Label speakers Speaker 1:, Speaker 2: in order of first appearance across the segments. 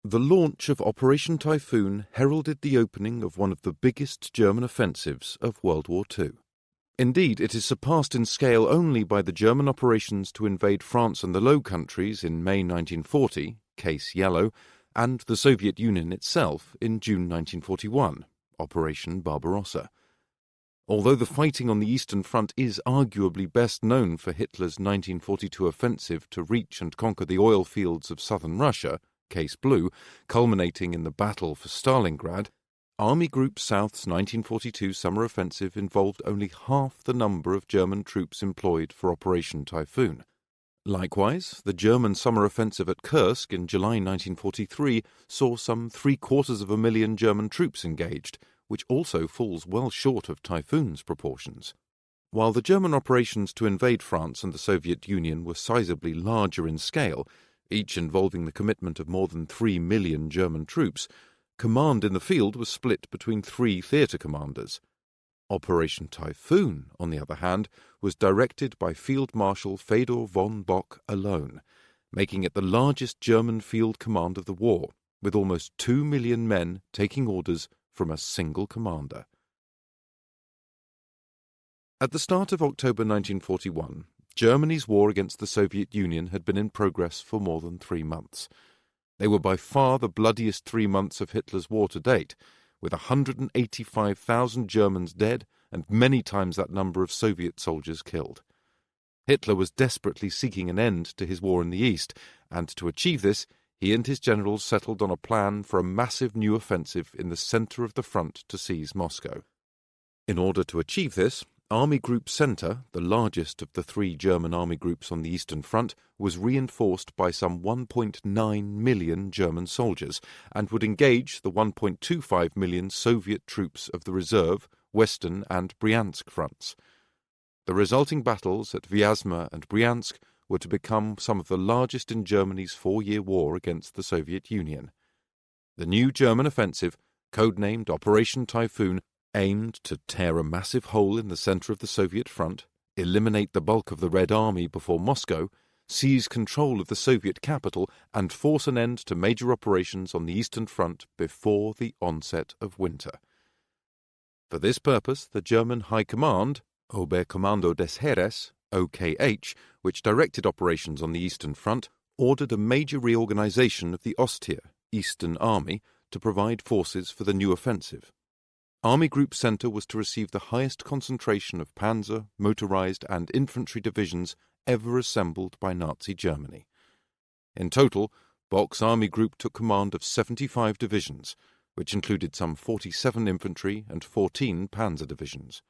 Speaker 1: The launch of Operation Typhoon heralded the opening of one of the biggest German offensives of World War II. Indeed, it is surpassed in scale only by the German operations to invade France and the Low Countries in May 1940, Case Yellow, and the Soviet Union itself in June 1941, Operation Barbarossa. Although the fighting on the Eastern Front is arguably best known for Hitler's 1942 offensive to reach and conquer the oil fields of southern Russia, Case Blue, culminating in the battle for Stalingrad, Army Group South's 1942 summer offensive involved only half the number of German troops employed for Operation Typhoon. Likewise, the German summer offensive at Kursk in July 1943 saw some 750,000 German troops engaged, which also falls well short of Typhoon's proportions. While the German operations to invade France and the Soviet Union were sizably larger in scale, each involving the commitment of more than 3 million German troops, command in the field was split between 3 theatre commanders. Operation Typhoon, on the other hand, was directed by Field Marshal Fedor von Bock alone, making it the largest German field command of the war, with almost 2 million men taking orders from a single commander. At the start of October 1941, Germany's war against the Soviet Union had been in progress for more than 3 months. They were by far the bloodiest 3 months of Hitler's war to date, with 185,000 Germans dead and many times that number of Soviet soldiers killed. Hitler was desperately seeking an end to his war in the East, and to achieve this, he and his generals settled on a plan for a massive new offensive in the center of the front to seize Moscow. In order to achieve this, Army Group Center, the largest of the 3 German army groups on the Eastern Front, was reinforced by some 1.9 million German soldiers and would engage the 1.25 million Soviet troops of the Reserve, Western and Bryansk fronts. The resulting battles at Vyazma and Bryansk were to become some of the largest in Germany's 4-year war against the Soviet Union. The new German offensive, codenamed Operation Typhoon, aimed to tear a massive hole in the center of the Soviet front, eliminate the bulk of the Red Army before Moscow, seize control of the Soviet capital, and force an end to major operations on the Eastern Front before the onset of winter. For this purpose, the German High Command, Oberkommando des Heeres, OKH, which directed operations on the Eastern Front, ordered a major reorganization of the Ostheer, Eastern Army, to provide forces for the new offensive. Army Group Center was to receive the highest concentration of panzer, motorized and infantry divisions ever assembled by Nazi Germany. In total, Bock's Army Group took command of 75 divisions, which included some 47 infantry and 14 panzer divisions.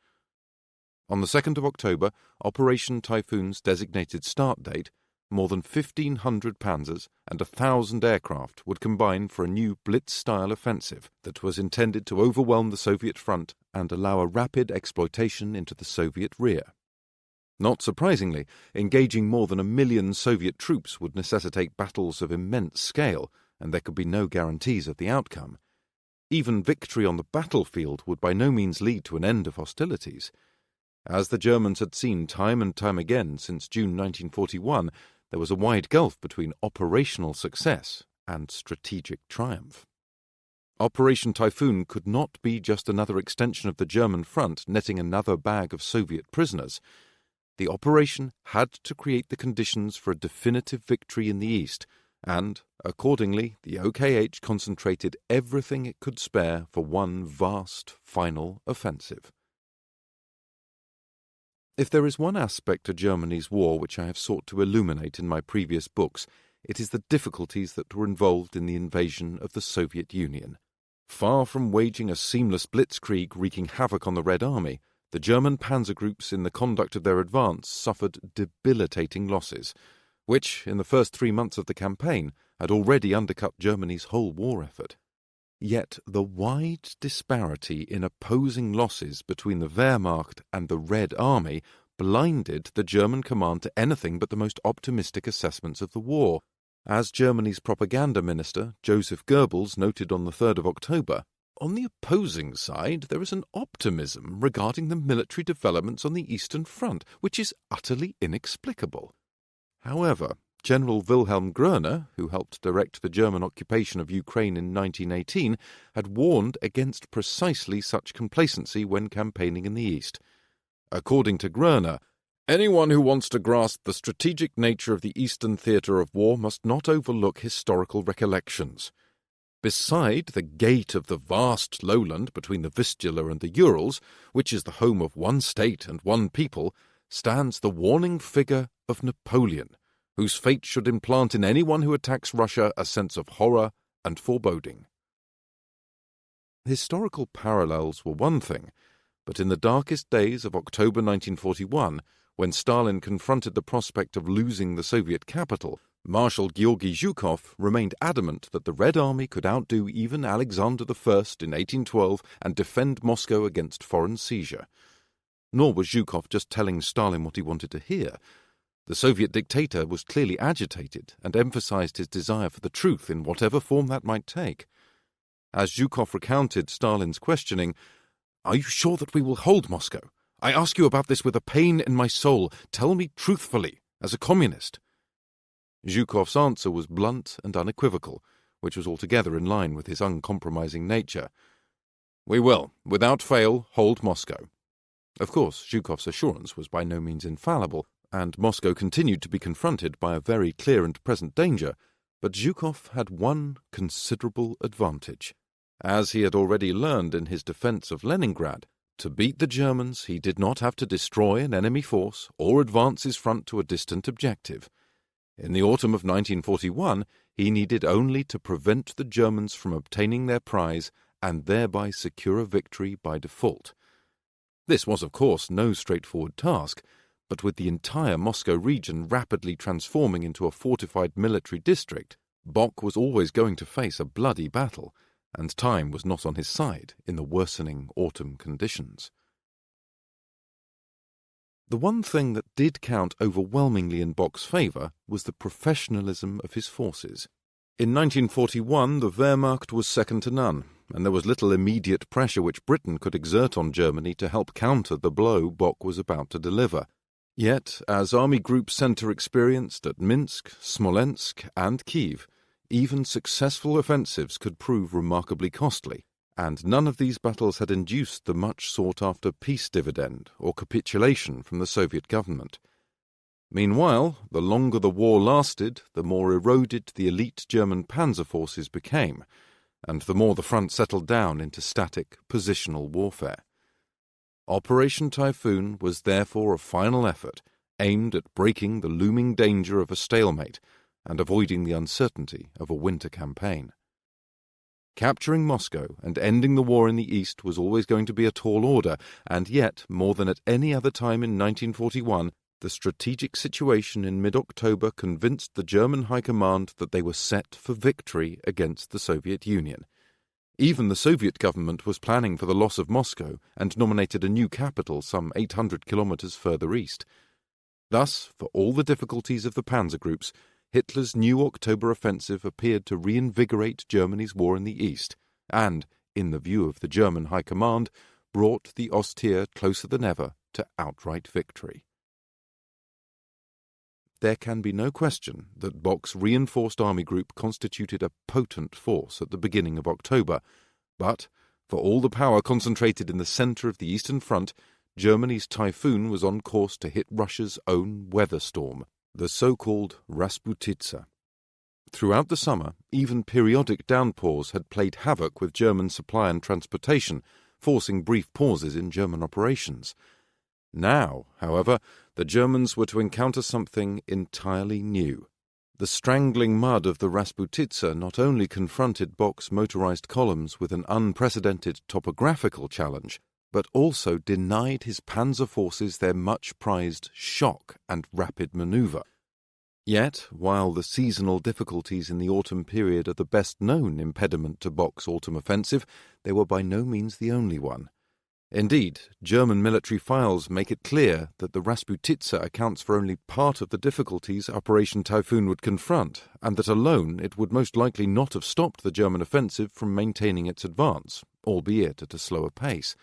Speaker 1: On the 2nd of October, Operation Typhoon's designated start date, more than 1,500 panzers and 1,000 aircraft would combine for a new Blitz-style offensive that was intended to overwhelm the Soviet front and allow a rapid exploitation into the Soviet rear. Not surprisingly, engaging more than 1 million Soviet troops would necessitate battles of immense scale, and there could be no guarantees of the outcome. Even victory on the battlefield would by no means lead to an end of hostilities. As the Germans had seen time and time again since June 1941, there was a wide gulf between operational success and strategic triumph. Operation Typhoon could not be just another extension of the German front netting another bag of Soviet prisoners. The operation had to create the conditions for a definitive victory in the East, and, accordingly, the OKH concentrated everything it could spare for one vast, final offensive. If there is one aspect of Germany's war which I have sought to illuminate in my previous books, it is the difficulties that were involved in the invasion of the Soviet Union. Far from waging a seamless blitzkrieg wreaking havoc on the Red Army, the German panzer groups in the conduct of their advance suffered debilitating losses, which, in the first 3 months of the campaign, had already undercut Germany's whole war effort. Yet the wide disparity in opposing losses between the Wehrmacht and the Red Army blinded the German command to anything but the most optimistic assessments of the war. As Germany's propaganda minister, Joseph Goebbels, noted on the 3rd of October, on the opposing side there is an optimism regarding the military developments on the Eastern Front, which is utterly inexplicable. However, General Wilhelm Groener, who helped direct the German occupation of Ukraine in 1918, had warned against precisely such complacency when campaigning in the East. According to Groener, anyone who wants to grasp the strategic nature of the Eastern theatre of war must not overlook historical recollections. Beside the gate of the vast lowland between the Vistula and the Urals, which is the home of one state and one people, stands the warning figure of Napoleon, whose fate should implant in anyone who attacks Russia a sense of horror and foreboding. Historical parallels were one thing, but in the darkest days of October 1941, when Stalin confronted the prospect of losing the Soviet capital, Marshal Georgy Zhukov remained adamant that the Red Army could outdo even Alexander I in 1812 and defend Moscow against foreign seizure. Nor was Zhukov just telling Stalin what he wanted to hear. The Soviet dictator was clearly agitated and emphasized his desire for the truth in whatever form that might take. As Zhukov recounted Stalin's questioning, "Are you sure that we will hold Moscow? I ask you about this with a pain in my soul. Tell me truthfully, as a communist." Zhukov's answer was blunt and unequivocal, which was altogether in line with his uncompromising nature. "We will, without fail, hold Moscow." Of course, Zhukov's assurance was by no means infallible, and Moscow continued to be confronted by a very clear and present danger, but Zhukov had one considerable advantage. As he had already learned in his defense of Leningrad, to beat the Germans he did not have to destroy an enemy force or advance his front to a distant objective. In the autumn of 1941, he needed only to prevent the Germans from obtaining their prize and thereby secure a victory by default. This was, of course, no straightforward task, but with the entire Moscow region rapidly transforming into a fortified military district, Bock was always going to face a bloody battle, and time was not on his side in the worsening autumn conditions. The one thing that did count overwhelmingly in Bock's favour was the professionalism of his forces. In 1941 the Wehrmacht was second to none, and there was little immediate pressure which Britain could exert on Germany to help counter the blow Bock was about to deliver. Yet, as Army Group Centre experienced at Minsk, Smolensk and Kiev, even successful offensives could prove remarkably costly, and none of these battles had induced the much sought-after peace dividend or capitulation from the Soviet government. Meanwhile, the longer the war lasted, the more eroded the elite German panzer forces became, and the more the front settled down into static, positional warfare. Operation Typhoon was therefore a final effort aimed at breaking the looming danger of a stalemate and avoiding the uncertainty of a winter campaign. Capturing Moscow and ending the war in the East was always going to be a tall order, and yet, more than at any other time in 1941, the strategic situation in mid-October convinced the German High Command that they were set for victory against the Soviet Union. Even the Soviet government was planning for the loss of Moscow and nominated a new capital some 800 kilometers further east. Thus, for all the difficulties of the panzer groups, Hitler's new October offensive appeared to reinvigorate Germany's war in the East and, in the view of the German High Command, brought the Ostheer closer than ever to outright victory. There can be no question that Bock's reinforced army group constituted a potent force at the beginning of October, but, for all the power concentrated in the centre of the Eastern Front, Germany's Typhoon was on course to hit Russia's own weather storm, the so-called Rasputitsa. Throughout the summer, even periodic downpours had played havoc with German supply and transportation, forcing brief pauses in German operations. Now, however, the Germans were to encounter something entirely new. The strangling mud of the Rasputitsa not only confronted Bock's motorized columns with an unprecedented topographical challenge, but also denied his panzer forces their much-prized shock and rapid maneuver. Yet, while the seasonal difficulties in the autumn period are the best-known impediment to Bock's autumn offensive, they were by no means the only one. Indeed, German military files make it clear that the Rasputitsa accounts for only part of the difficulties Operation Typhoon would confront, and that alone it would most likely not have stopped the German offensive from maintaining its advance, albeit at a slower pace.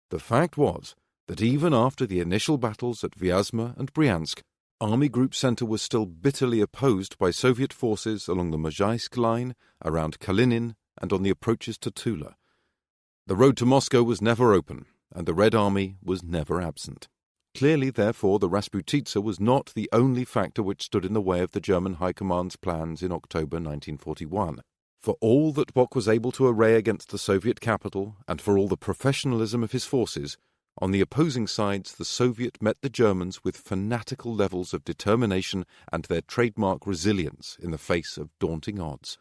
Speaker 1: The fact was that even after the initial battles at Vyazma and Bryansk, Army Group Center was still bitterly opposed by Soviet forces along the Mozhaisk line, around Kalinin, and on the approaches to Tula. The road to Moscow was never open, and the Red Army was never absent. Clearly, therefore, the Rasputitsa was not the only factor which stood in the way of the German High Command's plans in October 1941. For all that Bock was able to array against the Soviet capital, and for all the professionalism of his forces, on the opposing sides the Soviet met the Germans with fanatical levels of determination and their trademark resilience in the face of daunting odds.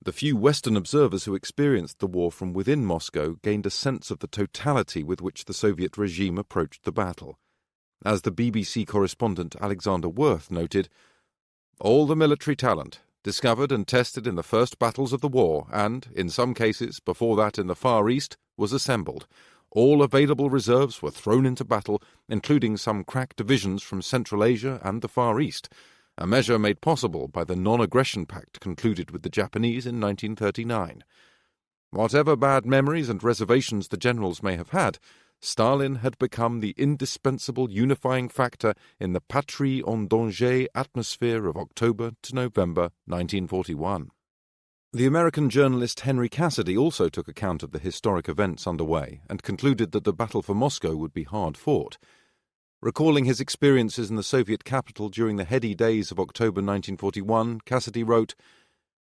Speaker 1: The few Western observers who experienced the war from within Moscow gained a sense of the totality with which the Soviet regime approached the battle. As the BBC correspondent Alexander Worth noted, "All the military talent, discovered and tested in the first battles of the war, and, in some cases, before that in the Far East, was assembled. All available reserves were thrown into battle, including some crack divisions from Central Asia and the Far East, a measure made possible by the non-aggression pact concluded with the Japanese in 1939. Whatever bad memories and reservations the generals may have had, Stalin had become the indispensable unifying factor in the patrie en danger atmosphere of October to November 1941. The American journalist Henry Cassidy also took account of the historic events underway and concluded that the battle for Moscow would be hard fought. Recalling his experiences in the Soviet capital during the heady days of October 1941, Cassidy wrote,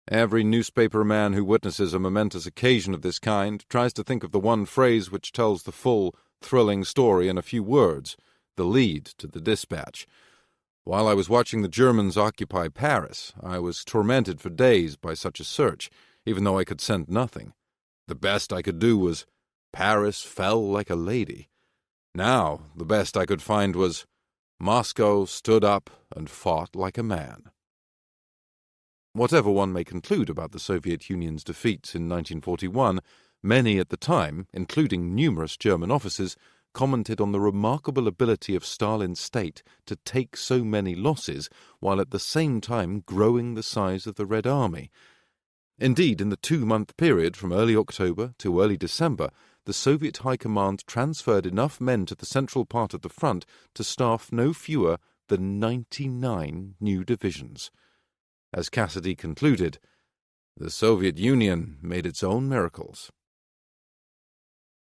Speaker 1: "Every newspaper man who witnesses a momentous occasion of this kind tries to think of the one phrase which tells the full, thrilling story in a few words, the lead to the dispatch. While I was watching the Germans occupy Paris, I was tormented for days by such a search, even though I could send nothing. The best I could do was, 'Paris fell like a lady.' Now, the best I could find was, 'Moscow stood up and fought like a man.'" Whatever one may conclude about the Soviet Union's defeats in 1941, many at the time, including numerous German officers, commented on the remarkable ability of Stalin's state to take so many losses while at the same time growing the size of the Red Army. Indeed, in the 2-month period from early October to early December, the Soviet High Command transferred enough men to the central part of the front to staff no fewer than 99 new divisions. As Cassidy concluded, "The Soviet Union made its own miracles."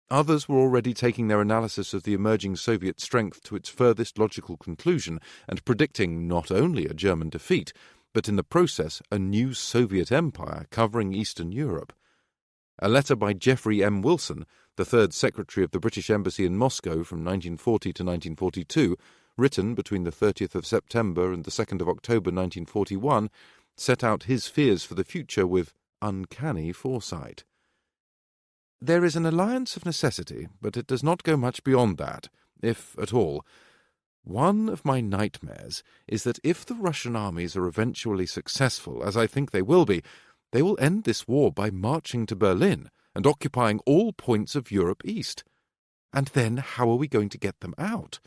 Speaker 1: Others were already taking their analysis of the emerging Soviet strength to its furthest logical conclusion and predicting not only a German defeat, but in the process a new Soviet empire covering Eastern Europe. A letter by Geoffrey M. Wilson, the third secretary of the British Embassy in Moscow from 1940 to 1942, written between the 30th of September and the 2nd of October 1941, set out his fears for the future with uncanny foresight. "There is an alliance of necessity, but it does not go much beyond that, if at all. One of my nightmares is that if the Russian armies are eventually successful, as I think they will end this war by marching to Berlin and occupying all points of Europe East. And then how are we going to get them out?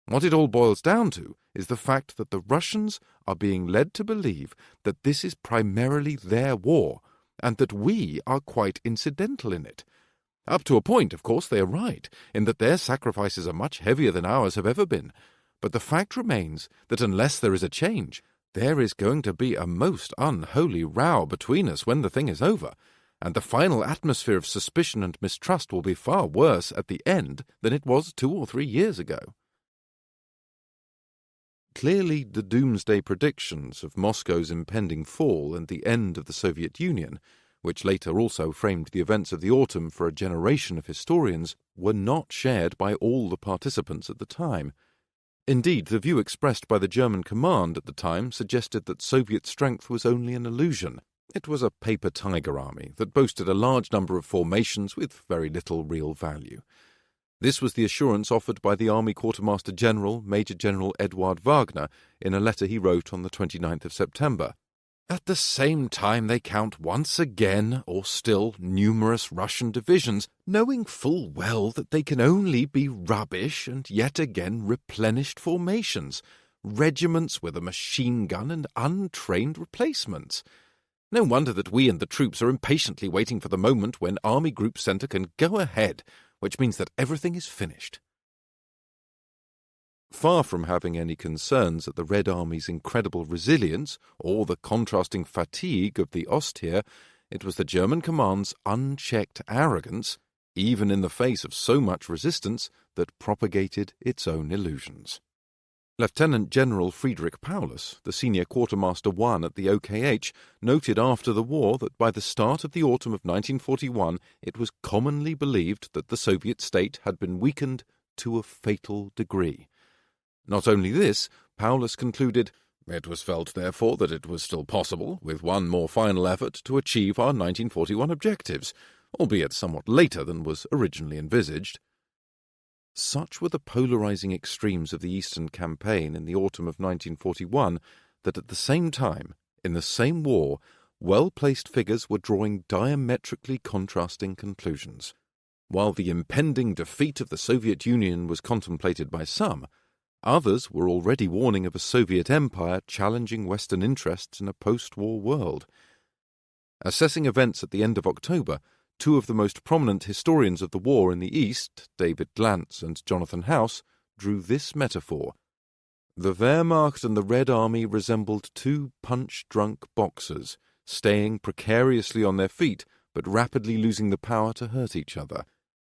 Speaker 1: What it all boils down to is the fact that the Russians are being led to believe that this is primarily their war, and that we are quite incidental in it. Up to a point, of course, they are right, in that their sacrifices are much heavier than ours have ever been. But the fact remains that unless there is a change, there is going to be a most unholy row between us when the thing is over, and the final atmosphere of suspicion and mistrust will be far worse at the end than it was 2 or 3 years ago." Clearly, the doomsday predictions of Moscow's impending fall and the end of the Soviet Union, which later also framed the events of the autumn for a generation of historians, were not shared by all the participants at the time. Indeed, the view expressed by the German command at the time suggested that Soviet strength was only an illusion. It was a paper tiger army that boasted a large number of formations with very little real value. This was the assurance offered by the Army Quartermaster General, Major General Eduard Wagner, in a letter he wrote on the 29th of September. "At the same time they count once again, or still, numerous Russian divisions, knowing full well that they can only be rubbish and yet again replenished formations, regiments with a machine gun and untrained replacements. No wonder that we and the troops are impatiently waiting for the moment when Army Group Center can go ahead, which means that everything is finished." Far from having any concerns at the Red Army's incredible resilience or the contrasting fatigue of the Ostheer, it was the German command's unchecked arrogance, even in the face of so much resistance, that propagated its own illusions. Lieutenant General Friedrich Paulus, the senior quartermaster 1 at the OKH, noted after the war that by the start of the autumn of 1941 it was commonly believed that the Soviet state had been weakened to a fatal degree. Not only this, Paulus concluded, it was felt, therefore, that it was still possible, with one more final effort, to achieve our 1941 objectives, albeit somewhat later than was originally envisaged. Such were the polarizing extremes of the Eastern Campaign in the autumn of 1941 that at the same time, in the same war, well-placed figures were drawing diametrically contrasting conclusions. While the impending defeat of the Soviet Union was contemplated by some, others were already warning of a Soviet empire challenging Western interests in a post-war world. Assessing events at the end of October, two of the most prominent historians of the war in the East, David Glantz and Jonathan House, drew this metaphor. The Wehrmacht and the Red Army resembled two punch-drunk boxers, staying precariously on their feet but rapidly losing the power to hurt each other.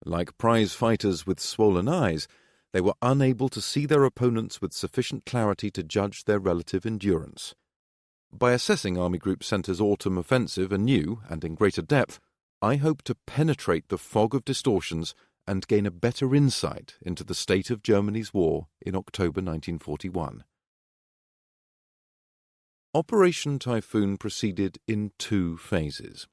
Speaker 1: Like prize fighters with swollen eyes, they were unable to see their opponents with sufficient clarity to judge their relative endurance. By assessing Army Group Centre's autumn offensive anew and in greater depth, I hope to penetrate the fog of distortions and gain a better insight into the state of Germany's war in October 1941. Operation Typhoon proceeded in two phases.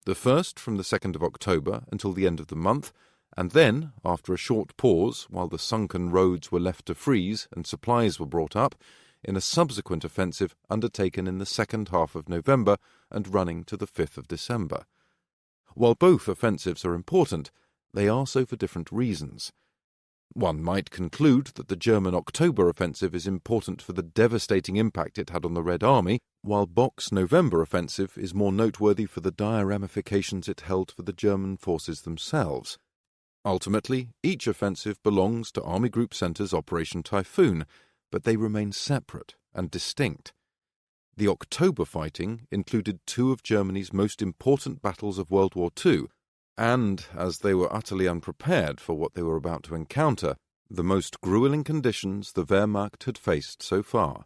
Speaker 1: The first from the 2nd of October until the end of the month, and then, after a short pause while the sunken roads were left to freeze and supplies were brought up, in a subsequent offensive undertaken in the second half of November and running to the 5th of December. While both offensives are important, they are so for different reasons. One might conclude that the German October offensive is important for the devastating impact it had on the Red Army, while Bock's November offensive is more noteworthy for the dire ramifications it held for the German forces themselves. Ultimately, each offensive belongs to Army Group Centre's Operation Typhoon, but they remain separate and distinct. The October fighting included two of Germany's most important battles of World War II, and, as they were utterly unprepared for what they were about to encounter, the most grueling conditions the Wehrmacht had faced so far.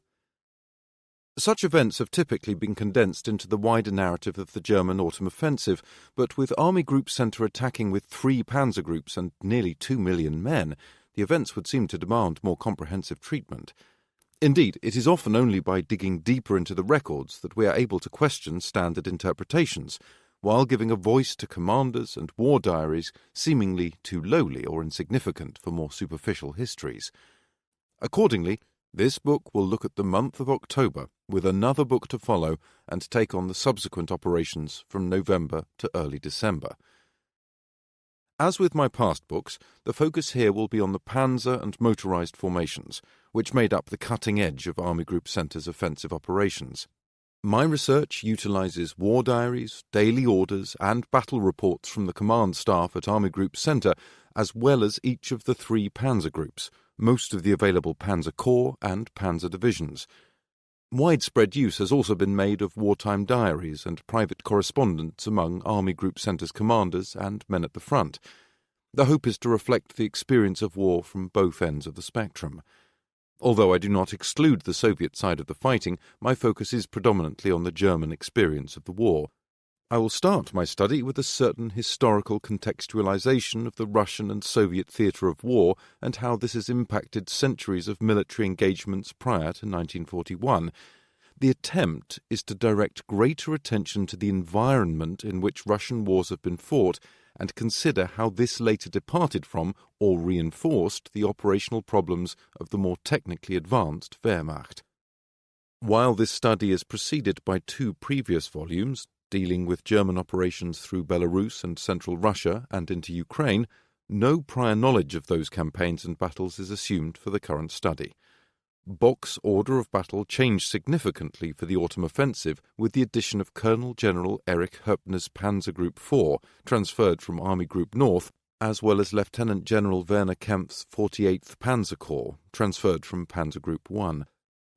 Speaker 1: Such events have typically been condensed into the wider narrative of the German autumn offensive, but with Army Group Centre attacking with 3 panzer groups and nearly 2 million men, the events would seem to demand more comprehensive treatment. Indeed, it is often only by digging deeper into the records that we are able to question standard interpretations, while giving a voice to commanders and war diaries seemingly too lowly or insignificant for more superficial histories. Accordingly, this book will look at the month of October, with another book to follow, and take on the subsequent operations from November to early December. As with my past books, the focus here will be on the panzer and motorized formations, which made up the cutting edge of Army Group Centre's offensive operations. My research utilizes war diaries, daily orders, and battle reports from the command staff at Army Group Centre, as well as each of the 3 panzer groups, most of the available Panzer Corps and Panzer divisions. Widespread use has also been made of wartime diaries and private correspondence among Army Group Centre's commanders and men at the front. The hope is to reflect the experience of war from both ends of the spectrum. Although I do not exclude the Soviet side of the fighting, my focus is predominantly on the German experience of the war. I will start my study with a certain historical contextualization of the Russian and Soviet theatre of war and how this has impacted centuries of military engagements prior to 1941. The attempt is to direct greater attention to the environment in which Russian wars have been fought and consider how this later departed from or reinforced the operational problems of the more technically advanced Wehrmacht. While this study is preceded by 2 previous volumes, dealing with German operations through Belarus and central Russia and into Ukraine, no prior knowledge of those campaigns and battles is assumed for the current study. Bock's order of battle changed significantly for the autumn offensive with the addition of Colonel General Erich Höppner's Panzer Group 4, transferred from Army Group North, as well as Lieutenant General Werner Kempf's 48th Panzer Corps, transferred from Panzer Group I.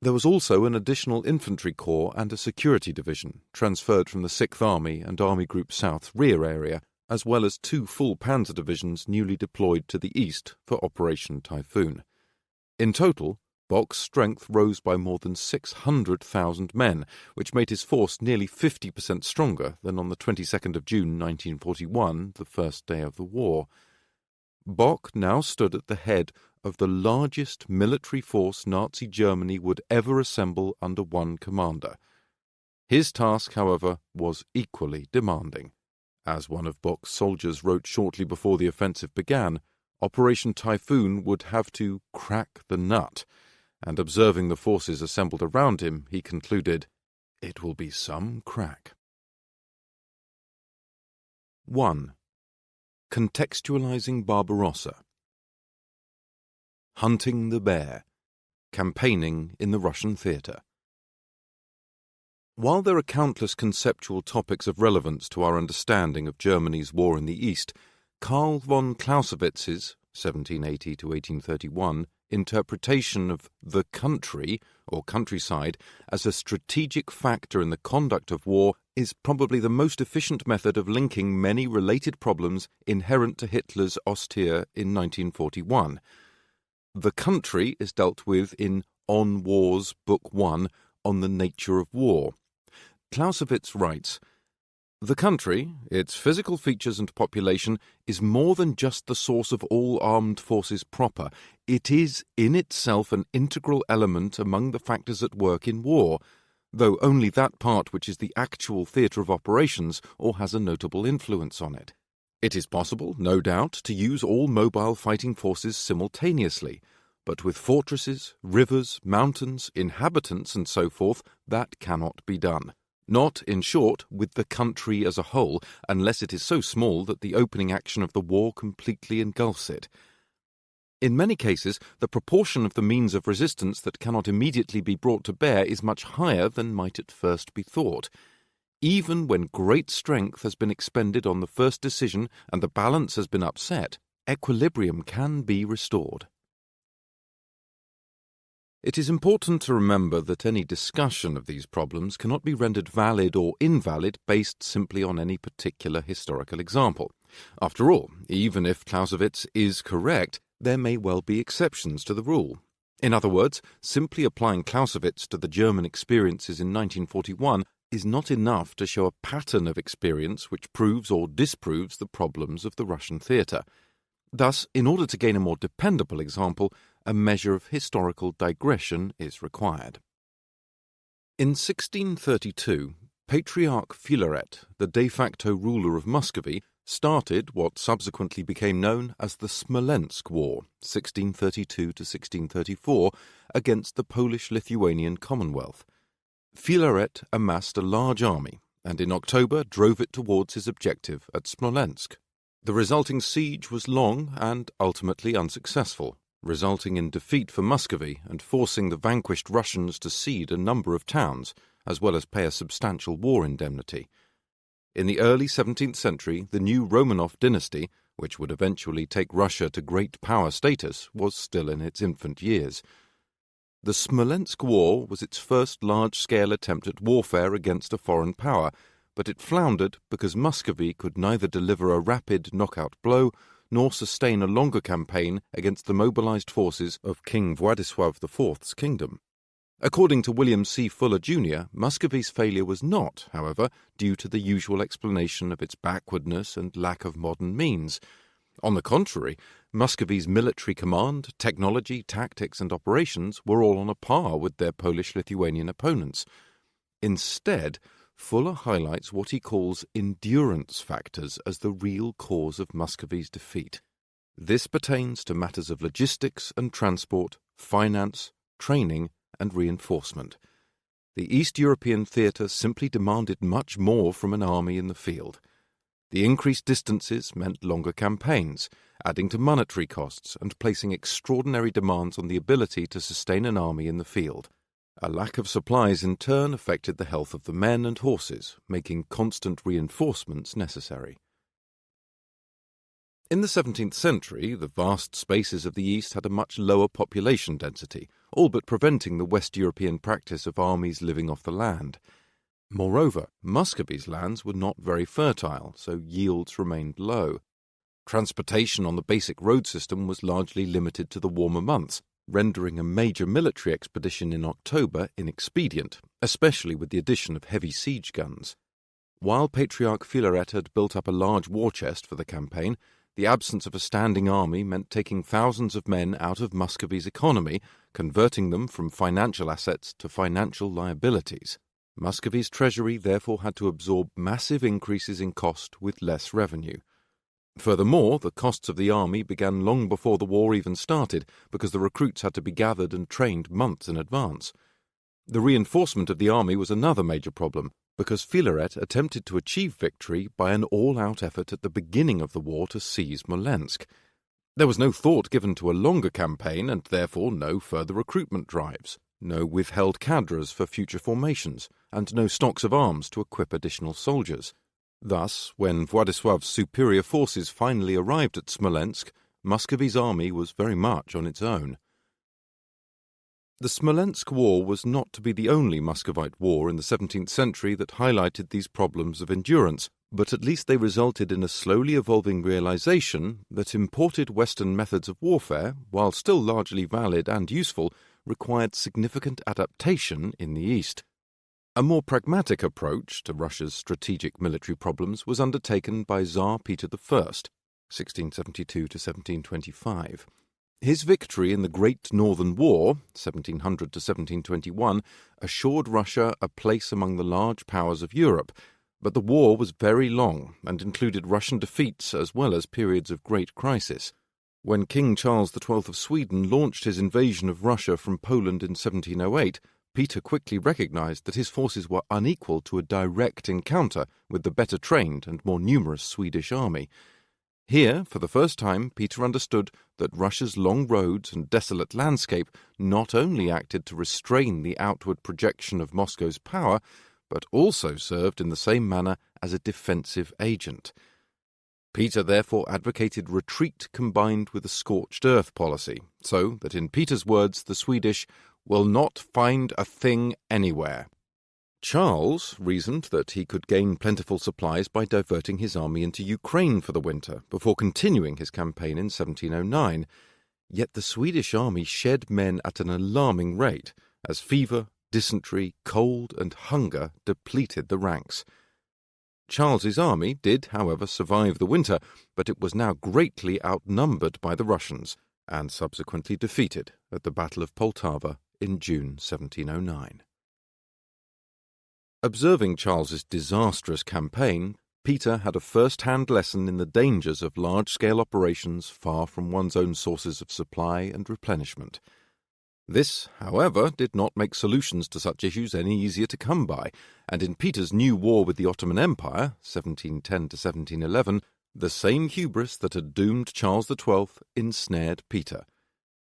Speaker 1: There was also an additional infantry corps and a security division, transferred from the 6th Army and Army Group South's rear area, as well as 2 full panzer divisions newly deployed to the east for Operation Typhoon. In total, Bock's strength rose by more than 600,000 men, which made his force nearly 50% stronger than on the 22nd of June 1941, the first day of the war. Bock now stood at the head of the largest military force Nazi Germany would ever assemble under one commander. His task, however, was equally demanding. As one of Bock's soldiers wrote shortly before the offensive began, Operation Typhoon would have to crack the nut, and observing the forces assembled around him, he concluded, "It will be some crack." 1. Contextualizing Barbarossa. Hunting the Bear. Campaigning in the Russian Theatre. While there are countless conceptual topics of relevance to our understanding of Germany's war in the East, Karl von Clausewitz's 1780 to 1831 interpretation of the country, or countryside, as a strategic factor in the conduct of war is probably the most efficient method of linking many related problems inherent to Hitler's Ostheer in 1941. The country is dealt with in On Wars, Book 1, On the Nature of War. Clausewitz writes, "The country, its physical features and population, is more than just the source of all armed forces proper. It is in itself an integral element among the factors at work in war, though only that part which is the actual theatre of operations or has a notable influence on it. It is possible, no doubt, to use all mobile fighting forces simultaneously, but with fortresses, rivers, mountains, inhabitants, and so forth, that cannot be done. Not, in short, with the country as a whole, unless it is so small that the opening action of the war completely engulfs it. In many cases, the proportion of the means of resistance that cannot immediately be brought to bear is much higher than might at first be thought. Even when great strength has been expended on the first decision and the balance has been upset, equilibrium can be restored." It is important to remember that any discussion of these problems cannot be rendered valid or invalid based simply on any particular historical example. After all, even if Clausewitz is correct, there may well be exceptions to the rule. In other words, simply applying Clausewitz to the German experiences in 1941 is not enough to show a pattern of experience which proves or disproves the problems of the Russian theatre. Thus, in order to gain a more dependable example, a measure of historical digression is required. In 1632, Patriarch Filaret, the de facto ruler of Muscovy, started what subsequently became known as the Smolensk War, 1632 to 1634, against the Polish-Lithuanian Commonwealth. Filaret amassed a large army, and in October drove it towards his objective at Smolensk. The resulting siege was long and ultimately unsuccessful, resulting in defeat for Muscovy and forcing the vanquished Russians to cede a number of towns, as well as pay a substantial war indemnity. In the early 17th century, the new Romanov dynasty, which would eventually take Russia to great power status, was still in its infant years. The Smolensk War was its first large-scale attempt at warfare against a foreign power, but it floundered because Muscovy could neither deliver a rapid knockout blow nor sustain a longer campaign against the mobilized forces of King Władysław IV's kingdom. According to William C. Fuller, Jr., Muscovy's failure was not, however, due to the usual explanation of its backwardness and lack of modern means. On the contrary, Muscovy's military command, technology, tactics, and operations were all on a par with their Polish-Lithuanian opponents. Instead, Fuller highlights what he calls endurance factors as the real cause of Muscovy's defeat. This pertains to matters of logistics and transport, finance, training, and reinforcement. The East European theatre simply demanded much more from an army in the field. The increased distances meant longer campaigns, adding to monetary costs and placing extraordinary demands on the ability to sustain an army in the field. A lack of supplies in turn affected the health of the men and horses, making constant reinforcements necessary. In the 17th century, the vast spaces of the East had a much lower population density, all but preventing the West European practice of armies living off the land. Moreover, Muscovy's lands were not very fertile, so yields remained low. Transportation on the basic road system was largely limited to the warmer months, rendering a major military expedition in October inexpedient, especially with the addition of heavy siege guns. While Patriarch Philaret had built up a large war chest for the campaign, the absence of a standing army meant taking thousands of men out of Muscovy's economy, converting them from financial assets to financial liabilities. Muscovy's treasury therefore had to absorb massive increases in cost with less revenue. Furthermore, the costs of the army began long before the war even started, because the recruits had to be gathered and trained months in advance. The reinforcement of the army was another major problem, because Philaret attempted to achieve victory by an all-out effort at the beginning of the war to seize Smolensk. There was no thought given to a longer campaign and therefore no further recruitment drives, no withheld cadres for future formations, and no stocks of arms to equip additional soldiers. Thus, when Władysław's superior forces finally arrived at Smolensk, Muscovy's army was very much on its own. The Smolensk War was not to be the only Muscovite war in the 17th century that highlighted these problems of endurance, but at least they resulted in a slowly evolving realization that imported Western methods of warfare, while still largely valid and useful, required significant adaptation in the East. A more pragmatic approach to Russia's strategic military problems was undertaken by Tsar Peter I, 1672 to 1725. His victory in the Great Northern War, 1700 to 1721, assured Russia a place among the large powers of Europe, but the war was very long and included Russian defeats as well as periods of great crisis. When King Charles XII of Sweden launched his invasion of Russia from Poland in 1708, Peter quickly recognized that his forces were unequal to a direct encounter with the better trained and more numerous Swedish army. Here, for the first time, Peter understood that Russia's long roads and desolate landscape not only acted to restrain the outward projection of Moscow's power, but also served in the same manner as a defensive agent. Peter therefore advocated retreat combined with a scorched earth policy, so that in Peter's words the Swedish will not find a thing anywhere. Charles reasoned that he could gain plentiful supplies by diverting his army into Ukraine for the winter, before continuing his campaign in 1709. Yet the Swedish army shed men at an alarming rate, as fever, dysentery, cold, and hunger depleted the ranks. Charles's army did, however, survive the winter, but it was now greatly outnumbered by the Russians, and subsequently defeated at the Battle of Poltava in June 1709. Observing Charles's disastrous campaign, Peter had a first-hand lesson in the dangers of large-scale operations far from one's own sources of supply and replenishment. This, however, did not make solutions to such issues any easier to come by, and in Peter's new war with the Ottoman Empire, 1710 to 1711, the same hubris that had doomed Charles XII ensnared Peter.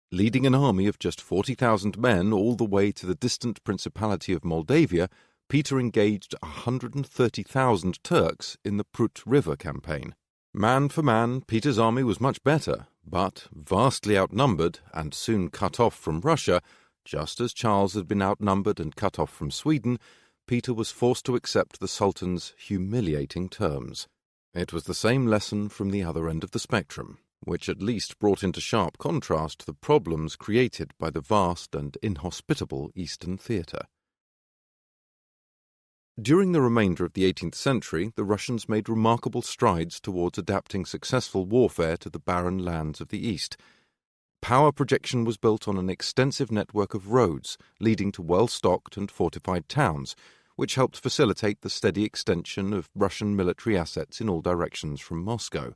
Speaker 1: Leading an army of just 40,000 men all the way to the distant Principality of Moldavia, Peter engaged 130,000 Turks in the Prut River campaign. Man for man, Peter's army was much better, but vastly outnumbered and soon cut off from Russia. Just as Charles had been outnumbered and cut off from Sweden, Peter was forced to accept the Sultan's humiliating terms. It was the same lesson from the other end of the spectrum, which at least brought into sharp contrast the problems created by the vast and inhospitable Eastern theatre. During the remainder of the 18th century, the Russians made remarkable strides towards adapting successful warfare to the barren lands of the East. Power projection was built on an extensive network of roads leading to well-stocked and fortified towns, which helped facilitate the steady extension of Russian military assets in all directions from Moscow.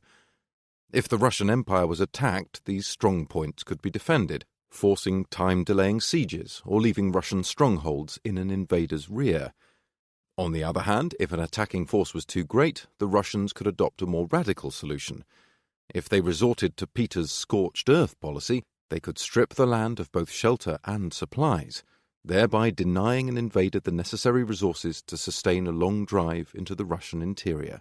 Speaker 1: If the Russian Empire was attacked, these strong points could be defended, forcing time-delaying sieges or leaving Russian strongholds in an invader's rear. On the other hand, if an attacking force was too great, the Russians could adopt a more radical solution. If they resorted to Peter's scorched earth policy, they could strip the land of both shelter and supplies, thereby denying an invader the necessary resources to sustain a long drive into the Russian interior.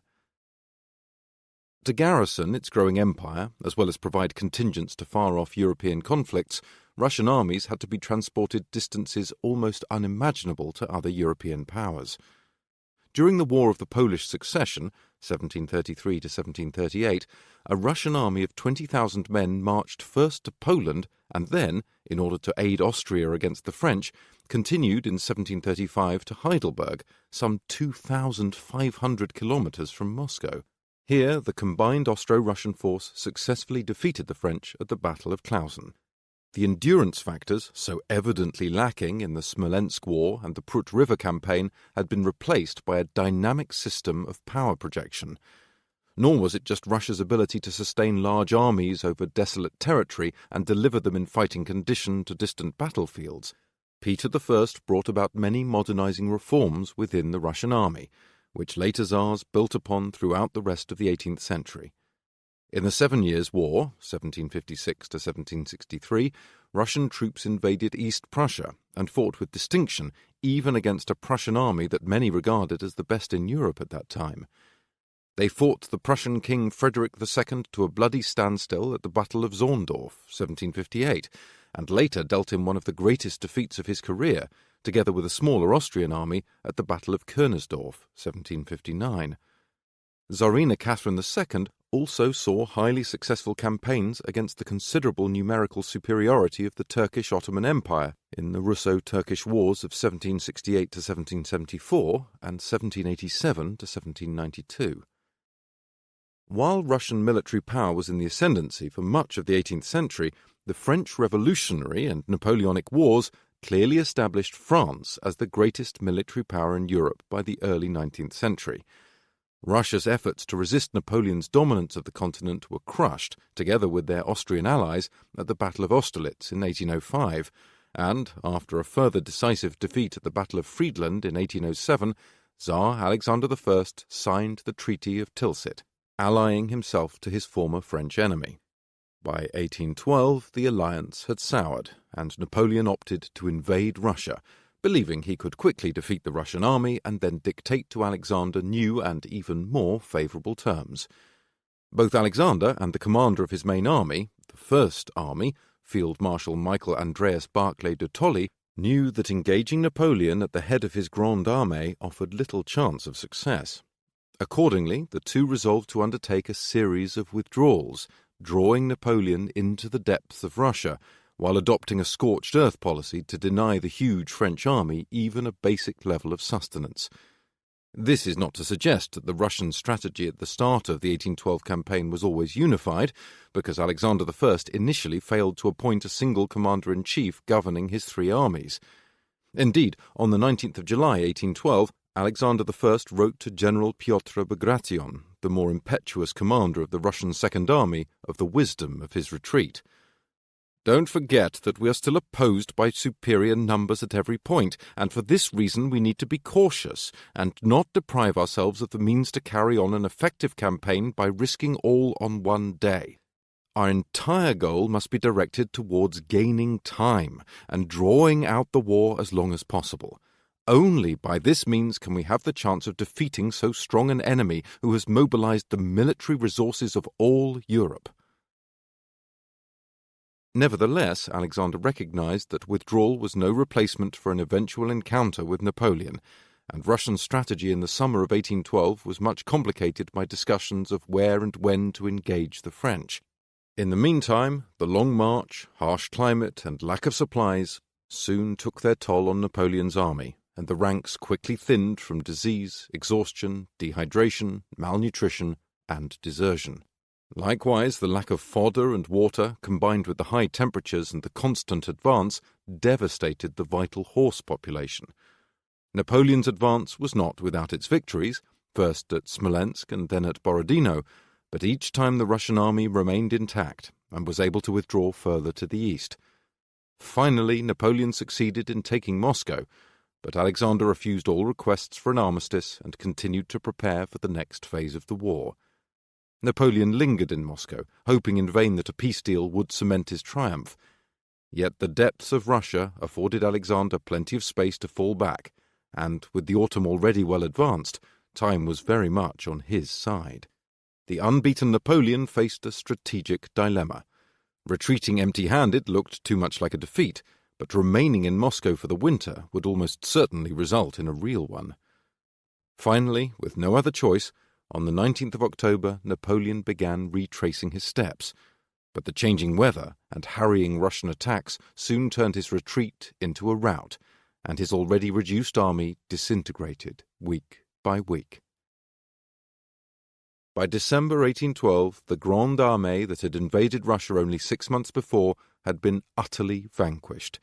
Speaker 1: To garrison its growing empire, as well as provide contingents to far-off European conflicts, Russian armies had to be transported distances almost unimaginable to other European powers. During the War of the Polish Succession, 1733 to 1738, a Russian army of 20,000 men marched first to Poland and then, in order to aid Austria against the French, continued in 1735 to Heidelberg, some 2,500 kilometres from Moscow. Here, the combined Austro-Russian force successfully defeated the French at the Battle of Klausen. The endurance factors, so evidently lacking in the Smolensk War and the Prut River campaign, had been replaced by a dynamic system of power projection. Nor was it just Russia's ability to sustain large armies over desolate territory and deliver them in fighting condition to distant battlefields. Peter I brought about many modernizing reforms within the Russian army, which later Tsars built upon throughout the rest of the 18th century. In the 7 Years' War, 1756 to 1763, Russian troops invaded East Prussia and fought with distinction, even against a Prussian army that many regarded as the best in Europe at that time. They fought the Prussian King Frederick II to a bloody standstill at the Battle of Zorndorf, 1758, and later dealt him one of the greatest defeats of his career, together with a smaller Austrian army at the Battle of Königsdorf, 1759. Tsarina Catherine II also saw highly successful campaigns against the considerable numerical superiority of the Turkish Ottoman Empire in the Russo-Turkish Wars of 1768 to 1774 and 1787 to 1792. While Russian military power was in the ascendancy for much of the 18th century, the French Revolutionary and Napoleonic Wars clearly established France as the greatest military power in Europe by the early 19th century. Russia's efforts to resist Napoleon's dominance of the continent were crushed, together with their Austrian allies, at the Battle of Austerlitz in 1805, and, after a further decisive defeat at the Battle of Friedland in 1807, Tsar Alexander I signed the Treaty of Tilsit, allying himself to his former French enemy. By 1812, the alliance had soured, and Napoleon opted to invade Russia, believing he could quickly defeat the Russian army and then dictate to Alexander new and even more favourable terms. Both Alexander and the commander of his main army, the First Army, Field Marshal Michael Andreas Barclay de Tolly, knew that engaging Napoleon at the head of his Grande Armée offered little chance of success. Accordingly, the two resolved to undertake a series of withdrawals, drawing Napoleon into the depths of Russia, while adopting a scorched earth policy to deny the huge French army even a basic level of sustenance. This is not to suggest that the Russian strategy at the start of the 1812 campaign was always unified, because Alexander I initially failed to appoint a single commander-in-chief governing his three armies. Indeed, on the 19th of July 1812, Alexander I wrote to General Pyotr Bagration, the more impetuous commander of the Russian Second Army, of the wisdom of his retreat. "Don't forget that we are still opposed by superior numbers at every point, and for this reason we need to be cautious and not deprive ourselves of the means to carry on an effective campaign by risking all on one day. Our entire goal must be directed towards gaining time and drawing out the war as long as possible. Only by this means can we have the chance of defeating so strong an enemy who has mobilized the military resources of all Europe." Nevertheless, Alexander recognized that withdrawal was no replacement for an eventual encounter with Napoleon, and Russian strategy in the summer of 1812 was much complicated by discussions of where and when to engage the French. In the meantime, the long march, harsh climate, and lack of supplies soon took their toll on Napoleon's army, and the ranks quickly thinned from disease, exhaustion, dehydration, malnutrition, and desertion. Likewise, the lack of fodder and water, combined with the high temperatures and the constant advance, devastated the vital horse population. Napoleon's advance was not without its victories, first at Smolensk and then at Borodino, but each time the Russian army remained intact and was able to withdraw further to the east. Finally, Napoleon succeeded in taking Moscow, but Alexander refused all requests for an armistice and continued to prepare for the next phase of the war. Napoleon lingered in Moscow, hoping in vain that a peace deal would cement his triumph. Yet the depths of Russia afforded Alexander plenty of space to fall back, and, with the autumn already well advanced, time was very much on his side. the unbeaten Napoleon faced a strategic dilemma. Retreating empty-handed looked too much like a defeat, but remaining in Moscow for the winter would almost certainly result in a real one. Finally, with no other choice, on the 19th of October, Napoleon began retracing his steps, but the changing weather and harrying Russian attacks soon turned his retreat into a rout, and his already reduced army disintegrated week by week. By December 1812, the Grande Armée that had invaded Russia only 6 months before had been utterly vanquished,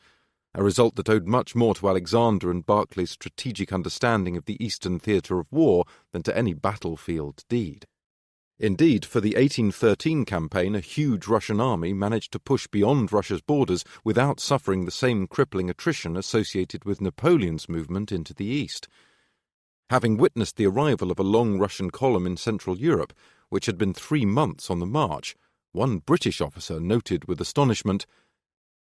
Speaker 1: a result that owed much more to Alexander and Barclay's strategic understanding of the Eastern theatre of war than to any battlefield deed. Indeed, for the 1813 campaign, a huge Russian army managed to push beyond Russia's borders without suffering the same crippling attrition associated with Napoleon's movement into the east. Having witnessed the arrival of a long Russian column in Central Europe, which had been 3 months on the march, one British officer noted with astonishment,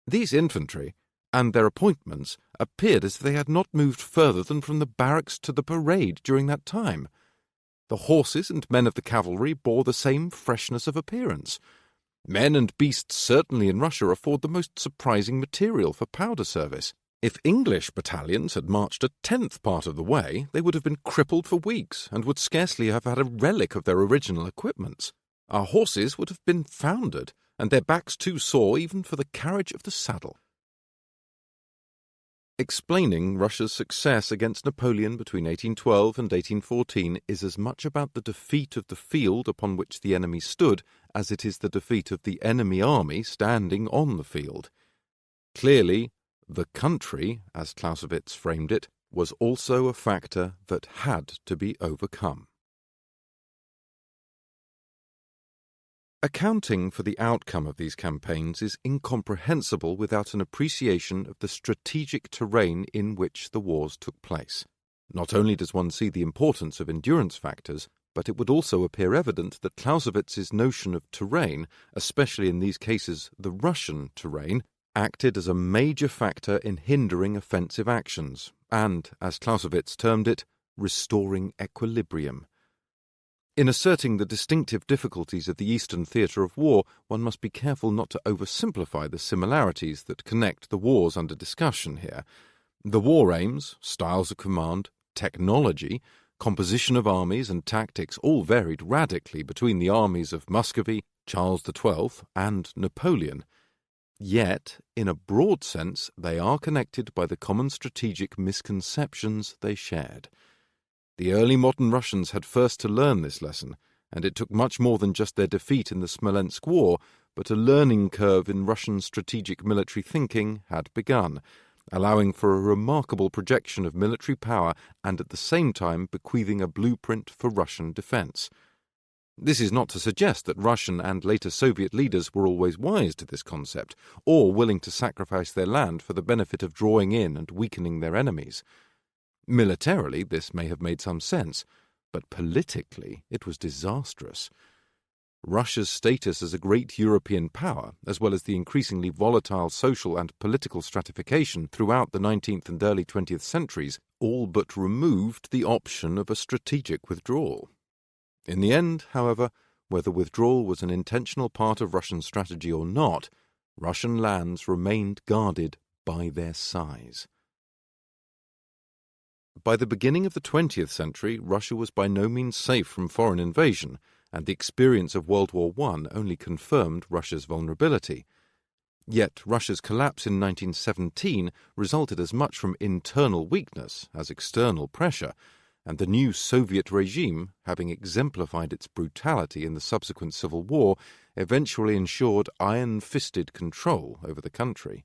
Speaker 1: "These infantry and their appointments appeared as if they had not moved further than from the barracks to the parade during that time. The horses and men of the cavalry bore the same freshness of appearance. Men and beasts certainly in Russia afford the most surprising material for powder service. If English battalions had marched a 10th part of the way, they would have been crippled for weeks and would scarcely have had a relic of their original equipments. Our horses would have been foundered, and their backs too sore even for the carriage of the saddle." Explaining Russia's success against Napoleon between 1812 and 1814 is as much about the defeat of the field upon which the enemy stood as it is the defeat of the enemy army standing on the field. Clearly, the country, as Clausewitz framed it, was also a factor that had to be overcome. Accounting for the outcome of these campaigns is incomprehensible without an appreciation of the strategic terrain in which the wars took place. Not only does one see the importance of endurance factors, but it would also appear evident that Clausewitz's notion of terrain, especially in these cases the Russian terrain, acted as a major factor in hindering offensive actions and, as Clausewitz termed it, restoring equilibrium. In asserting the distinctive difficulties of the Eastern theatre of war, one must be careful not to oversimplify the similarities that connect the wars under discussion here. The war aims, styles of command, technology, composition of armies and tactics all varied radically between the armies of Muscovy, Charles XII, and Napoleon. Yet, in a broad sense, they are connected by the common strategic misconceptions they shared. The early modern Russians had first to learn this lesson, and it took much more than just their defeat in the Smolensk War, but a learning curve in Russian strategic military thinking had begun, allowing for a remarkable projection of military power and at the same time bequeathing a blueprint for Russian defense. This is not to suggest that Russian and later Soviet leaders were always wise to this concept, or willing to sacrifice their land for the benefit of drawing in and weakening their enemies. Militarily, this may have made some sense, but politically it was disastrous. Russia's status as a great European power, as well as the increasingly volatile social and political stratification throughout the 19th and early 20th centuries, all but removed the option of a strategic withdrawal. In the end, however, whether withdrawal was an intentional part of Russian strategy or not, Russian lands remained guarded by their size. By the beginning of the 20th century, Russia was by no means safe from foreign invasion, and the experience of World War I only confirmed Russia's vulnerability. Yet Russia's collapse in 1917 resulted as much from internal weakness as external pressure, and the new Soviet regime, having exemplified its brutality in the subsequent civil war, eventually ensured iron-fisted control over the country.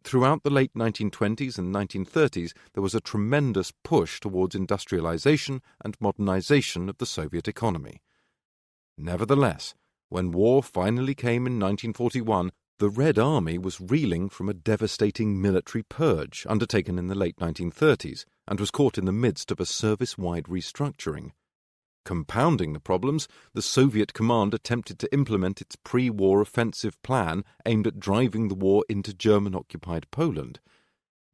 Speaker 1: Throughout the late 1920s and 1930s, there was a tremendous push towards industrialization and modernization of the Soviet economy. Nevertheless, when war finally came in 1941, the Red Army was reeling from a devastating military purge undertaken in the late 1930s and was caught in the midst of a service-wide restructuring. Compounding the problems, the Soviet command attempted to implement its pre-war offensive plan aimed at driving the war into German-occupied Poland.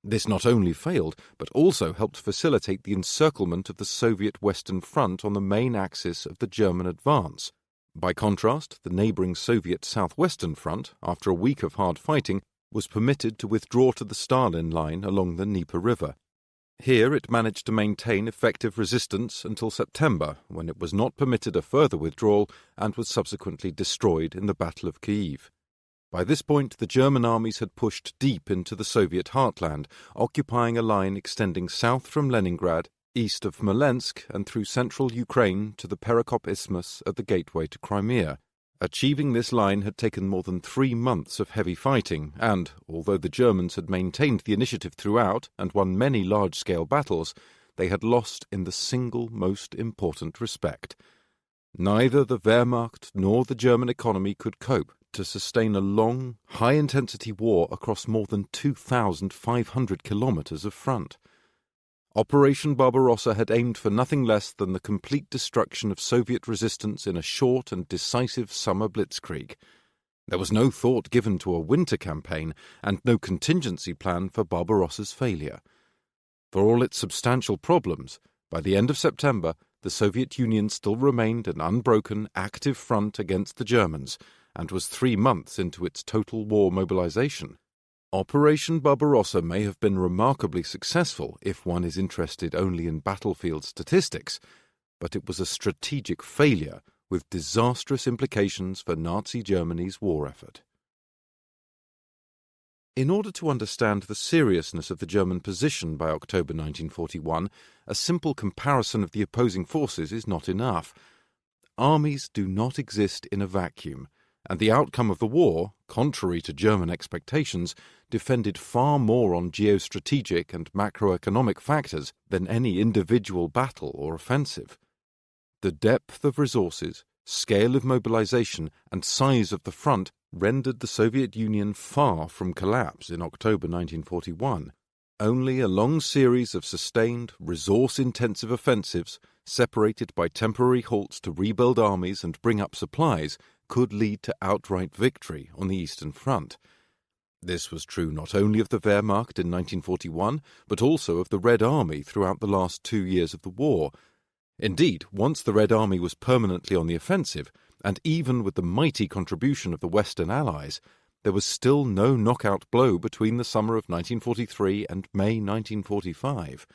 Speaker 1: This not only failed, but also helped facilitate the encirclement of the Soviet Western Front on the main axis of the German advance. By contrast, the neighbouring Soviet Southwestern Front, after a week of hard fighting, was permitted to withdraw to the Stahel line along the Dnieper River. Here it managed to maintain effective resistance until September, when it was not permitted a further withdrawal and was subsequently destroyed in the Battle of Kyiv. By this point, the German armies had pushed deep into the Soviet heartland, occupying a line extending south from Leningrad, east of Smolensk, and through central Ukraine to the Perekop Isthmus at the gateway to Crimea. Achieving this line had taken more than 3 months of heavy fighting, and, although the Germans had maintained the initiative throughout and won many large-scale battles, they had lost in the single most important respect. Neither the Wehrmacht nor the German economy could cope to sustain a long, high-intensity war across more than 2,500 kilometers of front. Operation Barbarossa had aimed for nothing less than the complete destruction of Soviet resistance in a short and decisive summer blitzkrieg. There was no thought given to a winter campaign and no contingency plan for Barbarossa's failure. For all its substantial problems, by the end of September, the Soviet Union still remained an unbroken, active front against the Germans, and was 3 months into its total war mobilization. Operation Barbarossa may have been remarkably successful if one is interested only in battlefield statistics, but it was a strategic failure with disastrous implications for Nazi Germany's war effort. In order to understand the seriousness of the German position by October 1941, a simple comparison of the opposing forces is not enough. Armies do not exist in a vacuum, and the outcome of the war, contrary to German expectations, depended far more on geostrategic and macroeconomic factors than any individual battle or offensive. The depth of resources, scale of mobilization, and size of the front rendered the Soviet Union far from collapse in October 1941. Only a long series of sustained, resource-intensive offensives, separated by temporary halts to rebuild armies and bring up supplies, could lead to outright victory on the Eastern Front. This was true not only of the Wehrmacht in 1941, but also of the Red Army throughout the last 2 years of the war. Indeed, once the Red Army was permanently on the offensive, and even with the mighty contribution of the Western Allies, there was still no knockout blow between the summer of 1943 and May 1945.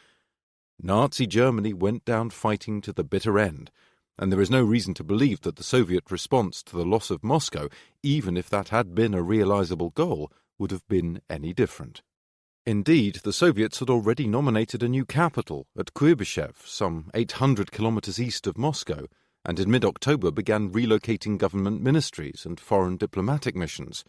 Speaker 1: Nazi Germany went down fighting to the bitter end, and there is no reason to believe that the Soviet response to the loss of Moscow, even if that had been a realizable goal, would have been any different. Indeed, the Soviets had already nominated a new capital at Kuibyshev, some 800 kilometers east of Moscow, and in mid-October began relocating government ministries and foreign diplomatic missions.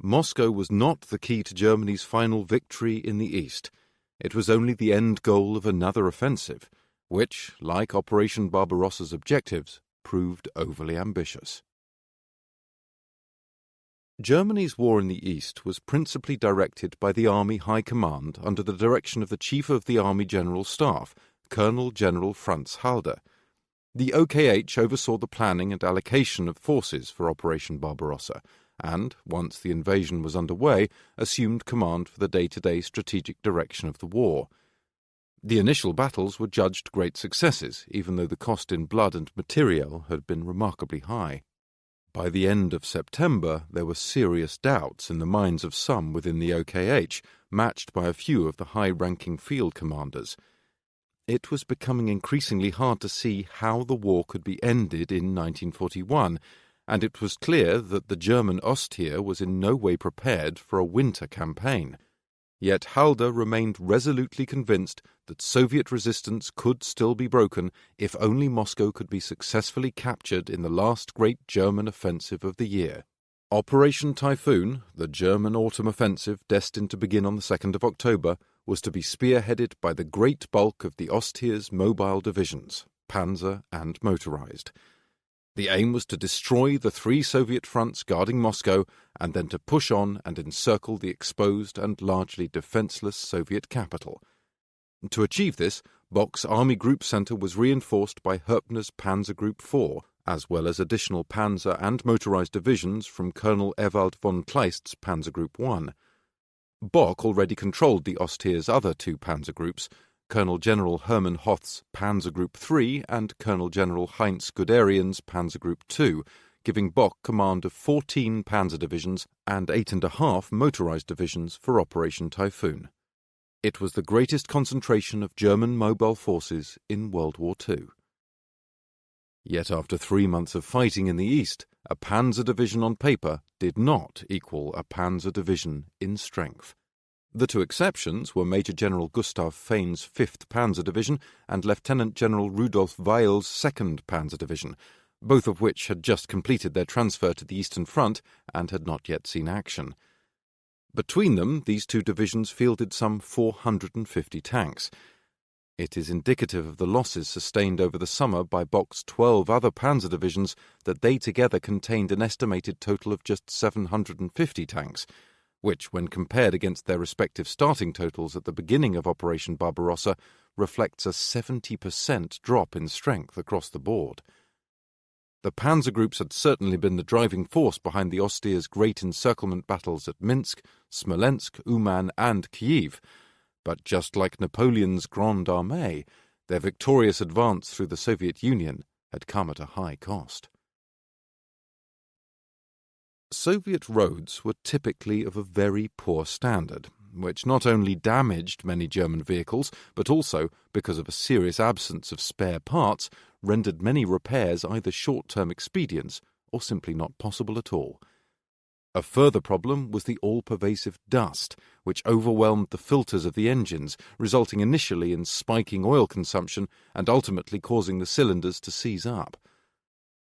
Speaker 1: Moscow was not the key to Germany's final victory in the East. It was only the end goal of another offensive, which, like Operation Barbarossa's objectives, proved overly ambitious. Germany's war in the East was principally directed by the Army High Command under the direction of the Chief of the Army General Staff, Colonel General Franz Halder. The OKH oversaw the planning and allocation of forces for Operation Barbarossa, and, once the invasion was underway, assumed command for the day-to-day strategic direction of the war. The initial battles were judged great successes, even though the cost in blood and materiel had been remarkably high. By the end of September, there were serious doubts in the minds of some within the OKH, matched by a few of the high-ranking field commanders. It was becoming increasingly hard to see how the war could be ended in 1941, and it was clear that the German Ostheer was in no way prepared for a winter campaign. Yet Halder remained resolutely convinced that Soviet resistance could still be broken if only Moscow could be successfully captured in the last great German offensive of the year. Operation Typhoon, the German autumn offensive destined to begin on the 2nd of October, was to be spearheaded by the great bulk of the Ostheer's mobile divisions, panzer and motorized. The aim was to destroy the 3 Soviet fronts guarding Moscow and then to push on and encircle the exposed and largely defenseless Soviet capital. To achieve this, Bock's Army Group Center was reinforced by Herpner's Panzer Group 4, as well as additional panzer and motorized divisions from Colonel Ewald von Kleist's Panzer Group 1. Bock already controlled the Ostheer's other two panzer groups, Colonel General Hermann Hoth's Panzer Group 3 and Colonel General Heinz Guderian's Panzer Group 2, giving Bock command of 14 panzer divisions and 8.5 motorized divisions for Operation Typhoon. It was the greatest concentration of German mobile forces in World War II. Yet after 3 months of fighting in the east, a panzer division on paper did not equal a panzer division in strength. The two exceptions were Major General Gustav Fein's 5th Panzer Division and Lieutenant General Rudolf Weil's 2nd Panzer Division, both of which had just completed their transfer to the Eastern Front and had not yet seen action. Between them, these two divisions fielded some 450 tanks. It is indicative of the losses sustained over the summer by Bock's 12 other panzer divisions that they together contained an estimated total of just 750 tanks, which, when compared against their respective starting totals at the beginning of Operation Barbarossa, reflects a 70% drop in strength across the board. The panzer groups had certainly been the driving force behind the Ostheer's great encirclement battles at Minsk, Smolensk, Uman and Kyiv, but just like Napoleon's Grande Armée, their victorious advance through the Soviet Union had come at a high cost. Soviet roads were typically of a very poor standard, which not only damaged many German vehicles, but also, because of a serious absence of spare parts, rendered many repairs either short-term expedients or simply not possible at all. A further problem was the all-pervasive dust, which overwhelmed the filters of the engines, resulting initially in spiking oil consumption and ultimately causing the cylinders to seize up.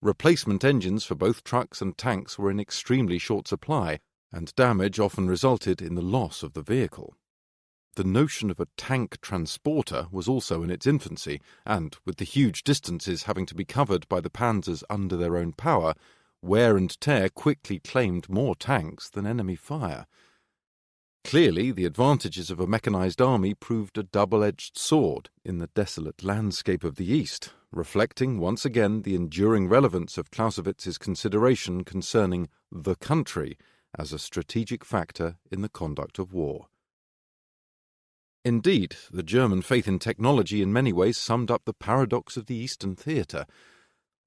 Speaker 1: Replacement engines for both trucks and tanks were in extremely short supply, and damage often resulted in the loss of the vehicle. The notion of a tank transporter was also in its infancy, and, with the huge distances having to be covered by the panzers under their own power, wear and tear quickly claimed more tanks than enemy fire. Clearly, the advantages of a mechanized army proved a double-edged sword in the desolate landscape of the East, reflecting once again the enduring relevance of Clausewitz's consideration concerning the country as a strategic factor in the conduct of war. Indeed, the German faith in technology in many ways summed up the paradox of the Eastern theatre.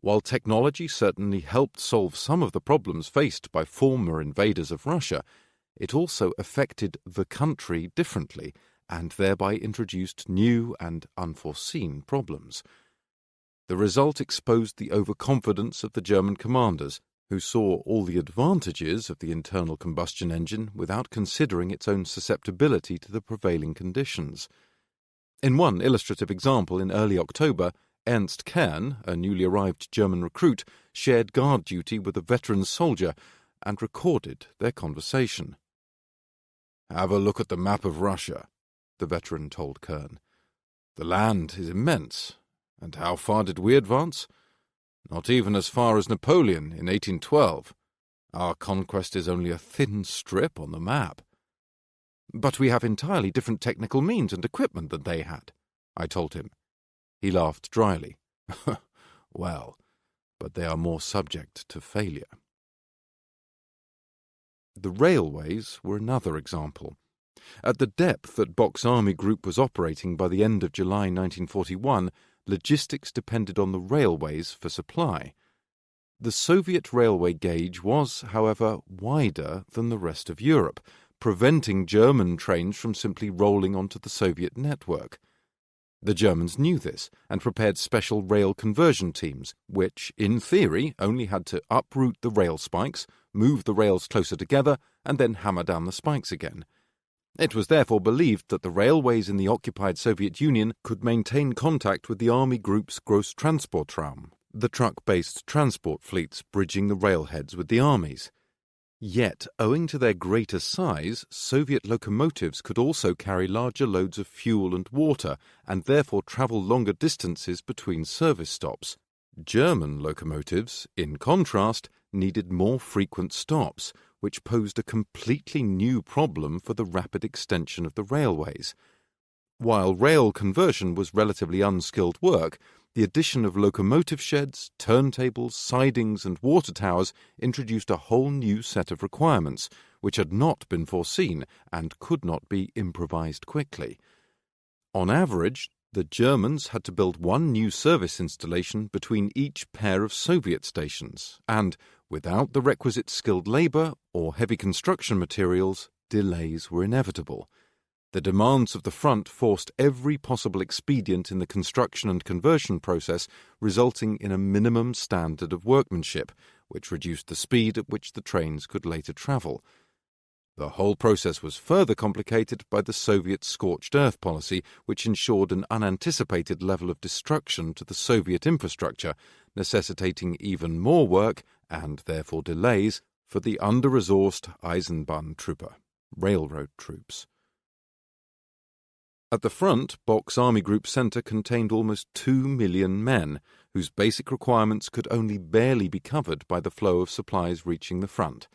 Speaker 1: While technology certainly helped solve some of the problems faced by former invaders of Russia, it also affected the country differently and thereby introduced new and unforeseen problems. The result exposed the overconfidence of the German commanders, who saw all the advantages of the internal combustion engine without considering its own susceptibility to the prevailing conditions. In one illustrative example in early October, Ernst Kern, a newly arrived German recruit, shared guard duty with a veteran soldier and recorded their conversation. "Have a look at the map of Russia," the veteran told Kern. "The land is immense, and how far did we advance? Not even as far as Napoleon in 1812. Our conquest is only a thin strip on the map." "But we have entirely different technical means and equipment than they had," I told him. He laughed dryly. "Well, but they are more subject to failure." The railways were another example. At the depth that Bock's army group was operating by the end of July 1941, logistics depended on the railways for supply. The Soviet railway gauge was, however, wider than the rest of Europe, preventing German trains from simply rolling onto the Soviet network. The Germans knew this and prepared special rail conversion teams, which, in theory, only had to uproot the rail spikes, move the rails closer together, and then hammer down the spikes again. It was therefore believed that the railways in the occupied Soviet Union could maintain contact with the Army Group's Großtransportraum, the truck-based transport fleets bridging the railheads with the armies. Yet, owing to their greater size, Soviet locomotives could also carry larger loads of fuel and water, and therefore travel longer distances between service stops. German locomotives, in contrast, needed more frequent stops, which posed a completely new problem for the rapid extension of the railways. While rail conversion was relatively unskilled work, the addition of locomotive sheds, turntables, sidings, and water towers introduced a whole new set of requirements, which had not been foreseen and could not be improvised quickly. On average, the Germans had to build one new service installation between each pair of Soviet stations, and, without the requisite skilled labour or heavy construction materials, delays were inevitable. The demands of the front forced every possible expedient in the construction and conversion process, resulting in a minimum standard of workmanship, which reduced the speed at which the trains could later travel. The whole process was further complicated by the Soviet scorched earth policy, which ensured an unanticipated level of destruction to the Soviet infrastructure, necessitating even more work, and therefore delays, for the under-resourced Eisenbahntruppe, railroad troops. At the front, Bock's Army Group Centre contained almost 2 million men, whose basic requirements could only barely be covered by the flow of supplies reaching the front.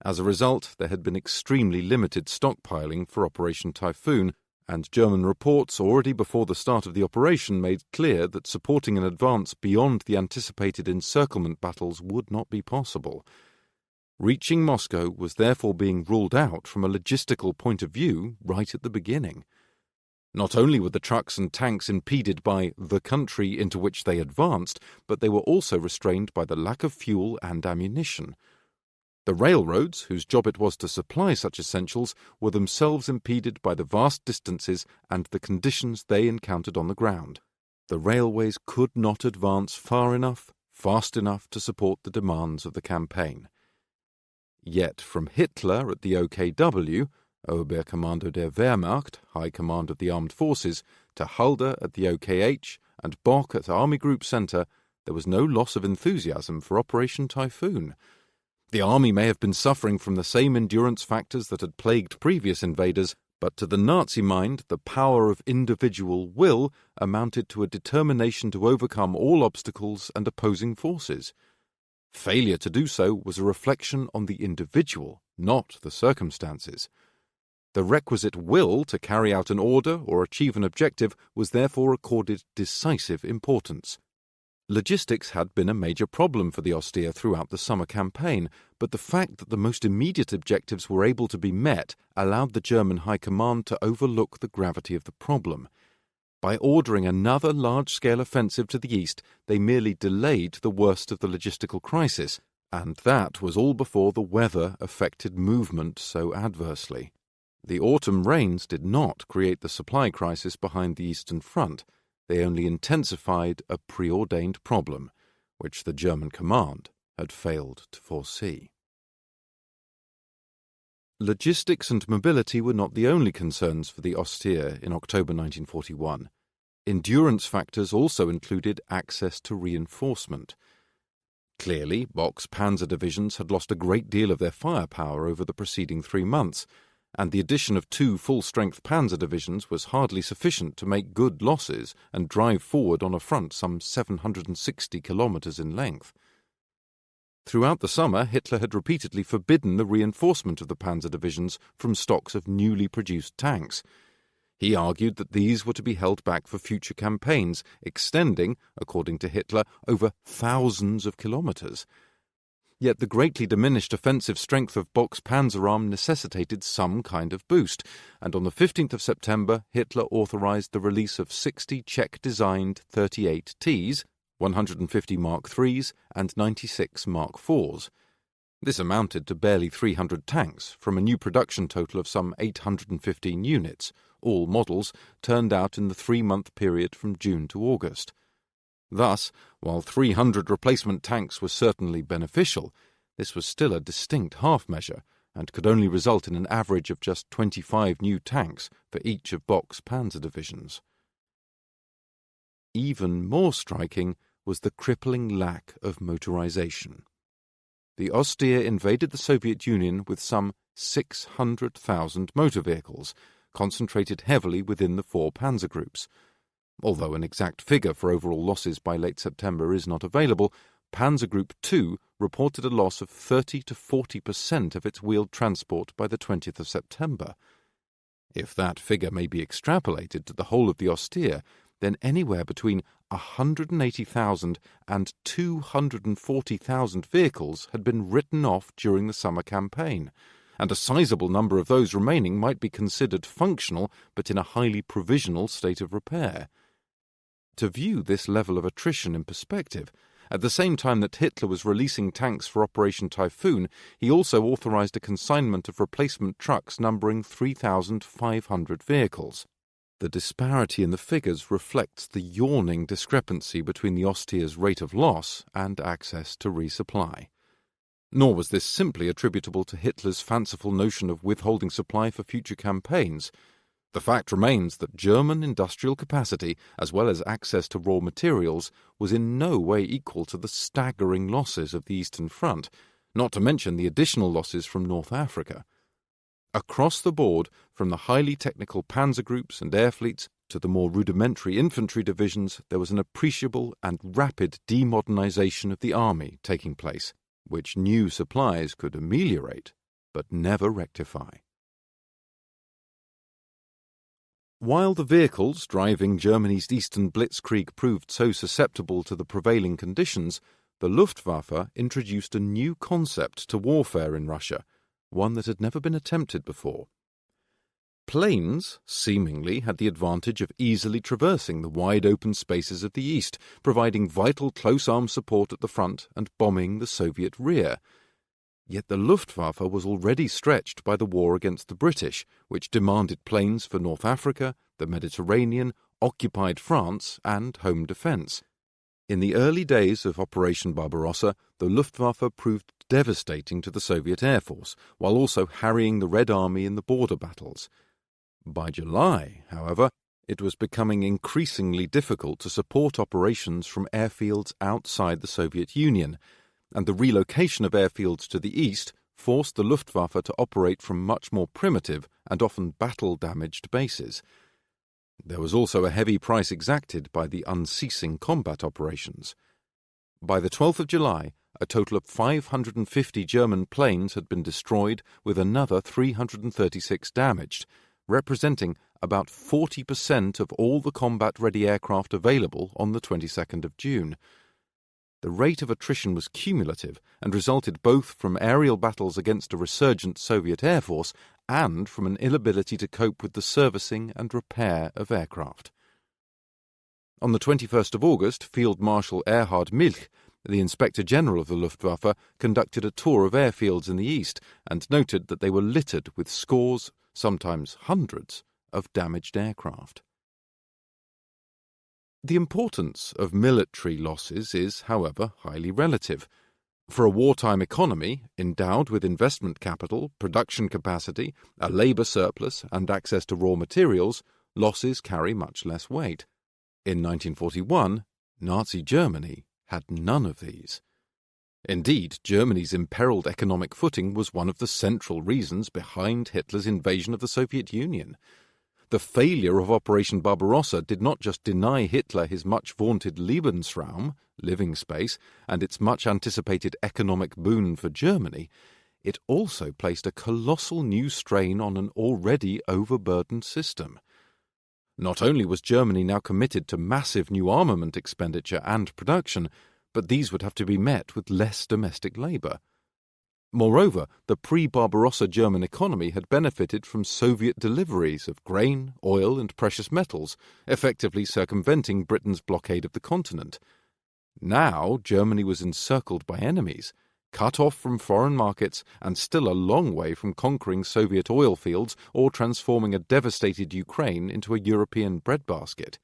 Speaker 1: As a result, there had been extremely limited stockpiling for Operation Typhoon, and German reports already before the start of the operation made clear that supporting an advance beyond the anticipated encirclement battles would not be possible. Reaching Moscow was therefore being ruled out from a logistical point of view right at the beginning. Not only were the trucks and tanks impeded by the country into which they advanced, but they were also restrained by the lack of fuel and ammunition. The railroads, whose job it was to supply such essentials, were themselves impeded by the vast distances and the conditions they encountered on the ground. The railways could not advance far enough, fast enough to support the demands of the campaign. Yet from Hitler at the OKW, Oberkommando der Wehrmacht, High Command of the Armed Forces, to Halder at the OKH, and Bock at Army Group Centre, there was no loss of enthusiasm for Operation Typhoon. The army may have been suffering from the same endurance factors that had plagued previous invaders, but to the Nazi mind the power of individual will amounted to a determination to overcome all obstacles and opposing forces. Failure to do so was a reflection on the individual, not the circumstances. The requisite will to carry out an order or achieve an objective was therefore accorded decisive importance. Logistics had been a major problem for the Ostseer throughout the summer campaign, but the fact that the most immediate objectives were able to be met allowed the German High Command to overlook the gravity of the problem. By ordering another large-scale offensive to the east, they merely delayed the worst of the logistical crisis, and that was all before the weather affected movement so adversely. The autumn rains did not create the supply crisis behind the Eastern Front. They only intensified a preordained problem, which the German command had failed to foresee. Logistics and mobility were not the only concerns for the Ostseer in October 1941. Endurance factors also included access to reinforcement. Clearly, Bock's panzer divisions had lost a great deal of their firepower over the preceding 3 months, and the addition of 2 full-strength panzer divisions was hardly sufficient to make good losses and drive forward on a front some 760 kilometres in length. Throughout the summer, Hitler had repeatedly forbidden the reinforcement of the panzer divisions from stocks of newly produced tanks. He argued that these were to be held back for future campaigns, extending, according to Hitler, over thousands of kilometres. Yet the greatly diminished offensive strength of Bock's panzer arm necessitated some kind of boost, and on the 15th of September Hitler authorized the release of 60 Czech-designed 38Ts, 150 Mark IIIs and 96 Mark IVs. This amounted to barely 300 tanks from a new production total of some 815 units, all models turned out in the 3-month period from June to August. Thus, while 300 replacement tanks were certainly beneficial, this was still a distinct half-measure and could only result in an average of just 25 new tanks for each of Bock's panzer divisions. Even more striking was the crippling lack of motorization. The Ostseer invaded the Soviet Union with some 600,000 motor vehicles, concentrated heavily within the 4 panzer groups. Although an exact figure for overall losses by late September is not available, Panzer Group II reported a loss of 30 to 40% of its wheeled transport by the 20th of September. If that figure may be extrapolated to the whole of the Ostseer, then anywhere between 180,000 and 240,000 vehicles had been written off during the summer campaign, and a sizable number of those remaining might be considered functional but in a highly provisional state of repair. To view this level of attrition in perspective, at the same time that Hitler was releasing tanks for Operation Typhoon, he also authorized a consignment of replacement trucks numbering 3,500 vehicles. The disparity in the figures reflects the yawning discrepancy between the Ostier's rate of loss and access to resupply. Nor was this simply attributable to Hitler's fanciful notion of withholding supply for future campaigns. The fact remains that German industrial capacity, as well as access to raw materials, was in no way equal to the staggering losses of the Eastern Front, not to mention the additional losses from North Africa. Across the board, from the highly technical panzer groups and air fleets to the more rudimentary infantry divisions, there was an appreciable and rapid demodernization of the army taking place, which new supplies could ameliorate, but never rectify. While the vehicles driving Germany's Eastern Blitzkrieg proved so susceptible to the prevailing conditions, the Luftwaffe introduced a new concept to warfare in Russia, one that had never been attempted before. Planes, seemingly, had the advantage of easily traversing the wide open spaces of the East, providing vital close-arm support at the front and bombing the Soviet rear. Yet the Luftwaffe was already stretched by the war against the British, which demanded planes for North Africa, the Mediterranean, occupied France, and home defence. In the early days of Operation Barbarossa, the Luftwaffe proved devastating to the Soviet Air Force, while also harrying the Red Army in the border battles. By July, however, it was becoming increasingly difficult to support operations from airfields outside the Soviet Union, and the relocation of airfields to the east forced the Luftwaffe to operate from much more primitive and often battle-damaged bases. There was also a heavy price exacted by the unceasing combat operations. By the 12th of July, a total of 550 German planes had been destroyed, with another 336 damaged, representing about 40% of all the combat-ready aircraft available on the 22nd of June. The rate of attrition was cumulative and resulted both from aerial battles against a resurgent Soviet Air Force and from an inability to cope with the servicing and repair of aircraft. On the 21st of August, Field Marshal Erhard Milch, the Inspector General of the Luftwaffe, conducted a tour of airfields in the east and noted that they were littered with scores, sometimes hundreds, of damaged aircraft. The importance of military losses is, however, highly relative. For a wartime economy, endowed with investment capital, production capacity, a labour surplus, and access to raw materials, losses carry much less weight. In 1941, Nazi Germany had none of these. Indeed, Germany's imperilled economic footing was one of the central reasons behind Hitler's invasion of the Soviet Union. The failure of Operation Barbarossa did not just deny Hitler his much-vaunted Lebensraum, living space, and its much-anticipated economic boon for Germany, it also placed a colossal new strain on an already overburdened system. Not only was Germany now committed to massive new armament expenditure and production, but these would have to be met with less domestic labour. Moreover, the pre-Barbarossa German economy had benefited from Soviet deliveries of grain, oil, and precious metals, effectively circumventing Britain's blockade of the continent. Now Germany was encircled by enemies, cut off from foreign markets, and still a long way from conquering Soviet oil fields or transforming a devastated Ukraine into a European breadbasket.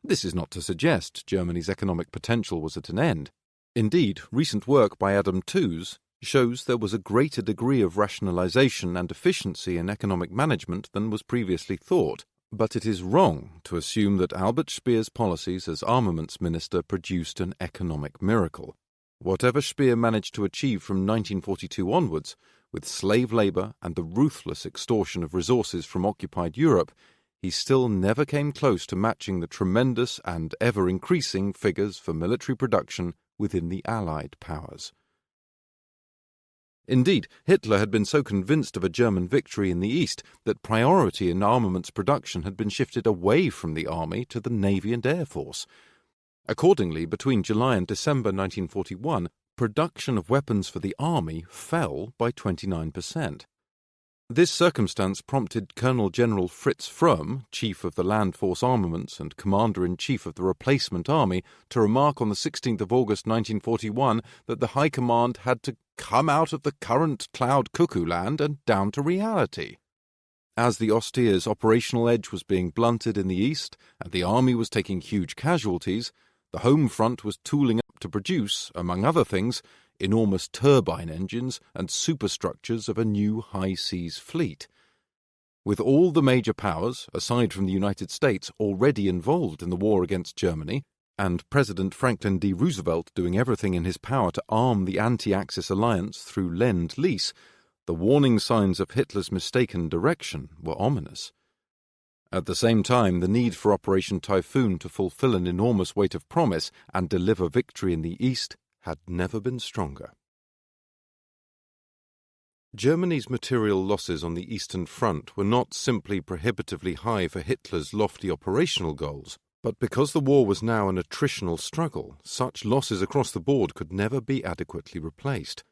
Speaker 1: This is not to suggest Germany's economic potential was at an end. Indeed, recent work by Adam Tooze shows there was a greater degree of rationalization and efficiency in economic management than was previously thought, but it is wrong to assume that Albert Speer's policies as armaments minister produced an economic miracle. Whatever Speer managed to achieve from 1942 onwards, with slave labor and the ruthless extortion of resources from occupied Europe, he still never came close to matching the tremendous and ever-increasing figures for military production within the Allied powers. Indeed, Hitler had been so convinced of a German victory in the east that priority in armaments production had been shifted away from the army to the navy and air force. Accordingly, between July and December 1941, production of weapons for the army fell by 29%. This circumstance prompted Colonel General Fritz Fröhm, Chief of the Land Force Armaments and Commander-in-Chief of the Replacement Army, to remark on the 16th of August 1941 that the High Command had to come out of the current cloud cuckoo land and down to reality. As the Ostier's operational edge was being blunted in the east and the army was taking huge casualties, the home front was tooling up to produce, among other things, enormous turbine engines and superstructures of a new high-seas fleet. With all the major powers, aside from the United States, already involved in the war against Germany, and President Franklin D. Roosevelt doing everything in his power to arm the anti-Axis alliance through Lend-Lease, the warning signs of Hitler's mistaken direction were ominous. At the same time, the need for Operation Typhoon to fulfill an enormous weight of promise and deliver victory in the East had never been stronger. Germany's material losses on the Eastern Front were not simply prohibitively high for Hitler's lofty operational goals, but because the war was now an attritional struggle, such losses across the board could never be adequately replaced.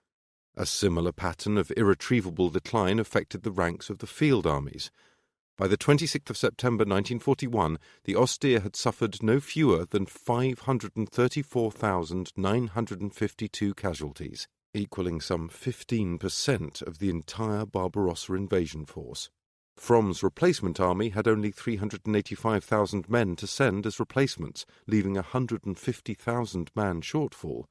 Speaker 1: A similar pattern of irretrievable decline affected the ranks of the field armies. By the 26th of September 1941, the Ostier had suffered no fewer than 534,952 casualties, equaling some 15% of the entire Barbarossa invasion force. From's replacement army had only 385,000 men to send as replacements, leaving a 150,000-man shortfall.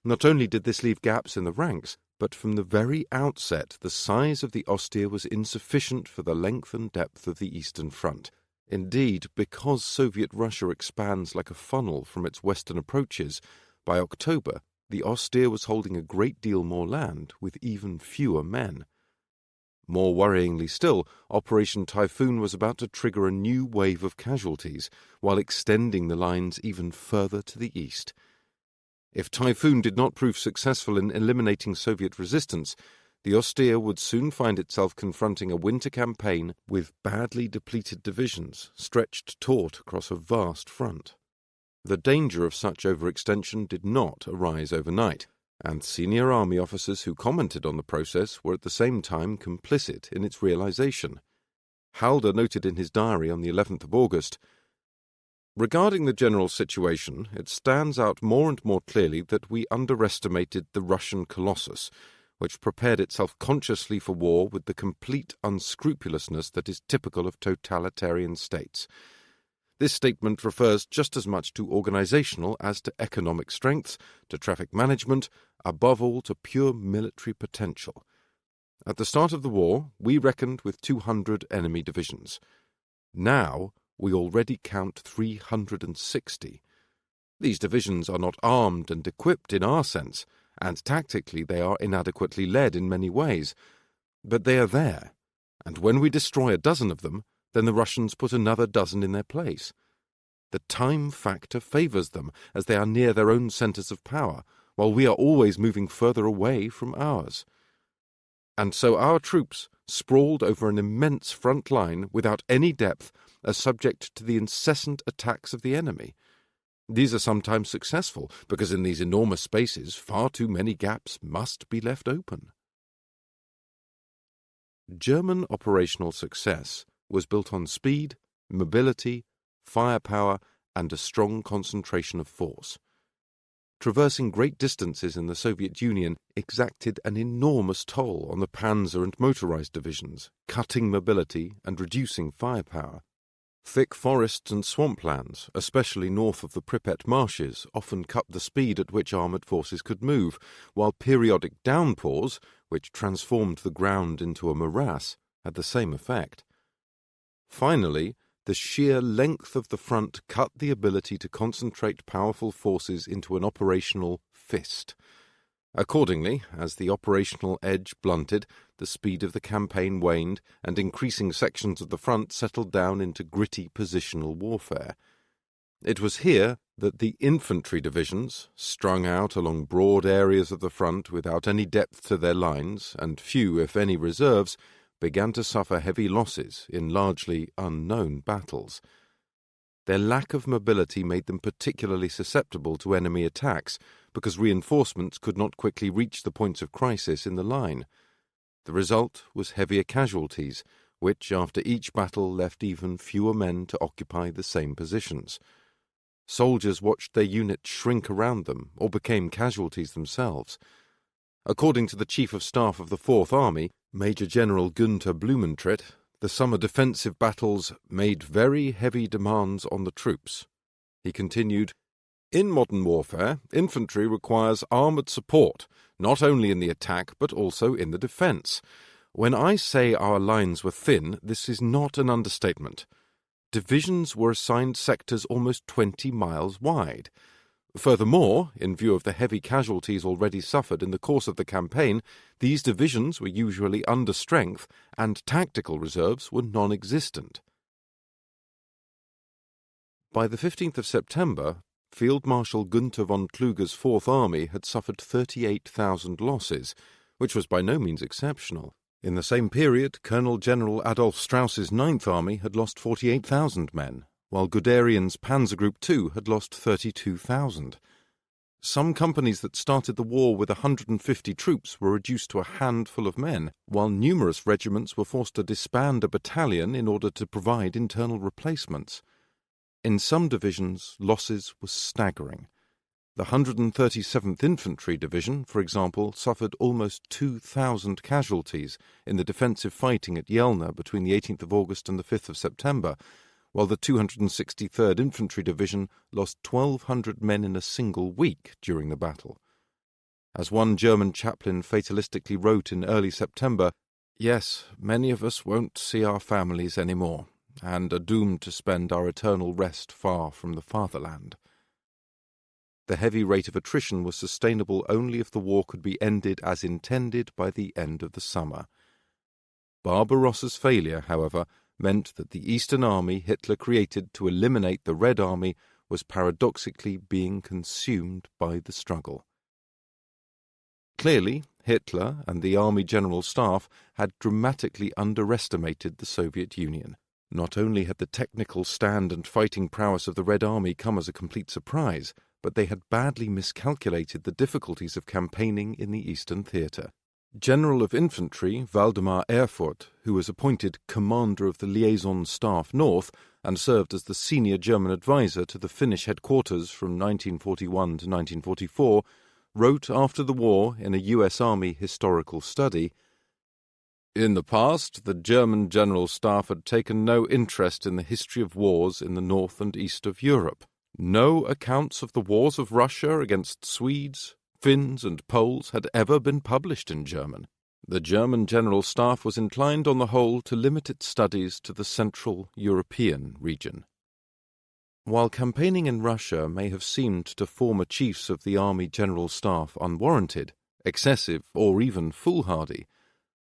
Speaker 1: Not only did this leave gaps in the ranks, but from the very outset the size of the Ostier was insufficient for the length and depth of the Eastern Front. Indeed, because Soviet Russia expands like a funnel from its western approaches, by October the Ostier was holding a great deal more land with even fewer men. More worryingly still, Operation Typhoon was about to trigger a new wave of casualties, while extending the lines even further to the east. If Typhoon did not prove successful in eliminating Soviet resistance, the Ostier would soon find itself confronting a winter campaign with badly depleted divisions stretched taut across a vast front. The danger of such overextension did not arise overnight, and senior army officers who commented on the process were at the same time complicit in its realization. Halder noted in his diary on the 11th of August, "Regarding the general situation, it stands out more and more clearly that we underestimated the Russian colossus, which prepared itself consciously for war with the complete unscrupulousness that is typical of totalitarian states. This statement refers just as much to organizational as to economic strengths, to traffic management, above all to pure military potential. At the start of the war, we reckoned with 200 enemy divisions. Now, we already count 360. These divisions are not armed and equipped in our sense, and tactically they are inadequately led in many ways. But they are there, and when we destroy a dozen of them, then the Russians put another dozen in their place. The time factor favors them, as they are near their own centers of power, while we are always moving further away from ours. And so our troops, sprawled over an immense front line without any depth, are subject to the incessant attacks of the enemy. These are sometimes successful, because in these enormous spaces far too many gaps must be left open." German operational success was built on speed, mobility, firepower, and a strong concentration of force. Traversing great distances in the Soviet Union exacted an enormous toll on the panzer and motorized divisions, cutting mobility and reducing firepower. Thick forests and swamplands, especially north of the Pripet marshes, often cut the speed at which armoured forces could move, while periodic downpours, which transformed the ground into a morass, had the same effect. Finally, the sheer length of the front cut the ability to concentrate powerful forces into an operational fist. Accordingly, as the operational edge blunted, the speed of the campaign waned, and increasing sections of the front settled down into gritty positional warfare. It was here that the infantry divisions, strung out along broad areas of the front without any depth to their lines and few, if any, reserves, began to suffer heavy losses in largely unknown battles. Their lack of mobility made them particularly susceptible to enemy attacks because reinforcements could not quickly reach the points of crisis in the line. The result was heavier casualties, which after each battle left even fewer men to occupy the same positions. Soldiers watched their units shrink around them or became casualties themselves. According to the Chief of Staff of the Fourth Army, Major General Günther Blumentritt, the summer defensive battles made very heavy demands on the troops. He continued, "In modern warfare, infantry requires armoured support, not only in the attack but also in the defence. When I say our lines were thin, this is not an understatement. Divisions were assigned sectors almost 20 miles wide. Furthermore, in view of the heavy casualties already suffered in the course of the campaign, these divisions were usually under strength and tactical reserves were non-existent." By the 15th of September, Field Marshal Günther von Kluge's Fourth Army had suffered 38,000 losses, which was by no means exceptional. In the same period, Colonel General Adolf Strauss's Ninth Army had lost 48,000 men, while Guderian's Panzer Group II had lost 32,000. Some companies that started the war with 150 troops were reduced to a handful of men, while numerous regiments were forced to disband a battalion in order to provide internal replacements. In some divisions, losses were staggering. The 137th Infantry Division, for example, suffered almost 2,000 casualties in the defensive fighting at Jelna between the 18th of August and the 5th of September, while the 263rd Infantry Division lost 1,200 men in a single week during the battle. As one German chaplain fatalistically wrote in early September, "Yes, many of us won't see our families anymore, and are doomed to spend our eternal rest far from the fatherland." The heavy rate of attrition was sustainable only if the war could be ended as intended by the end of the summer. Barbarossa's failure, however, meant that the Eastern Army Hitler created to eliminate the Red Army was paradoxically being consumed by the struggle. Clearly, Hitler and the Army General Staff had dramatically underestimated the Soviet Union. Not only had the technical stand and fighting prowess of the Red Army come as a complete surprise, but they had badly miscalculated the difficulties of campaigning in the Eastern Theatre. General of Infantry Waldemar Erfurt, who was appointed commander of the Liaison Staff North and served as the senior German advisor to the Finnish headquarters from 1941 to 1944, wrote after the war in a U.S. Army historical study, "In the past, the German General Staff had taken no interest in the history of wars in the north and east of Europe. No accounts of the wars of Russia against Swedes, Finns, and Poles had ever been published in German. The German General Staff was inclined on the whole to limit its studies to the Central European region." While campaigning in Russia may have seemed to former chiefs of the Army General Staff unwarranted, excessive, or even foolhardy,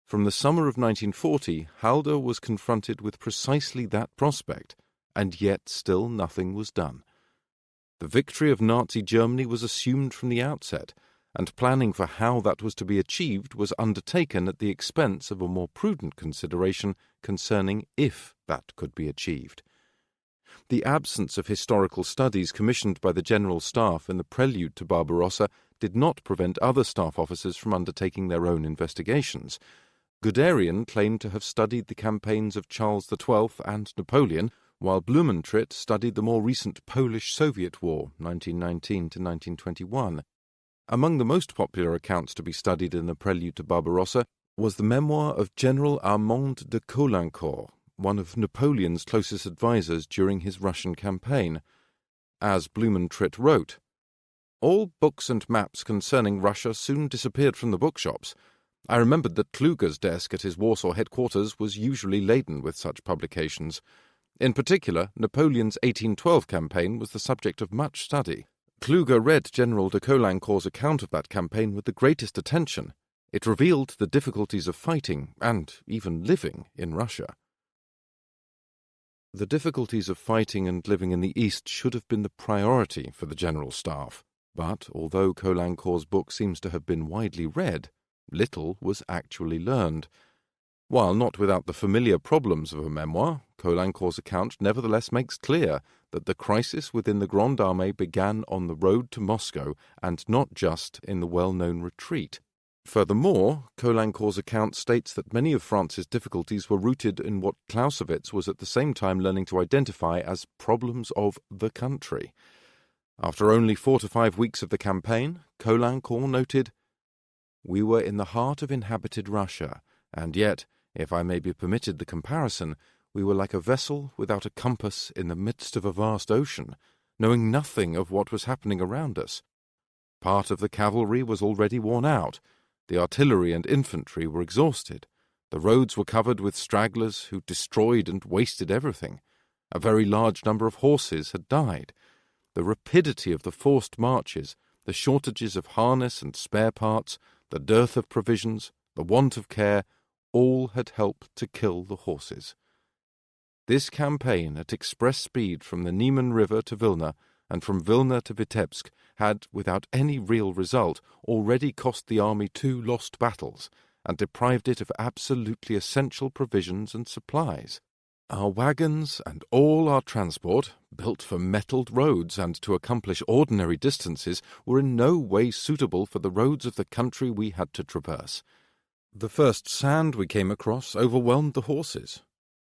Speaker 1: from the summer of 1940 Halder was confronted with precisely that prospect, and yet still nothing was done. The victory of Nazi Germany was assumed from the outset, and planning for how that was to be achieved was undertaken at the expense of a more prudent consideration concerning if that could be achieved. The absence of historical studies commissioned by the General Staff in the prelude to Barbarossa did not prevent other staff officers from undertaking their own investigations. Guderian claimed to have studied the campaigns of Charles XII and Napoleon, while Blumentritt studied the more recent Polish-Soviet War, 1919 to 1921. Among the most popular accounts to be studied in the prelude to Barbarossa was the memoir of General Armand de Caulaincourt, one of Napoleon's closest advisers during his Russian campaign. As Blumentritt wrote, "All books and maps concerning Russia soon disappeared from the bookshops. I remembered that Kluge's desk at his Warsaw headquarters was usually laden with such publications. In particular, Napoleon's 1812 campaign was the subject of much study. Kluge read General de Caulaincourt's account of that campaign with the greatest attention. It revealed the difficulties of fighting, and even living, in Russia." The difficulties of fighting and living in the East should have been the priority for the General Staff, but although Caulaincourt's book seems to have been widely read, little was actually learned. While not without the familiar problems of a memoir, Caulaincourt's account nevertheless makes clear that the crisis within the Grande Armée began on the road to Moscow and not just in the well-known retreat. Furthermore, Caulaincourt's account states that many of France's difficulties were rooted in what Clausewitz was at the same time learning to identify as problems of the country. After only 4 to 5 weeks of the campaign, Caulaincourt noted, "We were in the heart of inhabited Russia, and yet, if I may be permitted the comparison, we were like a vessel without a compass in the midst of a vast ocean, knowing nothing of what was happening around us. Part of the cavalry was already worn out, the artillery and infantry were exhausted, the roads were covered with stragglers who destroyed and wasted everything. A very large number of horses had died. The rapidity of the forced marches, the shortages of harness and spare parts, the dearth of provisions, the want of care, all had helped to kill the horses. This campaign at express speed from the Niemen River to Vilna and from Vilna to Vitebsk had, without any real result, already cost the army 2 lost battles and deprived it of absolutely essential provisions and supplies. Our wagons and all our transport, built for metalled roads and to accomplish ordinary distances, were in no way suitable for the roads of the country we had to traverse. The first sand we came across overwhelmed the horses.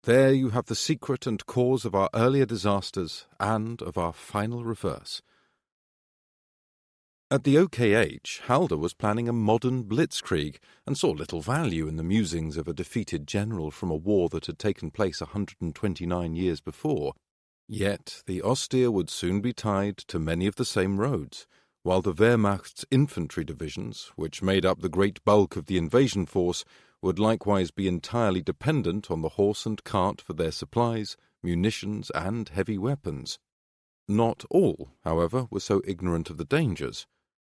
Speaker 1: There you have the secret and cause of our earlier disasters and of our final reverse." At the OKH, Halder was planning a modern blitzkrieg and saw little value in the musings of a defeated general from a war that had taken place 129 years before. Yet the Ostier would soon be tied to many of the same roads, while the Wehrmacht's infantry divisions, which made up the great bulk of the invasion force, would likewise be entirely dependent on the horse and cart for their supplies, munitions, and heavy weapons. Not all, however, were so ignorant of the dangers.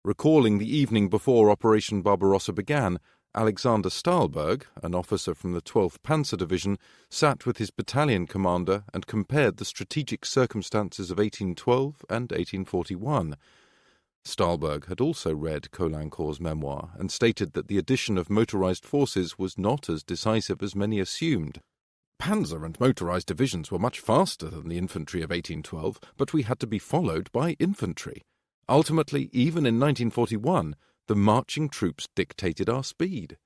Speaker 1: Recalling the evening before Operation Barbarossa began, Alexander Stahlberg, an officer from the 12th Panzer Division, sat with his battalion commander and compared the strategic circumstances of 1812 and 1841. Stahlberg had also read Caulaincourt's memoir and stated that the addition of motorized forces was not as decisive as many assumed. Panzer and motorized divisions were much faster than the infantry of 1812, but we had to be followed by infantry. Ultimately, even in 1941, the marching troops dictated our speed.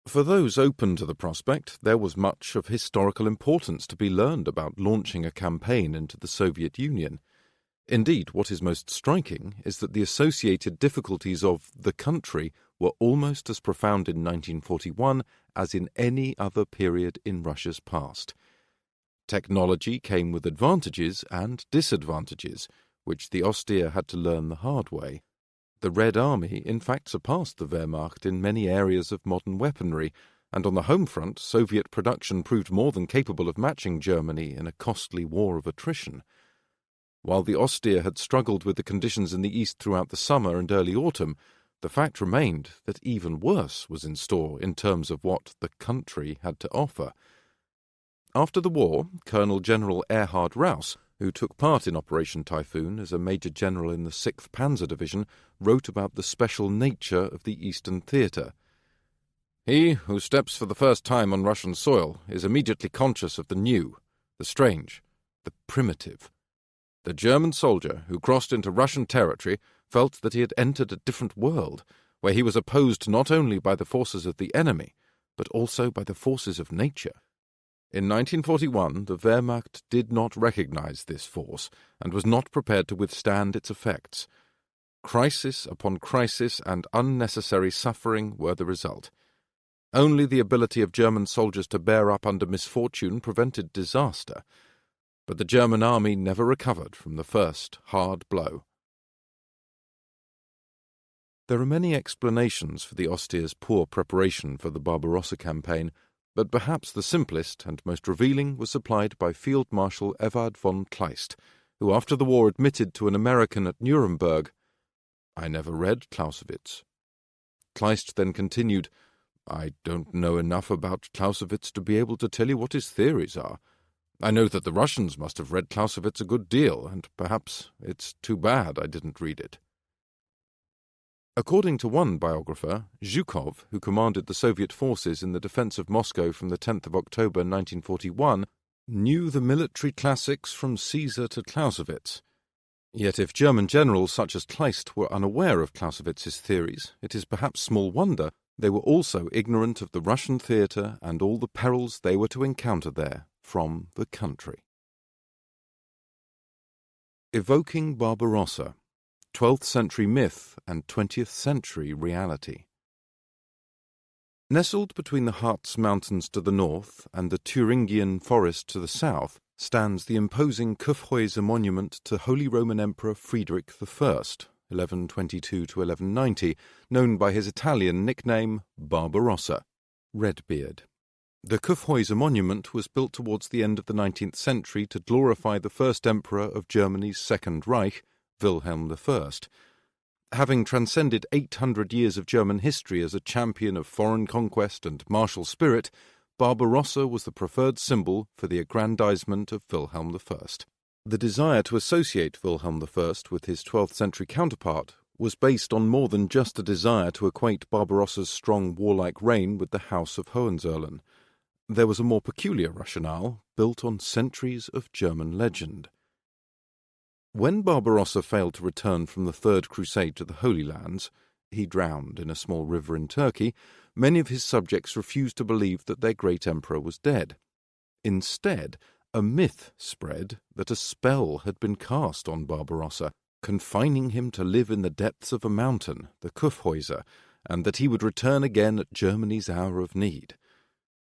Speaker 1: For those open to the prospect, there was much of historical importance to be learned about launching a campaign into the Soviet Union. Indeed, what is most striking is that the associated difficulties of the country were almost as profound in 1941 as in any other period in Russia's past. Technology came with advantages and disadvantages, which the Ostier had to learn the hard way. The Red Army, in fact, surpassed the Wehrmacht in many areas of modern weaponry, and on the home front, Soviet production proved more than capable of matching Germany in a costly war of attrition. While the Ostier had struggled with the conditions in the East throughout the summer and early autumn, the fact remained that even worse was in store in terms of what the country had to offer. After the war, Colonel General Erhard Raus, who took part in Operation Typhoon as a Major General in the 6th Panzer Division, wrote about the special nature of the Eastern Theatre. "He who steps for the first time on Russian soil is immediately conscious of the new, the strange, the primitive. The German soldier who crossed into Russian territory felt that he had entered a different world, where he was opposed not only by the forces of the enemy, but also by the forces of nature. In 1941, the Wehrmacht did not recognize this force and was not prepared to withstand its effects. Crisis upon crisis and unnecessary suffering were the result. Only the ability of German soldiers to bear up under misfortune prevented disaster, but the German army never recovered from the first hard blow." There are many explanations for the Ostier's poor preparation for the Barbarossa campaign, but perhaps the simplest and most revealing was supplied by Field Marshal Ewald von Kleist, who after the war admitted to an American at Nuremberg, "I never read Clausewitz." Kleist then continued, I don't know enough about Clausewitz to be able to tell you what his theories are. I know that the Russians must have read Clausewitz a good deal, and perhaps it's too bad I didn't read it. According to one biographer, Zhukov, who commanded the Soviet forces in the defense of Moscow from the 10th of October 1941, knew the military classics from Caesar to Clausewitz. Yet if German generals such as Kleist were unaware of Clausewitz's theories, it is perhaps small wonder they were also ignorant of the Russian theatre and all the perils they were to encounter there from the country. Evoking Barbarossa, 12th century myth and 20th century reality. Nestled between the Harz Mountains to the north and the Thuringian Forest to the south stands the imposing Kyffhäuser monument to Holy Roman Emperor Friedrich I, 1122 to 1190, known by his Italian nickname Barbarossa, Redbeard. The Kyffhäuser monument was built towards the end of the 19th century to glorify the first emperor of Germany's Second Reich, Wilhelm I. Having transcended 800 years of German history as a champion of foreign conquest and martial spirit, Barbarossa was the preferred symbol for the aggrandizement of Wilhelm I. The desire to associate Wilhelm I with his 12th century counterpart was based on more than just a desire to equate Barbarossa's strong warlike reign with the House of Hohenzollern. There was a more peculiar rationale built on centuries of German legend. When Barbarossa failed to return from the Third Crusade to the Holy Lands, he drowned in a small river in Turkey, many of his subjects refused to believe that their great emperor was dead. Instead, a myth spread that a spell had been cast on Barbarossa, confining him to live in the depths of a mountain, the Kyffhäuser, and that he would return again at Germany's hour of need.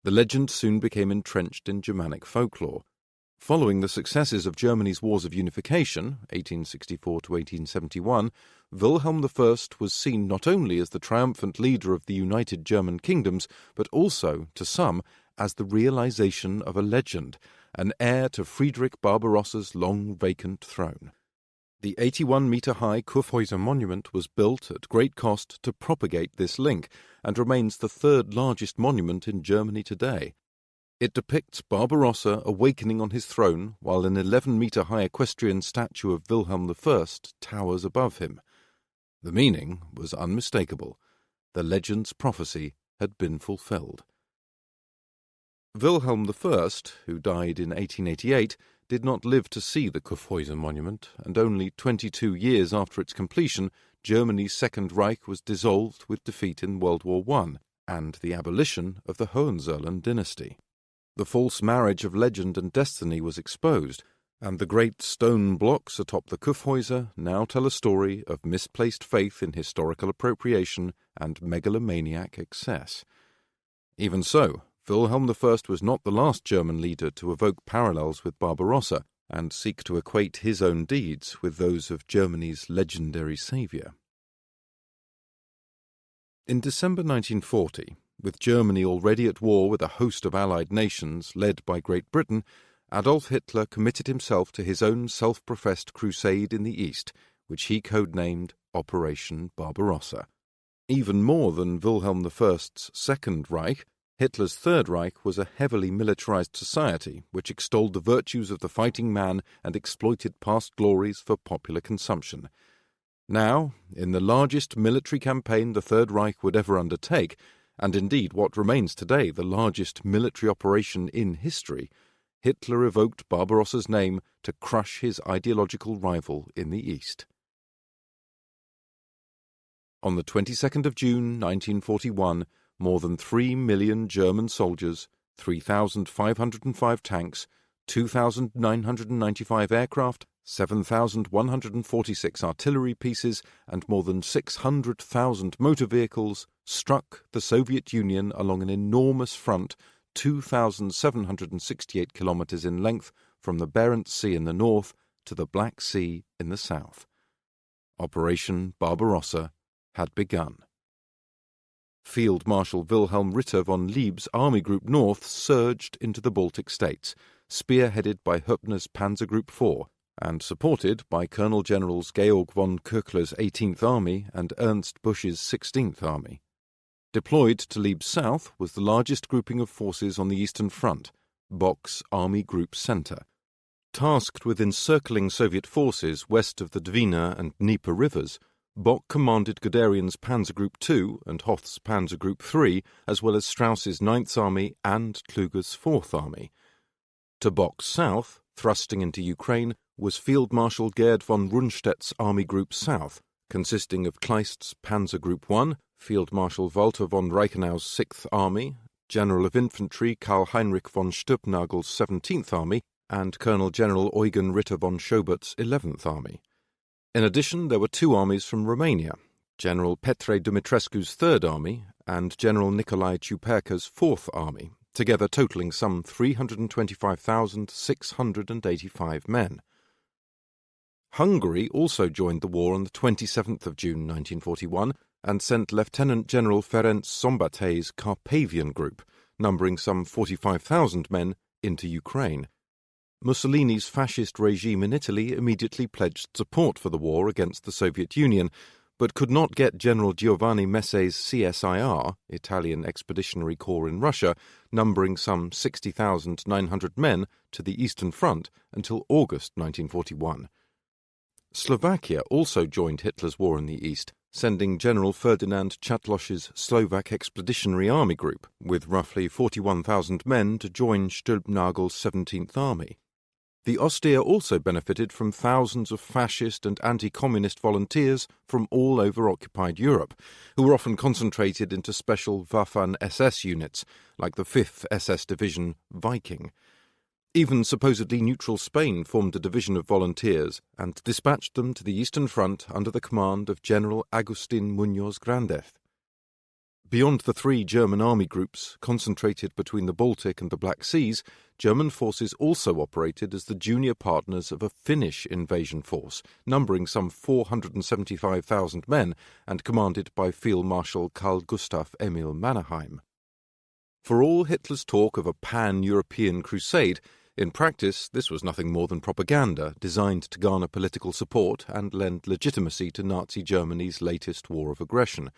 Speaker 1: The legend soon became entrenched in Germanic folklore. Following the successes of Germany's Wars of Unification, 1864 to 1871, Wilhelm I was seen not only as the triumphant leader of the united German kingdoms, but also, to some, as the realization of a legend, an heir to Friedrich Barbarossa's long vacant throne. The 81-metre-high Kyffhäuser monument was built at great cost to propagate this link, and remains the third largest monument in Germany today. It depicts Barbarossa awakening on his throne while an 11-metre-high equestrian statue of Wilhelm I towers above him. The meaning was unmistakable. The legend's prophecy had been fulfilled. Wilhelm I, who died in 1888, did not live to see the Kyffhäuser monument, and only 22 years after its completion, Germany's Second Reich was dissolved with defeat in World War I and the abolition of the Hohenzollern dynasty. The false marriage of legend and destiny was exposed, and the great stone blocks atop the Kyffhäuser now tell a story of misplaced faith in historical appropriation and megalomaniac excess. Even so, Wilhelm I was not the last German leader to evoke parallels with Barbarossa and seek to equate his own deeds with those of Germany's legendary saviour. In December 1940, with Germany already at war with a host of allied nations led by Great Britain, Adolf Hitler committed himself to his own self-professed crusade in the East, which he codenamed Operation Barbarossa. Even more than Wilhelm I's Second Reich, Hitler's Third Reich was a heavily militarized society which extolled the virtues of the fighting man and exploited past glories for popular consumption. Now, in the largest military campaign the Third Reich would ever undertake, and indeed what remains today the largest military operation in history, Hitler evoked Barbarossa's name to crush his ideological rival in the East. On the 22nd of June 1941, more than 3 million German soldiers, 3,505 tanks, 2,995 aircraft, 7,146 artillery pieces, and more than 600,000 motor vehicles struck the Soviet Union along an enormous front 2,768 kilometers in length from the Barents Sea in the north to the Black Sea in the south. Operation Barbarossa had begun. Field Marshal Wilhelm Ritter von Lieb's Army Group North surged into the Baltic states, spearheaded by Höppner's Panzer Group 4 and supported by Colonel Generals Georg von Köchler's 18th Army and Ernst Busch's 16th Army. Deployed to Lieb's south was the largest grouping of forces on the Eastern Front, Bock's Army Group Center. Tasked with encircling Soviet forces west of the Dwina and Dnieper rivers, Bock commanded Guderian's Panzer Group II and Hoth's Panzer Group III, as well as Strauss's 9th Army and Kluge's 4th Army. To Bock's south, thrusting into Ukraine, was Field Marshal Gerd von Rundstedt's Army Group South, consisting of Kleist's Panzer Group I, Field Marshal Walter von Reichenau's 6th Army, General of Infantry Karl Heinrich von Stülpnagel's 17th Army, and Colonel General Eugen Ritter von Schobert's 11th Army. In addition, there were 2 armies from Romania, General Petre Dumitrescu's 3rd Army and General Nicolae Ciuperca's 4th Army, together totalling some 325,685 men. Hungary also joined the war on the 27th of June 1941 and sent Lieutenant General Ferenc Szombathely's Carpathian Group, numbering some 45,000 men, into Ukraine. Mussolini's fascist regime in Italy immediately pledged support for the war against the Soviet Union, but could not get General Giovanni Messe's CSIR, Italian Expeditionary Corps in Russia, numbering some 60,900 men, to the Eastern Front until August 1941. Slovakia also joined Hitler's war in the East, sending General Ferdinand Chatlosch's Slovak Expeditionary Army Group, with roughly 41,000 men, to join Stülpnagel's 17th Army. The Ostia also benefited from thousands of fascist and anti-communist volunteers from all over occupied Europe, who were often concentrated into special Waffen-SS units, like the 5th SS Division Viking. Even supposedly neutral Spain formed a division of volunteers and dispatched them to the Eastern Front under the command of General Agustin Muñoz Grandez. Beyond the 3 German army groups concentrated between the Baltic and the Black Seas, German forces also operated as the junior partners of a Finnish invasion force, numbering some 475,000 men and commanded by Field Marshal Carl Gustav Emil Mannerheim. For all Hitler's talk of a pan-European crusade, in practice this was nothing more than propaganda designed to garner political support and lend legitimacy to Nazi Germany's latest war of aggression.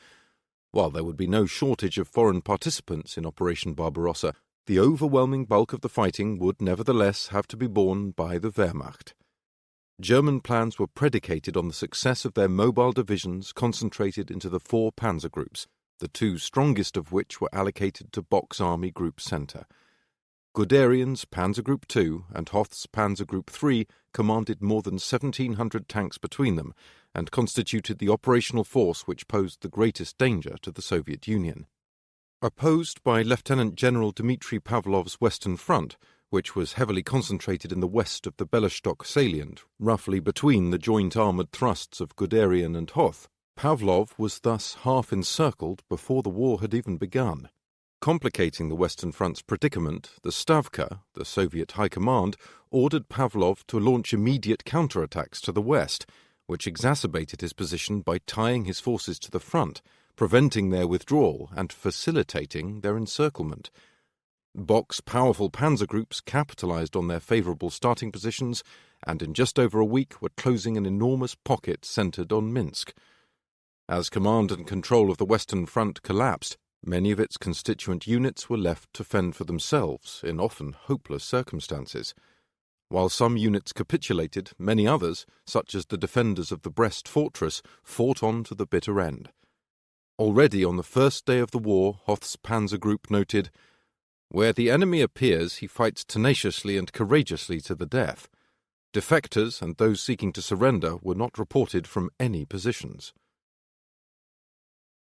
Speaker 1: While there would be no shortage of foreign participants in Operation Barbarossa, the overwhelming bulk of the fighting would nevertheless have to be borne by the Wehrmacht. German plans were predicated on the success of their mobile divisions concentrated into the 4 panzer groups, the 2 strongest of which were allocated to Bock's Army Group Center. Guderian's Panzer Group II and Hoth's Panzer Group III commanded more than 1,700 tanks between them and constituted the operational force which posed the greatest danger to the Soviet Union. Opposed by Lieutenant General Dmitry Pavlov's Western Front, which was heavily concentrated in the west of the Belostok salient, roughly between the joint armoured thrusts of Guderian and Hoth, Pavlov was thus half encircled before the war had even begun. Complicating the Western Front's predicament, the Stavka, the Soviet High Command, ordered Pavlov to launch immediate counterattacks to the west, which exacerbated his position by tying his forces to the front, preventing their withdrawal and facilitating their encirclement. Bock's powerful panzer groups capitalized on their favorable starting positions and in just over a week were closing an enormous pocket centered on Minsk. As command and control of the Western Front collapsed, many of its constituent units were left to fend for themselves in often hopeless circumstances. While some units capitulated, many others, such as the defenders of the Brest fortress, fought on to the bitter end. Already on the first day of the war, Hoth's Panzer Group noted, "Where the enemy appears, he fights tenaciously and courageously to the death. Defectors and those seeking to surrender were not reported from any positions."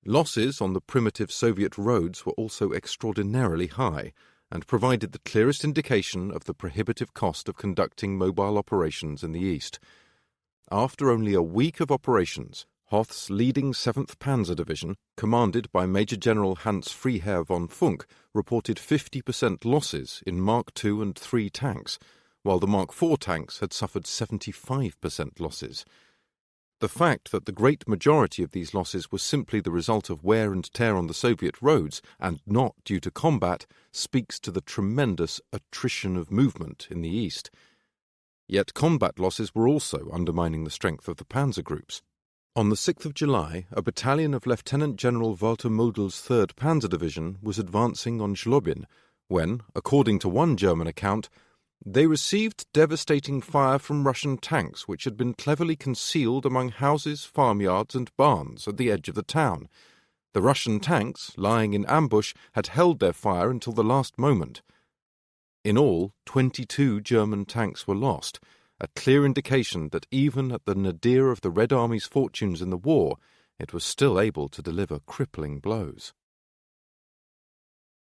Speaker 1: Losses on the primitive Soviet roads were also extraordinarily high, and provided the clearest indication of the prohibitive cost of conducting mobile operations in the East. After only a week of operations, Hoth's leading 7th Panzer Division, commanded by Major General Hans Freiherr von Funk, reported 50% losses in Mark II and III tanks, while the Mark IV tanks had suffered 75% losses. The fact that the great majority of these losses was simply the result of wear and tear on the Soviet roads and not due to combat speaks to the tremendous attrition of movement in the East. Yet combat losses were also undermining the strength of the panzer groups. On the 6th of July, a battalion of Lieutenant General Walter Model's 3rd Panzer Division was advancing on Schlobin when, according to one German account, they received devastating fire from Russian tanks which had been cleverly concealed among houses, farmyards and barns at the edge of the town. The Russian tanks, lying in ambush, had held their fire until the last moment. In all, 22 German tanks were lost, a clear indication that even at the nadir of the Red Army's fortunes in the war, it was still able to deliver crippling blows.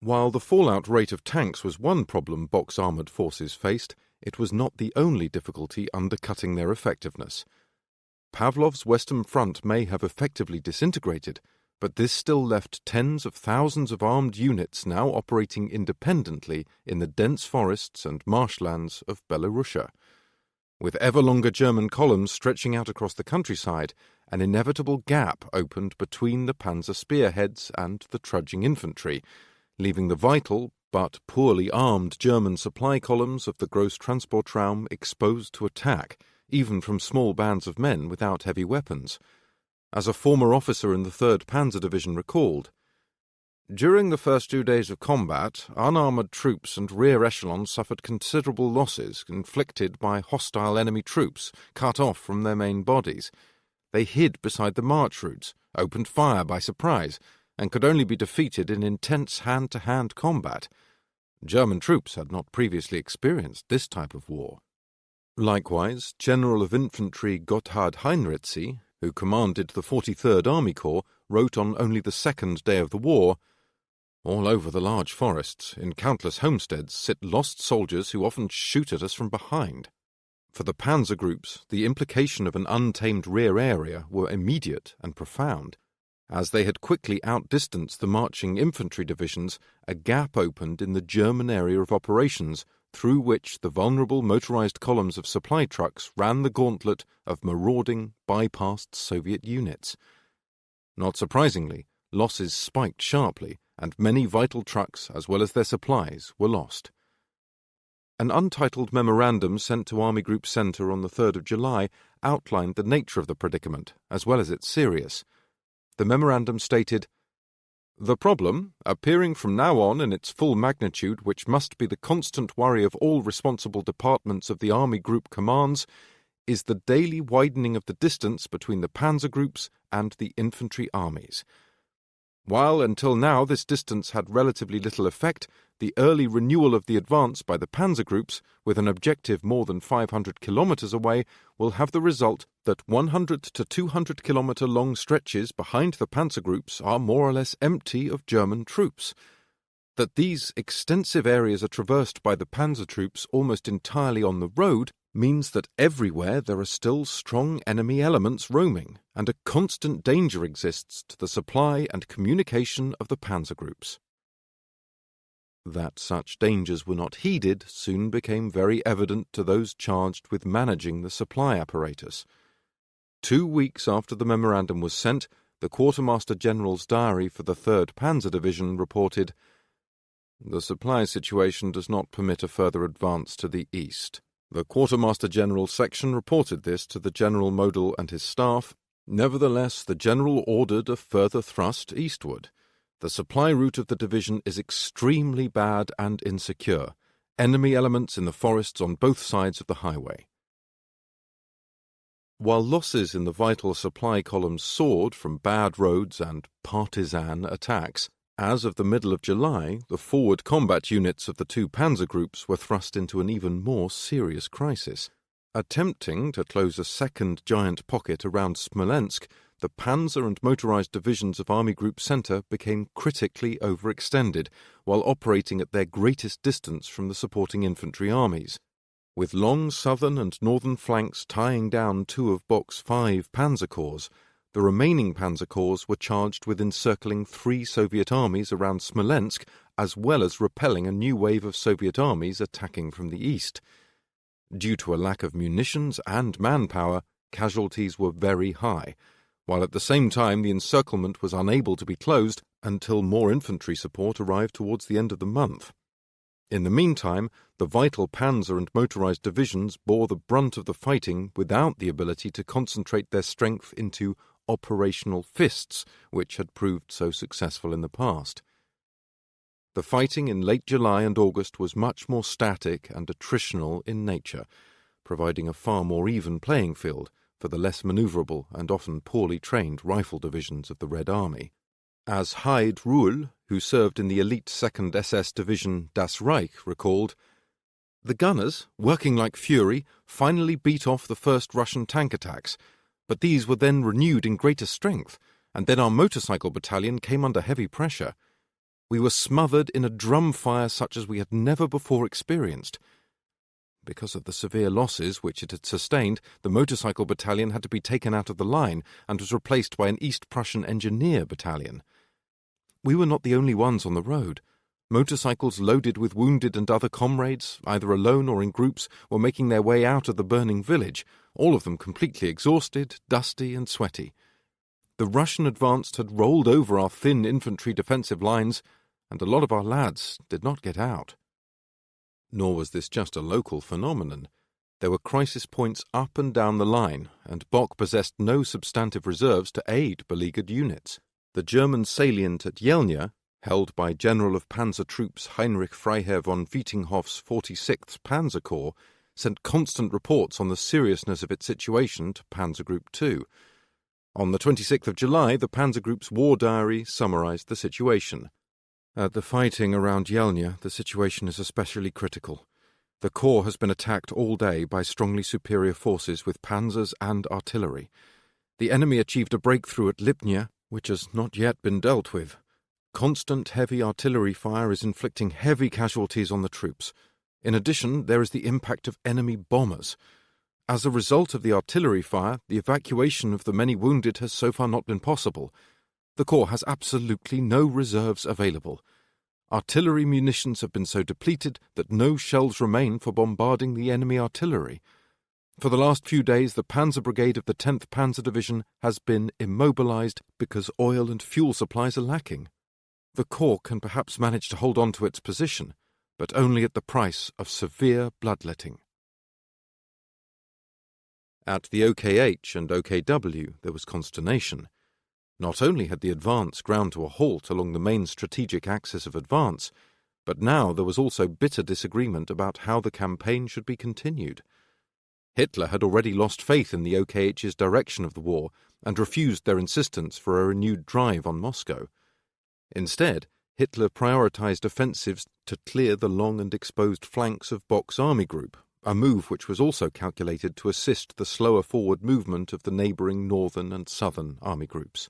Speaker 1: While the fallout rate of tanks was one problem Bock's armoured forces faced, it was not the only difficulty undercutting their effectiveness. Pavlov's Western Front may have effectively disintegrated, but this still left tens of thousands of armed units now operating independently in the dense forests and marshlands of Belorussia. With ever longer German columns stretching out across the countryside, an inevitable gap opened between the panzer spearheads and the trudging infantry, leaving the vital but poorly armed German supply columns of the Großtransportraum exposed to attack, even from small bands of men without heavy weapons. As a former officer in the 3rd Panzer Division recalled, "During the first 2 days of combat, unarmoured troops and rear echelons suffered considerable losses inflicted by hostile enemy troops cut off from their main bodies. They hid beside the march routes, opened fire by surprise, and could only be defeated in intense hand-to-hand combat. German troops had not previously experienced this type of war." Likewise, General of Infantry Gotthard Heinrizi, who commanded the 43rd Army Corps, wrote on only the 2nd day of the war, "All over the large forests, in countless homesteads, sit lost soldiers who often shoot at us from behind." For the panzer groups, the implication of an untamed rear area were immediate and profound. As they had quickly outdistanced the marching infantry divisions, a gap opened in the German area of operations, through which the vulnerable motorized columns of supply trucks ran the gauntlet of marauding, bypassed Soviet units. Not surprisingly, losses spiked sharply, and many vital trucks, as well as their supplies, were lost. An untitled memorandum sent to Army Group Centre on the 3rd of July outlined the nature of the predicament, as well as its seriousness. The memorandum stated, "The problem, appearing from now on in its full magnitude, which must be the constant worry of all responsible departments of the Army Group commands, is the daily widening of the distance between the panzer groups and the infantry armies. While until now this distance had relatively little effect, the early renewal of the advance by the panzer groups, with an objective more than 500 kilometers away, will have the result that 100 to 200 kilometer long stretches behind the panzer groups are more or less empty of German troops. That these extensive areas are traversed by the panzer troops almost entirely on the road means that everywhere there are still strong enemy elements roaming, and a constant danger exists to the supply and communication of the panzer groups." That such dangers were not heeded soon became very evident to those charged with managing the supply apparatus. 2 weeks after the memorandum was sent, the Quartermaster General's diary for the 3rd Panzer Division reported, "The supply situation does not permit a further advance to the east." The Quartermaster General's section reported this to the General Model and his staff. Nevertheless, the General ordered a further thrust eastward. The supply route of the division is extremely bad and insecure. Enemy elements in the forests on both sides of the highway. While losses in the vital supply columns soared from bad roads and partisan attacks, as of the middle of July, the forward combat units of the 2 panzer groups were thrust into an even more serious crisis. Attempting to close a second giant pocket around Smolensk, the panzer and motorized divisions of Army Group Centre became critically overextended, while operating at their greatest distance from the supporting infantry armies. With long southern and northern flanks tying down 2 of Bock's 5 panzer corps, the remaining panzer corps were charged with encircling 3 Soviet armies around Smolensk, as well as repelling a new wave of Soviet armies attacking from the east. Due to a lack of munitions and manpower, casualties were very high, while at the same time the encirclement was unable to be closed until more infantry support arrived towards the end of the month. In the meantime, the vital panzer and motorized divisions bore the brunt of the fighting without the ability to concentrate their strength into operational fists, which had proved so successful in the past. The fighting in late July and August was much more static and attritional in nature, providing a far more even playing field for the less manoeuvrable and often poorly trained rifle divisions of the Red Army. As Heid Ruhl, who served in the elite 2nd SS Division Das Reich, recalled, "The gunners, working like fury, finally beat off the first Russian tank attacks, but these were then renewed in greater strength, and then our motorcycle battalion came under heavy pressure. We were smothered in a drum fire such as we had never before experienced. Because of the severe losses which it had sustained, the motorcycle battalion had to be taken out of the line and was replaced by an East Prussian engineer battalion. We were not the only ones on the road. Motorcycles loaded with wounded and other comrades, either alone or in groups, were making their way out of the burning village, all of them completely exhausted, dusty and sweaty. The Russian advance had rolled over our thin infantry defensive lines, and a lot of our lads did not get out." Nor was this just a local phenomenon. There were crisis points up and down the line, and Bock possessed no substantive reserves to aid beleaguered units. The German salient at Jelnya, held by General of Panzer Troops Heinrich Freiherr von Wietinghoff's 46th Panzer Corps, sent constant reports on the seriousness of its situation to Panzer Group II. On the 26th of July, the Panzer Group's war diary summarized the situation. "At the fighting around Jelnya, the situation is especially critical. The Corps has been attacked all day by strongly superior forces with panzers and artillery. The enemy achieved a breakthrough at Lipnia, which has not yet been dealt with. Constant heavy artillery fire is inflicting heavy casualties on the troops. In addition, there is the impact of enemy bombers. As a result of the artillery fire, the evacuation of the many wounded has so far not been possible. The Corps has absolutely no reserves available. Artillery munitions have been so depleted that no shells remain for bombarding the enemy artillery. For the last few days, the Panzer Brigade of the 10th Panzer Division has been immobilized because oil and fuel supplies are lacking. The Corps can perhaps manage to hold on to its position, but only at the price of severe bloodletting." At the OKH and OKW there was consternation. Not only had the advance ground to a halt along the main strategic axis of advance, but now there was also bitter disagreement about how the campaign should be continued. Hitler had already lost faith in the OKH's direction of the war and refused their insistence for a renewed drive on Moscow. Instead, Hitler prioritized offensives to clear the long and exposed flanks of Bock's army group, a move which was also calculated to assist the slower forward movement of the neighboring northern and southern army groups.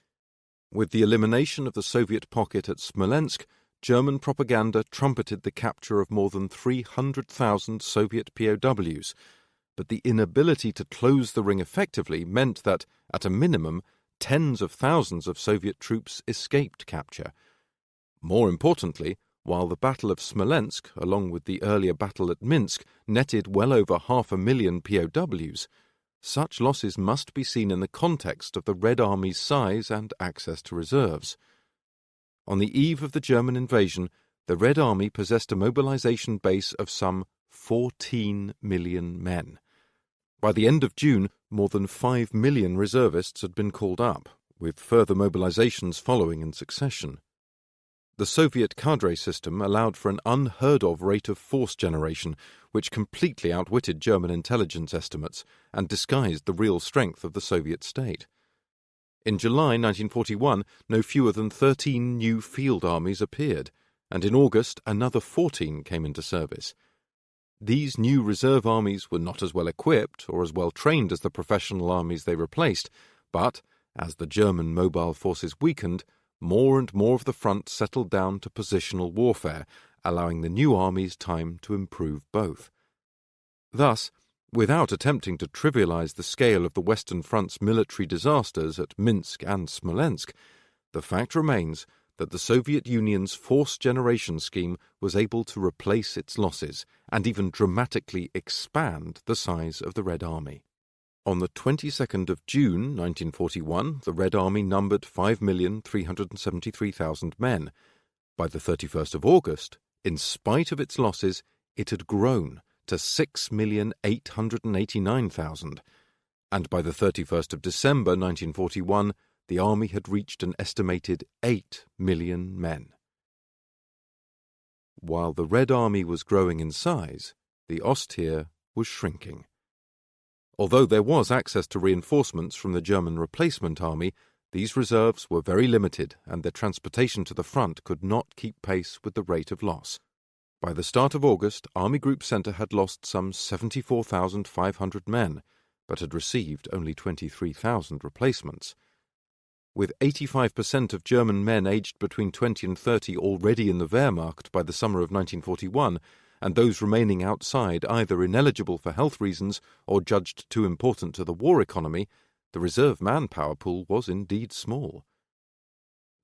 Speaker 1: With the elimination of the Soviet pocket at Smolensk, German propaganda trumpeted the capture of more than 300,000 Soviet POWs, but the inability to close the ring effectively meant that, at a minimum, tens of thousands of Soviet troops escaped capture. More importantly, while the Battle of Smolensk, along with the earlier battle at Minsk, netted well over 500,000 POWs, such losses must be seen in the context of the Red Army's size and access to reserves. On the eve of the German invasion, the Red Army possessed a mobilization base of some 14 million men. By the end of June, more than 5 million reservists had been called up, with further mobilizations following in succession. The Soviet cadre system allowed for an unheard-of rate of force generation, which completely outwitted German intelligence estimates and disguised the real strength of the Soviet state. In July 1941, no fewer than 13 new field armies appeared, and in August another 14 came into service. These new reserve armies were not as well equipped or as well trained as the professional armies they replaced, but, as the German mobile forces weakened, more and more of the front settled down to positional warfare, allowing the new armies time to improve both. Thus, without attempting to trivialize the scale of the Western Front's military disasters at Minsk and Smolensk, the fact remains that the Soviet Union's force generation scheme was able to replace its losses and even dramatically expand the size of the Red Army. On the 22nd of June 1941, the Red Army numbered 5,373,000 men. By the 31st of August, in spite of its losses, it had grown to 6,889,000. and by the 31st of December 1941, the army had reached an estimated 8 million men. While the Red Army was growing in size, the Ostheer was shrinking. Although there was access to reinforcements from the German replacement army, these reserves were very limited and their transportation to the front could not keep pace with the rate of loss. By the start of August, Army Group Centre had lost some 74,500 men, but had received only 23,000 replacements. With 85% of German men aged between 20 and 30 already in the Wehrmacht by the summer of 1941, and those remaining outside either ineligible for health reasons or judged too important to the war economy, the reserve manpower pool was indeed small.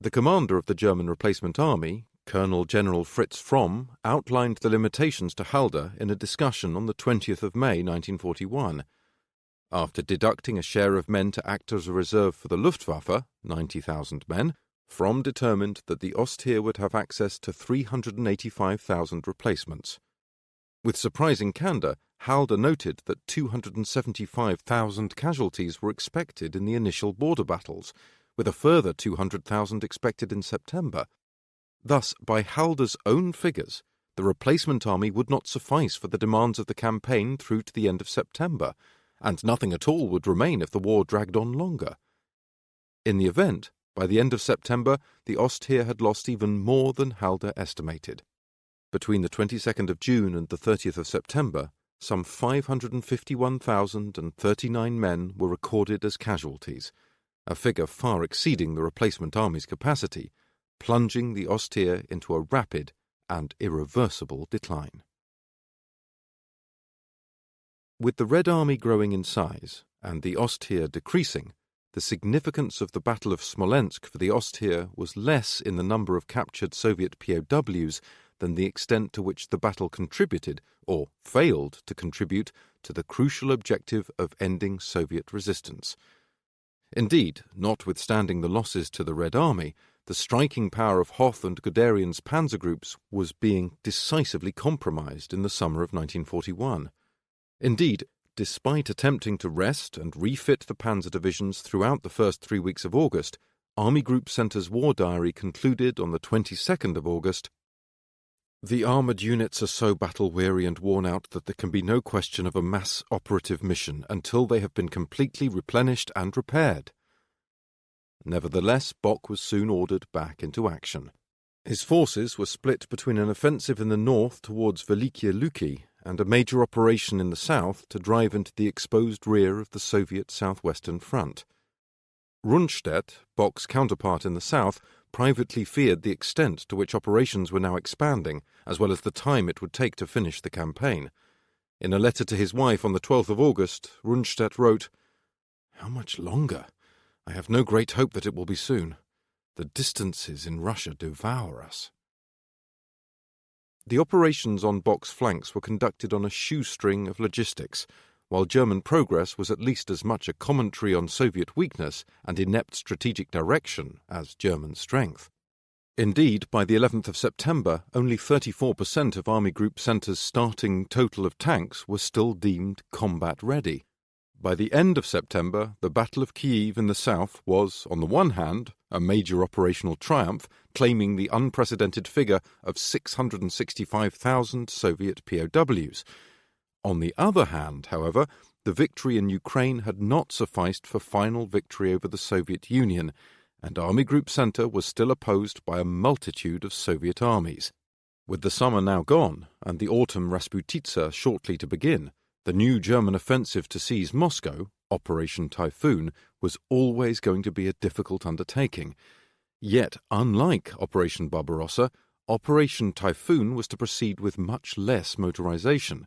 Speaker 1: The commander of the German replacement army, Colonel General Fritz Fromm, outlined the limitations to Halder in a discussion on the 20th of May 1941. After deducting a share of men to act as a reserve for the Luftwaffe, 90,000 men, Fromm determined that the Ostheer would have access to 385,000 replacements. With surprising candour, Halder noted that 275,000 casualties were expected in the initial border battles, with a further 200,000 expected in September. Thus, by Halder's own figures, the replacement army would not suffice for the demands of the campaign through to the end of September, and nothing at all would remain if the war dragged on longer. In the event, by the end of September, the Ostheer had lost even more than Halder estimated. Between the 22nd of June and the 30th of September, some 551,039 men were recorded as casualties, a figure far exceeding the replacement army's capacity, plunging the Ostheer into a rapid and irreversible decline. With the Red Army growing in size and the Ostheer decreasing, the significance of the Battle of Smolensk for the Ostheer was less in the number of captured Soviet POWs than the extent to which the battle contributed, or failed to contribute, to the crucial objective of ending Soviet resistance. Indeed, notwithstanding the losses to the Red Army, the striking power of Hoth and Guderian's panzer groups was being decisively compromised in the summer of 1941. Indeed, despite attempting to rest and refit the panzer divisions throughout the first 3 weeks of August, Army Group Centre's war diary concluded on the 22nd of August, "The armoured units are so battle-weary and worn out that there can be no question of a mass operative mission until they have been completely replenished and repaired." Nevertheless, Bock was soon ordered back into action. His forces were split between an offensive in the north towards Velikie Luki and a major operation in the south to drive into the exposed rear of the Soviet southwestern front. Rundstedt, Bock's counterpart in the south, privately feared the extent to which operations were now expanding, as well as the time it would take to finish the campaign. In a letter to his wife on the 12th of August, Rundstedt wrote, "How much longer? I have no great hope that it will be soon. The distances in Russia devour us." The operations on Bock's flanks were conducted on a shoestring of logistics, while German progress was at least as much a commentary on Soviet weakness and inept strategic direction as German strength. Indeed, by the 11th of September, only 34% of Army Group Centre's starting total of tanks were still deemed combat-ready. By the end of September, the Battle of Kyiv in the south was, on the one hand, a major operational triumph, claiming the unprecedented figure of 665,000 Soviet POWs. On the other hand, however, the victory in Ukraine had not sufficed for final victory over the Soviet Union, and Army Group Centre was still opposed by a multitude of Soviet armies. With the summer now gone, and the autumn Rasputitsa shortly to begin, the new German offensive to seize Moscow, Operation Typhoon, was always going to be a difficult undertaking. Yet, unlike Operation Barbarossa, Operation Typhoon was to proceed with much less motorization.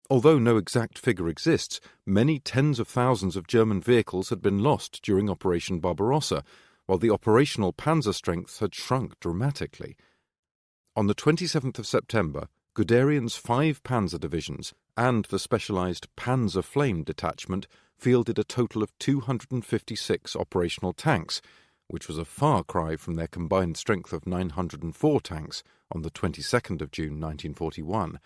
Speaker 1: Although no exact figure exists, many tens of thousands of German vehicles had been lost during Operation Barbarossa, while the operational panzer strength had shrunk dramatically. On the 27th of September, Guderian's 5 panzer divisions and the specialized Panzer Flame detachment fielded a total of 256 operational tanks, which was a far cry from their combined strength of 904 tanks on the 22nd of June 1941.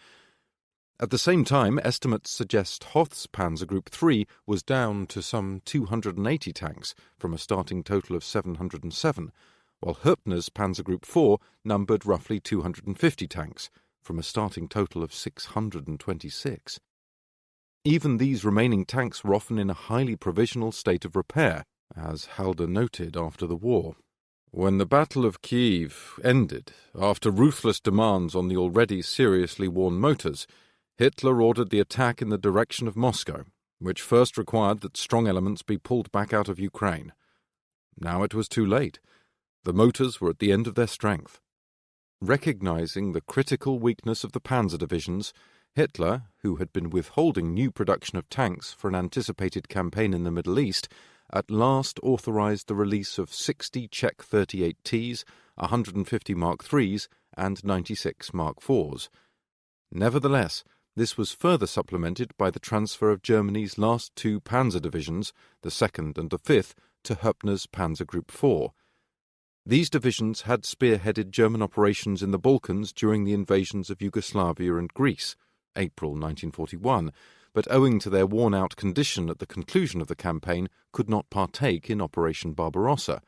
Speaker 1: At the same time, estimates suggest Hoth's Panzer Group 3 was down to some 280 tanks from a starting total of 707, while Hoepner's Panzer Group 4 numbered roughly 250 tanks from a starting total of 626. Even these remaining tanks were often in a highly provisional state of repair, as Halder noted after the war. When the Battle of Kiev ended, after ruthless demands on the already seriously worn motors, Hitler ordered the attack in the direction of Moscow, which first required that strong elements be pulled back out of Ukraine. Now it was too late. The motors were at the end of their strength. Recognizing the critical weakness of the panzer divisions, Hitler, who had been withholding new production of tanks for an anticipated campaign in the Middle East, at last authorized the release of 60 Czech 38Ts, 150 Mark IIIs, and 96 Mark IVs. Nevertheless, this was further supplemented by the transfer of Germany's last two panzer divisions, the 2nd and the 5th, to Hoepner's Panzer Group 4. These divisions had spearheaded German operations in the Balkans during the invasions of Yugoslavia and Greece, April 1941, but owing to their worn-out condition at the conclusion of the campaign, could not partake in Operation Barbarossa.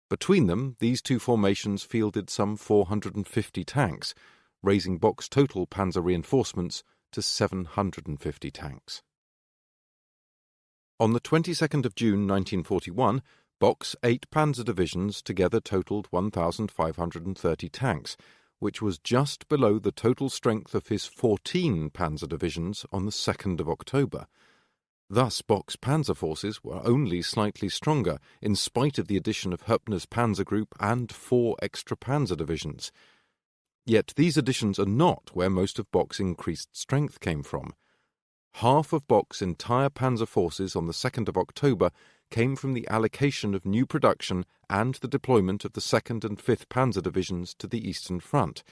Speaker 1: Between them, these two formations fielded some 450 tanks, raising Bock's total panzer reinforcements to 750 tanks. On the 22nd of June 1941, Bock's 8 panzer divisions together totalled 1,530 tanks, which was just below the total strength of his 14 panzer divisions on the 2nd of October. Thus Bock's panzer forces were only slightly stronger, in spite of the addition of Hoepner's panzer group and 4 extra panzer divisions. Yet these additions are not where most of Bock's increased strength came from. Half of Bock's entire panzer forces on the 2nd of October came from the allocation of new production and the deployment of the 2nd and 5th Panzer Divisions to the Eastern Front.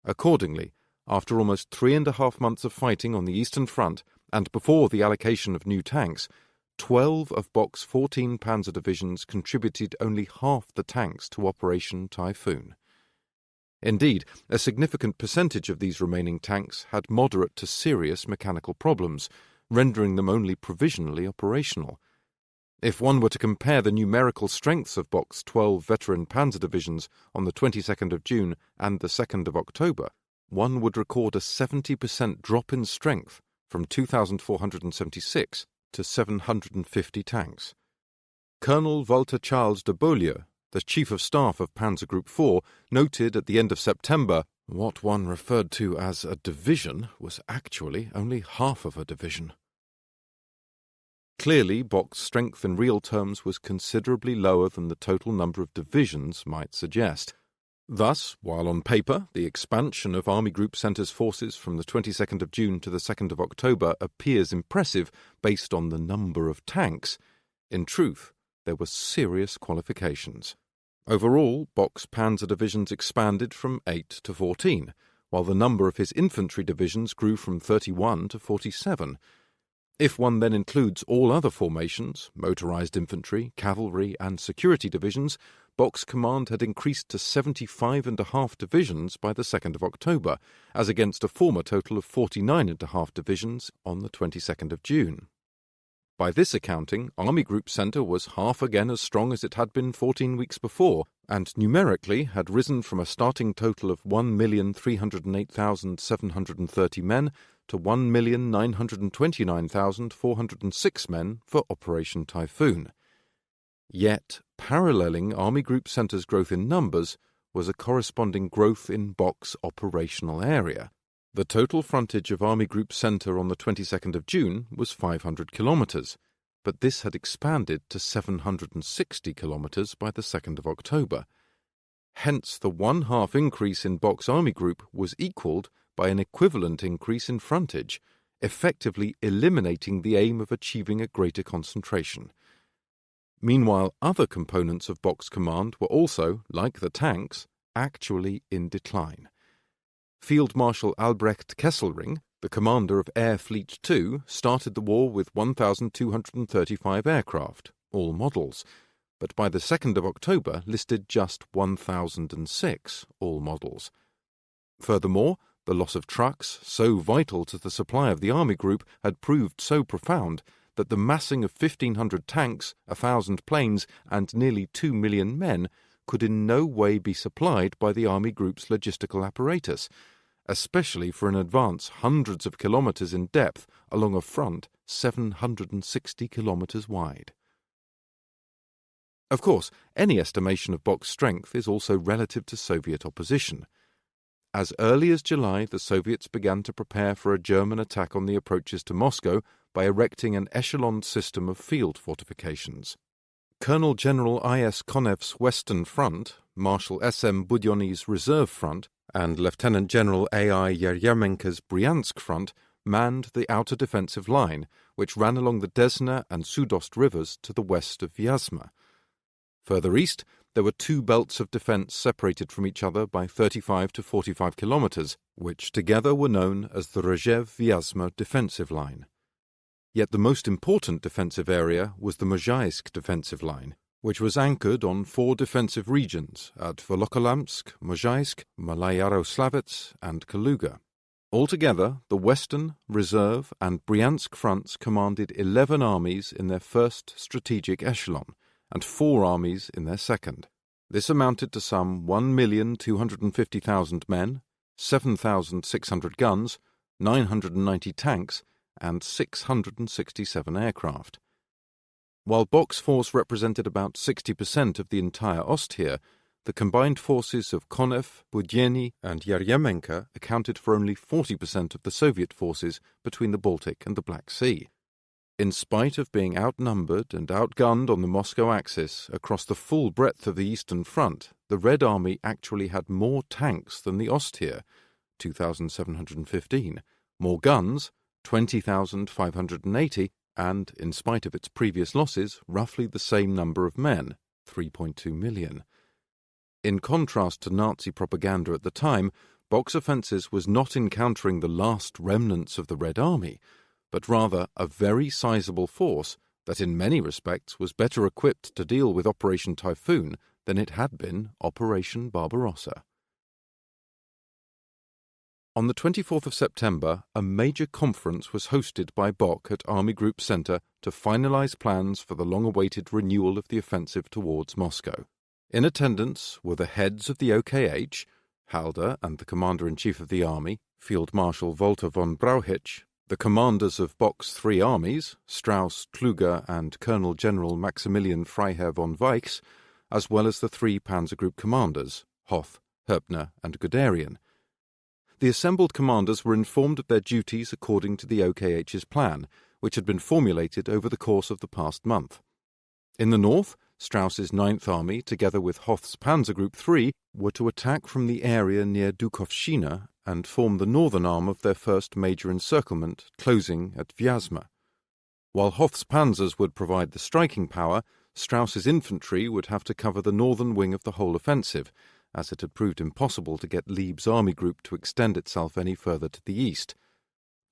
Speaker 1: Accordingly, after almost 3.5 months of fighting on the Eastern Front, and before the allocation of new tanks, 12 of Bock's 14 Panzer Divisions contributed only half the tanks to Operation Typhoon. Indeed, a significant percentage of these remaining tanks had moderate to serious mechanical problems, rendering them only provisionally operational. If one were to compare the numerical strengths of Bock's 12 veteran panzer divisions on the 22nd of June and the 2nd of October, one would record a 70% drop in strength from 2,476 to 750 tanks. Colonel Walter Charles de Beaulieu, the Chief of Staff of Panzer Group 4, noted at the end of September, what one referred to as a division was actually only half of a division. Clearly, Bock's strength in real terms was considerably lower than the total number of divisions might suggest. Thus, while on paper the expansion of Army Group Centre's forces from the 22nd of June to the 2nd of October appears impressive based on the number of tanks, in truth, there were serious qualifications. Overall, Bock's panzer divisions expanded from 8 to 14, while the number of his infantry divisions grew from 31 to 47. If one then includes all other formations, motorized infantry, cavalry, and security divisions, Bock's command had increased to 75.5 divisions by the 2nd of October, as against a former total of 49.5 divisions on the 22nd of June. By this accounting, Army Group Centre was half again as strong as it had been 14 weeks before, and numerically had risen from a starting total of 1,308,730 men to 1,929,406 men for Operation Typhoon. Yet, paralleling Army Group Centre's growth in numbers was a corresponding growth in Bock's operational area. The total frontage of Army Group Centre on the 22nd of June was 500 kilometres, but this had expanded to 760 kilometres by the 2nd of October. Hence, the one-half increase in Bock's Army Group was equalled by an equivalent increase in frontage, effectively eliminating the aim of achieving a greater concentration. Meanwhile, other components of Bock's command were also, like the tanks, actually in decline. Field Marshal Albrecht Kesselring, the commander of Air Fleet II, started the war with 1,235 aircraft, all models, but by the 2nd of October listed just 1,006, all models. Furthermore, The loss of trucks, so vital to the supply of the army group, had proved so profound that the massing of 1,500 tanks, 1,000 planes, and nearly 2 million men could in no way be supplied by the army group's logistical apparatus, especially for an advance hundreds of kilometres in depth along a front 760 kilometres wide. Of course, any estimation of Bock's strength is also relative to Soviet opposition. As early as July, the Soviets began to prepare for a German attack on the approaches to Moscow by erecting an echeloned system of field fortifications. Colonel General I.S. Konev's Western Front, Marshal S.M. Budyonny's Reserve Front, and Lieutenant General A.I. Yeryomenko's Bryansk Front manned the outer defensive line, which ran along the Desna and Sudost rivers to the west of Vyazma. Further east, there were two belts of defence separated from each other by 35 to 45 kilometres, which together were known as the Rzhev-Vyazma defensive line. Yet the most important defensive area was the Mozhaisk defensive line, which was anchored on four defensive regions at Volokholamsk, Mozhaisk, Malayaroslavets, and Kaluga. Altogether, the Western, Reserve, and Bryansk fronts commanded 11 armies in their first strategic echelon, and 4 armies in their second. This amounted to some 1,250,000 men, 7,600 guns, 990 tanks, and 667 aircraft. While Bock's force represented about 60% of the entire Ostheer, the combined forces of Konev, Budyonny, and Yeryomenko accounted for only 40% of the Soviet forces between the Baltic and the Black Sea. In spite of being outnumbered and outgunned on the Moscow axis across the full breadth of the Eastern Front, the Red Army actually had more tanks than the Ostheer, 2,715, more guns, 20,580, and, in spite of its previous losses, roughly the same number of men, 3.2 million. In contrast to Nazi propaganda at the time, Bock's offensive was not encountering the last remnants of the Red Army, but rather a very sizable force that in many respects was better equipped to deal with Operation Typhoon than it had been Operation Barbarossa. On the 24th of September, a major conference was hosted by Bock at Army Group Centre to finalise plans for the long-awaited renewal of the offensive towards Moscow. In attendance were the heads of the OKH, Halder and the Commander-in-Chief of the Army, Field Marshal Walter von Brauchitsch, the commanders of Bock's 3 armies, Strauss, Kluge, and Colonel General Maximilian Freiherr von Weichs, as well as the 3 Panzer Group commanders, Hoth, Herpner, and Guderian. The assembled commanders were informed of their duties according to the OKH's plan, which had been formulated over the course of the past month. In the north, Strauss's 9th Army, together with Hoth's Panzer Group 3, were to attack from the area near Dukovshchina and form the northern arm of their first major encirclement, closing at Vyazma. While Hoth's panzers would provide the striking power, Strauss's infantry would have to cover the northern wing of the whole offensive, as it had proved impossible to get Lieb's army group to extend itself any further to the east.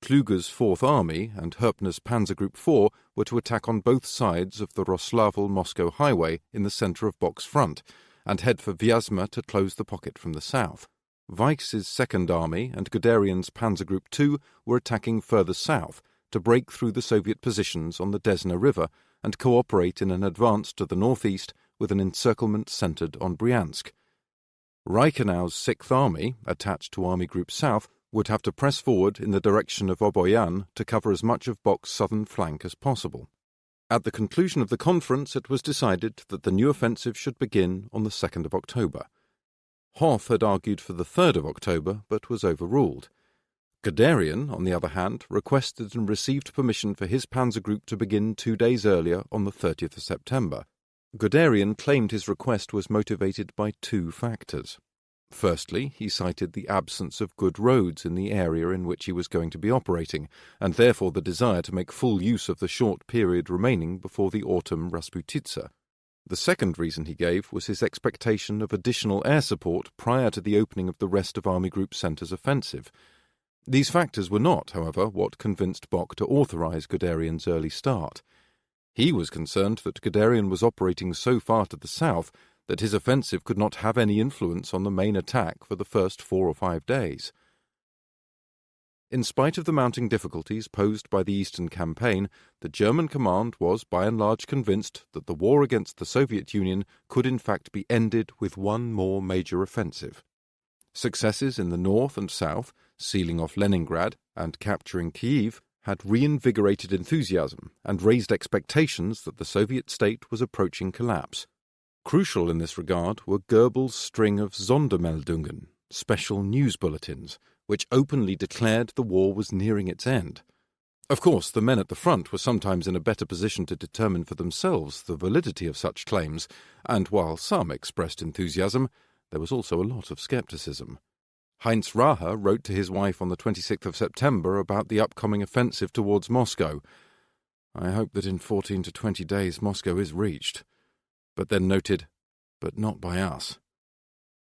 Speaker 1: Kluge's 4th Army and Herpner's Panzer Group 4 were to attack on both sides of the Roslavl-Moscow highway in the centre of Bock's front, and head for Vyazma to close the pocket from the south. Weichs's 2nd Army and Guderian's Panzer Group 2 were attacking further south to break through the Soviet positions on the Desna River and cooperate in an advance to the northeast with an encirclement centred on Bryansk. Reichenau's 6th Army, attached to Army Group South, would have to press forward in the direction of Oboyan to cover as much of Bock's southern flank as possible. At the conclusion of the conference, it was decided that the new offensive should begin on the 2nd of October. Hoth had argued for the 3rd of October, but was overruled. Guderian, on the other hand, requested and received permission for his panzer group to begin 2 days earlier on the 30th of September. Guderian claimed his request was motivated by 2 factors. Firstly, he cited the absence of good roads in the area in which he was going to be operating, and therefore the desire to make full use of the short period remaining before the autumn Rasputitsa. The second reason he gave was his expectation of additional air support prior to the opening of the rest of Army Group Centre's offensive. These factors were not, however, what convinced Bock to authorize Guderian's early start. He was concerned that Guderian was operating so far to the south that his offensive could not have any influence on the main attack for the first 4 or 5 days. In spite of the mounting difficulties posed by the Eastern Campaign, the German command was by and large convinced that the war against the Soviet Union could in fact be ended with one more major offensive. Successes in the north and south, sealing off Leningrad and capturing Kyiv, had reinvigorated enthusiasm and raised expectations that the Soviet state was approaching collapse. Crucial in this regard were Goebbels' string of Sondermeldungen, special news bulletins, which openly declared the war was nearing its end. Of course, the men at the front were sometimes in a better position to determine for themselves the validity of such claims, and while some expressed enthusiasm, there was also a lot of scepticism. Heinz Rahe wrote to his wife on the 26th of September about the upcoming offensive towards Moscow. "I hope that in 14 to 20 days Moscow is reached," but then noted, "but not by us."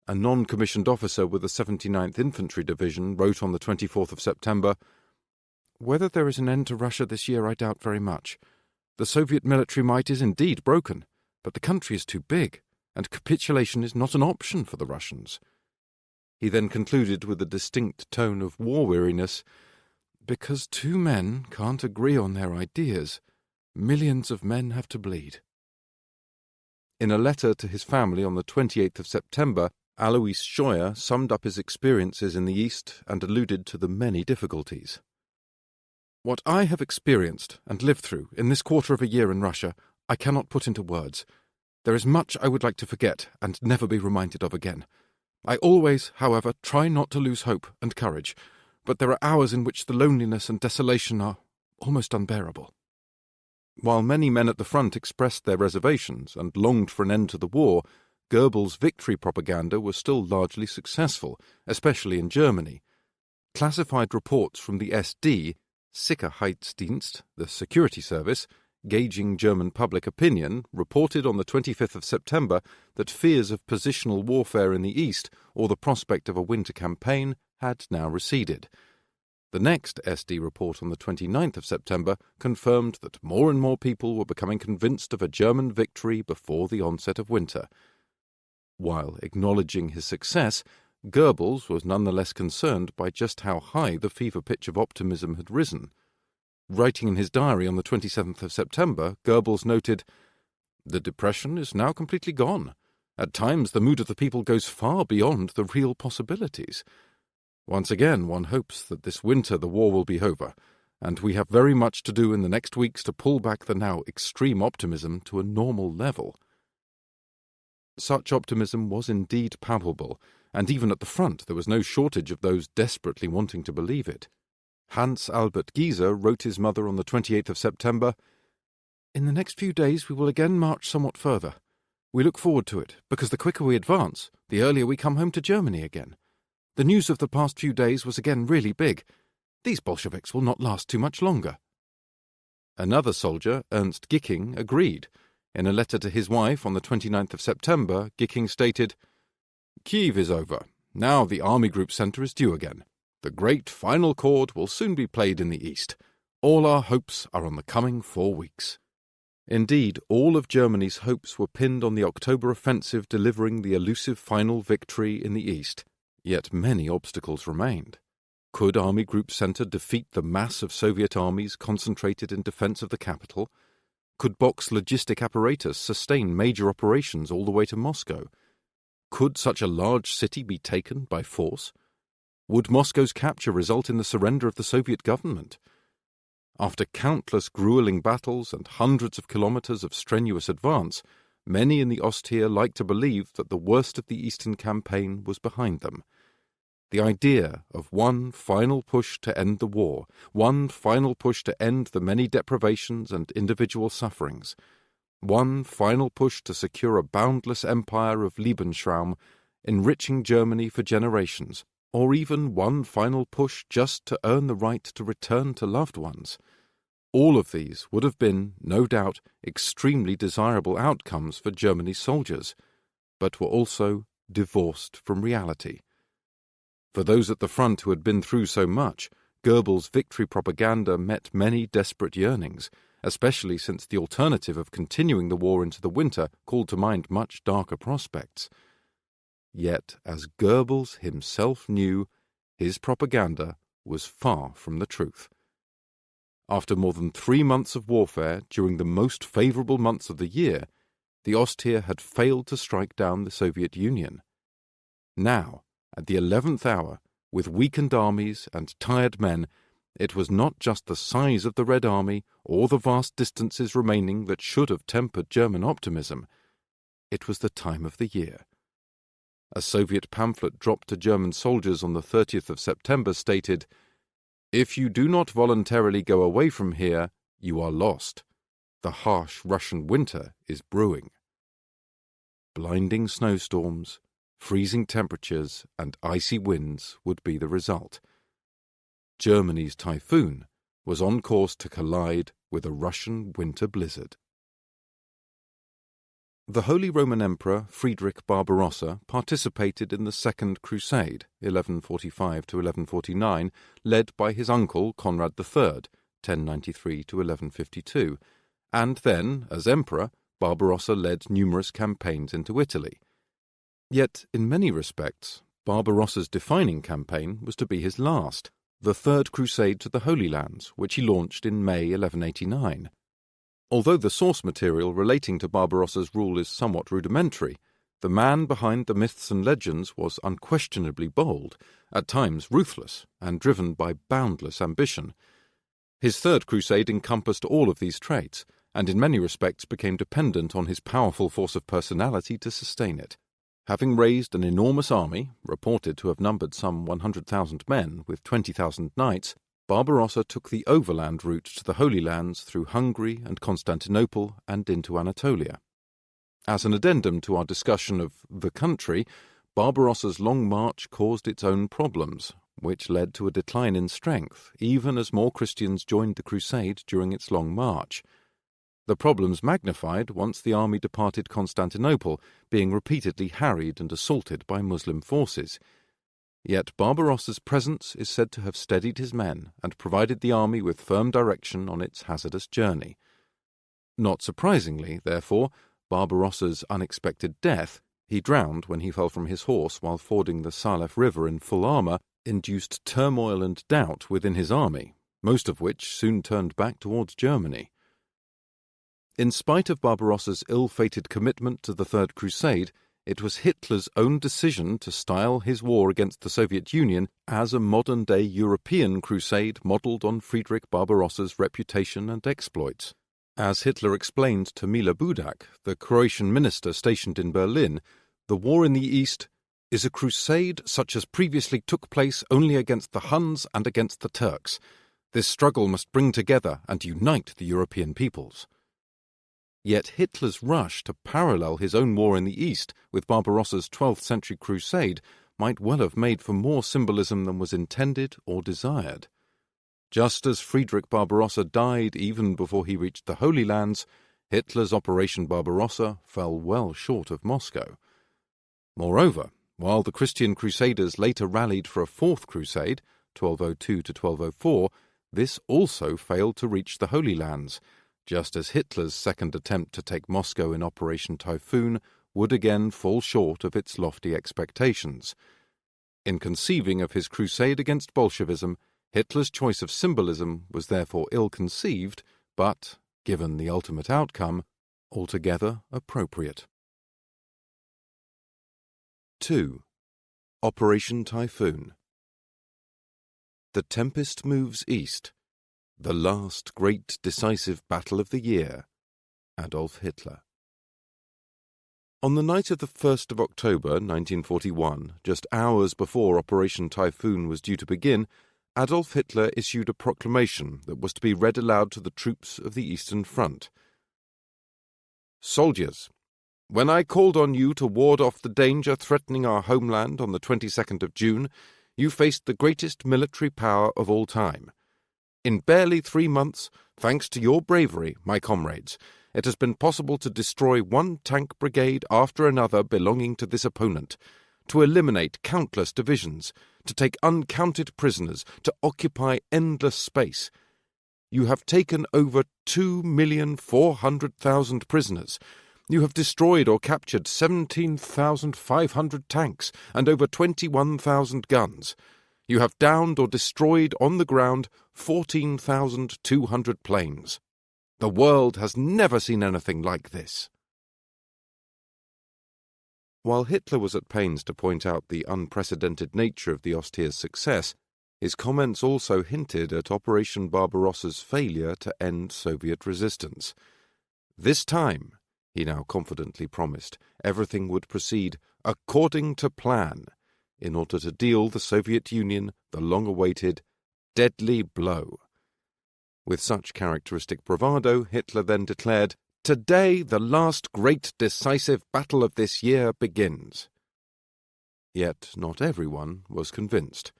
Speaker 1: A non-commissioned officer with the 79th Infantry Division wrote on the 24th of September, "Whether there is an end to Russia this year I doubt very much. The Soviet military might is indeed broken, but the country is too big, and capitulation is not an option for the Russians." He then concluded with a distinct tone of war-weariness, "Because two men can't agree on their ideas, millions of men have to bleed." In a letter to his family on the 28th of September, Alois Scheuer summed up his experiences in the East and alluded to the many difficulties. "What I have experienced and lived through in this quarter of a year in Russia, I cannot put into words. There is much I would like to forget and never be reminded of again. I always, however, try not to lose hope and courage, but there are hours in which the loneliness and desolation are almost unbearable." While many men at the front expressed their reservations and longed for an end to the war, Goebbels' victory propaganda was still largely successful, especially in Germany. Classified reports from the SD, Sicherheitsdienst, the security service, gauging German public opinion, reported on the 25th of September that fears of positional warfare in the East or the prospect of a winter campaign had now receded. The next SD report on the 29th of September confirmed that more and more people were becoming convinced of a German victory before the onset of winter. While acknowledging his success, Goebbels was nonetheless concerned by just how high the fever pitch of optimism had risen. Writing in his diary on the 27th of September, Goebbels noted, "The depression is now completely gone. At times the mood of the people goes far beyond the real possibilities. Once again one hopes that this winter the war will be over, and we have very much to do in the next weeks to pull back the now extreme optimism to a normal level." Such optimism was indeed palpable, and even at the front there was no shortage of those desperately wanting to believe it. Hans Albert Giese wrote his mother on the 28th of September, "In the next few days we will again march somewhat further. We look forward to it, because the quicker we advance, the earlier we come home to Germany again. The news of the past few days was again really big. These Bolsheviks will not last too much longer." Another soldier, Ernst Gicking, agreed. In a letter to his wife on the 29th of September, Gicking stated, "Kyiv is over. Now the Army Group Centre is due again. The great final chord will soon be played in the East. All our hopes are on the coming 4 weeks." Indeed, all of Germany's hopes were pinned on the October offensive delivering the elusive final victory in the East, yet many obstacles remained. Could Army Group Centre defeat the mass of Soviet armies concentrated in defense of the capital? Could Bock's logistic apparatus sustain major operations all the way to Moscow? Could such a large city be taken by force? Would Moscow's capture result in the surrender of the Soviet government? After countless grueling battles and hundreds of kilometers of strenuous advance, many in the Ostheer liked to believe that the worst of the Eastern Campaign was behind them. The idea of one final push to end the war, one final push to end the many deprivations and individual sufferings, one final push to secure a boundless empire of Lebensraum, enriching Germany for generations, or even one final push just to earn the right to return to loved ones. All of these would have been, no doubt, extremely desirable outcomes for Germany's soldiers, but were also divorced from reality. For those at the front who had been through so much, Goebbels' victory propaganda met many desperate yearnings, especially since the alternative of continuing the war into the winter called to mind much darker prospects. Yet, as Goebbels himself knew, his propaganda was far from the truth. After more than 3 months of warfare during the most favourable months of the year, the Ostheer had failed to strike down the Soviet Union. Now, at the 11th hour, with weakened armies and tired men, it was not just the size of the Red Army or the vast distances remaining that should have tempered German optimism. It was the time of the year. A Soviet pamphlet dropped to German soldiers on the 30th of September stated, "If you do not voluntarily go away from here, you are lost. The harsh Russian winter is brewing." Blinding snowstorms, freezing temperatures, and icy winds would be the result. Germany's typhoon was on course to collide with a Russian winter blizzard. The Holy Roman Emperor Friedrich Barbarossa participated in the Second Crusade, 1145 to 1149, led by his uncle Conrad III, 1093 to 1152, and then, as emperor, Barbarossa led numerous campaigns into Italy. Yet, in many respects, Barbarossa's defining campaign was to be his last, the Third Crusade to the Holy Lands, which he launched in May 1189. Although the source material relating to Barbarossa's rule is somewhat rudimentary, the man behind the myths and legends was unquestionably bold, at times ruthless, and driven by boundless ambition. His Third Crusade encompassed all of these traits, and in many respects became dependent on his powerful force of personality to sustain it. Having raised an enormous army, reported to have numbered some 100,000 men with 20,000 knights, Barbarossa took the overland route to the Holy Lands through Hungary and Constantinople and into Anatolia. As an addendum to our discussion of the country, Barbarossa's long march caused its own problems, which led to a decline in strength, even as more Christians joined the crusade during its long march. The problems magnified once the army departed Constantinople, being repeatedly harried and assaulted by Muslim forces. Yet Barbarossa's presence is said to have steadied his men and provided the army with firm direction on its hazardous journey. Not surprisingly, therefore, Barbarossa's unexpected death, he drowned when he fell from his horse while fording the Salef River in full armour, induced turmoil and doubt within his army, most of which soon turned back towards Germany. In spite of Barbarossa's ill-fated commitment to the Third Crusade, it was Hitler's own decision to style his war against the Soviet Union as a modern-day European crusade modelled on Friedrich Barbarossa's reputation and exploits. As Hitler explained to Mila Budak, the Croatian minister stationed in Berlin, the war in the East is a crusade such as previously took place only against the Huns and against the Turks. This struggle must bring together and unite the European peoples. Yet Hitler's rush to parallel his own war in the East with Barbarossa's 12th century crusade might well have made for more symbolism than was intended or desired. Just as Friedrich Barbarossa died even before he reached the Holy Lands, Hitler's Operation Barbarossa fell well short of Moscow. Moreover, while the Christian Crusaders later rallied for a Fourth Crusade, 1202 to 1204, this also failed to reach the Holy Lands, just as Hitler's second attempt to take Moscow in Operation Typhoon would again fall short of its lofty expectations. In conceiving of his crusade against Bolshevism, Hitler's choice of symbolism was therefore ill-conceived, but, given the ultimate outcome, altogether appropriate. 2. Operation Typhoon. The tempest moves east. The last great decisive battle of the year. Adolf Hitler. On the night of the 1st of October 1941, just hours before Operation Typhoon was due to begin, Adolf Hitler issued a proclamation that was to be read aloud to the troops of the Eastern Front. Soldiers, when I called on you to ward off the danger threatening our homeland on the 22nd of June, you faced the greatest military power of all time. In barely 3 months, thanks to your bravery, my comrades, it has been possible to destroy one tank brigade after another belonging to this opponent, to eliminate countless divisions, to take uncounted prisoners, to occupy endless space. You have taken over 2,400,000 prisoners. You have destroyed or captured 17,500 tanks and over 21,000 guns. You have downed or destroyed on the ground 14,200 planes. The world has never seen anything like this." While Hitler was at pains to point out the unprecedented nature of the Ostheer's success, his comments also hinted at Operation Barbarossa's failure to end Soviet resistance. This time, he now confidently promised, everything would proceed according to plan in order to deal the Soviet Union the long-awaited deadly blow. With such characteristic bravado, Hitler then declared, "Today the last great decisive battle of this year begins." Yet not everyone was convinced.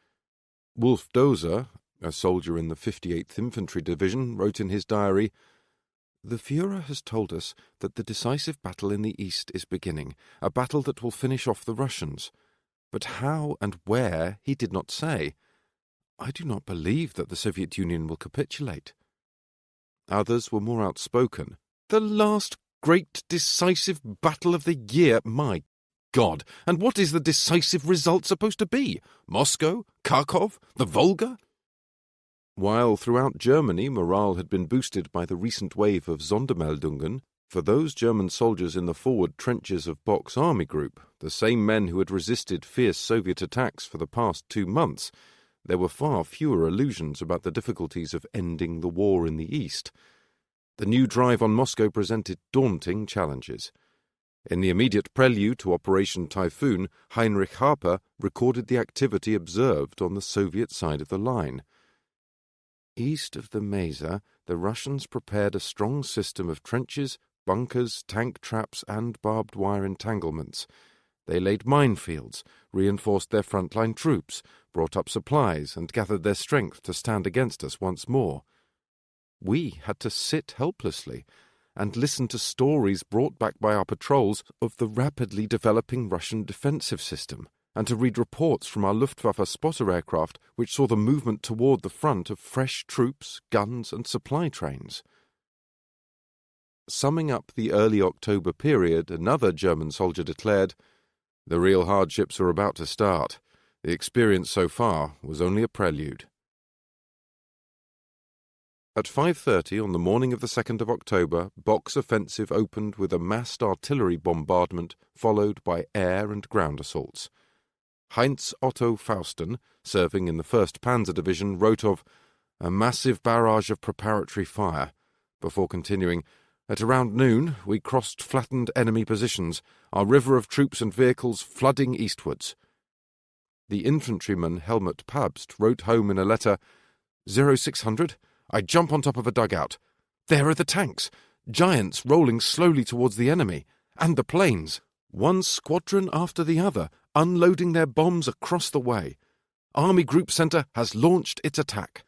Speaker 1: Wolf Dozer, a soldier in the 58th Infantry Division, wrote in his diary, "The Führer has told us that the decisive battle in the east is beginning, a battle that will finish off the Russians. But how and where he did not say. I do not believe that the Soviet Union will capitulate." Others were more outspoken. "The last great decisive battle of the year, my God! And what is the decisive result supposed to be? Moscow? Kharkov? The Volga?" While throughout Germany morale had been boosted by the recent wave of Sondermeldungen, for those German soldiers in the forward trenches of Bock's army group, the same men who had resisted fierce Soviet attacks for the past 2 months, there were far fewer illusions about the difficulties of ending the war in the East. The new drive on Moscow presented daunting challenges. In the immediate prelude to Operation Typhoon, Heinrich Harper recorded the activity observed on the Soviet side of the line. East of the Mesa, the Russians prepared a strong system of trenches, bunkers, tank traps, and barbed wire entanglements. They laid minefields, reinforced their frontline troops, brought up supplies, and gathered their strength to stand against us once more. We had to sit helplessly and listen to stories brought back by our patrols of the rapidly developing Russian defensive system, and to read reports from our Luftwaffe spotter aircraft which saw the movement toward the front of fresh troops, guns, and supply trains. Summing up the early October period, another German soldier declared, "The real hardships are about to start. The experience so far was only a prelude." At 5:30 on the morning of the 2nd of October, Bock's offensive opened with a massed artillery bombardment followed by air and ground assaults. Heinz Otto Fausten, serving in the 1st Panzer Division, wrote of a massive barrage of preparatory fire, before continuing, "At around noon we crossed flattened enemy positions, our river of troops and vehicles flooding eastwards." The infantryman Helmut Pabst wrote home in a letter, 0600, "I jump on top of a dugout. There are the tanks, giants rolling slowly towards the enemy, and the planes, one squadron after the other, unloading their bombs across the way. Army Group Center has launched its attack."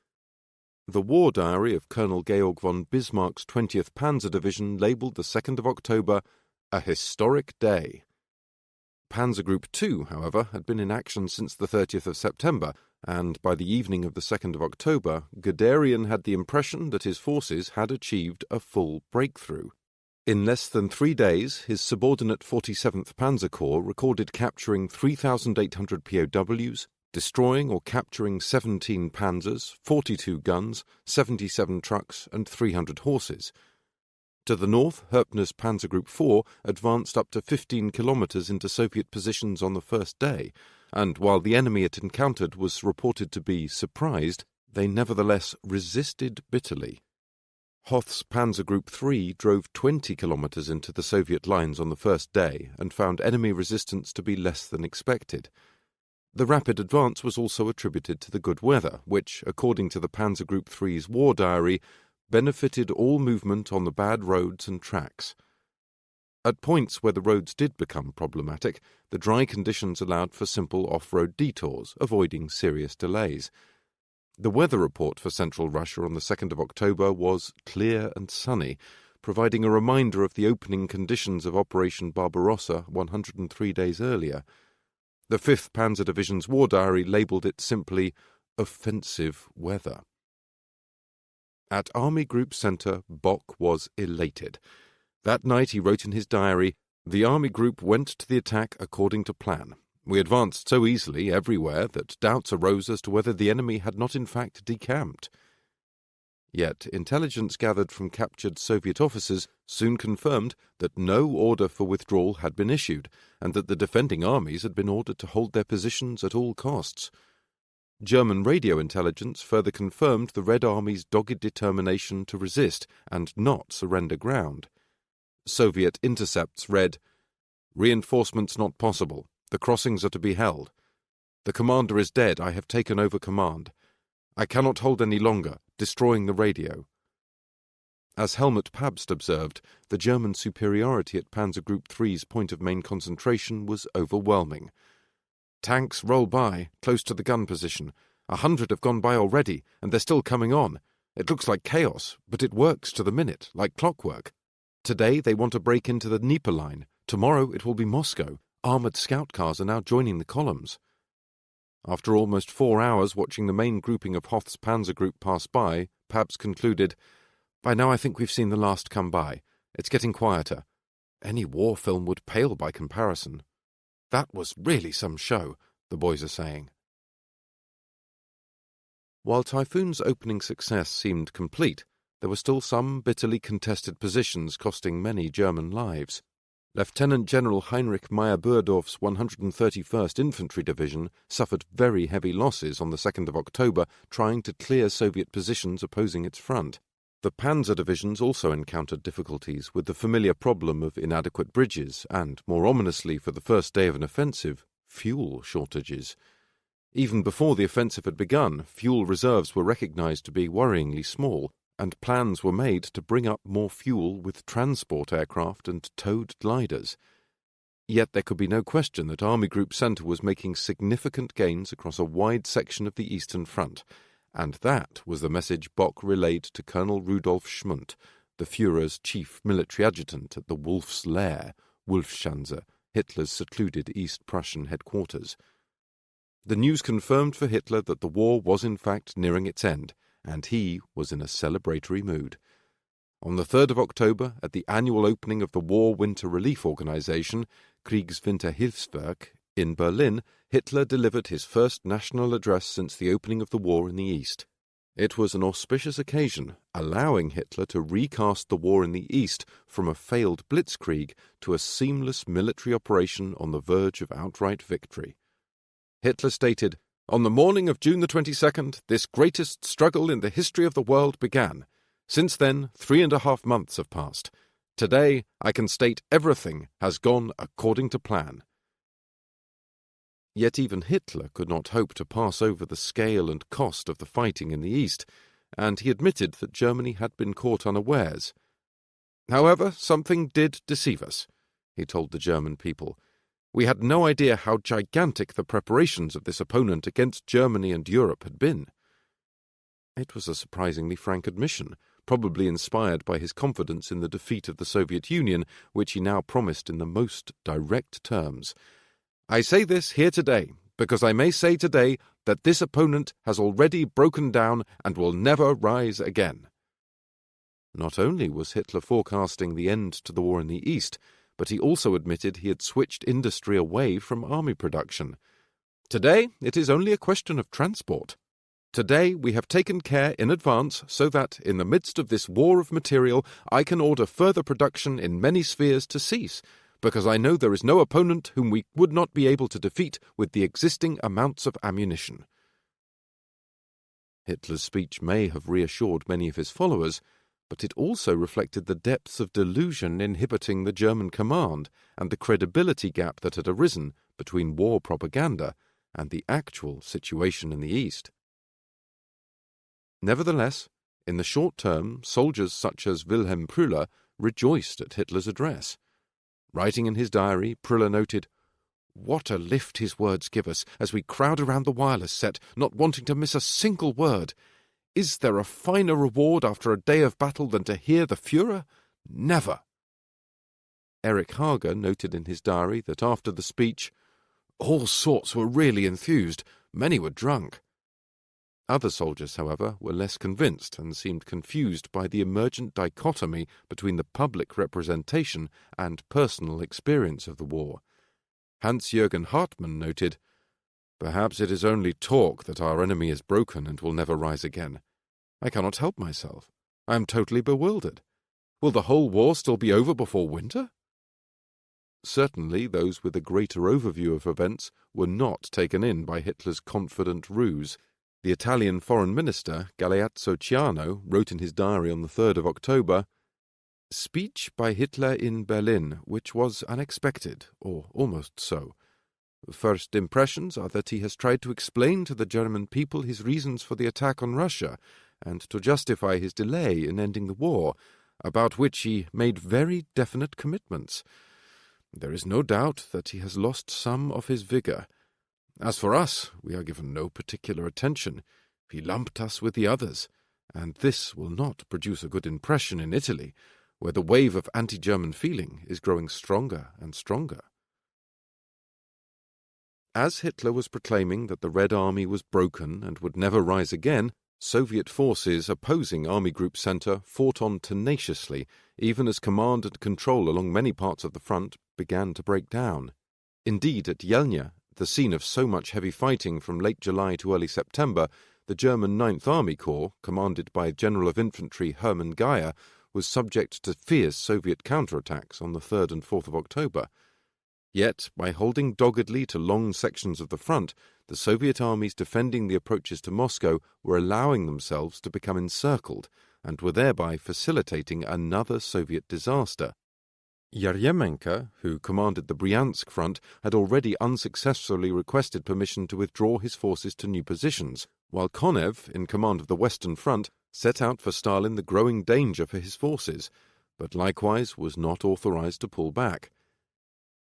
Speaker 1: The war diary of Colonel Georg von Bismarck's 20th Panzer Division labelled the 2nd of October a historic day. Panzer Group II, however, had been in action since the 30th of September, and by the evening of the 2nd of October, Guderian had the impression that his forces had achieved a full breakthrough. In less than 3 days, his subordinate 47th Panzer Corps recorded capturing 3,800 POWs, destroying or capturing 17 panzers, 42 guns, 77 trucks, and 300 horses. To the north, Herpner's Panzer Group 4 advanced up to 15 kilometers into Soviet positions on the first day, and while the enemy it encountered was reported to be surprised, they nevertheless resisted bitterly. Hoth's Panzer Group 3 drove 20 kilometers into the Soviet lines on the first day and found enemy resistance to be less than expected. The rapid advance was also attributed to the good weather, which, according to the Panzer Group 3's war diary, benefited all movement on the bad roads and tracks. At points where the roads did become problematic, the dry conditions allowed for simple off-road detours, avoiding serious delays. The weather report for central Russia on the 2nd of October was clear and sunny, providing a reminder of the opening conditions of Operation Barbarossa 103 days earlier. The 5th Panzer Division's war diary labelled it simply offensive weather. At Army Group Center, Bock was elated. That night he wrote in his diary, "The Army Group went to the attack according to plan. We advanced so easily everywhere that doubts arose as to whether the enemy had not in fact decamped. Yet intelligence gathered from captured Soviet officers soon confirmed that no order for withdrawal had been issued, and that the defending armies had been ordered to hold their positions at all costs. German radio intelligence further confirmed the Red Army's dogged determination to resist and not surrender ground. Soviet intercepts read, "Reinforcements not possible. The crossings are to be held. The commander is dead. I have taken over command. I cannot hold any longer, destroying the radio." As Helmut Pabst observed, the German superiority at Panzer Group III's point of main concentration was overwhelming. "Tanks roll by, close to the gun position. 100 have gone by already, and they're still coming on. It looks like chaos, but it works to the minute, like clockwork. Today they want to break into the Dnieper line. Tomorrow it will be Moscow. Armoured scout cars are now joining the columns." After almost 4 hours watching the main grouping of Hoth's panzer group pass by, Pabst concluded, "By now I think we've seen the last come by. It's getting quieter. Any war film would pale by comparison. That was really some show," the boys are saying. While Typhoon's opening success seemed complete, there were still some bitterly contested positions costing many German lives. Lieutenant General Heinrich Meyer-Burdorff's 131st Infantry Division suffered very heavy losses on the 2nd of October trying to clear Soviet positions opposing its front. The Panzer divisions also encountered difficulties with the familiar problem of inadequate bridges and, more ominously for the first day of an offensive, fuel shortages. Even before the offensive had begun, fuel reserves were recognized to be worryingly small, and plans were made to bring up more fuel with transport aircraft and towed gliders. Yet there could be no question that Army Group Centre was making significant gains across a wide section of the Eastern Front, and that was the message Bock relayed to Colonel Rudolf Schmundt, the Führer's chief military adjutant at the Wolf's Lair, Wolfschanze, Hitler's secluded East Prussian headquarters. The news confirmed for Hitler that the war was in fact nearing its end, and he was in a celebratory mood. On the 3rd of October, at the annual opening of the War Winter Relief Organization, Kriegswinterhilfswerk, in Berlin, Hitler delivered his first national address since the opening of the war in the East. It was an auspicious occasion, allowing Hitler to recast the war in the East from a failed blitzkrieg to a seamless military operation on the verge of outright victory. Hitler stated, "On the morning of June the 22nd, this greatest struggle in the history of the world began. Since then, 3.5 months have passed. Today, I can state everything has gone according to plan." Yet even Hitler could not hope to pass over the scale and cost of the fighting in the East, and he admitted that Germany had been caught unawares. "However, something did deceive us," he told the German people. "We had no idea how gigantic the preparations of this opponent against Germany and Europe had been." It was a surprisingly frank admission, probably inspired by his confidence in the defeat of the Soviet Union, which he now promised in the most direct terms. "I say this here today, because I may say today that this opponent has already broken down and will never rise again." Not only was Hitler forecasting the end to the war in the East, but he also admitted he had switched industry away from army production. "Today it is only a question of transport. Today we have taken care in advance so that, in the midst of this war of material, I can order further production in many spheres to cease, because I know there is no opponent whom we would not be able to defeat with the existing amounts of ammunition." Hitler's speech may have reassured many of his followers, but it also reflected the depths of delusion inhibiting the German command and the credibility gap that had arisen between war propaganda and the actual situation in the East. Nevertheless, in the short term, soldiers such as Wilhelm Prüller rejoiced at Hitler's address. Writing in his diary, Prüller noted, "What a lift his words give us as we crowd around the wireless set, not wanting to miss a single word. Is there a finer reward after a day of battle than to hear the Führer? Never." Erich Hager noted in his diary that after the speech, "All sorts were really enthused, many were drunk." Other soldiers, however, were less convinced and seemed confused by the emergent dichotomy between the public representation and personal experience of the war. Hans-Jürgen Hartmann noted, "Perhaps it is only talk that our enemy is broken and will never rise again. I cannot help myself. I am totally bewildered. Will the whole war still be over before winter?" Certainly those with a greater overview of events were not taken in by Hitler's confident ruse. The Italian foreign minister, Galeazzo Ciano, wrote in his diary on the 3rd of October, "Speech by Hitler in Berlin, which was unexpected, or almost so. First impressions are that he has tried to explain to the German people his reasons for the attack on Russia, and to justify his delay in ending the war, about which he made very definite commitments. There is no doubt that he has lost some of his vigor. As for us, we are given no particular attention. He lumped us with the others, and this will not produce a good impression in Italy, where the wave of anti-German feeling is growing stronger and stronger." As Hitler was proclaiming that the Red Army was broken and would never rise again, Soviet forces opposing Army Group Center fought on tenaciously, even as command and control along many parts of the front began to break down. Indeed, at Yelnya, the scene of so much heavy fighting from late July to early September, the German 9th Army Corps, commanded by General of Infantry Hermann Geier, was subject to fierce Soviet counterattacks on the 3rd and 4th of October. Yet, by holding doggedly to long sections of the front, the Soviet armies defending the approaches to Moscow were allowing themselves to become encircled, and were thereby facilitating another Soviet disaster. Yeryomenko, who commanded the Bryansk front, had already unsuccessfully requested permission to withdraw his forces to new positions, while Konev, in command of the Western Front, set out for Stalin the growing danger for his forces, but likewise was not authorized to pull back.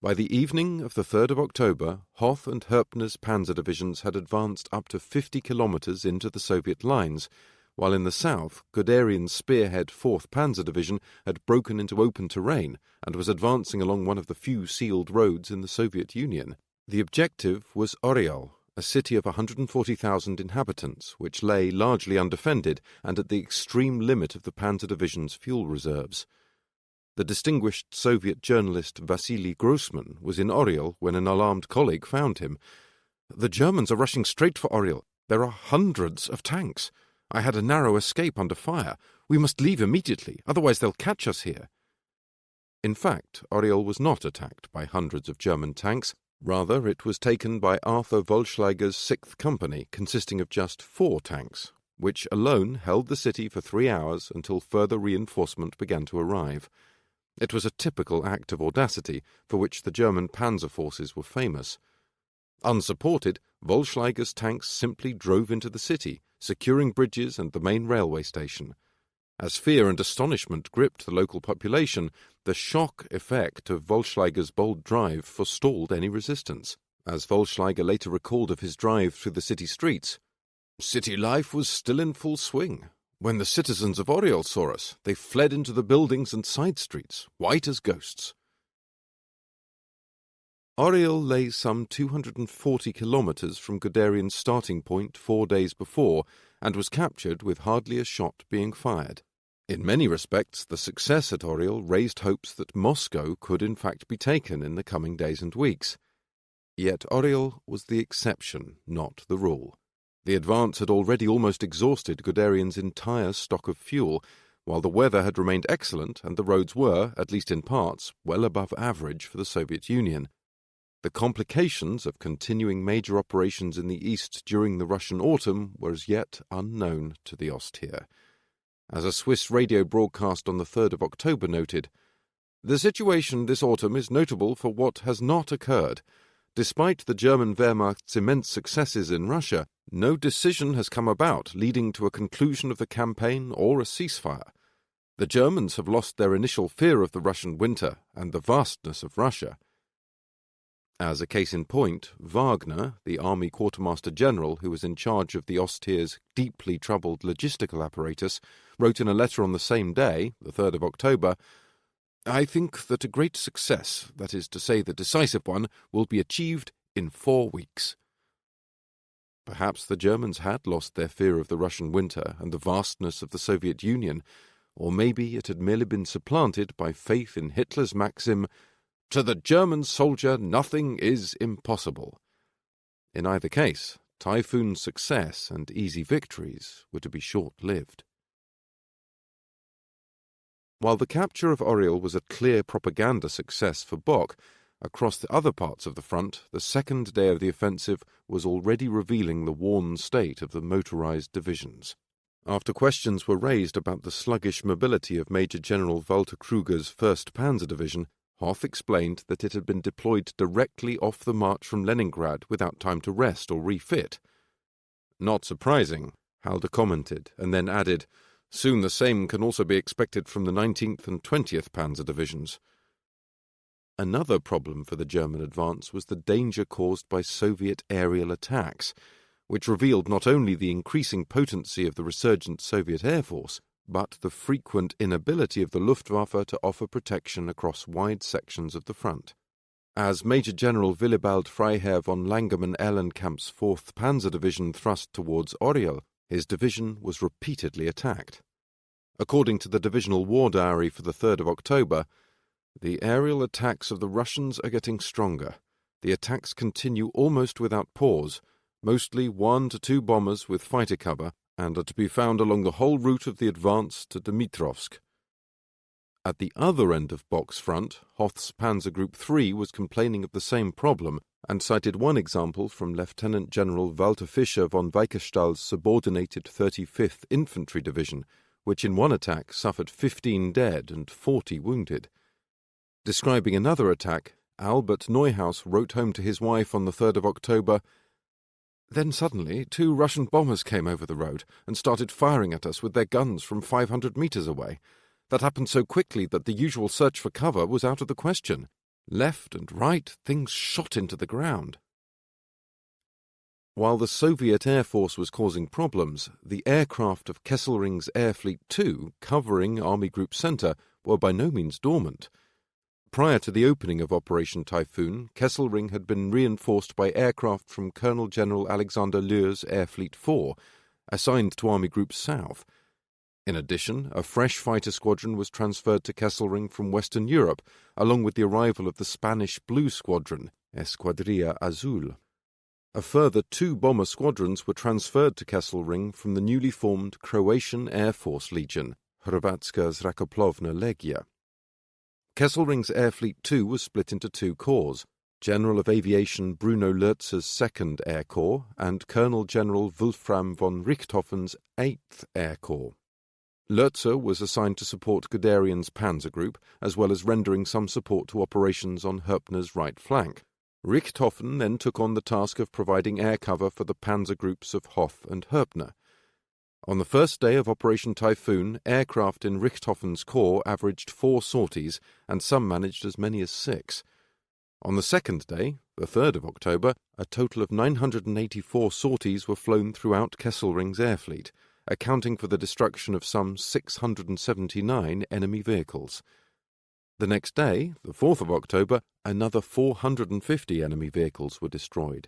Speaker 1: By the evening of the 3rd of October, Hoth and Herpner's panzer divisions had advanced up to 50 kilometers into the Soviet lines, while in the south, Guderian's spearhead 4th Panzer Division had broken into open terrain and was advancing along one of the few sealed roads in the Soviet Union. The objective was Oryol, a city of 140,000 inhabitants, which lay largely undefended and at the extreme limit of the Panzer Division's fuel reserves. The distinguished Soviet journalist Vasily Grossman was in Oryol when an alarmed colleague found him. "The Germans are rushing straight for Oryol. There are hundreds of tanks. I had a narrow escape under fire. We must leave immediately, otherwise they'll catch us here." In fact, Oryol was not attacked by hundreds of German tanks. Rather, it was taken by Arthur Vollschlager's 6th Company, consisting of just 4 tanks, which alone held the city for 3 hours until further reinforcement began to arrive. It was a typical act of audacity for which the German panzer forces were famous. Unsupported, Vollschlager's tanks simply drove into the city, securing bridges and the main railway station. As fear and astonishment gripped the local population, the shock effect of Vollschlager's bold drive forestalled any resistance. As Vollschlager later recalled of his drive through the city streets, "City life was still in full swing. When the citizens of Oryol saw us, they fled into the buildings and side streets, white as ghosts." Oryol lay some 240 kilometers from Guderian's starting point 4 days before, and was captured with hardly a shot being fired. In many respects, the success at Oryol raised hopes that Moscow could in fact be taken in the coming days and weeks. Yet Oryol was the exception, not the rule. The advance had already almost exhausted Guderian's entire stock of fuel, while the weather had remained excellent and the roads were, at least in parts, well above average for the Soviet Union. The complications of continuing major operations in the east during the Russian autumn were as yet unknown to the Ostheer. As a Swiss radio broadcast on the 3rd of October noted, "The situation this autumn is notable for what has not occurred. Despite the German Wehrmacht's immense successes in Russia, no decision has come about leading to a conclusion of the campaign or a ceasefire. The Germans have lost their initial fear of the Russian winter and the vastness of Russia." As a case in point, Wagner, the Army Quartermaster General who was in charge of the Ostheer's deeply troubled logistical apparatus, wrote in a letter on the same day, the 3rd of October, "I think that a great success, that is to say the decisive one, will be achieved in 4 weeks." Perhaps the Germans had lost their fear of the Russian winter and the vastness of the Soviet Union, or maybe it had merely been supplanted by faith in Hitler's maxim, To the German soldier, nothing is impossible. In either case, Typhoon's success and easy victories were to be short-lived. While the capture of Oriel was a clear propaganda success for Bock, across the other parts of the front, the second day of the offensive was already revealing the worn state of the motorized divisions. After questions were raised about the sluggish mobility of Major General Walter Kruger's 1st Panzer Division, Hoth explained that it had been deployed directly off the march from Leningrad without time to rest or refit. Not surprising, Halder commented, and then added, soon the same can also be expected from the 19th and 20th Panzer Divisions. Another problem for the German advance was the danger caused by Soviet aerial attacks, which revealed not only the increasing potency of the resurgent Soviet Air Force, but the frequent inability of the Luftwaffe to offer protection across wide sections of the front. As Major General Willibald Freiherr von Langemann-Ehlenkamp's 4th Panzer Division thrust towards Oriel, his division was repeatedly attacked. According to the divisional war diary for the 3rd of October, the aerial attacks of the Russians are getting stronger. The attacks continue almost without pause, mostly 1 to 2 bombers with fighter cover, and are to be found along the whole route of the advance to Dmitrovsk. At the other end of Bock's front, Hoth's Panzer Group 3 was complaining of the same problem, and cited one example from Lieutenant General Walter Fischer von Weickerstall's subordinated 35th Infantry Division, which in one attack suffered 15 dead and 40 wounded. Describing another attack, Albert Neuhaus wrote home to his wife on the 3rd of October, "Then suddenly 2 Russian bombers came over the road and started firing at us with their guns from 500 meters away. That happened so quickly that the usual search for cover was out of the question. Left and right, things shot into the ground." While the Soviet Air Force was causing problems, the aircraft of Kesselring's Air Fleet II, covering Army Group Center, were by no means dormant. Prior to the opening of Operation Typhoon, Kesselring had been reinforced by aircraft from Colonel General Alexander Löhr's Air Fleet 4, assigned to Army Group South. In addition, a fresh fighter squadron was transferred to Kesselring from Western Europe, along with the arrival of the Spanish Blue Squadron, Escuadrilla Azul. A further 2 bomber squadrons were transferred to Kesselring from the newly formed Croatian Air Force Legion, Hrvatska Zrakoplovna Legia. Kesselring's Air Fleet II was split into 2 corps, General of Aviation Bruno Lützer's 2nd Air Corps and Colonel General Wolfram von Richthofen's 8th Air Corps. Lützer was assigned to support Guderian's Panzer Group, as well as rendering some support to operations on Herpner's right flank. Richthofen then took on the task of providing air cover for the panzer groups of Hoth and Herpner. On the first day of Operation Typhoon, aircraft in Richthofen's corps averaged 4 sorties, and some managed as many as 6. On the second day, the 3rd of October, a total of 984 sorties were flown throughout Kesselring's air fleet, accounting for the destruction of some 679 enemy vehicles. The next day, the 4th of October, another 450 enemy vehicles were destroyed.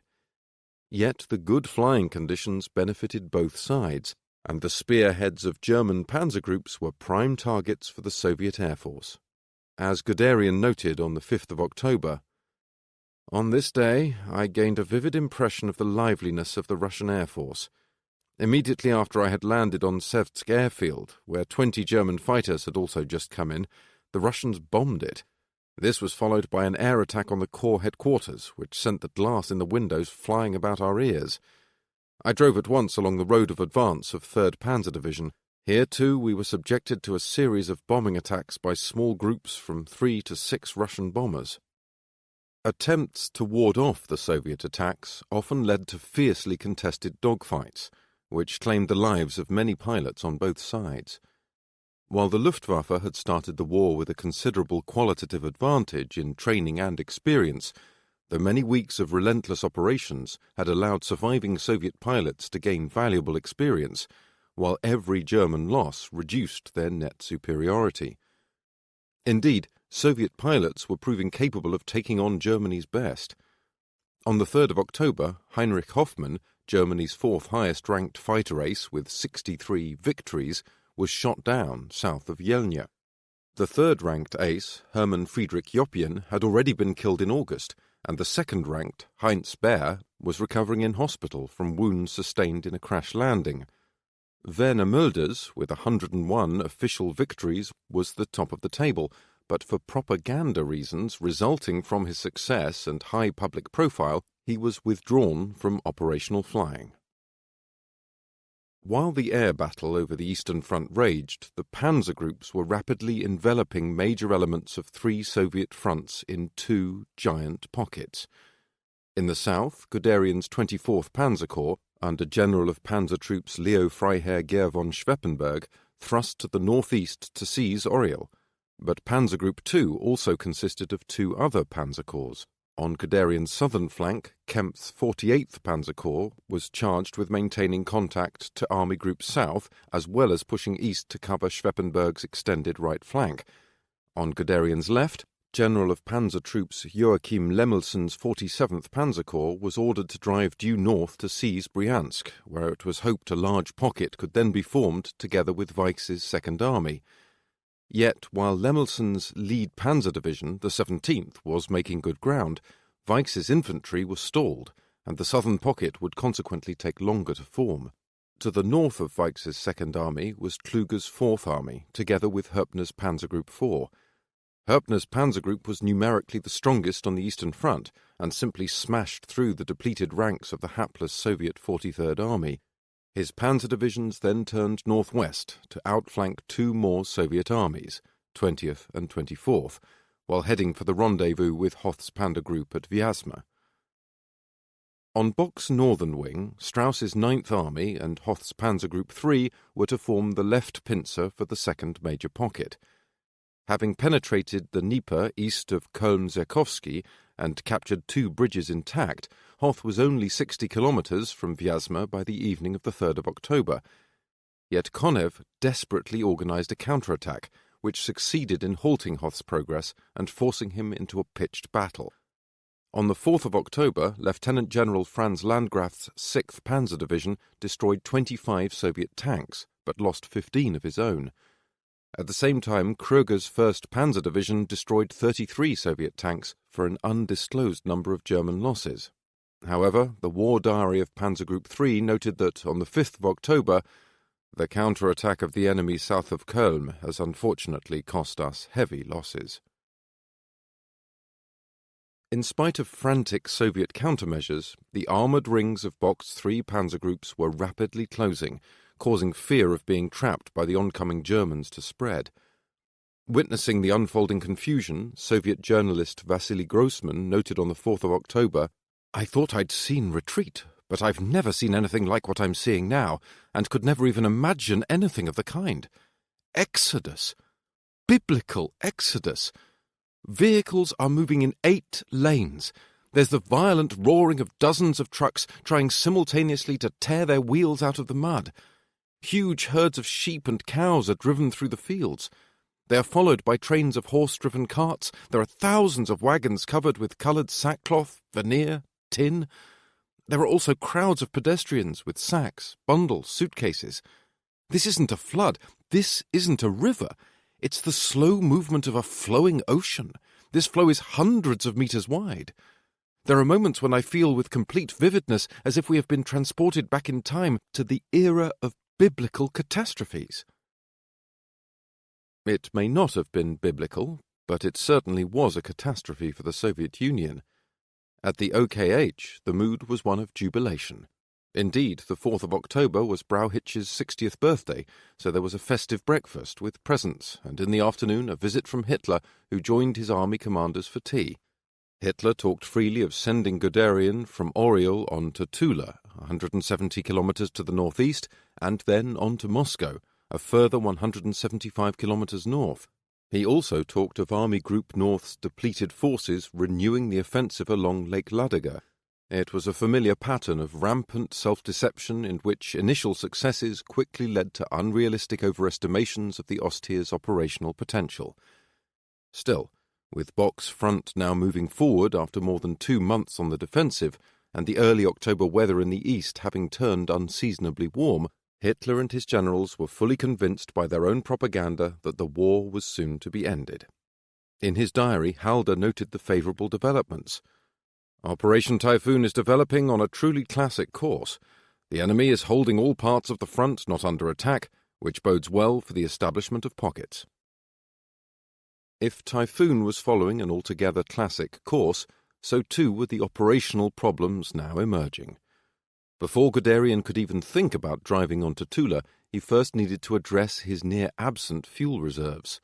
Speaker 1: Yet the good flying conditions benefited both sides, and the spearheads of German panzer groups were prime targets for the Soviet Air Force. As Guderian noted on the 5th of October, "On this day I gained a vivid impression of the liveliness of the Russian Air Force. Immediately after I had landed on Sevtsk airfield, where 20 German fighters had also just come in, the Russians bombed it. This was followed by an air attack on the Corps headquarters, which sent the glass in the windows flying about our ears. I drove at once along the road of advance of 3rd Panzer Division. Here, too, we were subjected to a series of bombing attacks by small groups from 3 to 6 Russian bombers." Attempts to ward off the Soviet attacks often led to fiercely contested dogfights, which claimed the lives of many pilots on both sides. While the Luftwaffe had started the war with a considerable qualitative advantage in training and experience, the many weeks of relentless operations had allowed surviving Soviet pilots to gain valuable experience, while every German loss reduced their net superiority. Indeed, Soviet pilots were proving capable of taking on Germany's best. On the 3rd of October, Heinrich Hoffmann, Germany's 4th highest-ranked fighter ace with 63 victories, was shot down south of Yelnya. The third-ranked ace, Hermann Friedrich Joppien, had already been killed in August, and the second-ranked, Heinz Baer, was recovering in hospital from wounds sustained in a crash landing. Werner Mölders, with 101 official victories, was the top of the table, but for propaganda reasons resulting from his success and high public profile, he was withdrawn from operational flying. While the air battle over the Eastern Front raged, the panzer groups were rapidly enveloping major elements of three Soviet fronts in two giant pockets. In the south, Guderian's 24th Panzer Corps, under General of Panzer Troops Leo Freiherr Gehr von Schweppenberg, thrust to the northeast to seize Oriel, but Panzer Group II also consisted of two other panzer corps. On Guderian's southern flank, Kempf's 48th Panzer Corps was charged with maintaining contact to Army Group South, as well as pushing east to cover Schweppenberg's extended right flank. On Guderian's left, General of Panzer Troops Joachim Lemelson's 47th Panzer Corps was ordered to drive due north to seize Bryansk, where it was hoped a large pocket could then be formed together with Weich's Second Army. Yet, while Lemelson's lead panzer division, the 17th, was making good ground, Weich's infantry was stalled, and the southern pocket would consequently take longer to form. To the north of Weich's Second Army was Kluge's Fourth Army, together with Hoepner's Panzer Group IV. Hoepner's panzer group was numerically the strongest on the Eastern Front, and simply smashed through the depleted ranks of the hapless Soviet 43rd Army. His panzer divisions then turned northwest to outflank two more Soviet armies, 20th and 24th, while heading for the rendezvous with Hoth's Panzer Group at Vyazma. On Bock's northern wing, Strauss's 9th Army and Hoth's Panzer Group III were to form the left pincer for the second major pocket. Having penetrated the Dnieper east of Köln-Zerkowski and captured two bridges intact, Hoth was only 60 kilometers from Vyazma by the evening of the 3rd of October. Yet Konev desperately organized a counterattack, which succeeded in halting Hoth's progress and forcing him into a pitched battle. On the 4th of October, Lieutenant General Franz Landgraf's 6th Panzer Division destroyed 25 Soviet tanks, but lost 15 of his own. At the same time, Kröger's 1st Panzer Division destroyed 33 Soviet tanks for an undisclosed number of German losses. However, the war diary of Panzer Group III noted that on the 5th of October, the counterattack of the enemy south of Köln has unfortunately cost us heavy losses. In spite of frantic Soviet countermeasures, the armoured rings of Bock's three panzer groups were rapidly closing, causing fear of being trapped by the oncoming Germans to spread. Witnessing the unfolding confusion, Soviet journalist Vasily Grossman noted on the 4th of October, "I thought I'd seen retreat, but I've never seen anything like what I'm seeing now, and could never even imagine anything of the kind. Exodus! Biblical exodus! Vehicles are moving in 8 lanes. There's the violent roaring of dozens of trucks trying simultaneously to tear their wheels out of the mud. Huge herds of sheep and cows are driven through the fields. They are followed by trains of horse-driven carts. There are thousands of wagons covered with coloured sackcloth, veneer, tin. There are also crowds of pedestrians with sacks, bundles, suitcases. This isn't a flood. This isn't a river. It's the slow movement of a flowing ocean. This flow is hundreds of meters wide. There are moments when I feel with complete vividness as if we have been transported back in time to the era of biblical catastrophes." It may not have been biblical, but it certainly was a catastrophe for the Soviet Union. At the OKH, the mood was one of jubilation. Indeed, the 4th of October was Brauchitsch's 60th birthday, so there was a festive breakfast with presents, and in the afternoon a visit from Hitler, who joined his army commanders for tea. Hitler talked freely of sending Guderian from Oriel on to Tula, 170 kilometers to the northeast, and then on to Moscow, a further 175 kilometers north. He also talked of Army Group North's depleted forces renewing the offensive along Lake Ladoga. It was a familiar pattern of rampant self-deception in which initial successes quickly led to unrealistic overestimations of the Ostier's operational potential. Still, with Bock's front now moving forward after more than 2 months on the defensive, and the early October weather in the east having turned unseasonably warm, Hitler and his generals were fully convinced by their own propaganda that the war was soon to be ended. In his diary, Halder noted the favourable developments. Operation Typhoon is developing on a truly classic course. The enemy is holding all parts of the front not under attack, which bodes well for the establishment of pockets. If Typhoon was following an altogether classic course, so too were the operational problems now emerging. Before Guderian could even think about driving onto Tula, he first needed to address his near-absent fuel reserves.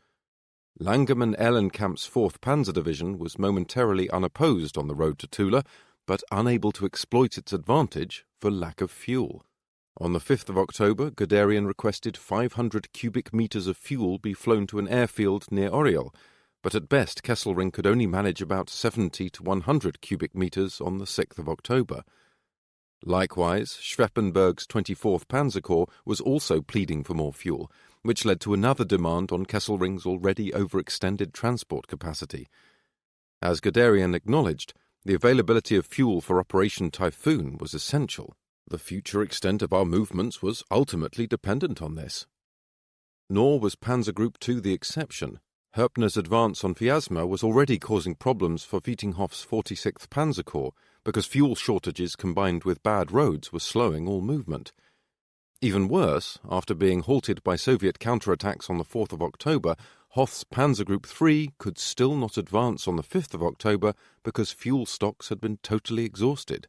Speaker 1: Langemann-Ehrenkamp's 4th Panzer Division was momentarily unopposed on the road to Tula, but unable to exploit its advantage for lack of fuel. On the 5th of October, Guderian requested 500 cubic metres of fuel be flown to an airfield near Oriel, but at best Kesselring could only manage about 70 to 100 cubic metres on the 6th of October. Likewise, Schweppenberg's 24th Panzer Corps was also pleading for more fuel, which led to another demand on Kesselring's already overextended transport capacity. As Guderian acknowledged, the availability of fuel for Operation Typhoon was essential. The future extent of our movements was ultimately dependent on this. Nor was Panzer Group II the exception. Herpner's advance on Vyazma was already causing problems for Vietinghoff's 46th Panzer Corps, because fuel shortages combined with bad roads were slowing all movement. Even worse, after being halted by Soviet counterattacks on the 4th of October, Hoth's Panzer Group III could still not advance on the 5th of October because fuel stocks had been totally exhausted.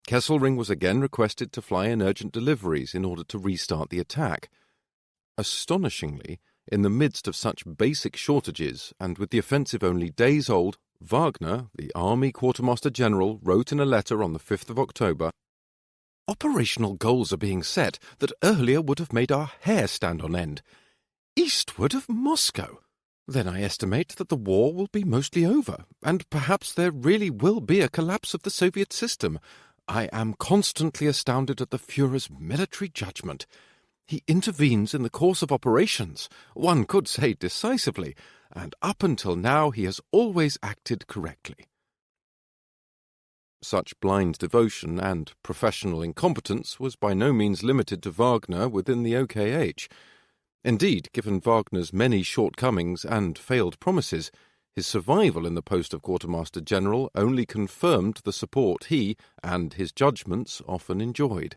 Speaker 1: Kesselring was again requested to fly in urgent deliveries in order to restart the attack. Astonishingly, in the midst of such basic shortages, and with the offensive only days old, Wagner, the Army Quartermaster General, wrote in a letter on the 5th of October, "Operational goals are being set that earlier would have made our hair stand on end. Eastward of Moscow. Then I estimate that the war will be mostly over, and perhaps there really will be a collapse of the Soviet system. I am constantly astounded at the Führer's military judgment. He intervenes in the course of operations, one could say decisively, and up until now he has always acted correctly." Such blind devotion and professional incompetence was by no means limited to Wagner within the OKH. Indeed, given Wagner's many shortcomings and failed promises, his survival in the post of Quartermaster General only confirmed the support he and his judgments often enjoyed.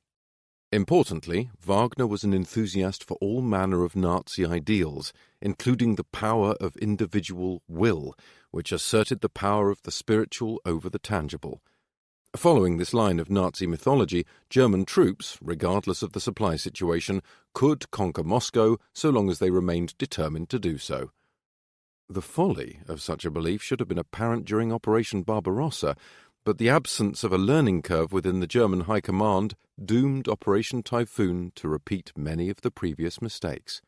Speaker 1: Importantly, Wagner was an enthusiast for all manner of Nazi ideals, including the power of individual will, which asserted the power of the spiritual over the tangible. Following this line of Nazi mythology, German troops, regardless of the supply situation, could conquer Moscow so long as they remained determined to do so. The folly of such a belief should have been apparent during Operation Barbarossa, but the absence of a learning curve within the German High Command doomed Operation Typhoon to repeat many of the previous mistakes.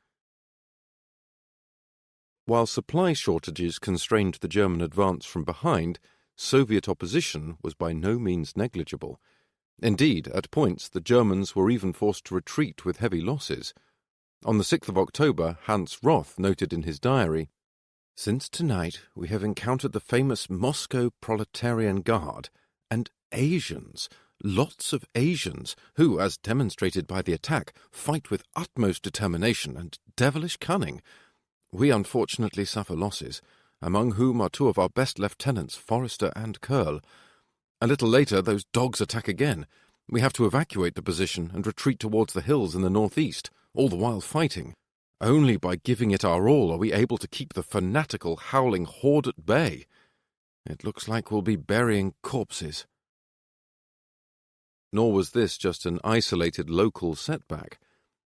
Speaker 1: While supply shortages constrained the German advance from behind, Soviet opposition was by no means negligible. Indeed, at points the Germans were even forced to retreat with heavy losses. On the 6th of October, Hans Roth noted in his diary, "Since tonight we have encountered the famous Moscow Proletarian Guard, and Asians, lots of Asians, who, as demonstrated by the attack, fight with utmost determination and devilish cunning. We unfortunately suffer losses, among whom are two of our best lieutenants, Forrester and Curl. A little later those dogs attack again. We have to evacuate the position and retreat towards the hills in the northeast, all the while fighting. Only by giving it our all are we able to keep the fanatical, howling horde at bay. It looks like we'll be burying corpses." Nor was this just an isolated local setback.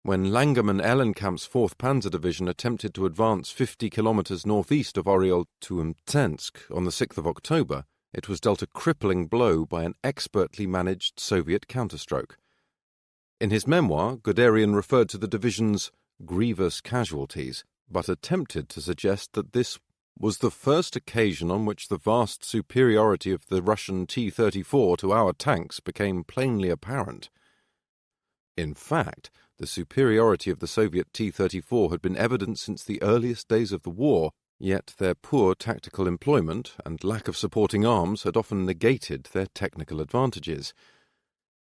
Speaker 1: When Langemann-Ehrenkamp's 4th Panzer Division attempted to advance 50 kilometers northeast of Oriel to Mtsensk on the 6th of October, it was dealt a crippling blow by an expertly managed Soviet counterstroke. In his memoir, Guderian referred to the division's grievous casualties, but attempted to suggest that this was the first occasion on which the vast superiority of the Russian T-34 to our tanks became plainly apparent. In fact, the superiority of the Soviet T-34 had been evident since the earliest days of the war, yet their poor tactical employment and lack of supporting arms had often negated their technical advantages.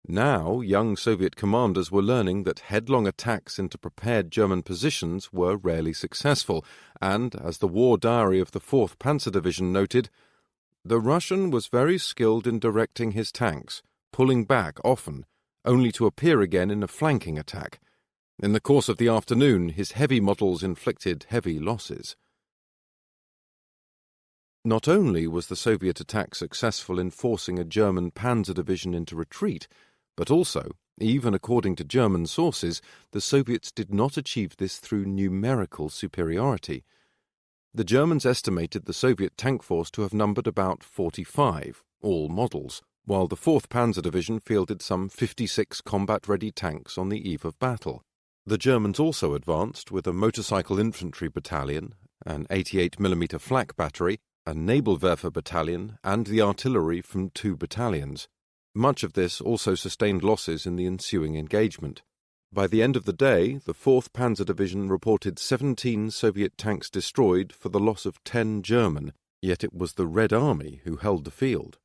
Speaker 1: Now, young Soviet commanders were learning that headlong attacks into prepared German positions were rarely successful, and, as the war diary of the 4th Panzer Division noted, "The Russian was very skilled in directing his tanks, pulling back often, only to appear again in a flanking attack. In the course of the afternoon, his heavy models inflicted heavy losses." Not only was the Soviet attack successful in forcing a German panzer division into retreat, but also, even according to German sources, the Soviets did not achieve this through numerical superiority. The Germans estimated the Soviet tank force to have numbered about 45, all models, while the 4th Panzer Division fielded some 56 combat-ready tanks on the eve of battle. The Germans also advanced with a motorcycle infantry battalion, an 88mm flak battery, a Nebelwerfer battalion, and the artillery from 2 battalions. Much of this also sustained losses in the ensuing engagement. By the end of the day, the 4th Panzer Division reported 17 Soviet tanks destroyed for the loss of 10 German, yet it was the Red Army who held the field.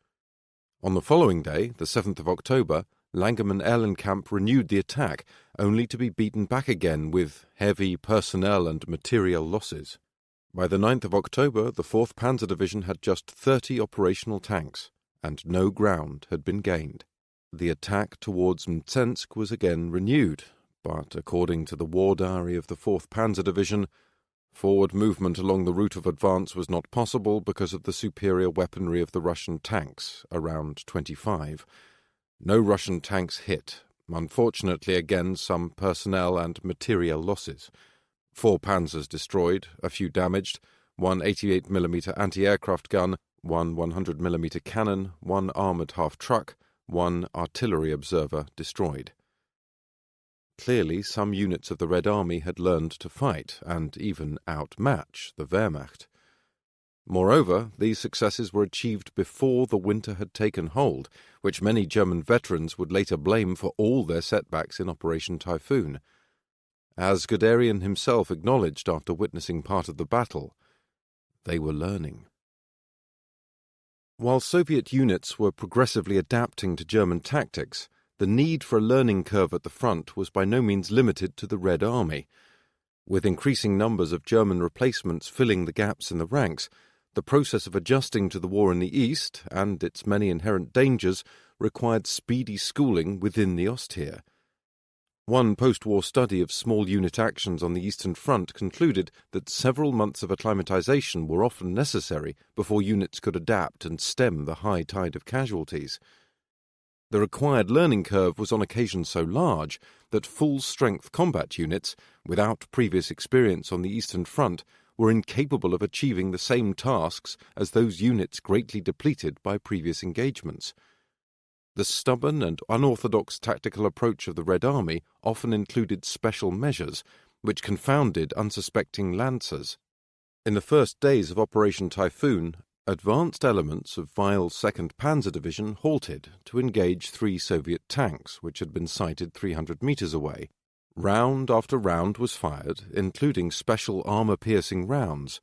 Speaker 1: On the following day, the 7th of October, Langermann-Ehrenkamp renewed the attack, only to be beaten back again with heavy personnel and material losses. By the 9th of October, the 4th Panzer Division had just 30 operational tanks, and no ground had been gained. The attack towards Mtsensk was again renewed, but according to the war diary of the 4th Panzer Division, forward movement along the route of advance was not possible because of the superior weaponry of the Russian tanks, around 25. No Russian tanks hit. Unfortunately, again, some personnel and material losses. 4 panzers destroyed, a few damaged, 1 88mm anti-aircraft gun, 1 100mm cannon, 1 armoured half-truck, 1 artillery observer destroyed. Clearly, some units of the Red Army had learned to fight and even outmatch the Wehrmacht. Moreover, these successes were achieved before the winter had taken hold, which many German veterans would later blame for all their setbacks in Operation Typhoon. As Guderian himself acknowledged after witnessing part of the battle, they were learning. While Soviet units were progressively adapting to German tactics, the need for a learning curve at the front was by no means limited to the Red Army. With increasing numbers of German replacements filling the gaps in the ranks, the process of adjusting to the war in the East and its many inherent dangers required speedy schooling within the Ostheer. One post-war study of small unit actions on the Eastern Front concluded that several months of acclimatization were often necessary before units could adapt and stem the high tide of casualties. The required learning curve was on occasion so large that full-strength combat units, without previous experience on the Eastern Front, were incapable of achieving the same tasks as those units greatly depleted by previous engagements. The stubborn and unorthodox tactical approach of the Red Army often included special measures, which confounded unsuspecting lancers. In the first days of Operation Typhoon, advanced elements of Weil's 2nd Panzer Division halted to engage 3 Soviet tanks which had been sighted 300 meters away. Round after round was fired, including special armor-piercing rounds,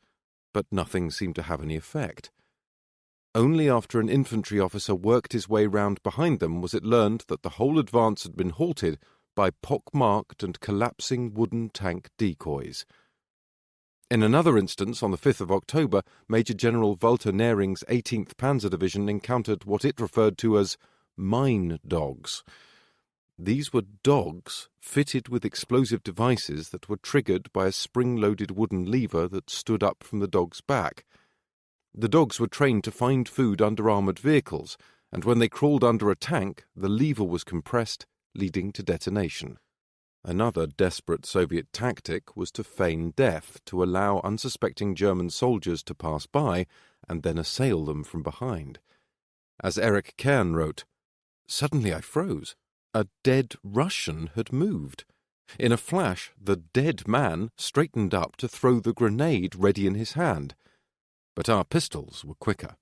Speaker 1: but nothing seemed to have any effect. Only after an infantry officer worked his way round behind them was it learned that the whole advance had been halted by pock-marked and collapsing wooden tank decoys. In another instance, on the 5th of October, Major General Walter Nering's 18th Panzer Division encountered what it referred to as mine dogs. These were dogs fitted with explosive devices that were triggered by a spring-loaded wooden lever that stood up from the dog's back. The dogs were trained to find food under armoured vehicles, and when they crawled under a tank, the lever was compressed, leading to detonation. Another desperate Soviet tactic was to feign death to allow unsuspecting German soldiers to pass by and then assail them from behind. As Erich Kern wrote, "Suddenly I froze. A dead Russian had moved. In a flash, the dead man straightened up to throw the grenade ready in his hand. But our pistols were quicker."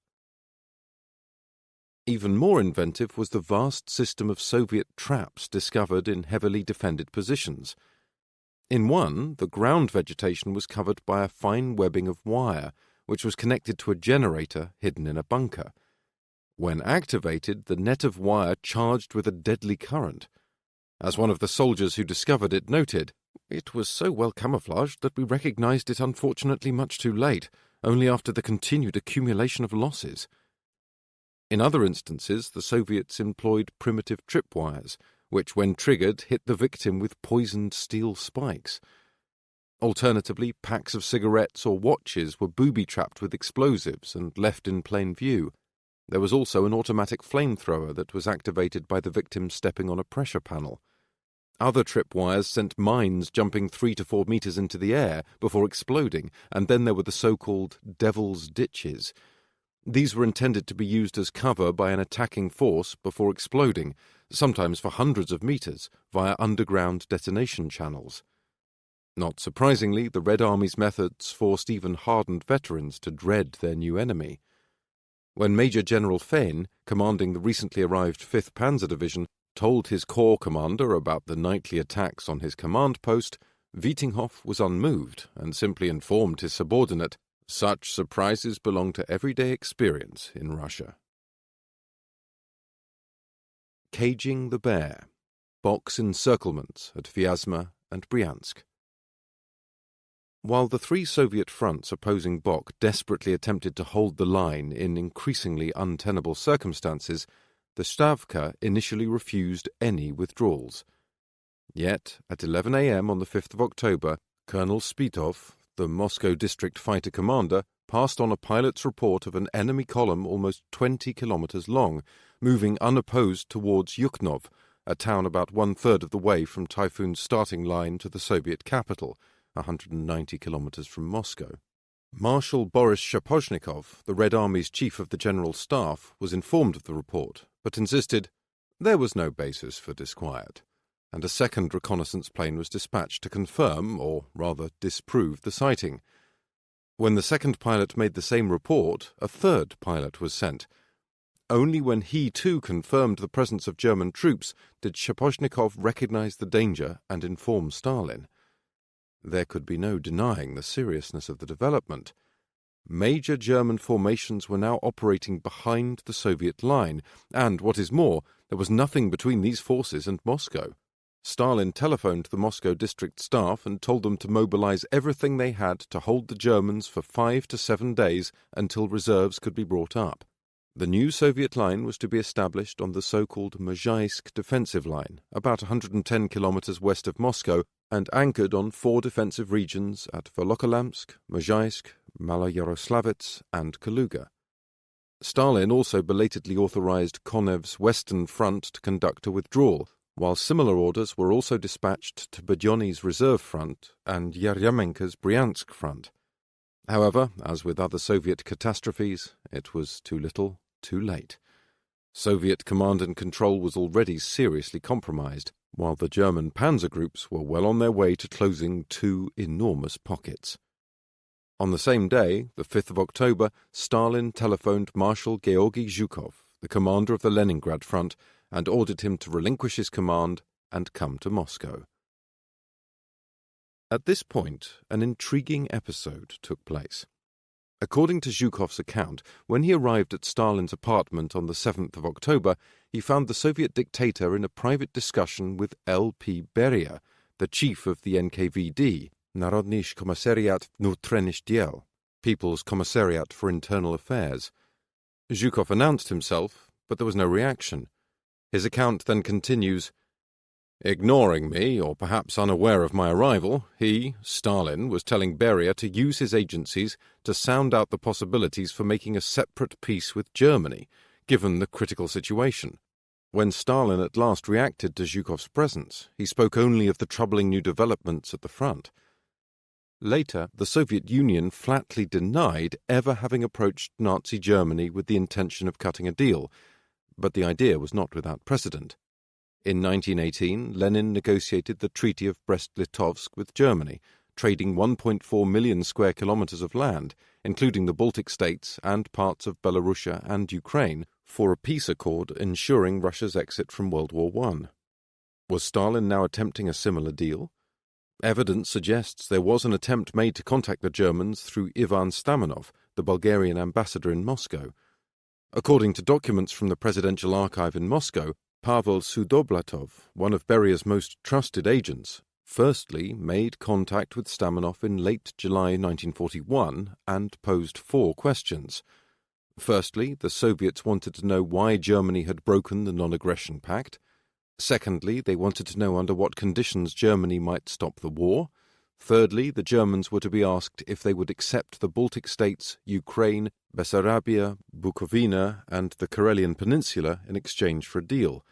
Speaker 1: Even more inventive was the vast system of Soviet traps discovered in heavily defended positions. In one, the ground vegetation was covered by a fine webbing of wire, which was connected to a generator hidden in a bunker. When activated, the net of wire charged with a deadly current. As one of the soldiers who discovered it noted, "It was so well camouflaged that we recognized it unfortunately much too late, only after the continued accumulation of losses." In other instances, the Soviets employed primitive tripwires, which, when triggered, hit the victim with poisoned steel spikes. Alternatively, packs of cigarettes or watches were booby-trapped with explosives and left in plain view. There was also an automatic flamethrower that was activated by the victim stepping on a pressure panel. Other tripwires sent mines jumping 3 to 4 meters into the air before exploding, and then there were the so-called devil's ditches. These were intended to be used as cover by an attacking force before exploding, sometimes for hundreds of meters, via underground detonation channels. Not surprisingly, the Red Army's methods forced even hardened veterans to dread their new enemy. When Major General Fehn, commanding the recently arrived 5th Panzer Division, told his corps commander about the nightly attacks on his command post, Vietinghoff was unmoved and simply informed his subordinate, "Such surprises belong to everyday experience in Russia." Caging the Bear. Box encirclements at Vyazma and Bryansk. While the 3 Soviet fronts opposing Bok desperately attempted to hold the line in increasingly untenable circumstances, the Stavka initially refused any withdrawals. Yet, at 11 a.m. on the 5th of October, Colonel Spitov, the Moscow district fighter commander, passed on a pilot's report of an enemy column almost 20 kilometers long, moving unopposed towards Yukhnov, a town about 1/3 of the way from Typhoon's starting line to the Soviet capital, 190 kilometers from Moscow. Marshal Boris Shaposhnikov, the Red Army's chief of the General Staff, was informed of the report, but insisted there was no basis for disquiet, and a second reconnaissance plane was dispatched to confirm, or rather disprove, the sighting. When the second pilot made the same report, a third pilot was sent. Only when he too confirmed the presence of German troops did Shaposhnikov recognize the danger and inform Stalin. There could be no denying the seriousness of the development. Major German formations were now operating behind the Soviet line, and, what is more, there was nothing between these forces and Moscow. Stalin telephoned the Moscow district staff and told them to mobilize everything they had to hold the Germans for 5 to 7 days until reserves could be brought up. The new Soviet line was to be established on the so-called Mozhaisk defensive line, about 110 kilometers west of Moscow, and anchored on 4 defensive regions at Volokholamsk, Mozhaisk, Maloyaroslavets, and Kaluga. Stalin also belatedly authorized Konev's Western Front to conduct a withdrawal, while similar orders were also dispatched to Budyonny's Reserve Front and Yeryomenko's Bryansk Front. However, as with other Soviet catastrophes, it was too little, too late. Soviet command and control was already seriously compromised, while the German panzer groups were well on their way to closing 2 enormous pockets. On the same day, the 5th of October, Stalin telephoned Marshal Georgy Zhukov, the commander of the Leningrad Front, and ordered him to relinquish his command and come to Moscow. At this point, an intriguing episode took place. According to Zhukov's account, when he arrived at Stalin's apartment on the 7th of October, he found the Soviet dictator in a private discussion with L.P. Beria, the chief of the NKVD, Narodny Commissariat Vnutrennych Dел, People's Commissariat for Internal Affairs. Zhukov announced himself, but there was no reaction. His account then continues, "Ignoring me, or perhaps unaware of my arrival, he, Stalin, was telling Beria to use his agencies to sound out the possibilities for making a separate peace with Germany, given the critical situation. When Stalin at last reacted to Zhukov's presence, he spoke only of the troubling new developments at the front. Later, the Soviet Union flatly denied ever having approached Nazi Germany with the intention of cutting a deal, but the idea was not without precedent. In 1918, Lenin negotiated the Treaty of Brest-Litovsk with Germany, trading 1.4 million square kilometers of land, including the Baltic states and parts of Belarusia and Ukraine, for a peace accord ensuring Russia's exit from World War I. Was Stalin now attempting a similar deal? Evidence suggests there was an attempt made to contact the Germans through Ivan Stamanov, the Bulgarian ambassador in Moscow. According to documents from the Presidential Archive in Moscow, Pavel Sudoblatov, one of Beria's most trusted agents, firstly made contact with Stamanov in late July 1941 and posed 4 questions. Firstly, the Soviets wanted to know why Germany had broken the non-aggression pact. Secondly, they wanted to know under what conditions Germany might stop the war. Thirdly, the Germans were to be asked if they would accept the Baltic states, Ukraine, Bessarabia, Bukovina, and the Karelian Peninsula in exchange for a deal.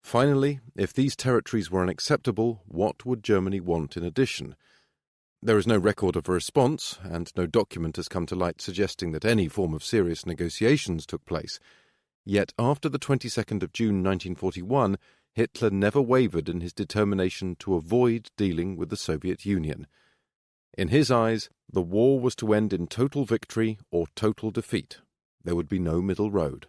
Speaker 1: Finally, if these territories were unacceptable, what would Germany want in addition? There is no record of a response, and no document has come to light suggesting that any form of serious negotiations took place. Yet after the 22nd of June 1941, Hitler never wavered in his determination to avoid dealing with the Soviet Union. In his eyes, the war was to end in total victory or total defeat. There would be no middle road.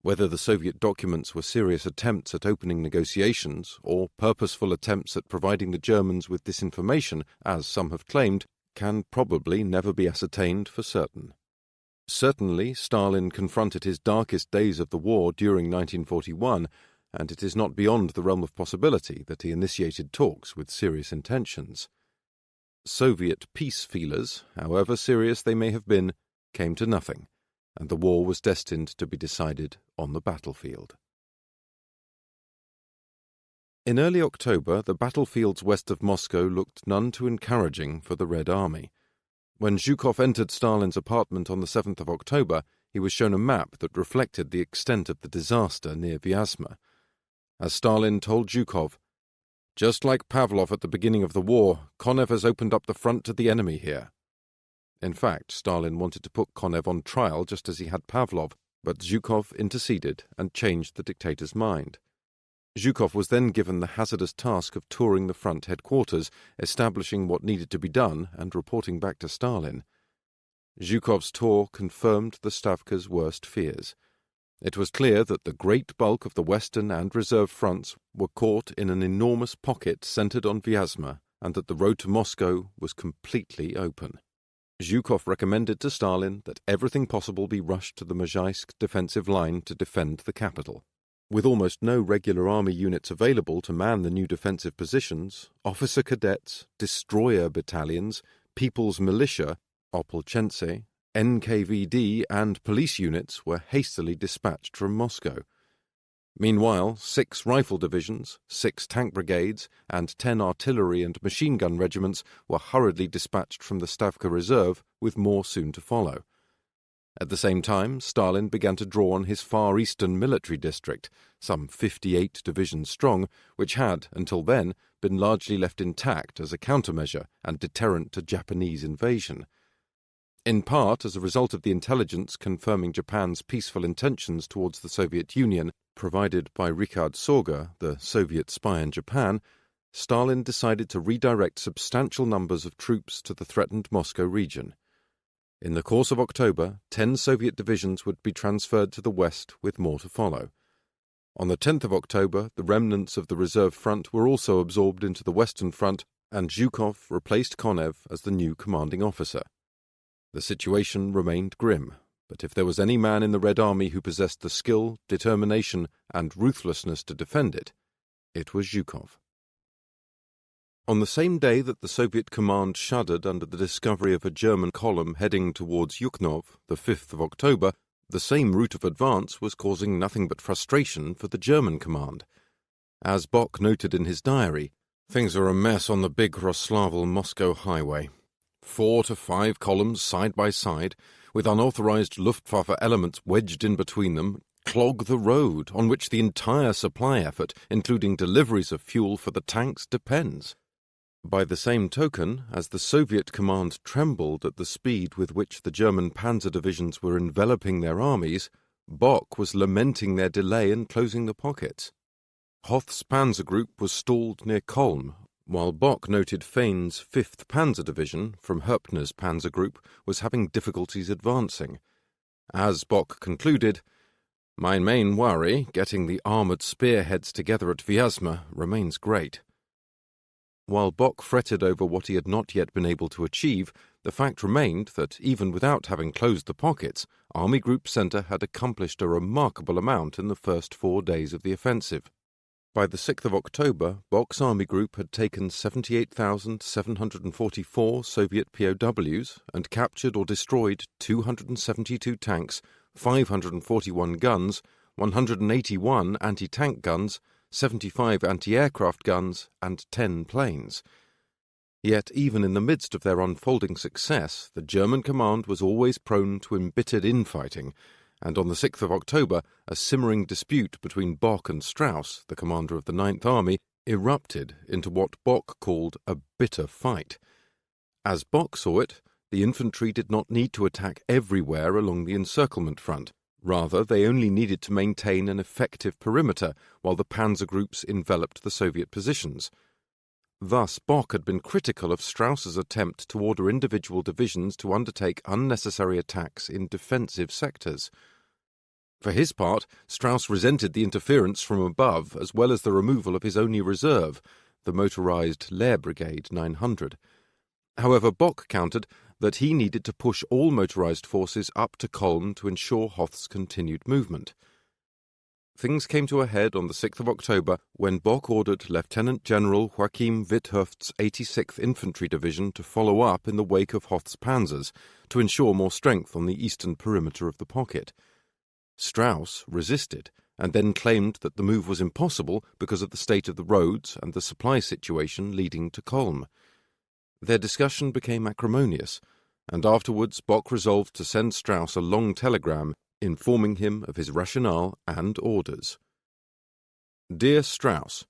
Speaker 1: Whether the Soviet documents were serious attempts at opening negotiations or purposeful attempts at providing the Germans with disinformation, as some have claimed, can probably never be ascertained for certain. Certainly, Stalin confronted his darkest days of the war during 1941, and it is not beyond the realm of possibility that he initiated talks with serious intentions. Soviet peace feelers, however serious they may have been, came to nothing, and the war was destined to be decided on the battlefield. In early October, the battlefields west of Moscow looked none too encouraging for the Red Army. When Zhukov entered Stalin's apartment on the 7th of October, he was shown a map that reflected the extent of the disaster near Vyazma. As Stalin told Zhukov, "Just like Pavlov at the beginning of the war, Konev has opened up the front to the enemy here." In fact, Stalin wanted to put Konev on trial just as he had Pavlov, but Zhukov interceded and changed the dictator's mind. Zhukov was then given the hazardous task of touring the front headquarters, establishing what needed to be done and reporting back to Stalin. Zhukov's tour confirmed the Stavka's worst fears. It was clear that the great bulk of the Western and Reserve fronts were caught in an enormous pocket centered on Vyazma, and that the road to Moscow was completely open. Zhukov recommended to Stalin that everything possible be rushed to the Mozhaisk defensive line to defend the capital. With almost no regular army units available to man the new defensive positions, officer cadets, destroyer battalions, people's militia, Opolchense, NKVD and police units were hastily dispatched from Moscow. Meanwhile, 6 rifle divisions, 6 tank brigades, and 10 artillery and machine gun regiments were hurriedly dispatched from the Stavka Reserve, with more soon to follow. At the same time, Stalin began to draw on his Far Eastern military district, some 58 divisions strong, which had, until then, been largely left intact as a countermeasure and deterrent to Japanese invasion. In part as a result of the intelligence confirming Japan's peaceful intentions towards the Soviet Union, provided by Richard Sorge, the Soviet spy in Japan, Stalin decided to redirect substantial numbers of troops to the threatened Moscow region. In the course of October, 10 Soviet divisions would be transferred to the west, with more to follow. On the 10th of October, the remnants of the reserve front were also absorbed into the Western Front, and Zhukov replaced Konev as the new commanding officer. The situation remained grim, but if there was any man in the Red Army who possessed the skill, determination, and ruthlessness to defend it, it was Zhukov. On the same day that the Soviet command shuddered under the discovery of a German column heading towards Yukhnov, the 5th of October, the same route of advance was causing nothing but frustration for the German command. As Bock noted in his diary, "Things are a mess on the big Roslavel-Moscow highway. 4 to 5 columns side by side, with unauthorized Luftwaffe elements wedged in between them, clog the road on which the entire supply effort, including deliveries of fuel for the tanks, depends." By the same token, as the Soviet command trembled at the speed with which the German panzer divisions were enveloping their armies, Bock was lamenting their delay in closing the pockets. Hoth's panzer group was stalled near Kolm, while Bock noted Fane's 5th Panzer Division, from Herpner's panzer group, was having difficulties advancing. As Bock concluded, "My main worry, getting the armoured spearheads together at Vyazma, remains great." While Bock fretted over what he had not yet been able to achieve, the fact remained that, even without having closed the pockets, Army Group Centre had accomplished a remarkable amount in the first 4 days of the offensive. By the 6th of October, Bock's army group had taken 78,744 Soviet POWs and captured or destroyed 272 tanks, 541 guns, 181 anti-tank guns, 75 anti-aircraft guns, and 10 planes. Yet even in the midst of their unfolding success, the German command was always prone to embittered infighting, and on the 6th of October, a simmering dispute between Bock and Strauss, the commander of the Ninth Army, erupted into what Bock called a bitter fight. As Bock saw it, the infantry did not need to attack everywhere along the encirclement front. Rather, they only needed to maintain an effective perimeter while the panzer groups enveloped the Soviet positions. Thus, Bock had been critical of Strauss's attempt to order individual divisions to undertake unnecessary attacks in defensive sectors. For his part, Strauss resented the interference from above as well as the removal of his only reserve, the motorized Lehr Brigade 900. However, Bock countered that he needed to push all motorized forces up to Kolm to ensure Hoth's continued movement. Things came to a head on the 6th of October when Bock ordered Lieutenant General Joachim Witthöft's 86th Infantry Division to follow up in the wake of Hoth's panzers to ensure more strength on the eastern perimeter of the pocket. Strauss resisted and then claimed that the move was impossible because of the state of the roads and the supply situation leading to Kolm. Their discussion became acrimonious, and afterwards Bock resolved to send Strauss a long telegram informing him of his rationale and orders. Dear Strauss,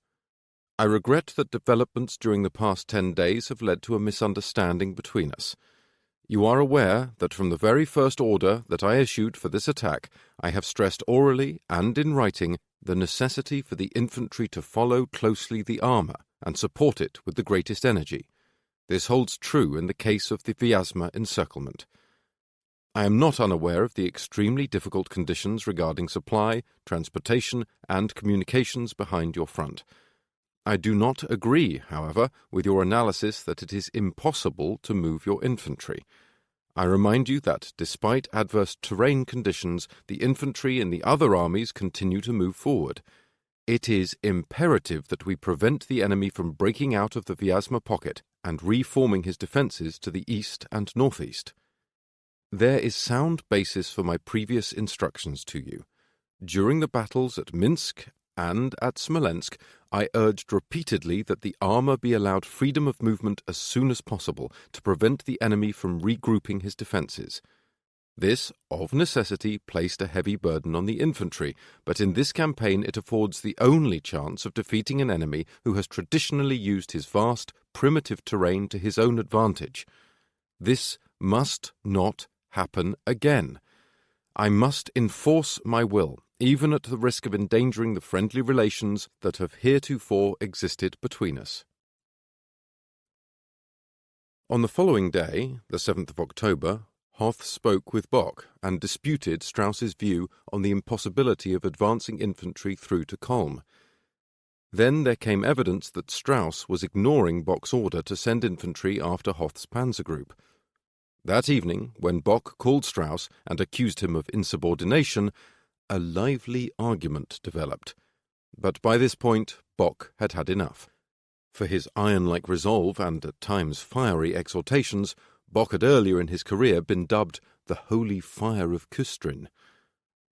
Speaker 1: I regret that developments during the past 10 days have led to a misunderstanding between us. You are aware that from the very first order that I issued for this attack, I have stressed orally and in writing the necessity for the infantry to follow closely the armour and support it with the greatest energy. This holds true in the case of the Vyazma encirclement. I am not unaware of the extremely difficult conditions regarding supply, transportation, and communications behind your front. I do not agree, however, with your analysis that it is impossible to move your infantry. I remind you that, despite adverse terrain conditions, the infantry in the other armies continue to move forward. It is imperative that we prevent the enemy from breaking out of the Vyazma pocket and reforming his defences to the east and northeast. There is sound basis for my previous instructions to you. During the battles at Minsk and at Smolensk, I urged repeatedly that the armour be allowed freedom of movement as soon as possible to prevent the enemy from regrouping his defences. This, of necessity, placed a heavy burden on the infantry, but in this campaign it affords the only chance of defeating an enemy who has traditionally used his vast, primitive terrain to his own advantage. This must not happen again. I must enforce my will, even at the risk of endangering the friendly relations that have heretofore existed between us. On the following day, the 7th of October, Hoth spoke with Bock and disputed Strauss's view on the impossibility of advancing infantry through to Kolm. Then there came evidence that Strauss was ignoring Bock's order to send infantry after Hoth's panzer group. That evening, when Bock called Strauss and accused him of insubordination, a lively argument developed. But by this point, Bock had had enough. For his iron-like resolve and at times fiery exhortations, Bock had earlier in his career been dubbed the Holy Fire of Kustrin.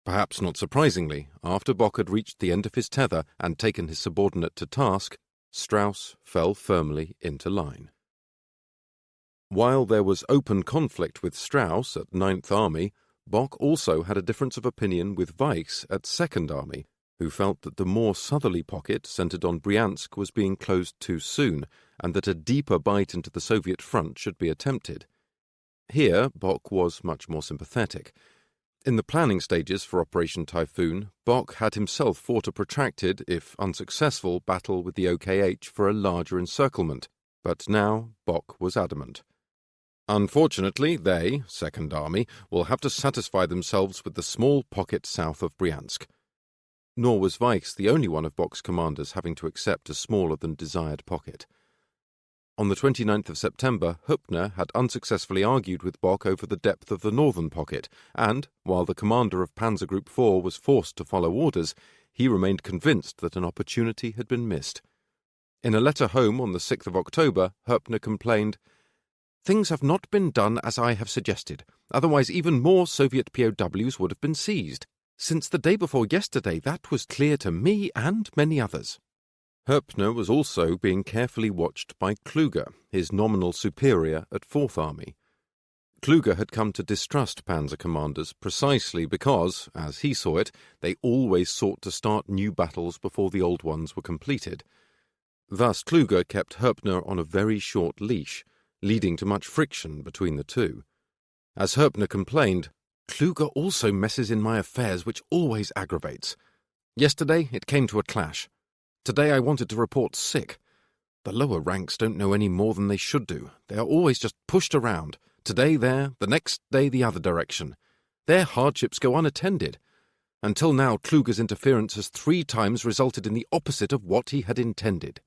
Speaker 1: Perhaps not surprisingly, after Bock had reached the end of his tether and taken his subordinate to task, Strauss fell firmly into line. While there was open conflict with Strauss at Ninth Army, Bock also had a difference of opinion with Weichs at Second Army, who felt that the more southerly pocket centered on Bryansk was being closed too soon, and that a deeper bite into the Soviet front should be attempted. Here, Bock was much more sympathetic. In the planning stages for Operation Typhoon, Bock had himself fought a protracted, if unsuccessful, battle with the OKH for a larger encirclement, but now Bock was adamant. Unfortunately, they, Second Army, will have to satisfy themselves with the small pocket south of Bryansk. Nor was Weichs the only one of Bock's commanders having to accept a smaller than desired pocket. On the 29th of September, Hübner had unsuccessfully argued with Bock over the depth of the northern pocket, and, while the commander of Panzer Group 4 was forced to follow orders, he remained convinced that an opportunity had been missed. In a letter home on the 6th of October, Hübner complained, "Things have not been done as I have suggested, otherwise even more Soviet POWs would have been seized. Since the day before yesterday, that was clear to me and many others." Hübner was also being carefully watched by Kluge, his nominal superior at Fourth Army. Kluge had come to distrust panzer commanders precisely because, as he saw it, they always sought to start new battles before the old ones were completed. Thus Kluge kept Hübner on a very short leash, leading to much friction between the two. As Hübner complained, "Kluge also messes in my affairs, which always aggravates. Yesterday it came to a clash. Today I wanted to report sick. The lower ranks don't know any more than they should do. They are always just pushed around. Today there, the next day the other direction. Their hardships go unattended. Until now, Kluge's interference has 3 times resulted in the opposite of what he had intended."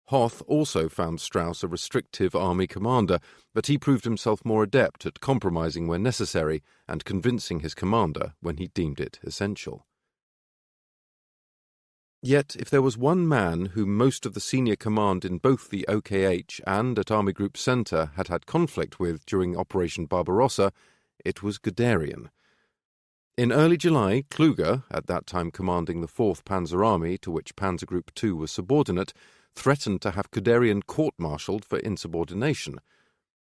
Speaker 1: Hoth also found Strauss a restrictive army commander, but he proved himself more adept at compromising where necessary and convincing his commander when he deemed it essential. Yet, if there was one man whom most of the senior command in both the OKH and at Army Group Centre had had conflict with during Operation Barbarossa, it was Guderian. In early July, Kluge, at that time commanding the 4th Panzer Army, to which Panzer Group 2 was subordinate, threatened to have Guderian court-martialed for insubordination.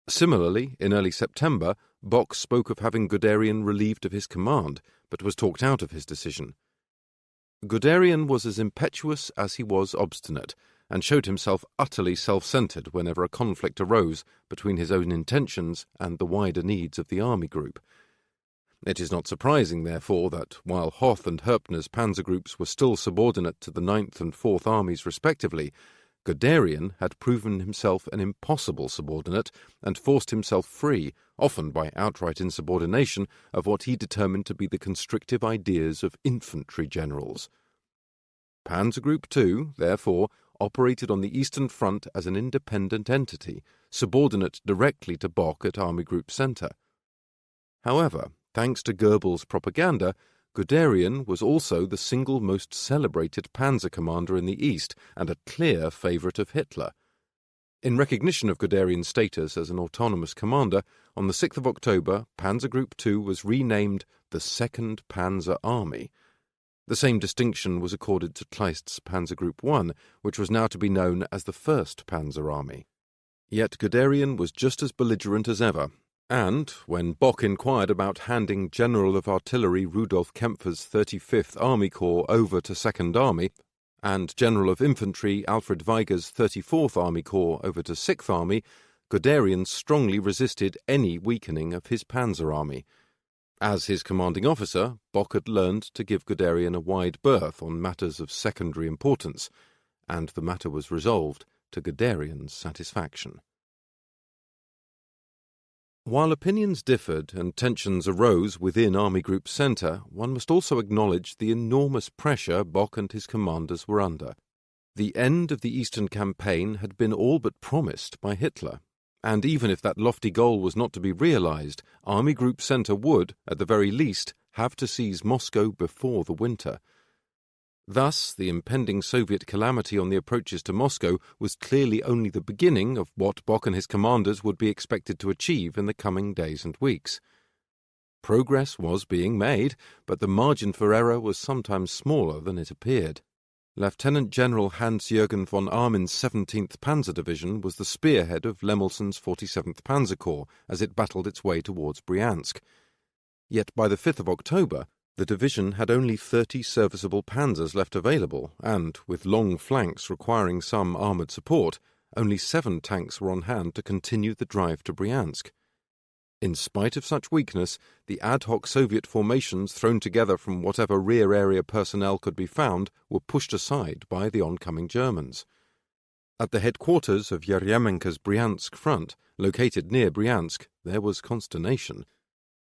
Speaker 1: Similarly, in early September, Bock spoke of having Guderian relieved of his command, but was talked out of his decision. Guderian was as impetuous as he was obstinate, and showed himself utterly self-centred whenever a conflict arose between his own intentions and the wider needs of the army group. It is not surprising, therefore, that while Hoth and Hübner's panzer groups were still subordinate to the 9th and 4th armies respectively, Guderian had proven himself an impossible subordinate and forced himself free, often by outright insubordination, of what he determined to be the constrictive ideas of infantry generals. Panzer Group 2, therefore, operated on the Eastern Front as an independent entity, subordinate directly to Bock at Army Group Centre. However, thanks to Goebbels' propaganda, Guderian was also the single most celebrated panzer commander in the East and a clear favourite of Hitler. In recognition of Guderian's status as an autonomous commander, on the 6th of October, Panzer Group 2 was renamed the 2nd Panzer Army. The same distinction was accorded to Kleist's Panzer Group 1, which was now to be known as the 1st Panzer Army. Yet Guderian was just as belligerent as ever, and, when Bock inquired about handing General of Artillery Rudolf Kempfer's 35th Army Corps over to 2nd Army, and General of Infantry Alfred Weiger's 34th Army Corps over to 6th Army, Guderian strongly resisted any weakening of his Panzer Army. As his commanding officer, Bock had learned to give Guderian a wide berth on matters of secondary importance, and the matter was resolved to Guderian's satisfaction. While opinions differed and tensions arose within Army Group Centre, one must also acknowledge the enormous pressure Bock and his commanders were under. The end of the Eastern Campaign had been all but promised by Hitler, and even if that lofty goal was not to be realised, Army Group Centre would, at the very least, have to seize Moscow before the winter. Thus, the impending Soviet calamity on the approaches to Moscow was clearly only the beginning of what Bock and his commanders would be expected to achieve in the coming days and weeks. Progress was being made, but the margin for error was sometimes smaller than it appeared. Lieutenant General Hans-Jürgen von Armin's 17th Panzer Division was the spearhead of Lemelson's 47th Panzer Corps as it battled its way towards Bryansk. Yet by the 5th of October, the division had only 30 serviceable panzers left available, and, with long flanks requiring some armoured support, only 7 tanks were on hand to continue the drive to Bryansk. In spite of such weakness, the ad hoc Soviet formations thrown together from whatever rear area personnel could be found were pushed aside by the oncoming Germans. At the headquarters of Yeryomenko's Bryansk front, located near Bryansk, there was consternation.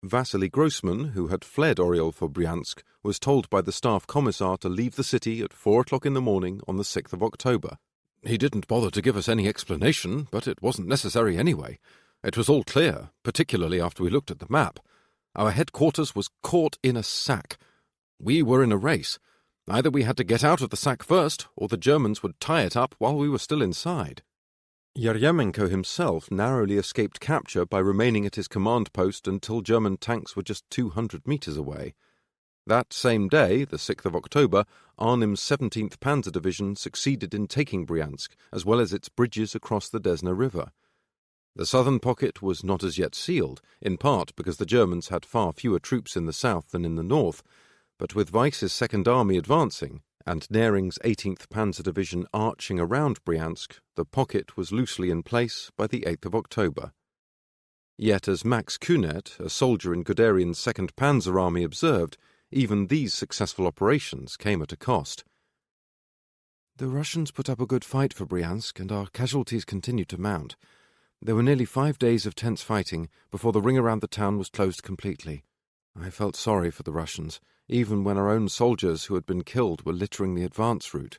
Speaker 1: Vasily Grossman, who had fled Oriol for Bryansk, was told by the staff commissar to leave the city at 4 o'clock in the morning on the 6th of October. He didn't bother to give us any explanation, but it wasn't necessary anyway. It was all clear, particularly after we looked at the map. Our headquarters was caught in a sack. We were in a race. Either we had to get out of the sack first, or the Germans would tie it up while we were still inside. Yeryomenko himself narrowly escaped capture by remaining at his command post until German tanks were just 200 metres away. That same day, the 6th of October, Arnim's 17th Panzer Division succeeded in taking Bryansk, as well as its bridges across the Desna River. The southern pocket was not as yet sealed, in part because the Germans had far fewer troops in the south than in the north, but with Weiss's Second Army advancing, and Nering's 18th Panzer Division arching around Bryansk, the pocket was loosely in place by the 8th of October. Yet as Max Kunert, a soldier in Guderian's 2nd Panzer Army, observed, even these successful operations came at a cost. The Russians put up a good fight for Bryansk, and our casualties continued to mount. There were nearly 5 days of tense fighting before the ring around the town was closed completely. I felt sorry for the Russians, even when our own soldiers who had been killed were littering the advance route.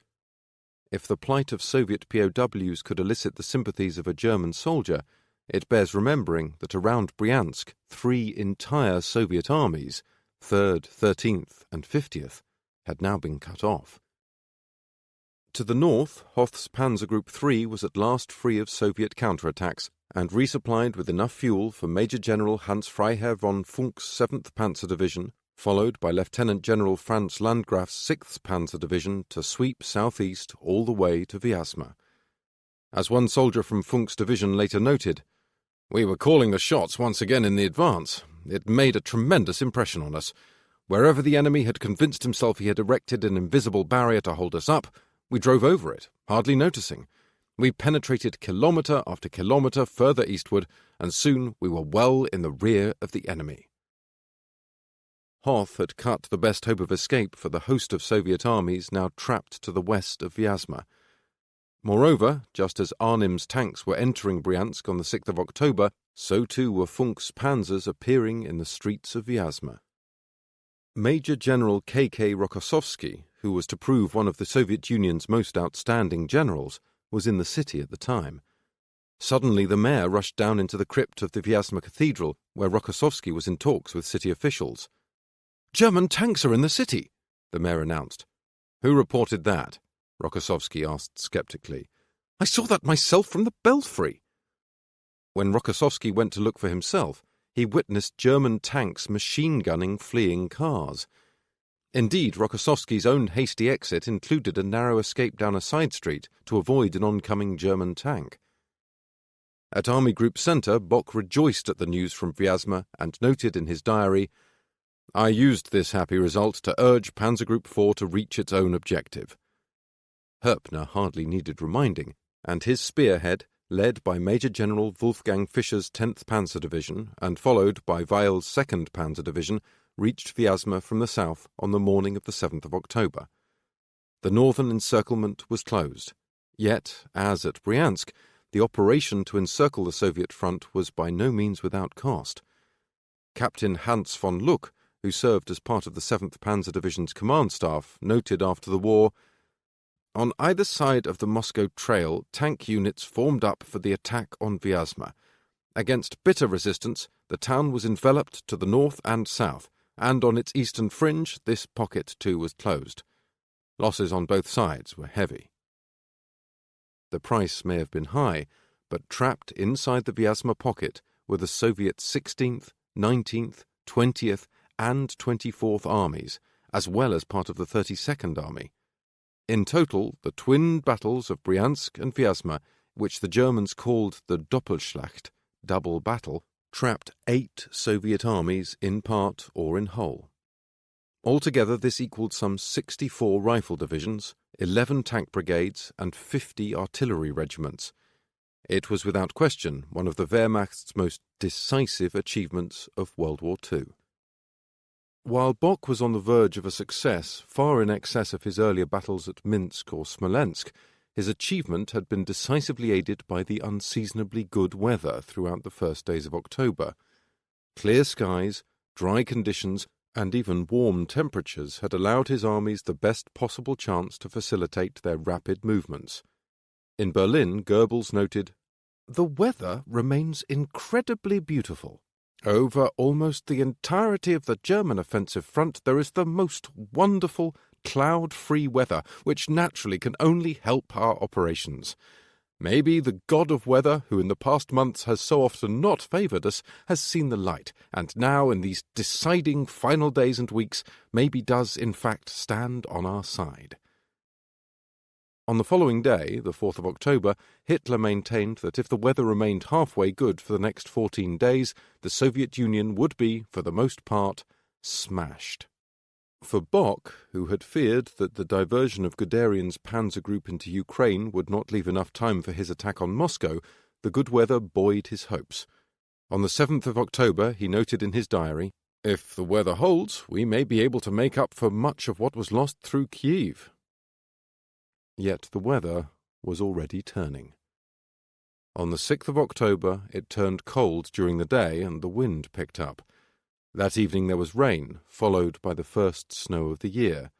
Speaker 1: If the plight of Soviet POWs could elicit the sympathies of a German soldier, it bears remembering that around Bryansk 3 entire Soviet armies, 3rd, 13th, and 50th, had now been cut off. To the north, Hoth's Panzer Group 3 was at last free of Soviet counterattacks and resupplied with enough fuel for Major General Hans Freiherr von Funk's 7th Panzer Division, followed by Lieutenant General Franz Landgraf's 6th Panzer Division, to sweep southeast all the way to Vyazma. As one soldier from Funk's division later noted, "We were calling the shots once again in the advance. It made a tremendous impression on us. Wherever the enemy had convinced himself he had erected an invisible barrier to hold us up, we drove over it, hardly noticing. We penetrated kilometre after kilometre further eastward, and soon we were well in the rear of the enemy." Hoth had cut the best hope of escape for the host of Soviet armies now trapped to the west of Vyazma. Moreover, just as Arnim's tanks were entering Bryansk on the 6th of October, so too were Funk's panzers appearing in the streets of Vyazma. Major General K.K. Rokossovsky, who was to prove one of the Soviet Union's most outstanding generals, was in the city at the time. Suddenly the mayor rushed down into the crypt of the Vyazma Cathedral, where Rokossovsky was in talks with city officials. "German tanks are in the city," the mayor announced. "Who reported that?" Rokossovsky asked skeptically. "I saw that myself from the belfry." When Rokossovsky went to look for himself, he witnessed German tanks machine-gunning fleeing cars. Indeed, Rokossovsky's own hasty exit included a narrow escape down a side street to avoid an oncoming German tank. At Army Group Centre, Bock rejoiced at the news from Vyazma and noted in his diary, "I used this happy result to urge Panzer Group 4 to reach its own objective." Herpner hardly needed reminding, and his spearhead, led by Major General Wolfgang Fischer's 10th Panzer Division and followed by Weil's 2nd Panzer Division, reached Vyazma from the south on the morning of the 7th of October. The northern encirclement was closed, yet, as at Bryansk, the operation to encircle the Soviet front was by no means without cost. Captain Hans von Luck, who served as part of the 7th Panzer Division's command staff, noted after the war, "On either side of the Moscow Trail, tank units formed up for the attack on Vyazma. Against bitter resistance, the town was enveloped to the north and south, and on its eastern fringe this pocket too was closed. Losses on both sides were heavy." The price may have been high, but trapped inside the Vyazma pocket were the Soviet 16th, 19th, 20th, and 24th Armies, as well as part of the 32nd Army. In total, the twin battles of Bryansk and Vyazma, which the Germans called the Doppelschlacht, double battle, trapped 8 Soviet armies in part or in whole. Altogether this equalled some 64 rifle divisions, 11 tank brigades, and 50 artillery regiments. It was without question one of the Wehrmacht's most decisive achievements of World War II. While Bock was on the verge of a success far in excess of his earlier battles at Minsk or Smolensk, his achievement had been decisively aided by the unseasonably good weather throughout the first days of October. Clear skies, dry conditions, and even warm temperatures had allowed his armies the best possible chance to facilitate their rapid movements. In Berlin, Goebbels noted, "The weather remains incredibly beautiful. Over almost the entirety of the German offensive front there is the most wonderful, cloud-free weather, which naturally can only help our operations. Maybe the god of weather, who in the past months has so often not favoured us, has seen the light, and now in these deciding final days and weeks, maybe does in fact stand on our side." On the following day, the 4th of October, Hitler maintained that if the weather remained halfway good for the next 14 days, the Soviet Union would be, for the most part, smashed. For Bock, who had feared that the diversion of Guderian's panzer group into Ukraine would not leave enough time for his attack on Moscow, the good weather buoyed his hopes. On the 7th of October, he noted in his diary, "If the weather holds, we may be able to make up for much of what was lost through Kiev." Yet the weather was already turning. On the 6th of October, it turned cold during the day and the wind picked up. That evening there was rain, followed by the first snow of the year.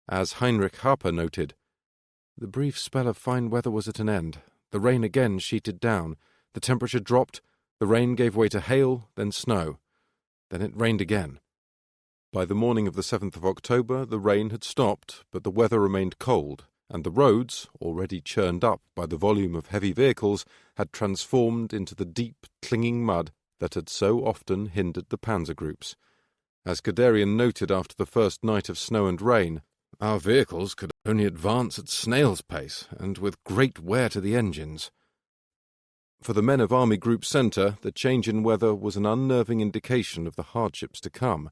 Speaker 1: As Heinrich Harper noted, "The brief spell of fine weather was at an end. The rain again sheeted down. The temperature dropped. The rain gave way to hail, then snow. Then it rained again." By the morning of the 7th of October, the rain had stopped, but the weather remained cold, and the roads, already churned up by the volume of heavy vehicles, had transformed into the deep, clinging mud that had so often hindered the panzer groups. As Guderian noted after the first night of snow and rain, "Our vehicles could only advance at snail's pace, and with great wear to the engines." For the men of Army Group Centre, the change in weather was an unnerving indication of the hardships to come.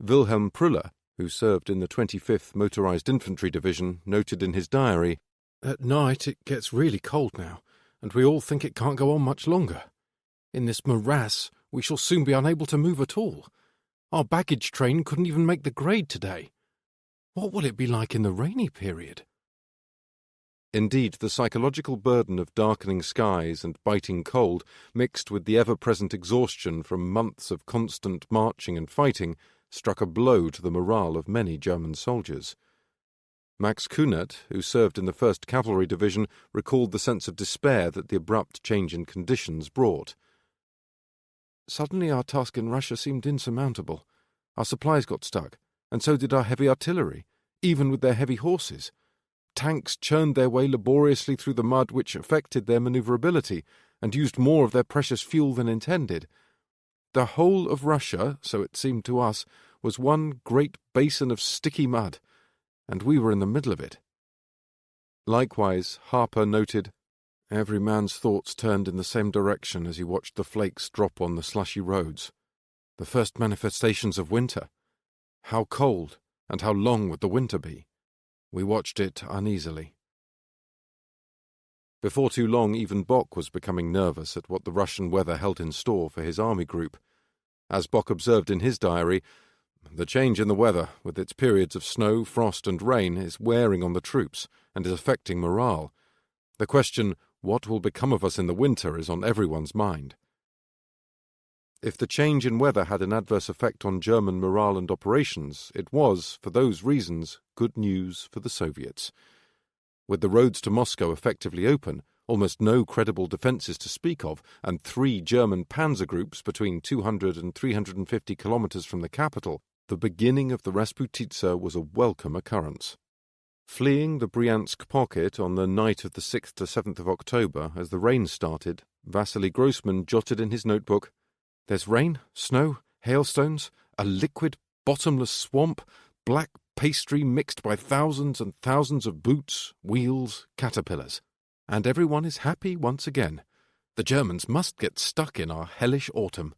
Speaker 1: Wilhelm Prüller, who served in the 25th Motorized Infantry Division, noted in his diary, "At night it gets really cold now, and we all think it can't go on much longer. In this morass we shall soon be unable to move at all. Our baggage train couldn't even make the grade today. What will it be like in the rainy period?" Indeed, the psychological burden of darkening skies and biting cold, mixed with the ever-present exhaustion from months of constant marching and fighting, struck a blow to the morale of many German soldiers. Max Kunert, who served in the 1st Cavalry Division, recalled the sense of despair that the abrupt change in conditions brought. "Suddenly our task in Russia seemed insurmountable. Our supplies got stuck, and so did our heavy artillery, even with their heavy horses. Tanks churned their way laboriously through the mud, which affected their maneuverability, and used more of their precious fuel than intended. The whole of Russia, so it seemed to us, was one great basin of sticky mud, and we were in the middle of it." Likewise, Harper noted, "Every man's thoughts turned in the same direction as he watched the flakes drop on the slushy roads. The first manifestations of winter. How cold and how long would the winter be? We watched it uneasily." Before too long, even Bock was becoming nervous at what the Russian weather held in store for his army group. As Bock observed in his diary, "The change in the weather, with its periods of snow, frost, and rain, is wearing on the troops and is affecting morale. The question, what will become of us in the winter, is on everyone's mind." If the change in weather had an adverse effect on German morale and operations, it was, for those reasons, good news for the Soviets. With the roads to Moscow effectively open, almost no credible defences to speak of, and 3 German panzer groups between 200 and 350 kilometres from the capital, the beginning of the Rasputitsa was a welcome occurrence. Fleeing the Bryansk pocket on the night of the 6th to 7th of October, as the rain started, Vasily Grossman jotted in his notebook, "There's rain, snow, hailstones, a liquid, bottomless swamp, black pastry mixed by thousands and thousands of boots, wheels, caterpillars. And everyone is happy once again. The Germans must get stuck in our hellish autumn."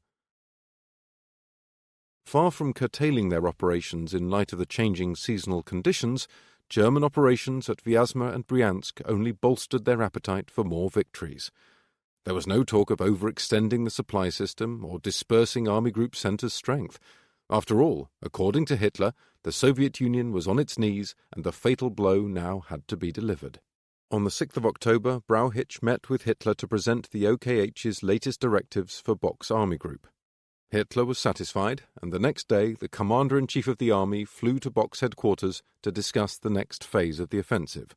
Speaker 1: Far from curtailing their operations in light of the changing seasonal conditions, German operations at Vyazma and Bryansk only bolstered their appetite for more victories. There was no talk of overextending the supply system or dispersing Army Group Centre's strength. After all, according to Hitler, the Soviet Union was on its knees and the fatal blow now had to be delivered. On the 6th of October, Brauchitsch met with Hitler to present the OKH's latest directives for Bock's army group. Hitler was satisfied, and the next day the Commander-in-Chief of the army flew to Bock's headquarters to discuss the next phase of the offensive.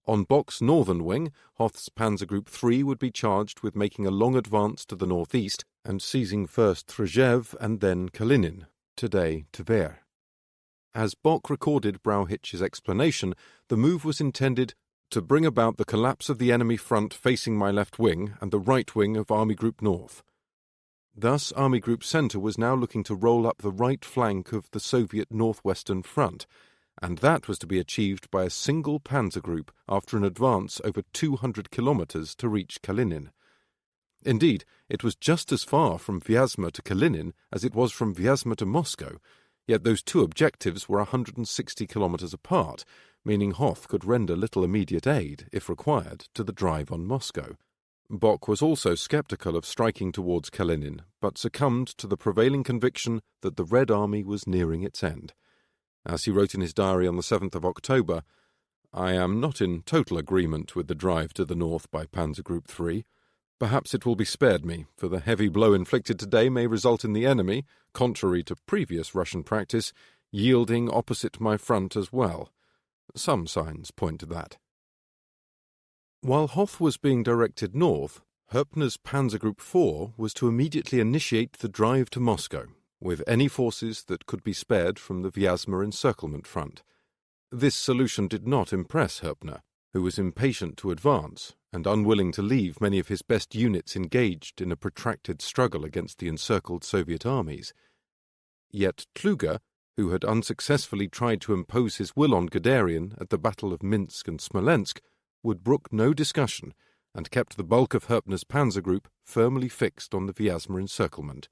Speaker 1: On Bock's northern wing, Hoth's Panzer Group III would be charged with making a long advance to the northeast and seizing first Trzew and then Kalinin, today Tver. As Bock recorded Brauchitsch's explanation, the move was intended to bring about the collapse of the enemy front facing my left wing and the right wing of Army Group North. Thus, Army Group Centre was now looking to roll up the right flank of the Soviet northwestern front, and that was to be achieved by a single panzer group after an advance over 200 kilometres to reach Kalinin. Indeed, it was just as far from Vyazma to Kalinin as it was from Vyazma to Moscow, yet those two objectives were 160 kilometres apart, meaning Hoth could render little immediate aid, if required, to the drive on Moscow. Bock was also sceptical of striking towards Kalinin, but succumbed to the prevailing conviction that the Red Army was nearing its end. As he wrote in his diary on the 7th of October, "I am not in total agreement with the drive to the north by Panzer Group III. Perhaps it will be spared me, for the heavy blow inflicted today may result in the enemy, contrary to previous Russian practice, yielding opposite my front as well. Some signs point to that." While Hoth was being directed north, Hoepner's Panzer Group IV was to immediately initiate the drive to Moscow, with any forces that could be spared from the Vyazma encirclement front. This solution did not impress Hoepner, who was impatient to advance and unwilling to leave many of his best units engaged in a protracted struggle against the encircled Soviet armies. Yet Kluge, who had unsuccessfully tried to impose his will on Guderian at the Battle of Minsk and Smolensk, would brook no discussion and kept the bulk of Hoepner's panzer group firmly fixed on the Vyazma encirclement.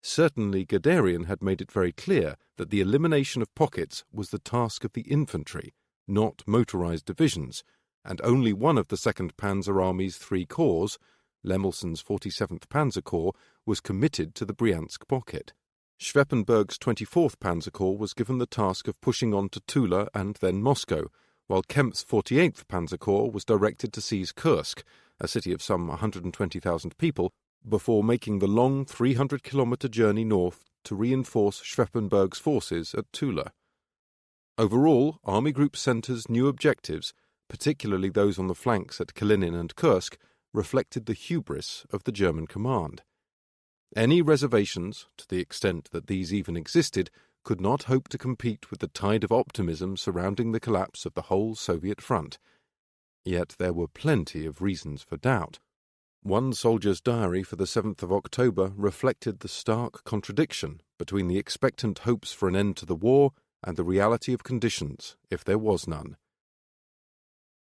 Speaker 1: Certainly Guderian had made it very clear that the elimination of pockets was the task of the infantry, not motorized divisions, and only one of the 2nd Panzer Army's 3 corps, Lemelson's 47th Panzer Corps, was committed to the Bryansk pocket. Schweppenberg's 24th Panzer Corps was given the task of pushing on to Tula and then Moscow, while Kempf's 48th Panzer Corps was directed to seize Kursk, a city of some 120,000 people, before making the long 300-kilometre journey north to reinforce Schweppenberg's forces at Tula. Overall, Army Group Centre's new objectives, particularly those on the flanks at Kalinin and Kursk, reflected the hubris of the German command. Any reservations, to the extent that these even existed, could not hope to compete with the tide of optimism surrounding the collapse of the whole Soviet front. Yet there were plenty of reasons for doubt. One soldier's diary for the 7th of October reflected the stark contradiction between the expectant hopes for an end to the war and the reality of conditions, if there was none.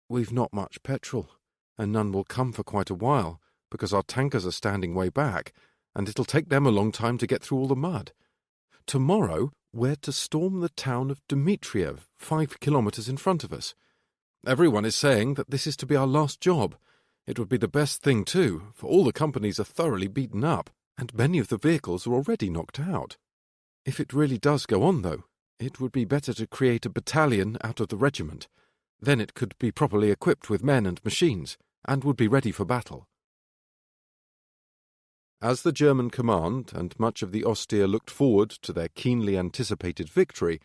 Speaker 1: "We've not much petrol, and none will come for quite a while, because our tankers are standing way back, and it'll take them a long time to get through all the mud. Tomorrow we're to storm the town of Dmitriev, 5 kilometres in front of us. Everyone is saying that this is to be our last job. It would be the best thing, too, for all the companies are thoroughly beaten up, and many of the vehicles are already knocked out. If it really does go on, though, it would be better to create a battalion out of the regiment. Then it could be properly equipped with men and machines, and would be ready for battle." As the German command and much of the Ostier looked forward to their keenly anticipated victory,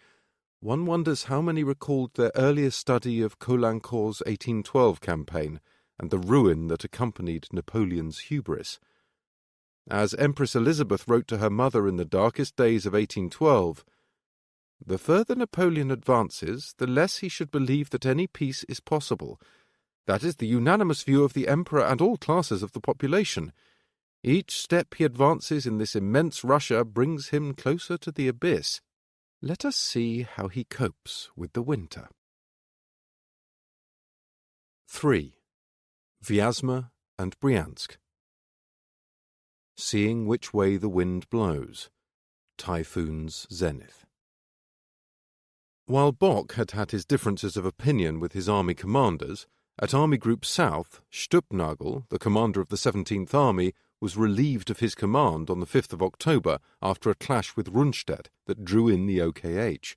Speaker 1: one wonders how many recalled their earlier study of Caulaincourt's 1812 campaign and the ruin that accompanied Napoleon's hubris. As Empress Elizabeth wrote to her mother in the darkest days of 1812, "The further Napoleon advances, the less he should believe that any peace is possible. That is the unanimous view of the Emperor and all classes of the population. Each step he advances in this immense Russia brings him closer to the abyss. Let us see how he copes with the winter." 3. Vyazma and Bryansk. Seeing which way the wind blows. Typhoon's zenith. While Bock had had his differences of opinion with his army commanders, at Army Group South, Stubnagel, the commander of the 17th Army, was relieved of his command on the 5th of October after a clash with Rundstedt that drew in the OKH.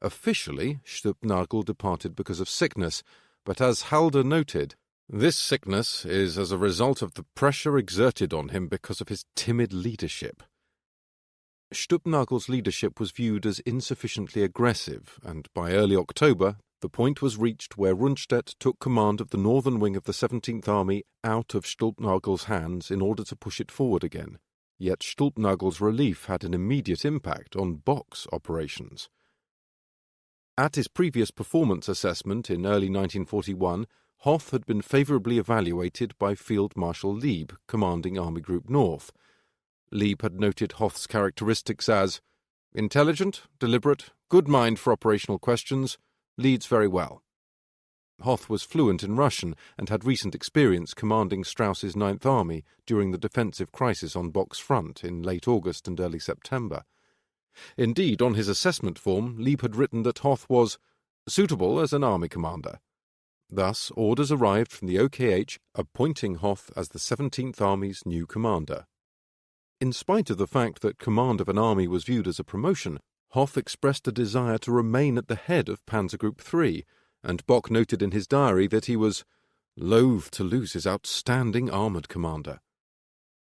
Speaker 1: Officially, Stubnagel departed because of sickness, but as Halder noted, this sickness is as a result of the pressure exerted on him because of his timid leadership. Stubnagel's leadership was viewed as insufficiently aggressive, and by early October the point was reached where Rundstedt took command of the northern wing of the 17th Army out of Stulpnagel's hands in order to push it forward again. Yet Stulpnagel's relief had an immediate impact on Bock's operations. At his previous performance assessment in early 1941, Hoth had been favourably evaluated by Field Marshal Lieb, commanding Army Group North. Lieb had noted Hoth's characteristics as intelligent, deliberate, good mind for operational questions, leads very well. Hoth was fluent in Russian and had recent experience commanding Strauss's Ninth Army during the defensive crisis on Bock's front in late August and early September. Indeed, on his assessment form, Lieb had written that Hoth was suitable as an army commander. Thus, orders arrived from the OKH appointing Hoth as the 17th Army's new commander. In spite of the fact that command of an army was viewed as a promotion, Hoth expressed a desire to remain at the head of Panzer Group III, and Bock noted in his diary that he was loath to lose his outstanding armoured commander.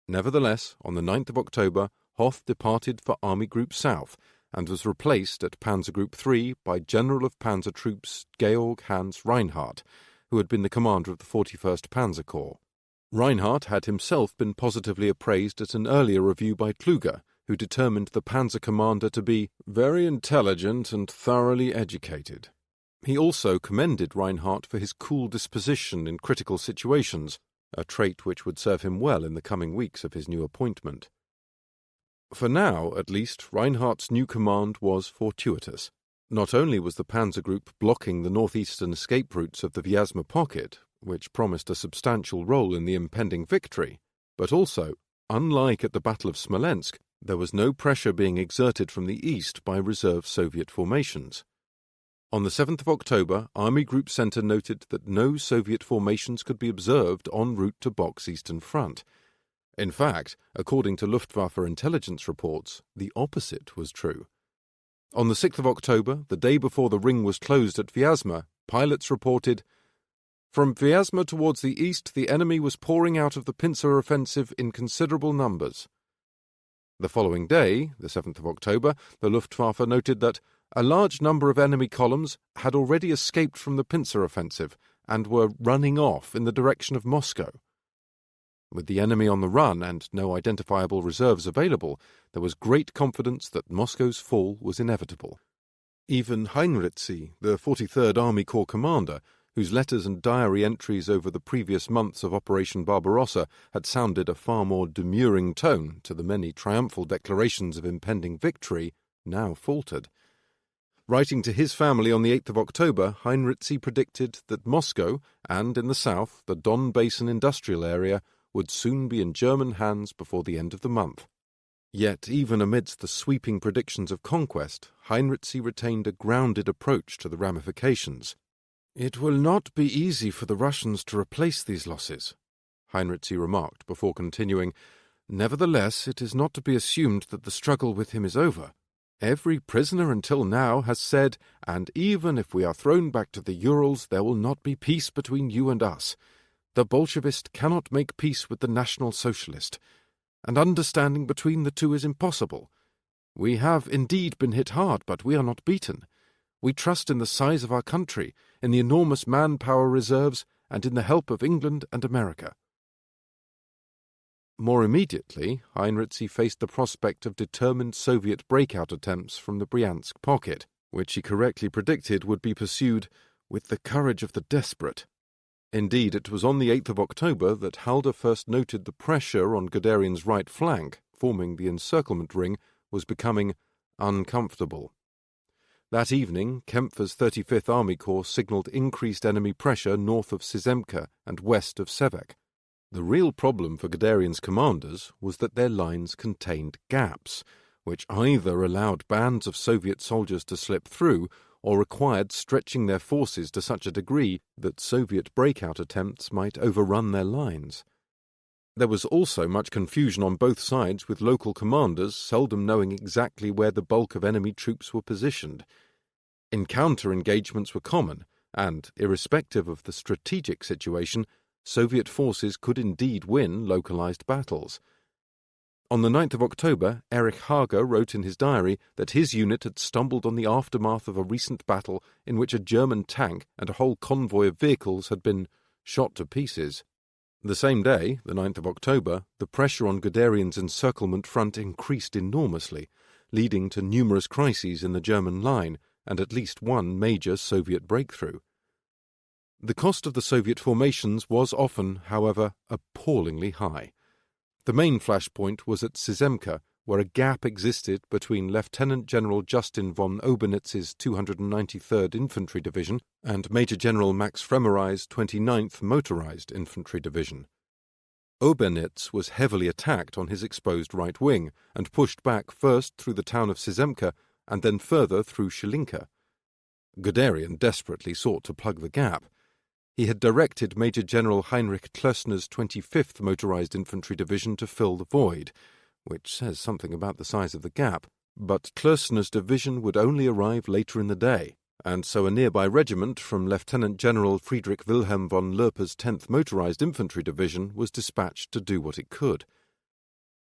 Speaker 1: Nevertheless, on the 9th of October, Hoth departed for Army Group South and was replaced at Panzer Group III by General of Panzer Troops Georg Hans Reinhardt, who had been the commander of the 41st Panzer Corps. Reinhardt had himself been positively appraised at an earlier review by Kluge, who determined the panzer commander to be very intelligent and thoroughly educated. He also commended Reinhardt for his cool disposition in critical situations, a trait which would serve him well in the coming weeks of his new appointment. For now, at least, Reinhardt's new command was fortuitous. Not only was the panzer group blocking the northeastern escape routes of the Vyazma pocket, which promised a substantial role in the impending victory, but also, unlike at the Battle of Smolensk, there was no pressure being exerted from the east by reserve Soviet formations. On the 7th of October, Army Group Centre noted that no Soviet formations could be observed en route to Bock's eastern front. In fact, according to Luftwaffe intelligence reports, the opposite was true. On the 6th of October, the day before the ring was closed at Vyazma, pilots reported, "From Vyazma towards the east, the enemy was pouring out of the pincer offensive in considerable numbers." The following day, the 7th of October, the Luftwaffe noted that a large number of enemy columns had already escaped from the pincer offensive and were running off in the direction of Moscow. With the enemy on the run and no identifiable reserves available, there was great confidence that Moscow's fall was inevitable. Even Heinrizi, the 43rd Army Corps commander, whose letters and diary entries over the previous months of Operation Barbarossa had sounded a far more demurring tone to the many triumphal declarations of impending victory, now faltered. Writing to his family on the 8th of October, Heinrizi predicted that Moscow, and in the south, the Don Basin industrial area, would soon be in German hands before the end of the month. Yet, even amidst the sweeping predictions of conquest, Heinrizi retained a grounded approach to the ramifications. "It will not be easy for the Russians to replace these losses," Heinrizi remarked before continuing, "Nevertheless, it is not to be assumed that the struggle with him is over. Every prisoner until now has said, and even if we are thrown back to the Urals, there will not be peace between you and us. The Bolshevist cannot make peace with the National Socialist, and understanding between the two is impossible. We have indeed been hit hard, but we are not beaten. We trust in the size of our country, in the enormous manpower reserves, and in the help of England and America." More immediately, Heinrizi faced the prospect of determined Soviet breakout attempts from the Bryansk pocket, which he correctly predicted would be pursued with the courage of the desperate. Indeed, it was on the 8th of October that Halder first noted the pressure on Guderian's right flank, forming the encirclement ring, was becoming uncomfortable. That evening, Kempfer's 35th Army Corps signalled increased enemy pressure north of Sizemka and west of Sevek. The real problem for Guderian's commanders was that their lines contained gaps, which either allowed bands of Soviet soldiers to slip through or required stretching their forces to such a degree that Soviet breakout attempts might overrun their lines. There was also much confusion on both sides, with local commanders seldom knowing exactly where the bulk of enemy troops were positioned. Encounter engagements were common, and, irrespective of the strategic situation, Soviet forces could indeed win localized battles. On the 9th of October, Erich Hager wrote in his diary that his unit had stumbled on the aftermath of a recent battle in which a German tank and a whole convoy of vehicles had been shot to pieces. The same day, the 9th of October, the pressure on Guderian's encirclement front increased enormously, leading to numerous crises in the German line and at least one major Soviet breakthrough. The cost of the Soviet formations was often, however, appallingly high. The main flashpoint was at Sizemka, where a gap existed between Lieutenant General Justin von Obernitz's 293rd Infantry Division and Major General Max Fremerey's 29th Motorized Infantry Division. Obernitz was heavily attacked on his exposed right wing and pushed back first through the town of Sizemka and then further through Shilinka. Guderian desperately sought to plug the gap. He had directed Major General Heinrich Klössner's 25th Motorized Infantry Division to fill the void, which says something about the size of the gap, but Klössner's division would only arrive later in the day, and so a nearby regiment from Lieutenant General Friedrich Wilhelm von Lörper's 10th Motorized Infantry Division was dispatched to do what it could.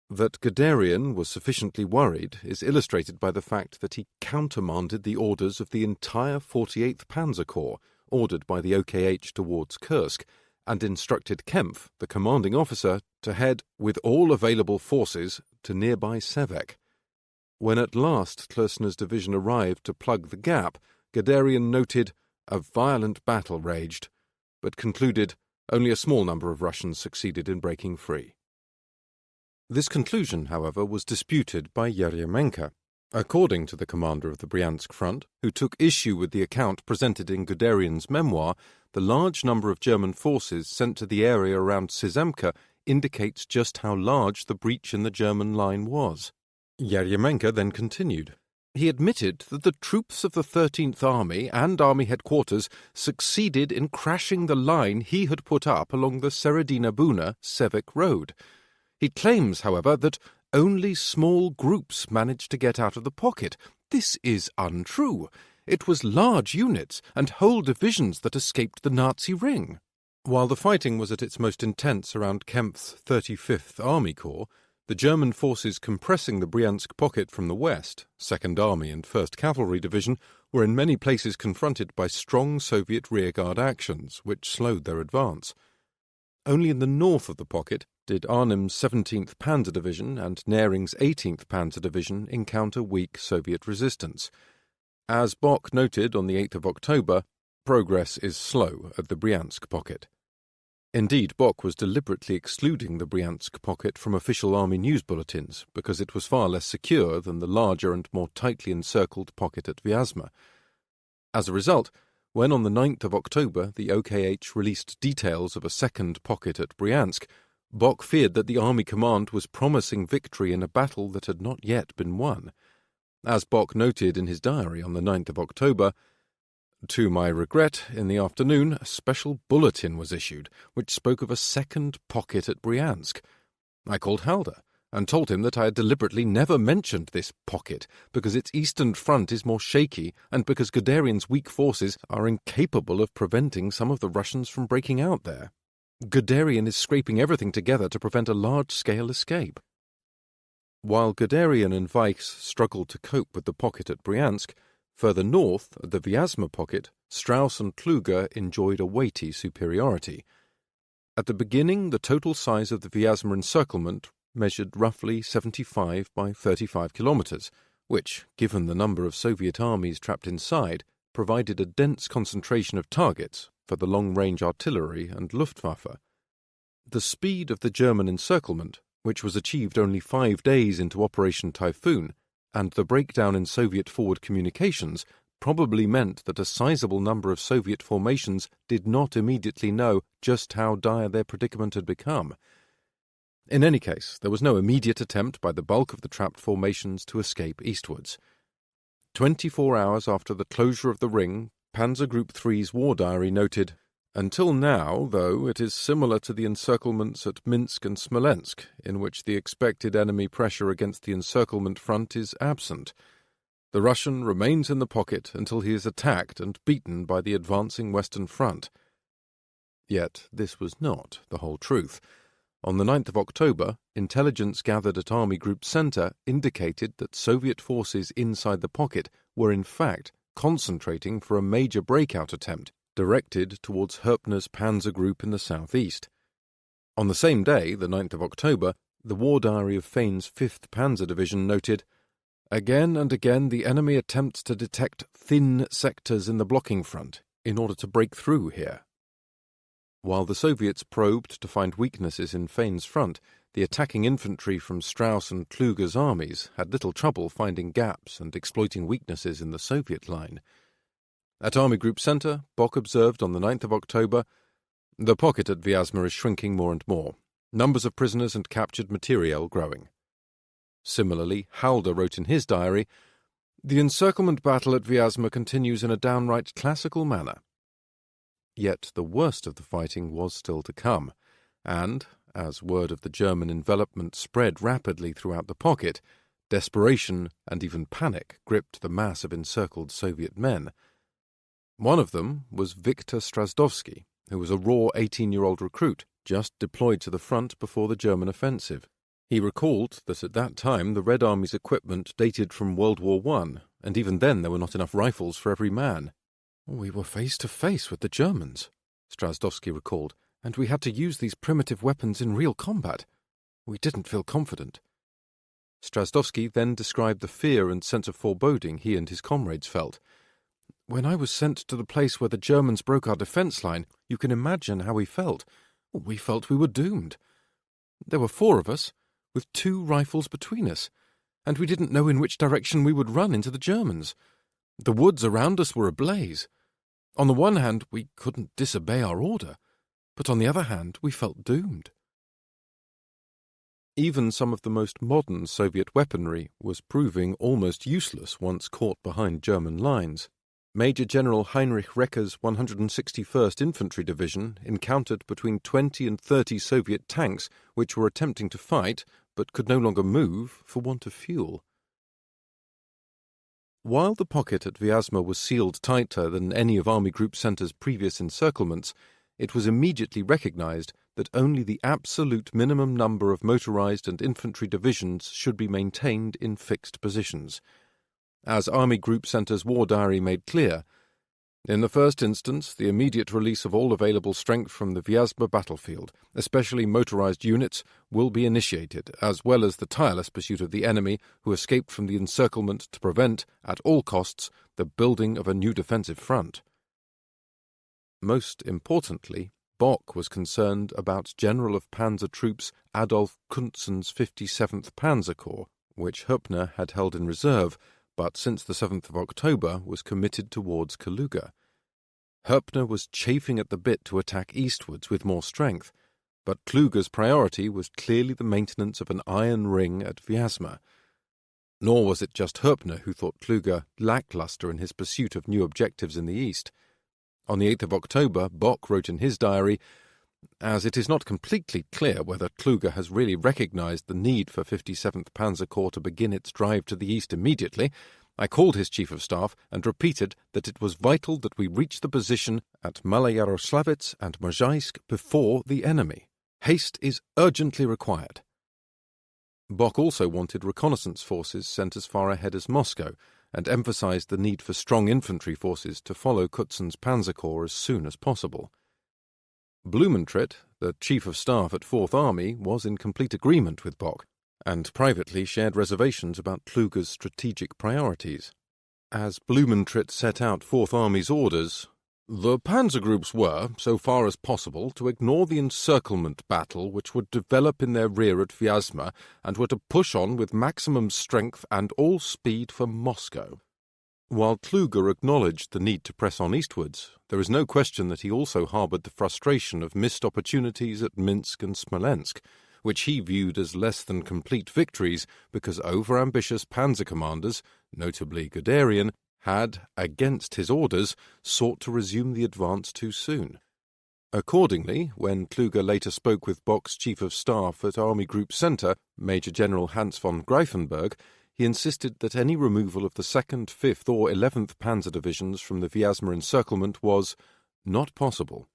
Speaker 1: That Guderian was sufficiently worried is illustrated by the fact that he countermanded the orders of the entire 48th Panzer Corps, ordered by the OKH towards Kursk, and instructed Kempf, the commanding officer, to head with all available forces to nearby Sevek. When at last Klössner's division arrived to plug the gap, Guderian noted, "A violent battle raged," but concluded only a small number of Russians succeeded in breaking free. This conclusion, however, was disputed by Yeryomenko. According to the commander of the Bryansk front, who took issue with the account presented in Guderian's memoir, the large number of German forces sent to the area around Sizemka indicates just how large the breach in the German line was. Yeryomenko then continued. He admitted that the troops of the 13th Army and Army headquarters succeeded in crashing the line he had put up along the Seredina-Buna-Sevek road. He claims, however, that only small groups managed to get out of the pocket. This is untrue. It was large units and whole divisions that escaped the Nazi ring. While the fighting was at its most intense around Kempf's 35th Army Corps, the German forces compressing the Bryansk pocket from the west, 2nd Army and 1st Cavalry Division, were in many places confronted by strong Soviet rearguard actions, which slowed their advance. Only in the north of the pocket did Arnim's 17th Panzer Division and Nering's 18th Panzer Division encounter weak Soviet resistance. As Bock noted on the 8th of October, progress is slow at the Bryansk pocket. Indeed, Bock was deliberately excluding the Bryansk pocket from official army news bulletins because it was far less secure than the larger and more tightly encircled pocket at Vyazma. As a result, when on the 9th of October the OKH released details of a second pocket at Bryansk, Bock feared that the Army Command was promising victory in a battle that had not yet been won. As Bock noted in his diary on the 9th of October, "To my regret, in the afternoon, a special bulletin was issued, which spoke of a second pocket at Bryansk. I called Halder and told him that I had deliberately never mentioned this pocket because its eastern front is more shaky and because Guderian's weak forces are incapable of preventing some of the Russians from breaking out there. Guderian is scraping everything together to prevent a large-scale escape." While Guderian and Weichs struggled to cope with the pocket at Bryansk, further north, at the Vyazma pocket, Strauss and Kluger enjoyed a weighty superiority. At the beginning, the total size of the Vyazma encirclement measured roughly 75 by 35 kilometers, which, given the number of Soviet armies trapped inside, provided a dense concentration of targets for the long-range artillery and Luftwaffe. The speed of the German encirclement, which was achieved only 5 days into Operation Typhoon, and the breakdown in Soviet forward communications probably meant that a sizable number of Soviet formations did not immediately know just how dire their predicament had become. In any case, there was no immediate attempt by the bulk of the trapped formations to escape eastwards. 24 hours after the closure of the ring, Panzer Group 3's war diary noted, "Until now, though, it is similar to the encirclements at Minsk and Smolensk, in which the expected enemy pressure against the encirclement front is absent. The Russian remains in the pocket until he is attacked and beaten by the advancing Western Front." Yet this was not the whole truth. On the 9th of October, intelligence gathered at Army Group Center indicated that Soviet forces inside the pocket were in fact concentrating for a major breakout attempt directed towards Herpner's Panzer Group in the southeast. On the same day, the 9th of October, the war diary of Fane's 5th Panzer Division noted, "Again and again the enemy attempts to detect thin sectors in the blocking front in order to break through here." While the Soviets probed to find weaknesses in Fane's front, the attacking infantry from Strauss and Kluge's armies had little trouble finding gaps and exploiting weaknesses in the Soviet line. At Army Group Center, Bock observed on the 9th of October, "The pocket at Vyazma is shrinking more and more, numbers of prisoners and captured materiel growing." Similarly, Halder wrote in his diary, "The encirclement battle at Vyazma continues in a downright classical manner." Yet the worst of the fighting was still to come, and, as word of the German envelopment spread rapidly throughout the pocket, desperation and even panic gripped the mass of encircled Soviet men. One of them was Viktor Strazdowski, who was a raw 18-year-old recruit just deployed to the front before the German offensive. He recalled that at that time the Red Army's equipment dated from World War I, and even then there were not enough rifles for every man. "We were face to face with the Germans," Strazdowski recalled, "and we had to use these primitive weapons in real combat. We didn't feel confident." Strazdowski then described the fear and sense of foreboding he and his comrades felt. "When I was sent to the place where the Germans broke our defense line, you can imagine how we felt. We felt we were doomed. There were 4 of us, with 2 rifles between us, and we didn't know in which direction we would run into the Germans. The woods around us were ablaze. On the one hand, we couldn't disobey our order, but on the other hand, we felt doomed." Even some of the most modern Soviet weaponry was proving almost useless once caught behind German lines. Major General Heinrich Recker's 161st Infantry Division encountered between 20 and 30 Soviet tanks which were attempting to fight but could no longer move for want of fuel. While the pocket at Vyazma was sealed tighter than any of Army Group Center's previous encirclements, it was immediately recognized that only the absolute minimum number of motorized and infantry divisions should be maintained in fixed positions. As Army Group Center's war diary made clear, "In the first instance, the immediate release of all available strength from the Vyazma battlefield, especially motorized units, will be initiated, as well as the tireless pursuit of the enemy who escaped from the encirclement to prevent, at all costs, the building of a new defensive front." Most importantly, Bock was concerned about General of Panzer Troops Adolf Kuntzen's 57th Panzer Corps, which Herpner had held in reserve, but since the 7th of October was committed towards Kaluga. Herpner was chafing at the bit to attack eastwards with more strength, but Kluge's priority was clearly the maintenance of an iron ring at Vyazma. Nor was it just Herpner who thought Kluge lackluster in his pursuit of new objectives in the east. On the 8th of October, Bock wrote in his diary, "As it is not completely clear whether Kluge has really recognized the need for 57th Panzer Corps to begin its drive to the east immediately, I called his Chief of Staff and repeated that it was vital that we reach the position at Maloyaroslavets and Mozhaisk before the enemy. Haste is urgently required." Bock also wanted reconnaissance forces sent as far ahead as Moscow and emphasized the need for strong infantry forces to follow Kutzen's Panzer Corps as soon as possible. Blumentritt, the Chief of Staff at Fourth Army, was in complete agreement with Bock, and privately shared reservations about Kluge's strategic priorities. As Blumentritt set out Fourth Army's orders, "The panzer groups were, so far as possible, to ignore the encirclement battle which would develop in their rear at Vyazma and were to push on with maximum strength and all speed for Moscow." While Kluge acknowledged the need to press on eastwards, there is no question that he also harbored the frustration of missed opportunities at Minsk and Smolensk, which he viewed as less than complete victories because overambitious panzer commanders, notably Guderian, had, against his orders, sought to resume the advance too soon. Accordingly, when Kluge later spoke with Bock's Chief of Staff at Army Group Center, Major General Hans von Greifenberg, he insisted that any removal of the 2nd, 5th or 11th Panzer Divisions from the Vyazma encirclement was not possible.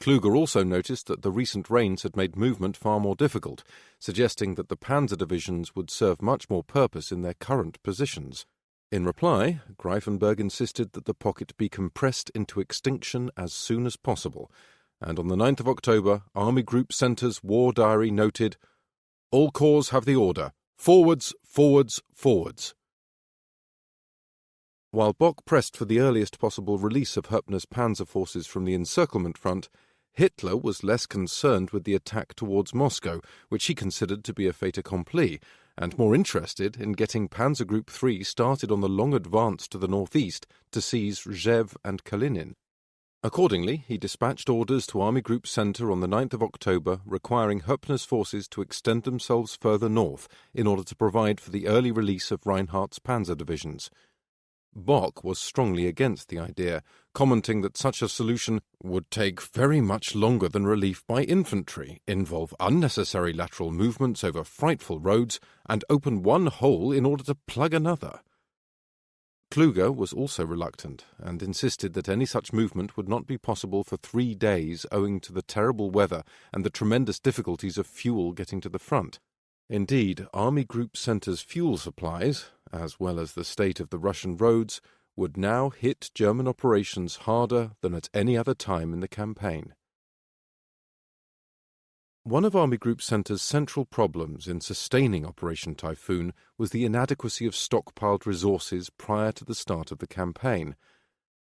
Speaker 1: Kluge also noticed that the recent rains had made movement far more difficult, suggesting that the panzer divisions would serve much more purpose in their current positions. In reply, Greifenberg insisted that the pocket be compressed into extinction as soon as possible, and on the 9th of October, Army Group Centre's War Diary noted, "All corps have the order. Forwards, forwards, forwards." While Bock pressed for the earliest possible release of Hoeppner's panzer forces from the encirclement front, Hitler was less concerned with the attack towards Moscow, which he considered to be a fait accompli, and more interested in getting Panzer Group 3 started on the long advance to the northeast to seize Rzhev and Kalinin. Accordingly, he dispatched orders to Army Group Centre on the 9th of October requiring Hoeppner's forces to extend themselves further north in order to provide for the early release of Reinhardt's panzer divisions. Bock was strongly against the idea, commenting that such a solution would take very much longer than relief by infantry, involve unnecessary lateral movements over frightful roads, and open one hole in order to plug another. Kluge was also reluctant, and insisted that any such movement would not be possible for 3 days owing to the terrible weather and the tremendous difficulties of fuel getting to the front. Indeed, Army Group Centre's fuel supplies, as well as the state of the Russian roads, would now hit German operations harder than at any other time in the campaign. One of Army Group Centre's central problems in sustaining Operation Typhoon was the inadequacy of stockpiled resources prior to the start of the campaign.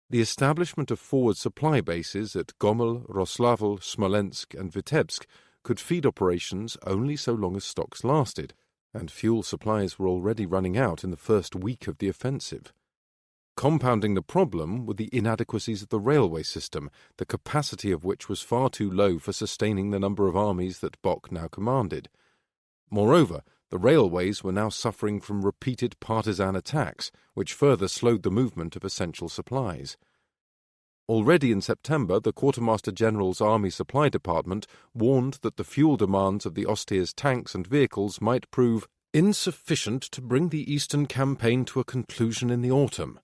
Speaker 1: The establishment of forward supply bases at Gomel, Roslavel, Smolensk and Vitebsk could feed operations only so long as stocks lasted, and fuel supplies were already running out in the first week of the offensive. Compounding the problem were the inadequacies of the railway system, the capacity of which was far too low for sustaining the number of armies that Bock now commanded. Moreover, the railways were now suffering from repeated partisan attacks, which further slowed the movement of essential supplies. Already in September, the Quartermaster General's Army Supply Department warned that the fuel demands of the Ostier's tanks and vehicles might prove insufficient to bring the Eastern campaign to a conclusion in the autumn.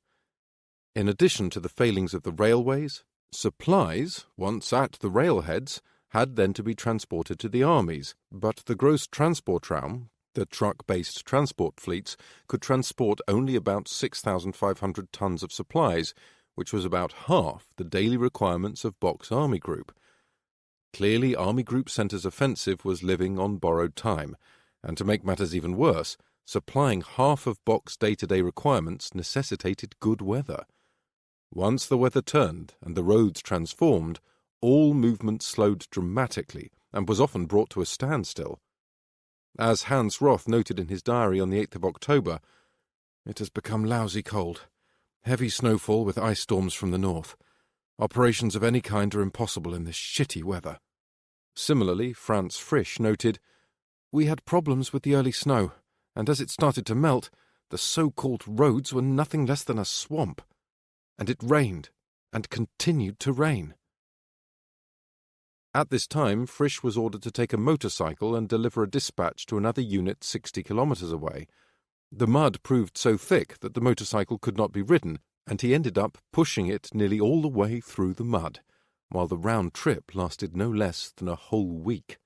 Speaker 1: In addition to the failings of the railways, supplies, once at the railheads, had then to be transported to the armies, but the Gross Transportraum, the truck-based transport fleets, could transport only about 6,500 tons of supplies, which was about half the daily requirements of Bock's Army Group. Clearly, Army Group Centre's offensive was living on borrowed time, and to make matters even worse, supplying half of Bock's day-to-day requirements necessitated good weather. Once the weather turned and the roads transformed, all movement slowed dramatically and was often brought to a standstill. As Hans Roth noted in his diary on the 8th of October, "It has become lousy cold. Heavy snowfall with ice storms from the north. Operations of any kind are impossible in this shitty weather." Similarly, Franz Frisch noted, "We had problems with the early snow, and as it started to melt, the so-called roads were nothing less than a swamp. And it rained, and continued to rain." At this time, Frisch was ordered to take a motorcycle and deliver a dispatch to another unit 60 kilometers away. The mud proved so thick that the motorcycle could not be ridden, and he ended up pushing it nearly all the way through the mud, while the round trip lasted no less than a whole week.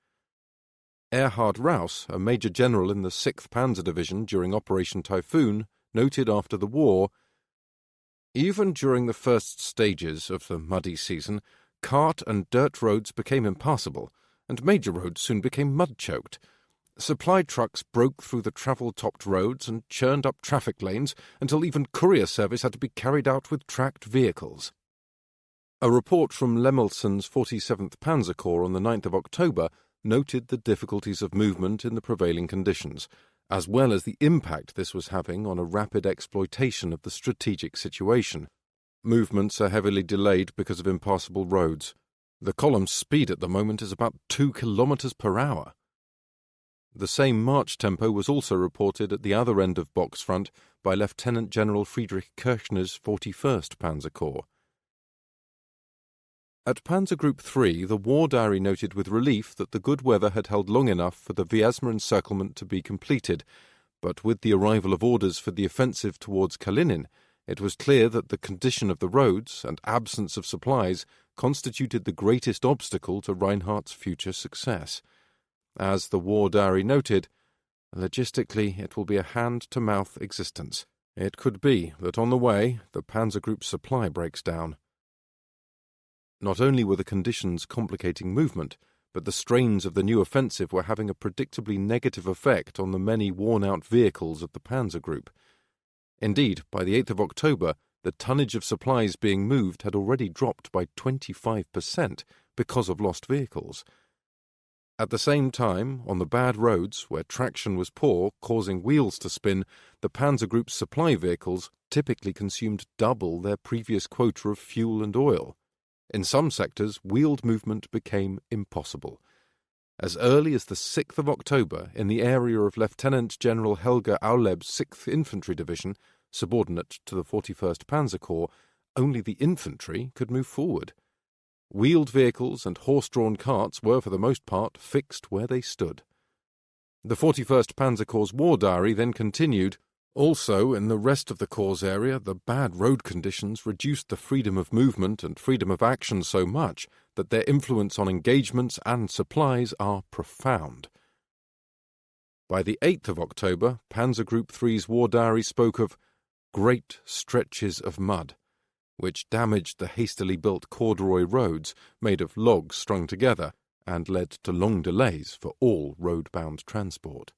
Speaker 1: Erhard Raus, a major general in the 6th Panzer Division during Operation Typhoon, noted after the war, "Even during the first stages of the muddy season, cart and dirt roads became impassable, and major roads soon became mud-choked. Supply trucks broke through the travel-topped roads and churned up traffic lanes until even courier service had to be carried out with tracked vehicles." A report from Lemelson's 47th Panzer Corps on the 9th of October noted the difficulties of movement in the prevailing conditions, as well as the impact this was having on a rapid exploitation of the strategic situation. Movements are heavily delayed because of impassable roads. The column's speed at the moment is about 2 kilometers per hour. The same march tempo was also reported at the other end of Bock's front by Lieutenant General Friedrich Kirchner's 41st Panzer Corps. At Panzer Group 3, the War Diary noted with relief that the good weather had held long enough for the Vyazma encirclement to be completed, but with the arrival of orders for the offensive towards Kalinin, it was clear that the condition of the roads and absence of supplies constituted the greatest obstacle to Reinhardt's future success. As the war diary noted, logistically it will be a hand-to-mouth existence. It could be that on the way, the Panzer Group's supply breaks down. Not only were the conditions complicating movement, but the strains of the new offensive were having a predictably negative effect on the many worn-out vehicles of the Panzer Group. Indeed, by the 8th of October, the tonnage of supplies being moved had already dropped by 25% because of lost vehicles. At the same time, on the bad roads, where traction was poor, causing wheels to spin, the Panzer Group's supply vehicles typically consumed double their previous quota of fuel and oil. In some sectors, wheeled movement became impossible. As early as the 6th of October, in the area of Lieutenant General Helga Auleb's 6th Infantry Division, subordinate to the 41st Panzer Corps, only the infantry could move forward. Wheeled vehicles and horse-drawn carts were, for the most part, fixed where they stood. The 41st Panzer Corps' war diary then continued. Also, in the rest of the Corps area, the bad road conditions reduced the freedom of movement and freedom of action so much that their influence on engagements and supplies are profound. By the 8th of October, Panzer Group 3's war diary spoke of great stretches of mud, which damaged the hastily built corduroy roads made of logs strung together and led to long delays for all road-bound transport.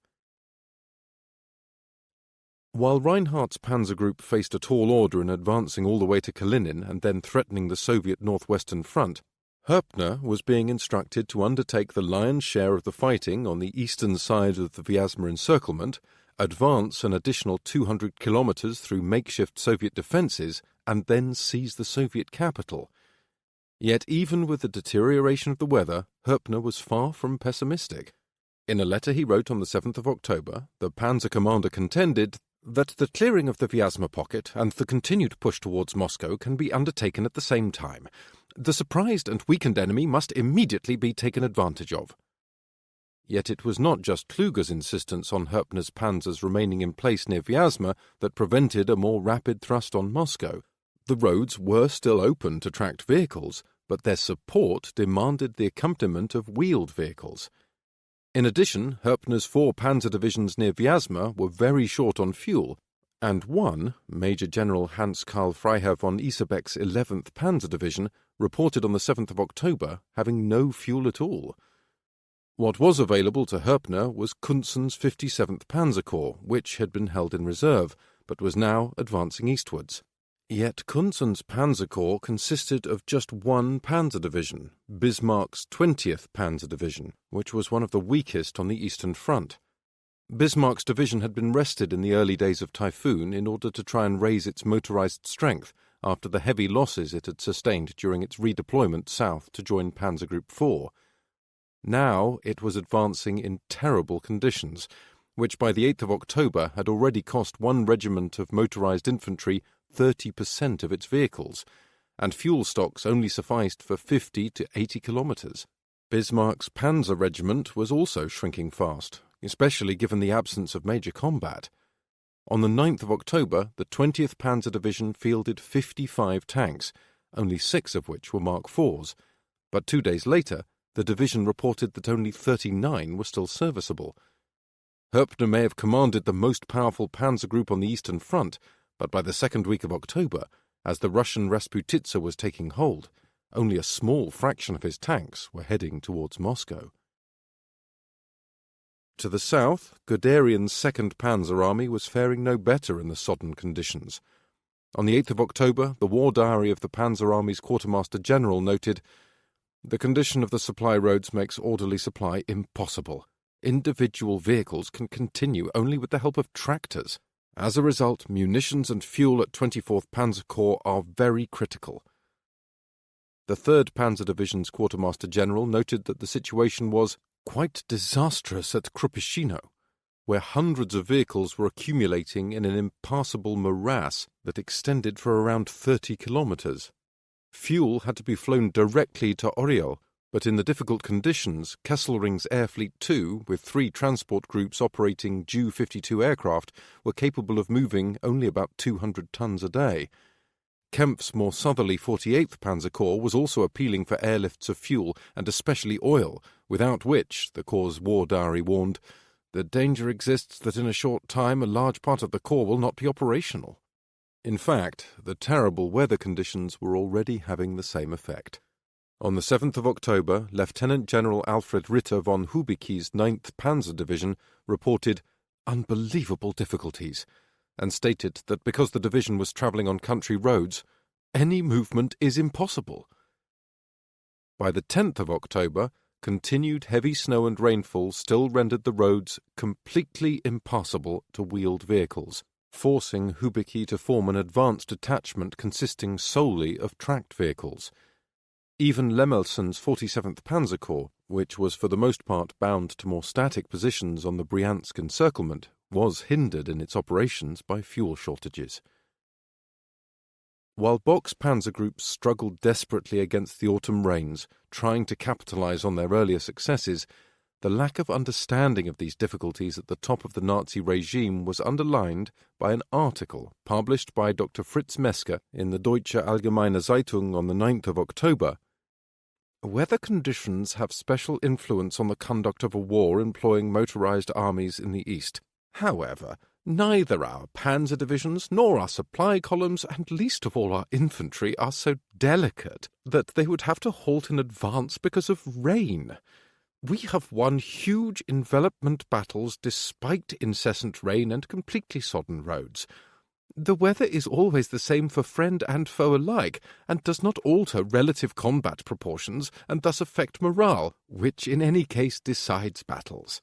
Speaker 1: While Reinhardt's Panzer Group faced a tall order in advancing all the way to Kalinin and then threatening the Soviet northwestern front, Herpner was being instructed to undertake the lion's share of the fighting on the eastern side of the Vyazma encirclement, advance an additional 200 kilometers through makeshift Soviet defenses, and then seize the Soviet capital. Yet even with the deterioration of the weather, Herpner was far from pessimistic. In a letter he wrote on the 7th of October, the Panzer commander contended that the clearing of the Vyazma pocket and the continued push towards Moscow can be undertaken at the same time. The surprised and weakened enemy must immediately be taken advantage of. Yet it was not just Kluger's insistence on Herpner's panzers remaining in place near Vyazma that prevented a more rapid thrust on Moscow. The roads were still open to tracked vehicles, but their support demanded the accompaniment of wheeled vehicles. In addition, Herpner's 4 panzer divisions near Vyazma were very short on fuel, and one, Major General Hans-Karl Freiherr von Isebeck's 11th Panzer Division, reported on the 7th of October having no fuel at all. What was available to Herpner was Kunzen's 57th Panzer Corps, which had been held in reserve, but was now advancing eastwards. Yet Kunzen's Panzer Corps consisted of just one panzer division, Bismarck's 20th Panzer Division, which was one of the weakest on the Eastern Front. Bismarck's division had been rested in the early days of Typhoon in order to try and raise its motorized strength after the heavy losses it had sustained during its redeployment south to join Panzer Group 4. Now it was advancing in terrible conditions, which by the 8th of October had already cost one regiment of motorized infantry 30% of its vehicles, and fuel stocks only sufficed for 50 to 80 kilometers. Bismarck's Panzer Regiment was also shrinking fast, especially given the absence of major combat. On the 9th of October, the 20th Panzer Division fielded 55 tanks, only 6 of which were Mark IVs, but 2 days later, the division reported that only 39 were still serviceable. Herpner may have commanded the most powerful panzer group on the Eastern Front, but by the second week of October, as the Russian Rasputitsa was taking hold, only a small fraction of his tanks were heading towards Moscow. To the south, Guderian's 2nd Panzer Army was faring no better in the sodden conditions. On the 8th of October, the war diary of the Panzer Army's Quartermaster General noted, "The condition of the supply roads makes orderly supply impossible. Individual vehicles can continue only with the help of tractors. As a result, munitions and fuel at 24th Panzer Corps are very critical." The 3rd Panzer Division's Quartermaster General noted that the situation was quite disastrous at Krupishino, where hundreds of vehicles were accumulating in an impassable morass that extended for around 30 kilometers. Fuel had to be flown directly to Oriel, but in the difficult conditions, Kesselring's Air Fleet 2, with 3 transport groups operating Ju-52 aircraft, were capable of moving only about 200 tons a day. Kempf's more southerly 48th Panzer Corps was also appealing for airlifts of fuel and especially oil, without which, the Corps' war diary warned, the danger exists that in a short time a large part of the Corps will not be operational. In fact, the terrible weather conditions were already having the same effect. On the 7th of October, Lieutenant General Alfred Ritter von Hubicki's 9th Panzer Division reported unbelievable difficulties, and stated that because the division was travelling on country roads, any movement is impossible. By the 10th of October, continued heavy snow and rainfall still rendered the roads completely impassable to wheeled vehicles, forcing Hubicki to form an advanced detachment consisting solely of tracked vehicles. Even Lemelson's 47th Panzer Corps, which was for the most part bound to more static positions on the Bryansk encirclement, was hindered in its operations by fuel shortages. While Bock's panzer groups struggled desperately against the autumn rains, trying to capitalize on their earlier successes, the lack of understanding of these difficulties at the top of the Nazi regime was underlined by an article published by Dr. Fritz Mesker in the Deutsche Allgemeine Zeitung on the 9th of October. Weather conditions have special influence on the conduct of a war employing motorized armies in the East. However, neither our panzer divisions nor our supply columns, and least of all our infantry, are so delicate that they would have to halt in advance because of rain. We have won huge envelopment battles despite incessant rain and completely sodden roads. The weather is always the same for friend and foe alike, and does not alter relative combat proportions, and thus affect morale, which in any case decides battles.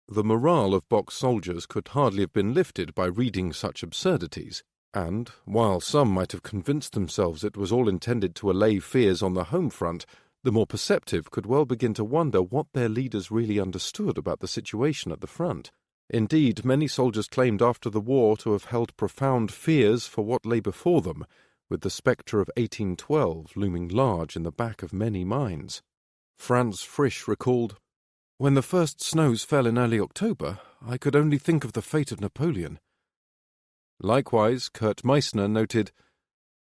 Speaker 1: The morale of Bock's soldiers could hardly have been lifted by reading such absurdities, and, while some might have convinced themselves it was all intended to allay fears on the home front, the more perceptive could well begin to wonder what their leaders really understood about the situation at the front. Indeed, many soldiers claimed after the war to have held profound fears for what lay before them, with the spectre of 1812 looming large in the back of many minds. Franz Frisch recalled, "When the first snows fell in early October, I could only think of the fate of Napoleon." Likewise, Kurt Meissner noted,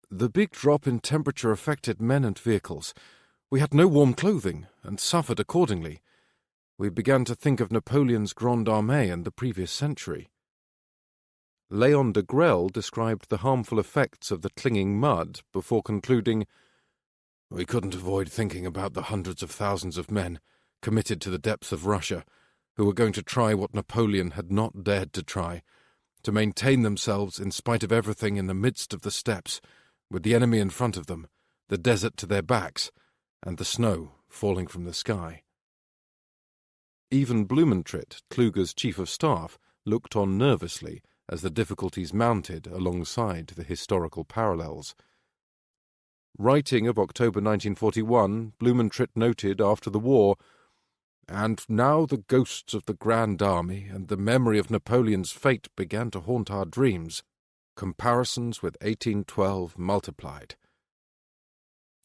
Speaker 1: "The big drop in temperature affected men and vehicles. We had no warm clothing, and suffered accordingly. We began to think of Napoleon's Grande Armée and the previous century." Léon de Grelle described the harmful effects of the clinging mud before concluding, "We couldn't avoid thinking about the hundreds of thousands of men committed to the depths of Russia, who were going to try what Napoleon had not dared to try, to maintain themselves in spite of everything in the midst of the steppes, with the enemy in front of them, the desert to their backs, and the snow falling from the sky." Even Blumentritt, Kluge's chief of staff, looked on nervously as the difficulties mounted alongside the historical parallels. Writing of October 1941, Blumentritt noted after the war, "And now the ghosts of the Grand Army and the memory of Napoleon's fate began to haunt our dreams. Comparisons with 1812 multiplied."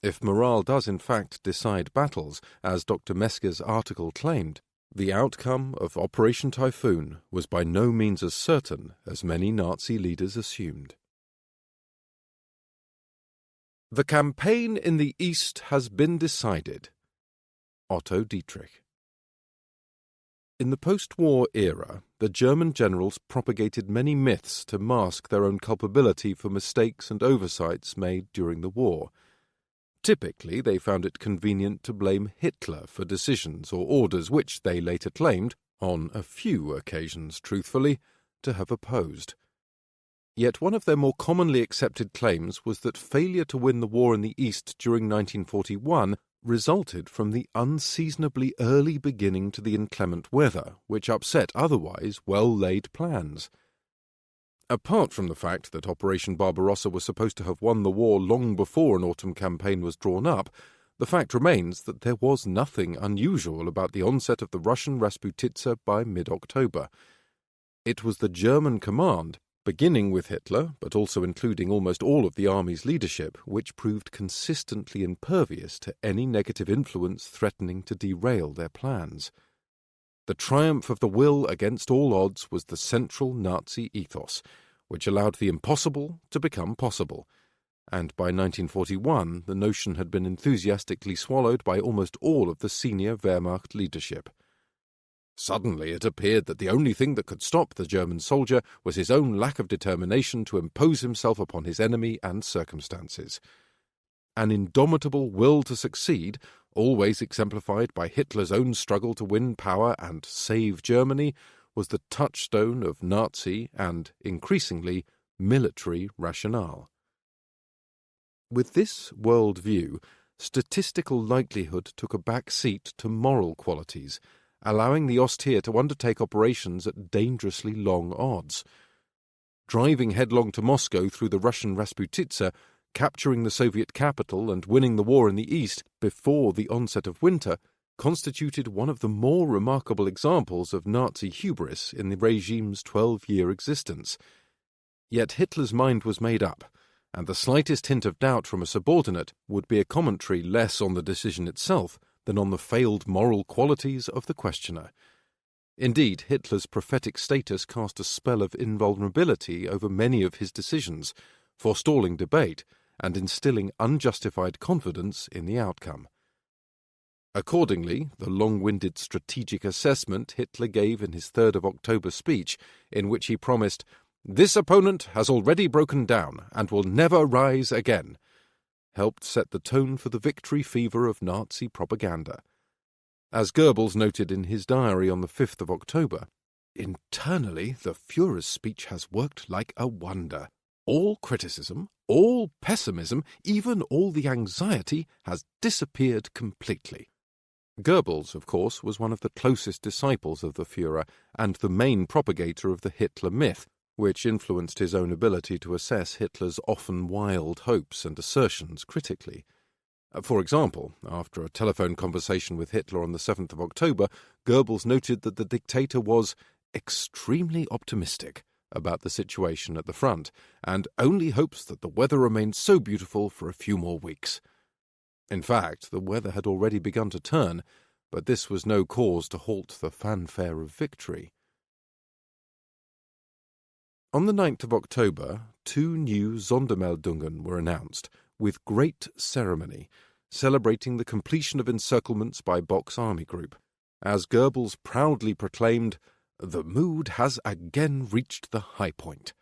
Speaker 1: If morale does in fact decide battles, as Dr. Mesker's article claimed, the outcome of Operation Typhoon was by no means as certain as many Nazi leaders assumed. The campaign in the East has been decided. Otto Dietrich. In the post-war era, the German generals propagated many myths to mask their own culpability for mistakes and oversights made during the war. Typically, they found it convenient to blame Hitler for decisions or orders which they later claimed, on a few occasions truthfully, to have opposed. Yet one of their more commonly accepted claims was that failure to win the war in the East during 1941 resulted from the unseasonably early beginning to the inclement weather, which upset otherwise well-laid plans. Apart from the fact that Operation Barbarossa was supposed to have won the war long before an autumn campaign was drawn up, the fact remains that there was nothing unusual about the onset of the Russian Rasputitsa by mid-October. It was the German command, beginning with Hitler, but also including almost all of the army's leadership, which proved consistently impervious to any negative influence threatening to derail their plans. The triumph of the will against all odds was the central Nazi ethos, which allowed the impossible to become possible, and by 1941 the notion had been enthusiastically swallowed by almost all of the senior Wehrmacht leadership. Suddenly it appeared that the only thing that could stop the German soldier was his own lack of determination to impose himself upon his enemy and circumstances. An indomitable will to succeed, always exemplified by Hitler's own struggle to win power and save Germany, was the touchstone of Nazi and, increasingly, military rationale. With this world view, statistical likelihood took a back seat to moral qualities, allowing the Ostheer to undertake operations at dangerously long odds. Driving headlong to Moscow through the Russian Rasputitsa, capturing the Soviet capital and winning the war in the East before the onset of winter constituted one of the more remarkable examples of Nazi hubris in the regime's 12-year existence. Yet Hitler's mind was made up, and the slightest hint of doubt from a subordinate would be a commentary less on the decision itself than on the failed moral qualities of the questioner. Indeed, Hitler's prophetic status cast a spell of invulnerability over many of his decisions, forestalling debate and instilling unjustified confidence in the outcome. Accordingly, the long-winded strategic assessment Hitler gave in his 3rd of October speech, in which he promised, "This opponent has already broken down and will never rise again," helped set the tone for the victory fever of Nazi propaganda. As Goebbels noted in his diary on the 5th of October, "Internally, the Führer's speech has worked like a wonder. All criticism, all pessimism, even all the anxiety has disappeared completely." Goebbels, of course, was one of the closest disciples of the Führer and the main propagator of the Hitler myth, which influenced his own ability to assess Hitler's often wild hopes and assertions critically. For example, after a telephone conversation with Hitler on the 7th of October, Goebbels noted that the dictator was extremely optimistic about the situation at the front, and only hopes that the weather remains so beautiful for a few more weeks. In fact, the weather had already begun to turn, but this was no cause to halt the fanfare of victory. On the 9th of October, 2 new Sondermeldungen were announced, with great ceremony, celebrating the completion of encirclements by Bock's army group, as Goebbels proudly proclaimed, "The mood has again reached the high point."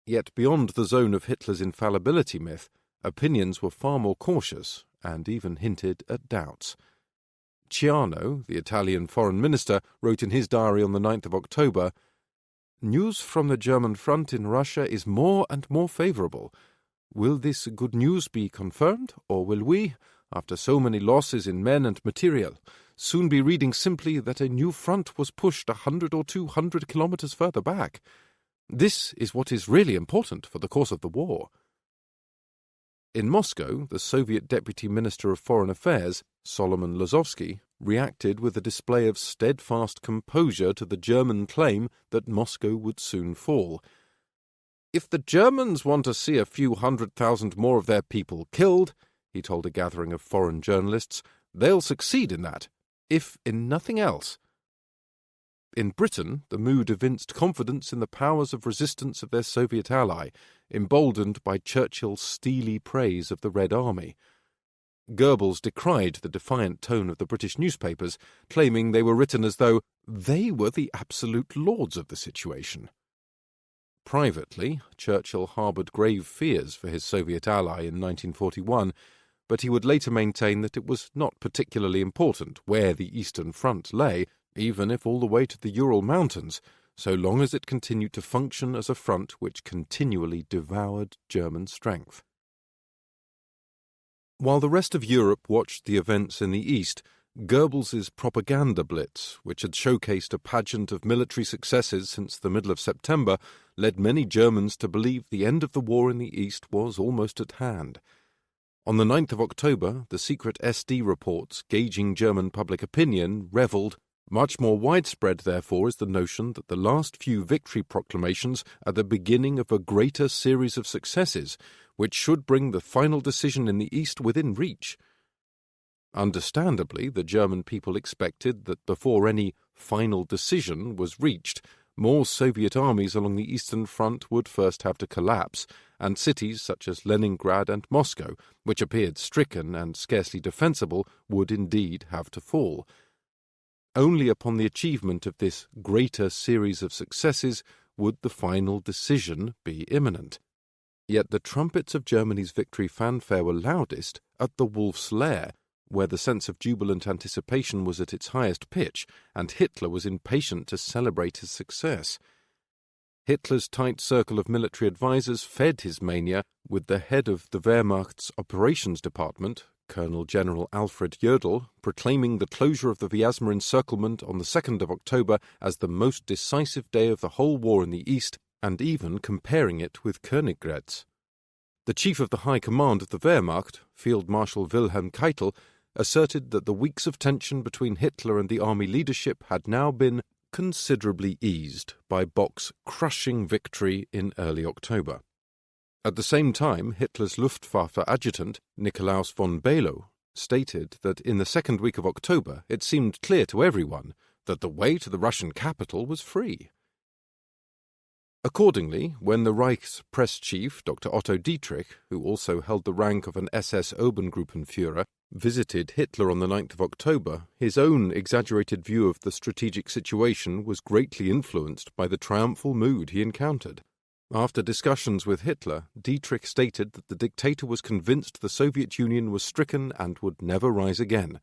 Speaker 1: Yet beyond the zone of Hitler's infallibility myth, opinions were far more cautious and even hinted at doubts. Ciano, the Italian foreign minister, wrote in his diary on the 9th of October, "News from the German front in Russia is more and more favorable. Will this good news be confirmed, or will we, after so many losses in men and material, soon be reading simply that a new front was pushed 100 or 200 kilometers further back? This is what is really important for the course of the war." In Moscow, the Soviet Deputy Minister of Foreign Affairs, Solomon Lazovsky, reacted with a display of steadfast composure to the German claim that Moscow would soon fall. "If the Germans want to see a few 100,000 more of their people killed," he told a gathering of foreign journalists, "they'll succeed in that, if in nothing else." In Britain, the mood evinced confidence in the powers of resistance of their Soviet ally, emboldened by Churchill's steely praise of the Red Army. Goebbels decried the defiant tone of the British newspapers, claiming they were written as though they were the absolute lords of the situation. Privately, Churchill harboured grave fears for his Soviet ally in 1941, but he would later maintain that it was not particularly important where the Eastern Front lay, even if all the way to the Ural Mountains, so long as it continued to function as a front which continually devoured German strength. While the rest of Europe watched the events in the East, Goebbels's propaganda blitz, which had showcased a pageant of military successes since the middle of September, led many Germans to believe the end of the war in the East was almost at hand. On the 9th of October, the secret SD reports gauging German public opinion revelled. Much more widespread, therefore, is the notion that the last few victory proclamations are the beginning of a greater series of successes, which should bring the final decision in the East within reach. Understandably, the German people expected that before any final decision was reached, more Soviet armies along the Eastern Front would first have to collapse, and cities such as Leningrad and Moscow, which appeared stricken and scarcely defensible, would indeed have to fall. Only upon the achievement of this greater series of successes would the final decision be imminent. Yet the trumpets of Germany's victory fanfare were loudest at the Wolf's Lair, where the sense of jubilant anticipation was at its highest pitch, and Hitler was impatient to celebrate his success. Hitler's tight circle of military advisers fed his mania, with the head of the Wehrmacht's operations department, Colonel General Alfred Jodl, proclaiming the closure of the Vyazma encirclement on the 2nd of October as the most decisive day of the whole war in the East, and even comparing it with Königgrätz. The chief of the High Command of the Wehrmacht, Field Marshal Wilhelm Keitel, asserted that the weeks of tension between Hitler and the army leadership had now been considerably eased by Bock's crushing victory in early October. At the same time, Hitler's Luftwaffe adjutant, Nikolaus von Below, stated that in the second week of October it seemed clear to everyone that the way to the Russian capital was free. Accordingly, when the Reich's press chief, Dr. Otto Dietrich, who also held the rank of an SS Obergruppenführer, visited Hitler on the 9th of October, his own exaggerated view of the strategic situation was greatly influenced by the triumphal mood he encountered. After discussions with Hitler, Dietrich stated that the dictator was convinced the Soviet Union was stricken and would never rise again.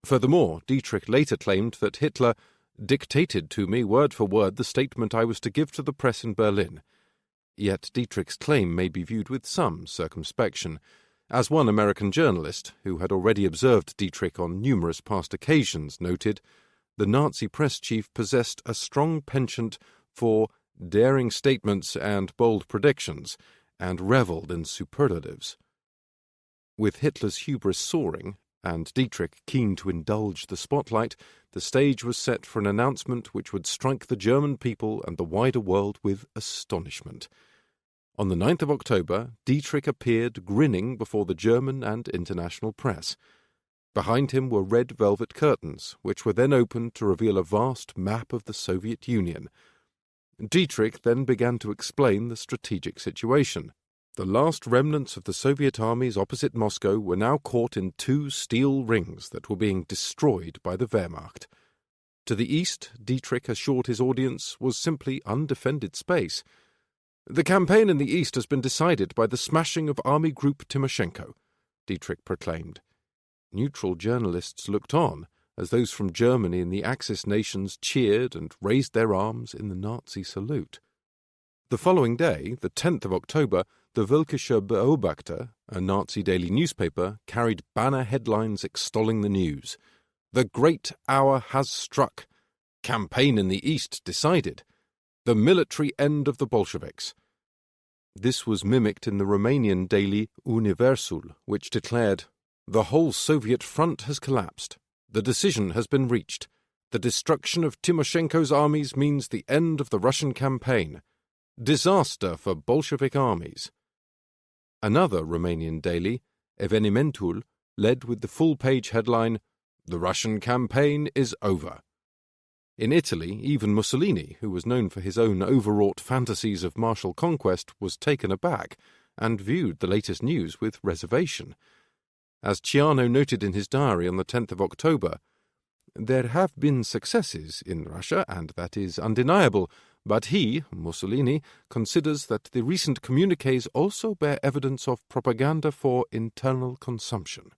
Speaker 1: Furthermore, Dietrich later claimed that Hitler dictated to me word for word the statement I was to give to the press in Berlin. Yet Dietrich's claim may be viewed with some circumspection. As one American journalist, who had already observed Dietrich on numerous past occasions, noted, the Nazi press chief possessed a strong penchant for daring statements and bold predictions, and revelled in superlatives. With Hitler's hubris soaring, and Dietrich keen to indulge the spotlight, the stage was set for an announcement which would strike the German people and the wider world with astonishment. On the 9th of October, Dietrich appeared grinning before the German and international press. Behind him were red velvet curtains, which were then opened to reveal a vast map of the Soviet Union. Dietrich then began to explain the strategic situation. The last remnants of the Soviet armies opposite Moscow were now caught in two steel rings that were being destroyed by the Wehrmacht. To the east, Dietrich assured his audience, was simply undefended space. The campaign in the east has been decided by the smashing of Army Group Timoshenko, Dietrich proclaimed. Neutral journalists looked on, as those from Germany and the Axis nations cheered and raised their arms in the Nazi salute. The following day, the 10th of October, the Völkischer Beobachter, a Nazi daily newspaper, carried banner headlines extolling the news. The great hour has struck. Campaign in the East decided. The military end of the Bolsheviks. This was mimicked in the Romanian daily Universul, which declared, the whole Soviet front has collapsed. The decision has been reached. The destruction of Timoshenko's armies means the end of the Russian campaign. Disaster for Bolshevik armies. Another Romanian daily, Evenimentul, led with the full-page headline, The Russian campaign is over. In Italy, even Mussolini, who was known for his own overwrought fantasies of martial conquest, was taken aback and viewed the latest news with reservation. As Ciano noted in his diary on the 10th of October, there have been successes in Russia, and that is undeniable, but he, Mussolini, considers that the recent communiques also bear evidence of propaganda for internal consumption.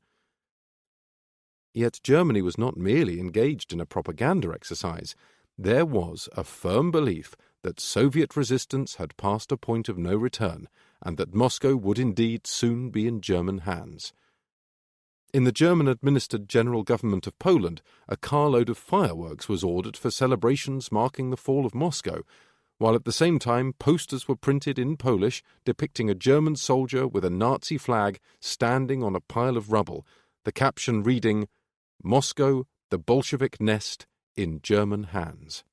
Speaker 1: Yet Germany was not merely engaged in a propaganda exercise. There was a firm belief that Soviet resistance had passed a point of no return, and that Moscow would indeed soon be in German hands. In the German-administered General Government of Poland, a carload of fireworks was ordered for celebrations marking the fall of Moscow, while at the same time posters were printed in Polish depicting a German soldier with a Nazi flag standing on a pile of rubble, the caption reading, Moscow, the Bolshevik nest, in German hands.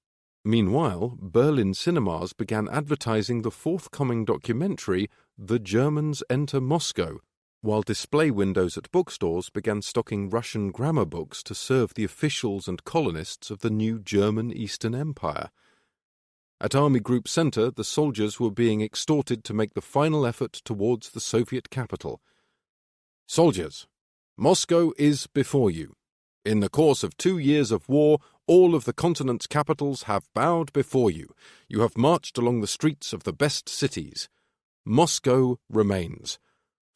Speaker 1: Meanwhile, Berlin cinemas began advertising the forthcoming documentary The Germans Enter Moscow, while display windows at bookstores began stocking Russian grammar books to serve the officials and colonists of the new German Eastern Empire. At Army Group Center, the soldiers were being extorted to make the final effort towards the Soviet capital. Soldiers, Moscow is before you. In the course of 2 years of war, all of the continent's capitals have bowed before you. You have marched along the streets of the best cities. Moscow remains.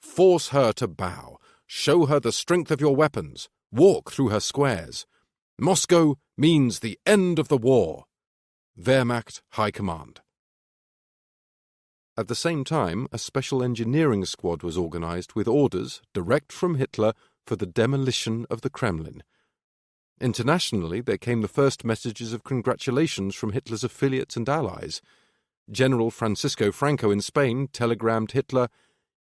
Speaker 1: Force her to bow. Show her the strength of your weapons. Walk through her squares. Moscow means the end of the war. Wehrmacht High Command. At the same time, a special engineering squad was organized with orders, direct from Hitler, for the demolition of the Kremlin. Internationally, there came the first messages of congratulations from Hitler's affiliates and allies. General Francisco Franco in Spain telegrammed Hitler,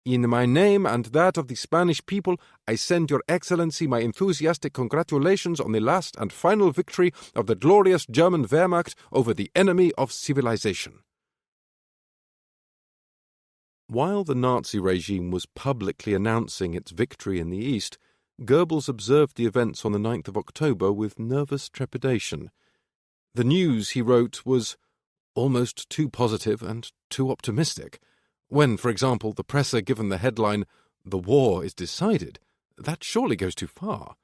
Speaker 1: "In my name and that of the Spanish people, I send Your Excellency my enthusiastic congratulations on the last and final victory of the glorious German Wehrmacht over the enemy of civilization." While the Nazi regime was publicly announcing its victory in the East, Goebbels observed the events on the 9th of October with nervous trepidation. The news, he wrote, was almost too positive and too optimistic. When, for example, the press are given the headline, "The war is decided," that surely goes too far.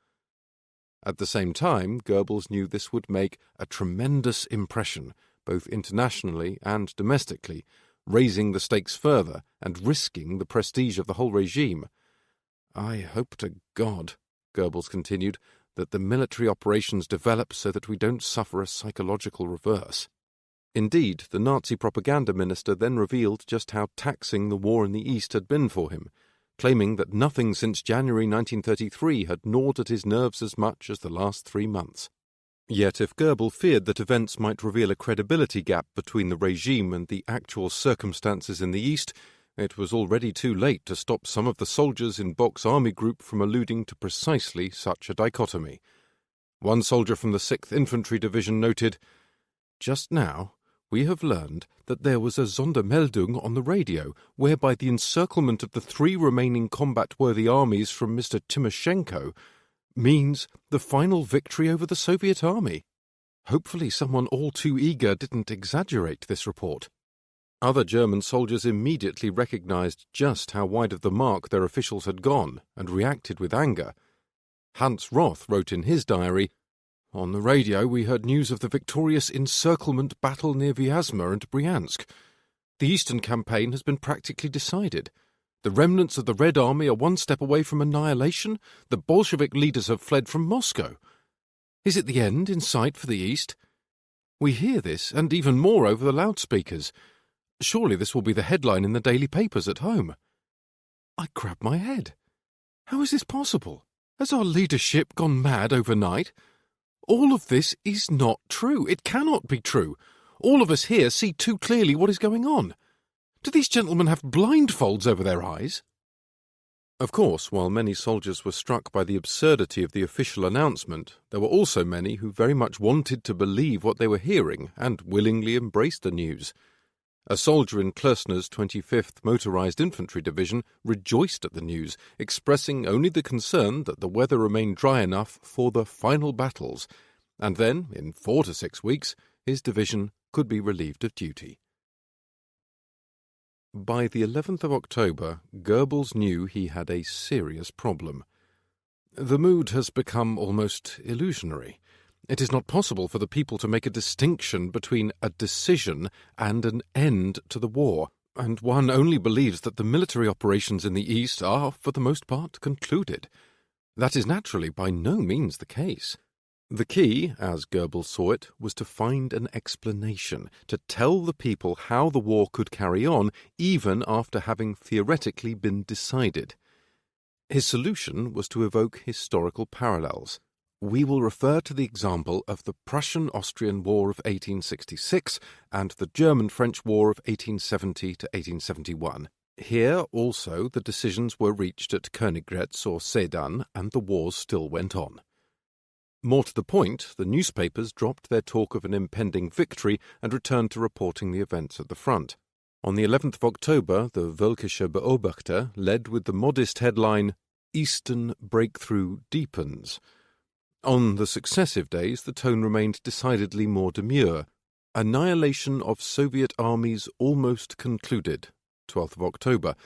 Speaker 1: At the same time, Goebbels knew this would make a tremendous impression, both internationally and domestically, raising the stakes further and risking the prestige of the whole regime. "I hope to God," Goebbels continued, "that the military operations develop so that we don't suffer a psychological reverse." Indeed, the Nazi propaganda minister then revealed just how taxing the war in the East had been for him, claiming that nothing since January 1933 had gnawed at his nerves as much as the last 3 months. Yet if Goebbels feared that events might reveal a credibility gap between the regime and the actual circumstances in the East, it was already too late to stop some of the soldiers in Bock's army group from alluding to precisely such a dichotomy. One soldier from the 6th Infantry Division noted, "Just now, we have learned that there was a Sondermeldung on the radio, whereby the encirclement of the 3 remaining combat-worthy armies from Mr. Timoshenko means the final victory over the Soviet army. Hopefully someone all too eager didn't exaggerate this report." Other German soldiers immediately recognized just how wide of the mark their officials had gone and reacted with anger. Hans Roth wrote in his diary, "On the radio we heard news of the victorious encirclement battle near Vyazma and Bryansk. The Eastern campaign has been practically decided. The remnants of the Red Army are one step away from annihilation. The Bolshevik leaders have fled from Moscow. Is it the end in sight for the East? We hear this, and even more over the loudspeakers. Surely this will be the headline in the daily papers at home." I grab my head. How is this possible? Has our leadership gone mad overnight? All of this is not true. It cannot be true. All of us here see too clearly what is going on. Do these gentlemen have blindfolds over their eyes? Of course, while many soldiers were struck by the absurdity of the official announcement, there were also many who very much wanted to believe what they were hearing and willingly embraced the news. A soldier in Klössner's 25th Motorized Infantry Division rejoiced at the news, expressing only the concern that the weather remained dry enough for the final battles, and then, in 4 to 6 weeks, his division could be relieved of duty. By the 11th of October, Goebbels knew he had a serious problem. The mood has become almost illusionary. It is not possible for the people to make a distinction between a decision and an end to the war, and one only believes that the military operations in the East are, for the most part, concluded. That is naturally by no means the case. The key, as Goebbels saw it, was to find an explanation, to tell the people how the war could carry on even after having theoretically been decided. His solution was to evoke historical parallels. We will refer to the example of the Prussian-Austrian War of 1866 and the German-French War of 1870 to 1871. Here also the decisions were reached at Königgrätz or Sedan, and the wars still went on. More to the point, the newspapers dropped their talk of an impending victory and returned to reporting the events at the front. On the 11th of October, the Völkischer Beobachter led with the modest headline, "Eastern Breakthrough Deepens." On the successive days, the tone remained decidedly more demure. Annihilation of Soviet armies almost concluded, 12th of October.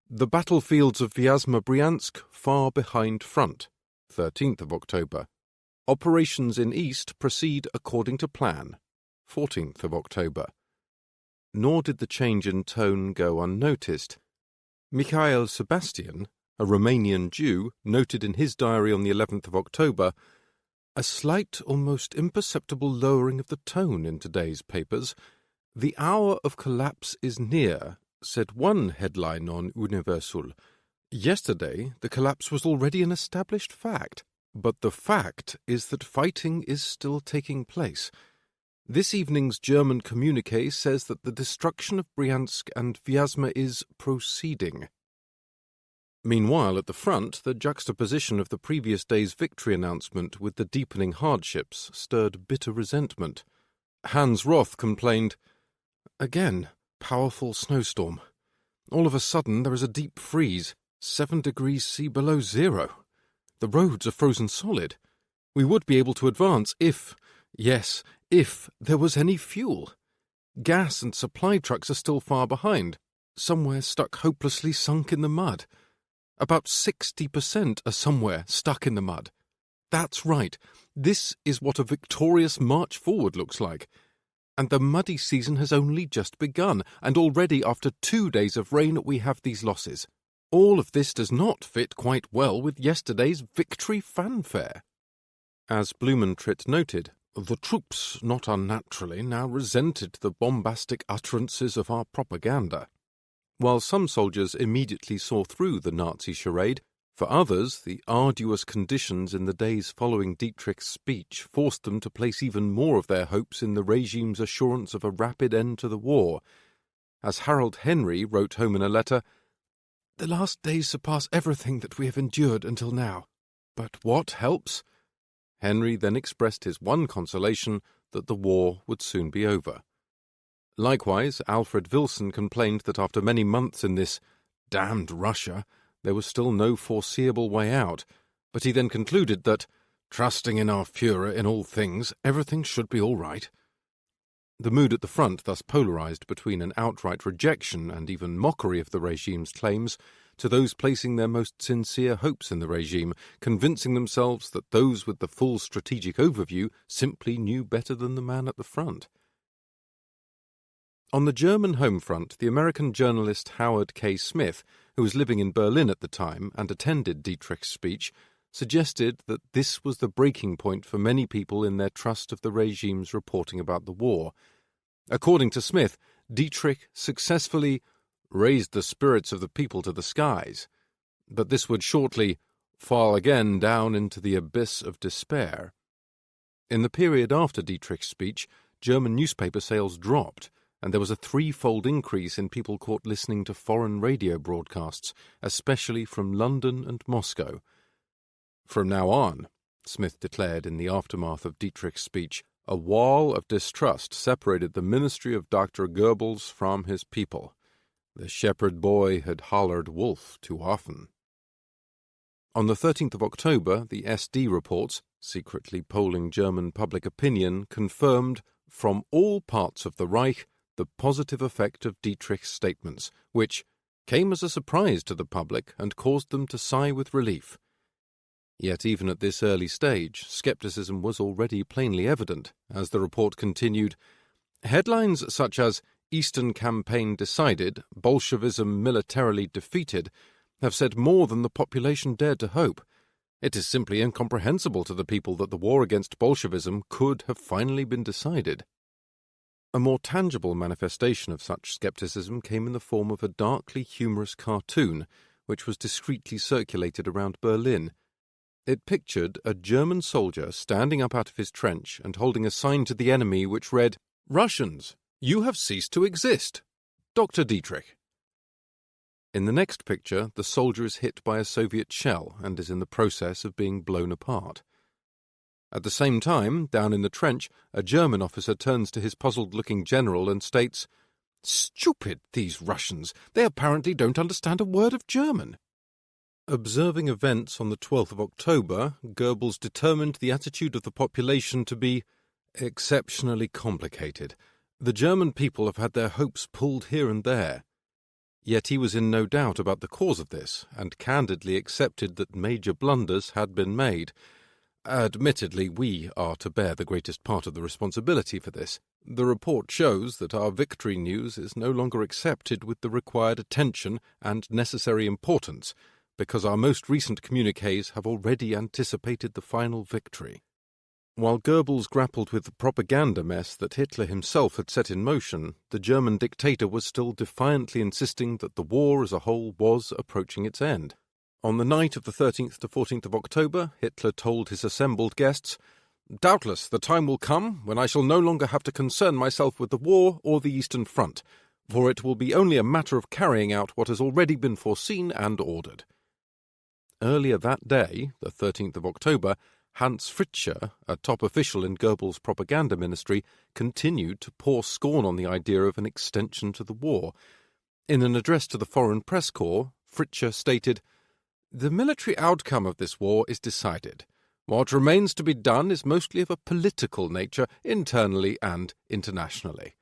Speaker 1: The battlefields of Vyazma-Bryansk far behind front, 13th of October. Operations in East proceed according to plan, 14th of October. Nor did the change in tone go unnoticed. Mikhail Sebastian, a Romanian Jew, noted in his diary on the 11th of October, "A slight, almost imperceptible lowering of the tone in today's papers. The hour of collapse is near," said one headline on Universul. Yesterday, the collapse was already an established fact, but the fact is that fighting is still taking place. This evening's German communiqué says that the destruction of Bryansk and Vyazma is proceeding. Meanwhile, at the front, the juxtaposition of the previous day's victory announcement with the deepening hardships stirred bitter resentment. Hans Roth complained, "Again, powerful snowstorm. All of a sudden there is a deep freeze, 7 degrees C below zero. The roads are frozen solid. We would be able to advance if there was any fuel. Gas and supply trucks are still far behind, somewhere stuck hopelessly sunk in the mud. About 60% are somewhere stuck in the mud. That's right. This is what a victorious march forward looks like. And the muddy season has only just begun, and already after 2 days of rain we have these losses. All of this does not fit quite well with yesterday's victory fanfare." As Blumentritt noted, the troops, not unnaturally, now resented the bombastic utterances of our propaganda. While some soldiers immediately saw through the Nazi charade, for others the arduous conditions in the days following Dietrich's speech forced them to place even more of their hopes in the regime's assurance of a rapid end to the war. As Harold Henry wrote home in a letter, "The last days surpass everything that we have endured until now. But what helps?" Henry then expressed his one consolation that the war would soon be over. Likewise, Alfred Wilson complained that after many months in this damned Russia, there was still no foreseeable way out, but he then concluded that, trusting in our Führer in all things, everything should be all right. The mood at the front thus polarized between an outright rejection and even mockery of the regime's claims to those placing their most sincere hopes in the regime, convincing themselves that those with the full strategic overview simply knew better than the man at the front. On the German home front, the American journalist Howard K. Smith, who was living in Berlin at the time and attended Dietrich's speech, suggested that this was the breaking point for many people in their trust of the regime's reporting about the war. According to Smith, Dietrich successfully raised the spirits of the people to the skies, but this would shortly fall again down into the abyss of despair. In the period after Dietrich's speech, German newspaper sales dropped, and there was a threefold increase in people caught listening to foreign radio broadcasts, especially from London and Moscow. From now on, Smith declared in the aftermath of Dietrich's speech, a wall of distrust separated the ministry of Dr. Goebbels from his people. The shepherd boy had hollered wolf too often. On the 13th of October, the SD reports, secretly polling German public opinion, confirmed from all parts of the Reich the positive effect of Dietrich's statements, which came as a surprise to the public and caused them to sigh with relief. Yet even at this early stage, skepticism was already plainly evident, as the report continued. Headlines such as "Eastern Campaign decided, Bolshevism militarily defeated," have said more than the population dared to hope. It is simply incomprehensible to the people that the war against Bolshevism could have finally been decided. A more tangible manifestation of such skepticism came in the form of a darkly humorous cartoon, which was discreetly circulated around Berlin. It pictured a German soldier standing up out of his trench and holding a sign to the enemy which read, "Russians, you have ceased to exist. Dr. Dietrich." In the next picture, the soldier is hit by a Soviet shell and is in the process of being blown apart. At the same time, down in the trench, a German officer turns to his puzzled-looking general and states, "Stupid, these Russians! They apparently don't understand a word of German." Observing events on the 12th of October, Goebbels determined the attitude of the population to be exceptionally complicated, The German people have had their hopes pulled here and there. Yet he was in no doubt about the cause of this, and candidly accepted that major blunders had been made. Admittedly, we are to bear the greatest part of the responsibility for this. The report shows that our victory news is no longer accepted with the required attention and necessary importance, because our most recent communiques have already anticipated the final victory. While Goebbels grappled with the propaganda mess that Hitler himself had set in motion, the German dictator was still defiantly insisting that the war as a whole was approaching its end. On the night of the 13th to 14th of October, Hitler told his assembled guests, "Doubtless the time will come when I shall no longer have to concern myself with the war or the Eastern Front, for it will be only a matter of carrying out what has already been foreseen and ordered." Earlier that day, the 13th of October, Hans Fritzsche, a top official in Goebbels' propaganda ministry, continued to pour scorn on the idea of an extension to the war. In an address to the Foreign Press Corps, Fritzsche stated, "The military outcome of this war is decided. What remains to be done is mostly of a political nature, internally and internationally."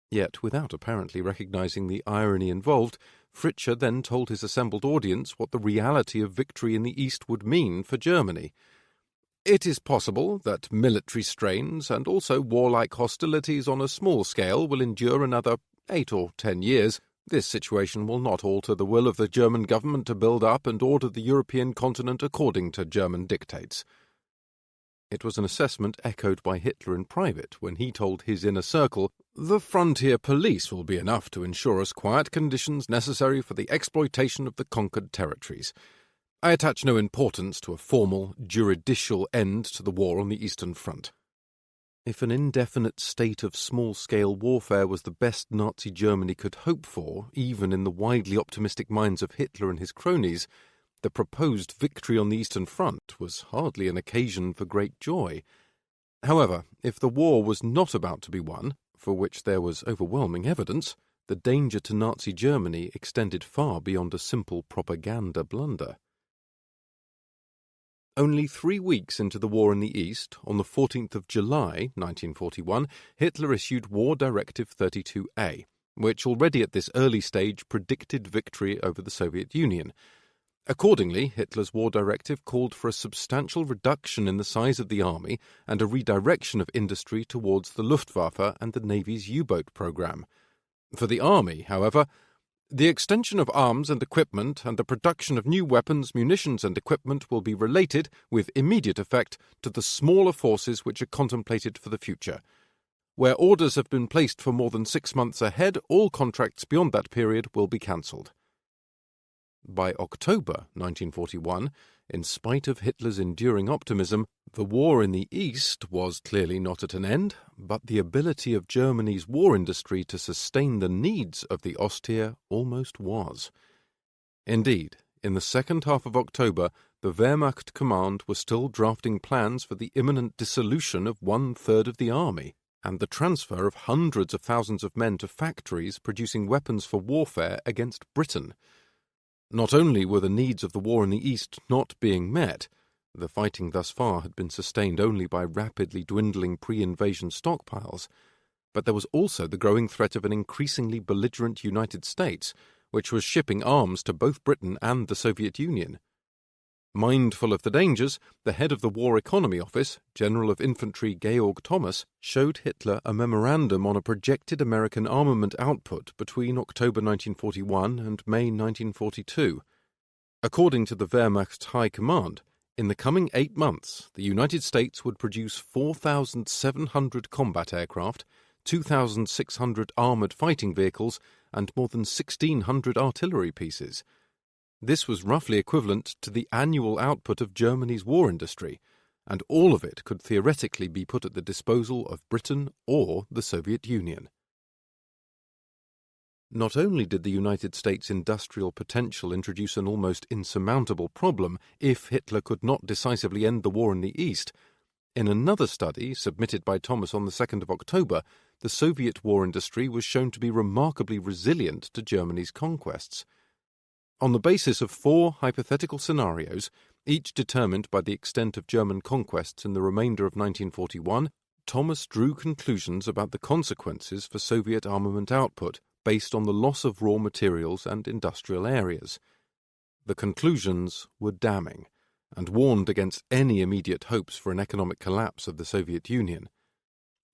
Speaker 1: Yet, without apparently recognizing the irony involved, Fritzsche then told his assembled audience what the reality of victory in the East would mean for Germany. "It is possible that military strains and also warlike hostilities on a small scale will endure another 8 or 10 years. This situation will not alter the will of the German government to build up and order the European continent according to German dictates." It was an assessment echoed by Hitler in private when he told his inner circle, "The frontier police will be enough to ensure us quiet conditions necessary for the exploitation of the conquered territories. I attach no importance to a formal, juridical end to the war on the Eastern Front." If an indefinite state of small-scale warfare was the best Nazi Germany could hope for, even in the widely optimistic minds of Hitler and his cronies, the proposed victory on the Eastern Front was hardly an occasion for great joy. However, if the war was not about to be won, for which there was overwhelming evidence, the danger to Nazi Germany extended far beyond a simple propaganda blunder. Only 3 weeks into the war in the East, on the 14th of July, 1941, Hitler issued War Directive 32A, which already at this early stage predicted victory over the Soviet Union. Accordingly, Hitler's War Directive called for a substantial reduction in the size of the army and a redirection of industry towards the Luftwaffe and the Navy's U-boat program. For the army, however, the extension of arms and equipment and the production of new weapons, munitions and equipment will be related, with immediate effect, to the smaller forces which are contemplated for the future. Where orders have been placed for more than 6 months ahead, all contracts beyond that period will be cancelled. By October 1941, in spite of Hitler's enduring optimism, the war in the East was clearly not at an end, but the ability of Germany's war industry to sustain the needs of the Ostheer almost was. Indeed, in the second half of October, the Wehrmacht command was still drafting plans for the imminent dissolution of 1/3 of the army, and the transfer of hundreds of thousands of men to factories producing weapons for warfare against Britain. Not only were the needs of the war in the East not being met, the fighting thus far had been sustained only by rapidly dwindling pre-invasion stockpiles, but there was also the growing threat of an increasingly belligerent United States, which was shipping arms to both Britain and the Soviet Union. Mindful of the dangers, the head of the War Economy Office, General of Infantry Georg Thomas, showed Hitler a memorandum on a projected American armament output between October 1941 and May 1942. According to the Wehrmacht's High Command, in the coming 8 months, the United States would produce 4,700 combat aircraft, 2,600 armored fighting vehicles, and more than 1,600 artillery pieces. This was roughly equivalent to the annual output of Germany's war industry, and all of it could theoretically be put at the disposal of Britain or the Soviet Union. Not only did the United States' industrial potential introduce an almost insurmountable problem if Hitler could not decisively end the war in the East, in another study submitted by Thomas on the 2nd of October, the Soviet war industry was shown to be remarkably resilient to Germany's conquests. On the basis of 4 hypothetical scenarios, each determined by the extent of German conquests in the remainder of 1941, Thomas drew conclusions about the consequences for Soviet armament output based on the loss of raw materials and industrial areas. The conclusions were damning and warned against any immediate hopes for an economic collapse of the Soviet Union.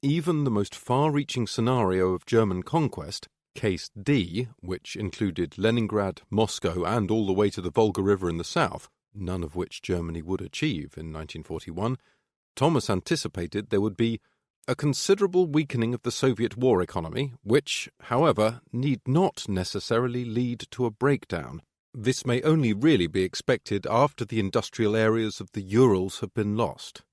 Speaker 1: Even the most far-reaching scenario of German conquest, Case D, which included Leningrad, Moscow, and all the way to the Volga River in the south, none of which Germany would achieve in 1941, Thomas anticipated there would be a considerable weakening of the Soviet war economy, which, however, need not necessarily lead to a breakdown. This may only really be expected after the industrial areas of the Urals have been lost.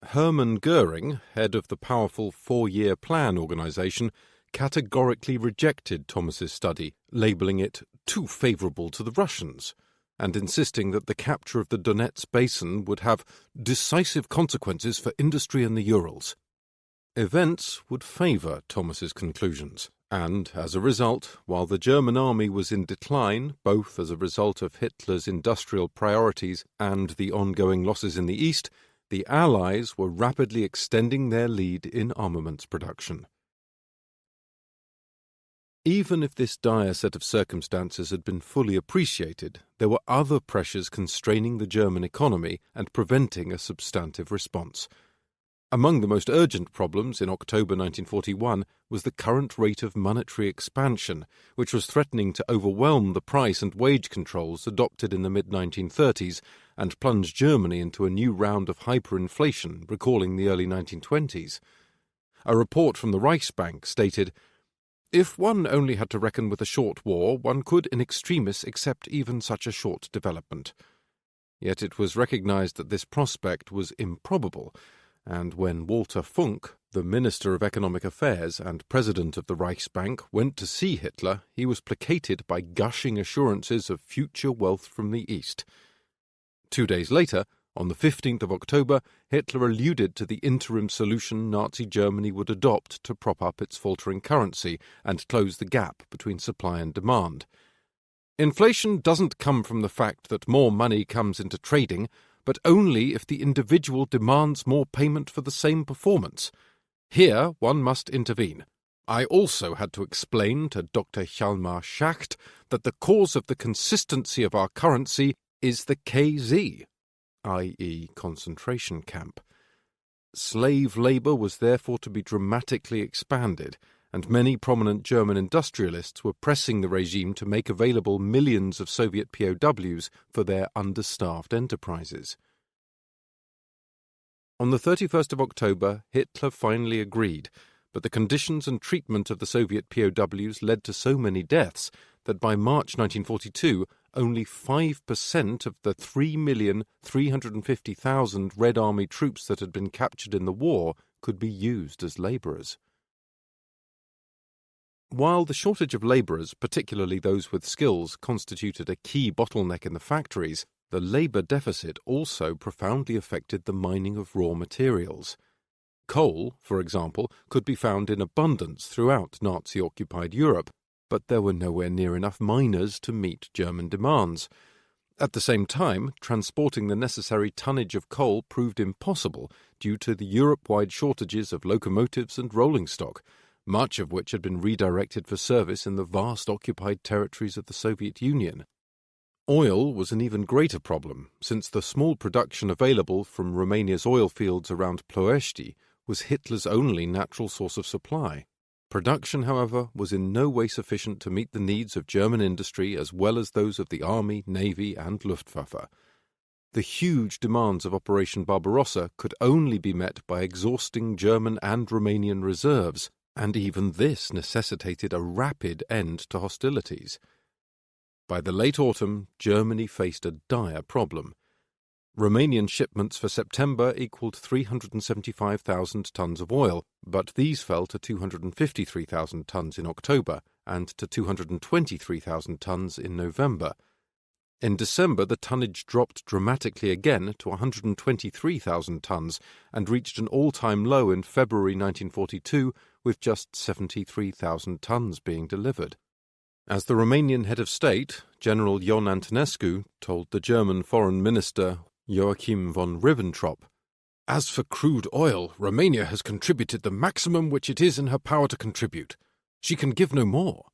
Speaker 1: Hermann Goering, head of the powerful four-year plan organization, categorically rejected Thomas's study, labeling it too favorable to the Russians, and insisting that the capture of the Donets basin would have decisive consequences for industry in the Urals. Events would favor Thomas's conclusions, and, as a result, while the German army was in decline, both as a result of Hitler's industrial priorities and the ongoing losses in the East, the Allies were rapidly extending their lead in armaments production. Even if this dire set of circumstances had been fully appreciated, there were other pressures constraining the German economy and preventing a substantive response. Among the most urgent problems in October 1941 was the current rate of monetary expansion, which was threatening to overwhelm the price and wage controls adopted in the mid-1930s and plunge Germany into a new round of hyperinflation recalling the early 1920s. A report from the Reichsbank stated, "If one only had to reckon with a short war, one could in extremis accept even such a short development." Yet it was recognized that this prospect was improbable, and when Walter Funk, the Minister of Economic Affairs and President of the Reichsbank, went to see Hitler, he was placated by gushing assurances of future wealth from the East. 2 days later, on the 15th of October, Hitler alluded to the interim solution Nazi Germany would adopt to prop up its faltering currency and close the gap between supply and demand. "Inflation doesn't come from the fact that more money comes into trading, but only if the individual demands more payment for the same performance. Here one must intervene. I also had to explain to Dr. Hjalmar Schacht that the cause of the consistency of our currency is the KZ, i.e. concentration camp. Slave labour was therefore to be dramatically expanded, and many prominent German industrialists were pressing the regime to make available millions of Soviet POWs for their understaffed enterprises. On the 31st of October, Hitler finally agreed, but the conditions and treatment of the Soviet POWs led to so many deaths that by March 1942, only 5% of the 3,350,000 Red Army troops that had been captured in the war could be used as labourers. While the shortage of labourers, particularly those with skills, constituted a key bottleneck in the factories, the labour deficit also profoundly affected the mining of raw materials. Coal, for example, could be found in abundance throughout Nazi-occupied Europe, but there were nowhere near enough miners to meet German demands. At the same time, transporting the necessary tonnage of coal proved impossible due to the Europe-wide shortages of locomotives and rolling stock, much of which had been redirected for service in the vast occupied territories of the Soviet Union. Oil was an even greater problem, since the small production available from Romania's oil fields around Ploiești was Hitler's only natural source of supply. Production, however, was in no way sufficient to meet the needs of German industry as well as those of the Army, Navy, and Luftwaffe. The huge demands of Operation Barbarossa could only be met by exhausting German and Romanian reserves, and even this necessitated a rapid end to hostilities. By the late autumn, Germany faced a dire problem. Romanian shipments for September equaled 375,000 tons of oil, but these fell to 253,000 tons in October and to 223,000 tons in November. In December, the tonnage dropped dramatically again to 123,000 tons and reached an all-time low in February 1942, with just 73,000 tons being delivered. As the Romanian head of state, General Ion Antonescu, told the German Foreign Minister Joachim von Ribbentrop,
Speaker 2: As for crude oil, Romania has contributed the maximum which it is in her power to contribute. She can give no more."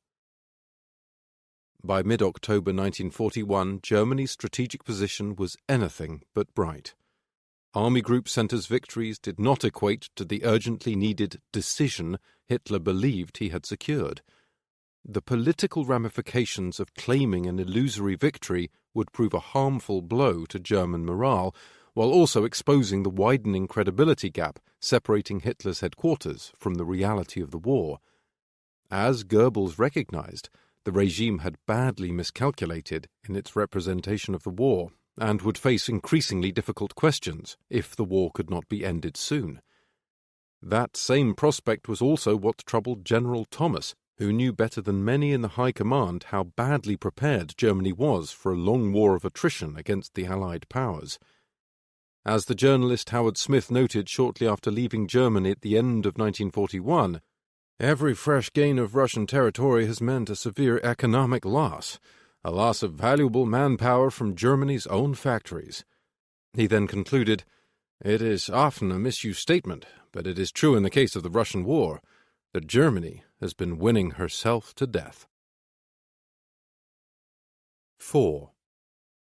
Speaker 1: By mid-October 1941, Germany's strategic position was anything but bright. Army Group Center's victories did not equate to the urgently needed decision Hitler believed he had secured. The political ramifications of claiming an illusory victory would prove a harmful blow to German morale, while also exposing the widening credibility gap separating Hitler's headquarters from the reality of the war. As Goebbels recognized, the regime had badly miscalculated in its representation of the war and would face increasingly difficult questions if the war could not be ended soon. That same prospect was also what troubled General Thomas, who knew better than many in the High Command how badly prepared Germany was for a long war of attrition against the Allied powers. As the journalist Howard Smith noted shortly after leaving Germany at the end of 1941, "Every fresh gain of Russian territory has meant a severe economic loss, a loss of valuable manpower from Germany's own factories." He then concluded, "It is often a misused statement, but it is true in the case of the Russian war, that Germany has been winning herself to death." 4.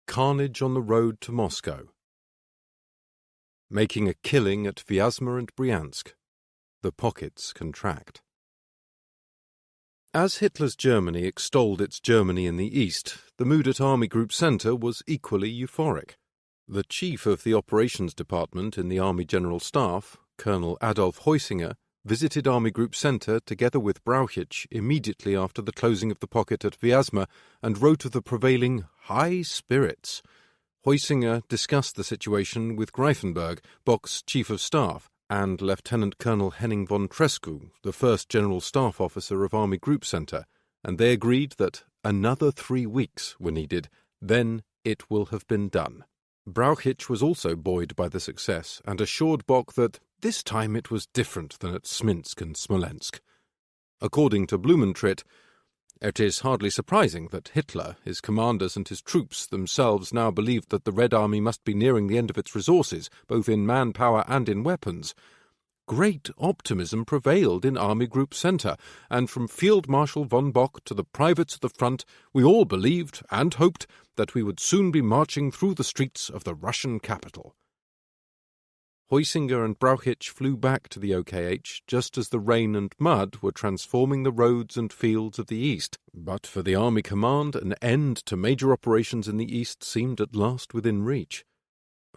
Speaker 1: Carnage on the road to Moscow. Making a killing at Vyazma and Bryansk. The pockets contract. As Hitler's Germany extolled its Germany in the East, the mood at Army Group Center was equally euphoric. The chief of the Operations Department in the Army General Staff, Colonel Adolf Heusinger, visited Army Group Center together with Brauchitsch immediately after the closing of the pocket at Vyazma and wrote of the prevailing high spirits. Heusinger discussed the situation with Greifenberg, Bock's Chief of Staff, and Lieutenant Colonel Henning von Trescu, the first General Staff Officer of Army Group Center, and they agreed that another 3 weeks were needed, then it will have been done. Brauchitsch was also buoyed by the success and assured Bock that this time it was different than at Sminsk and Smolensk. According to Blumentritt, "It is hardly surprising that Hitler, his commanders and his troops themselves now believed that the Red Army must be nearing the end of its resources, both in manpower and in weapons. Great optimism prevailed in Army Group Center, and from Field Marshal von Bock to the privates at the front, we all believed and hoped that we would soon be marching through the streets of the Russian capital." Heusinger and Brauchitsch flew back to the OKH just as the rain and mud were transforming the roads and fields of the East, but for the Army Command an end to major operations in the East seemed at last within reach.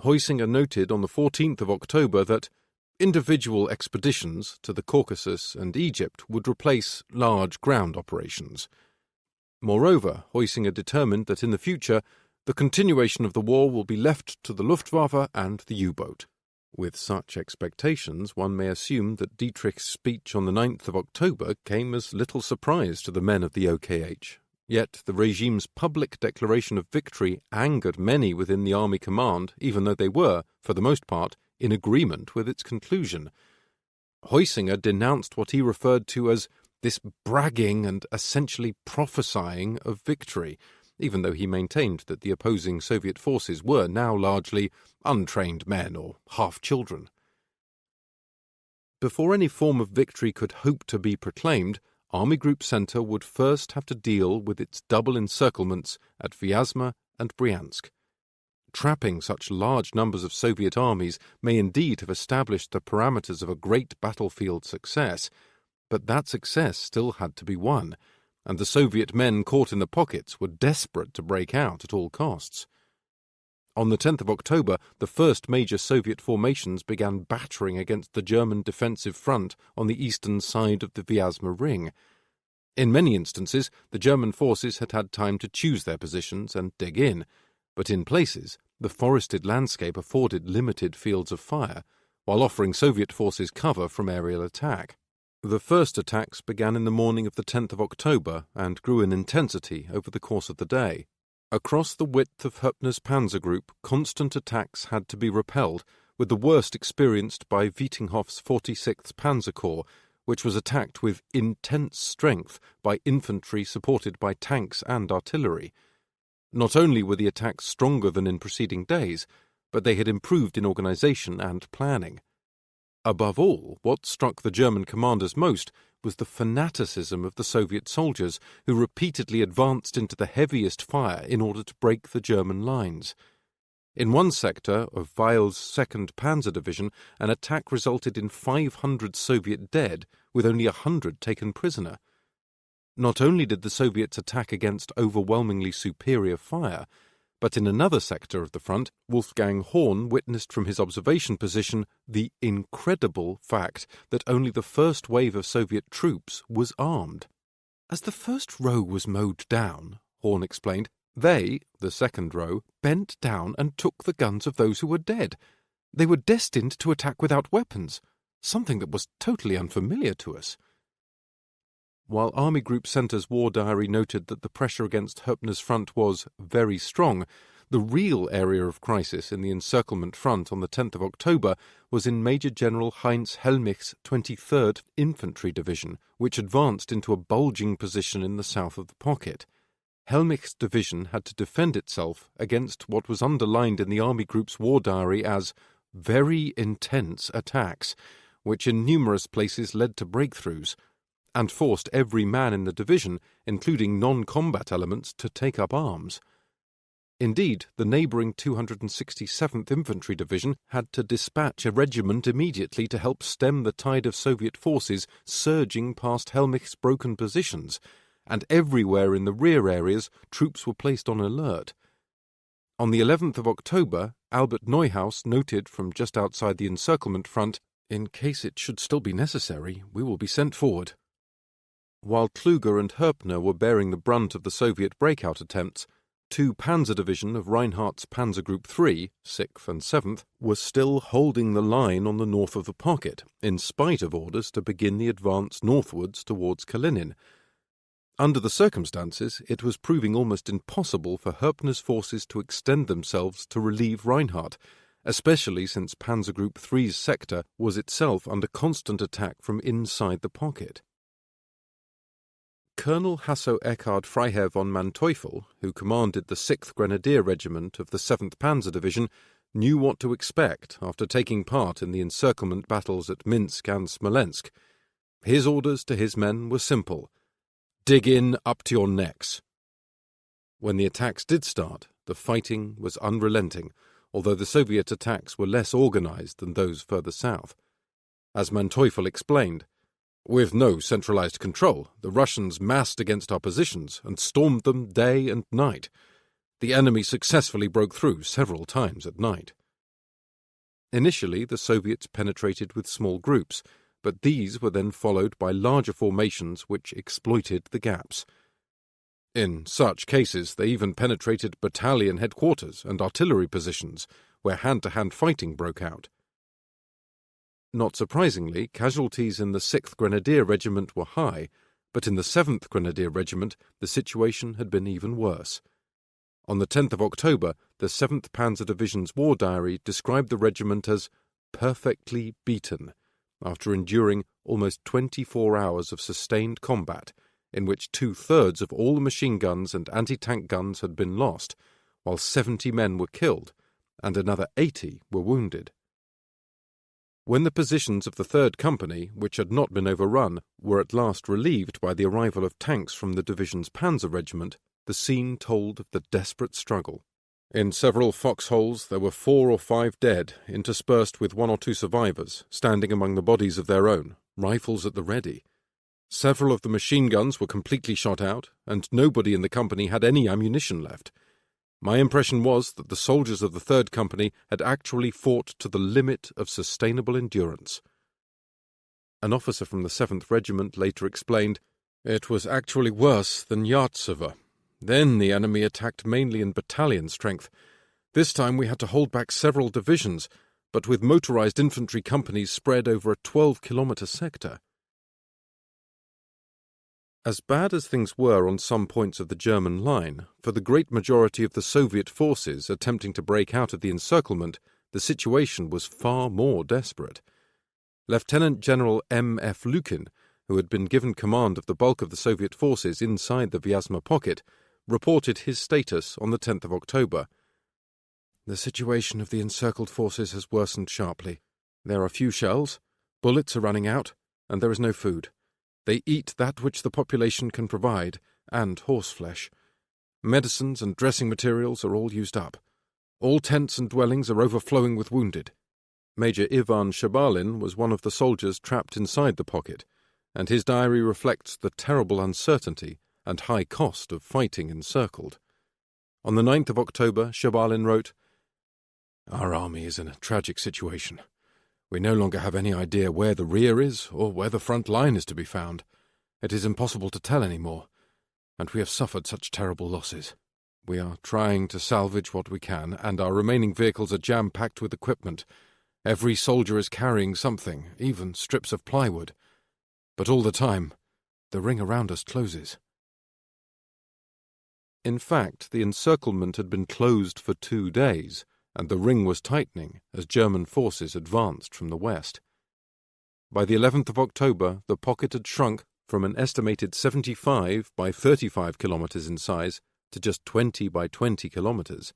Speaker 1: Heusinger noted on the 14th of October that individual expeditions to the Caucasus and Egypt would replace large ground operations. Moreover, Heusinger determined that in the future the continuation of the war will be left to the Luftwaffe and the U-boat. With such expectations, one may assume that Dietrich's speech on the 9th of October came as little surprise to the men of the OKH. Yet the regime's public declaration of victory angered many within the Army Command, even though they were, for the most part, in agreement with its conclusion. Heusinger denounced what he referred to as this bragging and essentially prophesying of victory, even though he maintained that the opposing Soviet forces were now largely untrained men or half-children. Before any form of victory could hope to be proclaimed, Army Group Center would first have to deal with its double encirclements at Vyazma and Bryansk. Trapping such large numbers of Soviet armies may indeed have established the parameters of a great battlefield success, but that success still had to be won, and the Soviet men caught in the pockets were desperate to break out at all costs. On the 10th of October, the first major Soviet formations began battering against the German defensive front on the eastern side of the Vyazma Ring. In many instances, the German forces had had time to choose their positions and dig in, but in places, the forested landscape afforded limited fields of fire, while offering Soviet forces cover from aerial attack. The first attacks began in the morning of the 10th of October and grew in intensity over the course of the day. Across the width of Höppner's panzer group, constant attacks had to be repelled, with the worst experienced by Vietinghoff's 46th Panzer Corps, which was attacked with intense strength by infantry supported by tanks and artillery. Not only were the attacks stronger than in preceding days, but they had improved in organization and planning. Above all, what struck the German commanders most was the fanaticism of the Soviet soldiers, who repeatedly advanced into the heaviest fire in order to break the German lines. In one sector of Weil's 2nd Panzer Division, an attack resulted in 500 Soviet dead, with only 100 taken prisoner. Not only did the Soviets attack against overwhelmingly superior fire, but in another sector of the front, Wolfgang Horn witnessed from his observation position the incredible fact that only the first wave of Soviet troops was armed. As the first row was mowed down, Horn explained, they, the second row, bent down and took the guns of those who were dead. They were destined to attack without weapons, something that was totally unfamiliar to us. While Army Group Centre's war diary noted that the pressure against Hoepner's front was very strong, the real area of crisis in the encirclement front on the 10th of October was in Major General Heinz Hellmich's 23rd Infantry Division, which advanced into a bulging position in the south of the pocket. Hellmich's division had to defend itself against what was underlined in the Army Group's war diary as very intense attacks, which in numerous places led to breakthroughs, and forced every man in the division, including non-combat elements, to take up arms. Indeed, the neighbouring 267th Infantry Division had to dispatch a regiment immediately to help stem the tide of Soviet forces surging past Hellmich's broken positions, and everywhere in the rear areas troops were placed on alert. On the 11th of October, Albert Neuhaus noted from just outside the encirclement front, "In case it should still be necessary, we will be sent forward." While Kluger and Hoepner were bearing the brunt of the Soviet breakout attempts, 2 Panzer Division of Reinhardt's Panzer Group III, 6th and 7th, were still holding the line on the north of the pocket, in spite of orders to begin the advance northwards towards Kalinin. Under the circumstances, it was proving almost impossible for Hoepner's forces to extend themselves to relieve Reinhardt, especially since Panzer Group III's sector was itself under constant attack from inside the pocket. Colonel Hasso-Eckhard Freiherr von Manteuffel, who commanded the 6th Grenadier Regiment of the 7th Panzer Division, knew what to expect after taking part in the encirclement battles at Minsk and Smolensk. His orders to his men were simple: dig in up to your necks. When the attacks did start, the fighting was unrelenting, although the Soviet attacks were less organized than those further south. As Manteuffel explained, "With no centralized control, the Russians massed against our positions and stormed them day and night. The enemy successfully broke through several times at night." Initially, the Soviets penetrated with small groups, but these were then followed by larger formations which exploited the gaps. In such cases, they even penetrated battalion headquarters and artillery positions, where hand-to-hand fighting broke out. Not surprisingly, casualties in the 6th Grenadier Regiment were high, but in the 7th Grenadier Regiment the situation had been even worse. On the 10th of October, the 7th Panzer Division's war diary described the regiment as perfectly beaten, after enduring almost 24 hours of sustained combat, in which 2/3 of all the machine guns and anti-tank guns had been lost, while 70 men were killed, and another 80 were wounded. When the positions of the 3rd Company, which had not been overrun, were at last relieved by the arrival of tanks from the division's Panzer Regiment, the scene told of the desperate struggle. In several foxholes there were 4 or 5 dead, interspersed with 1 or 2 survivors, standing among the bodies of their own, rifles at the ready. Several of the machine guns were completely shot out, and nobody in the company had any ammunition left. My impression was that the soldiers of the 3rd Company had actually fought to the limit of sustainable endurance. An officer from the 7th Regiment later explained, "It was actually worse than Yartsevo. Then the enemy attacked mainly in battalion strength. This time we had to hold back several divisions, but with motorized infantry companies spread over a 12-kilometre sector." As bad as things were on some points of the German line, for the great majority of the Soviet forces attempting to break out of the encirclement, the situation was far more desperate. Lieutenant General M.F. Lukin, who had been given command of the bulk of the Soviet forces inside the Vyazma pocket, reported his status on the 10th of October.
Speaker 2: The situation of the encircled forces has worsened sharply. There are few shells, bullets are running out, and there is no food. They eat that which the population can provide, and horseflesh. Medicines and dressing materials are all used up. All tents and dwellings are overflowing with wounded. Major Ivan Shabalin was one of the soldiers trapped inside the pocket, and his diary reflects the terrible uncertainty and high cost of fighting encircled. On the 9th of October, Shabalin wrote, "Our army is in a tragic situation. We no longer have any idea where the rear is or where the front line is to be found. It is impossible to tell any more, and we have suffered such terrible losses. We are trying to salvage what we can, and our remaining vehicles are jam-packed with equipment. Every soldier is carrying something, even strips of plywood. But all the time, the ring around us closes." In fact, the encirclement had been closed for 2 days, and the ring was tightening as German forces advanced from the west. By the 11th of October, the pocket had shrunk from an estimated 75 by 35 kilometers in size to just 20 by 20 kilometers.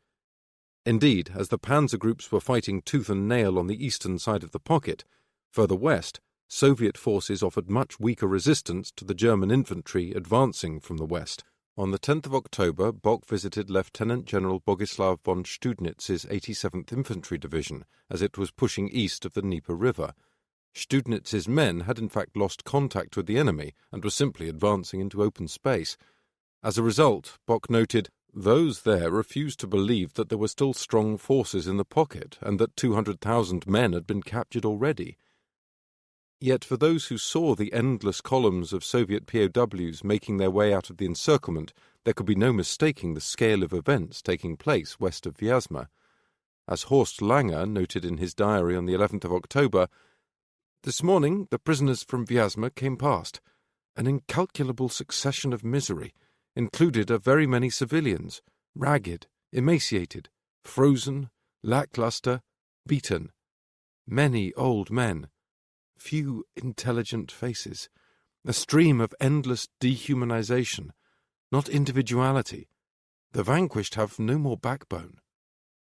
Speaker 2: Indeed, as the panzer groups were fighting tooth and nail on the eastern side of the pocket, further west, Soviet forces offered much weaker resistance to the German infantry advancing from the west. On the 10th of October, Bock visited Lieutenant General Bogislav von Studnitz's 87th Infantry Division as it was pushing east of the Dnieper River. Studnitz's men had in fact lost contact with the enemy and were simply advancing into open space. As a result, Bock noted, "Those there refused to believe that there were still strong forces in the pocket and that 200,000 men had been captured already." Yet for those who saw the endless columns of Soviet POWs making their way out of the encirclement, there could be no mistaking the scale of events taking place west of Vyazma. As Horst Langer noted in his diary on the 11th of October, "This morning the prisoners from Vyazma came past. An incalculable succession of misery included a very many civilians, ragged, emaciated, frozen, lackluster, beaten. Many old men. Few intelligent faces, a stream of endless dehumanization, not individuality. The vanquished have no more backbone."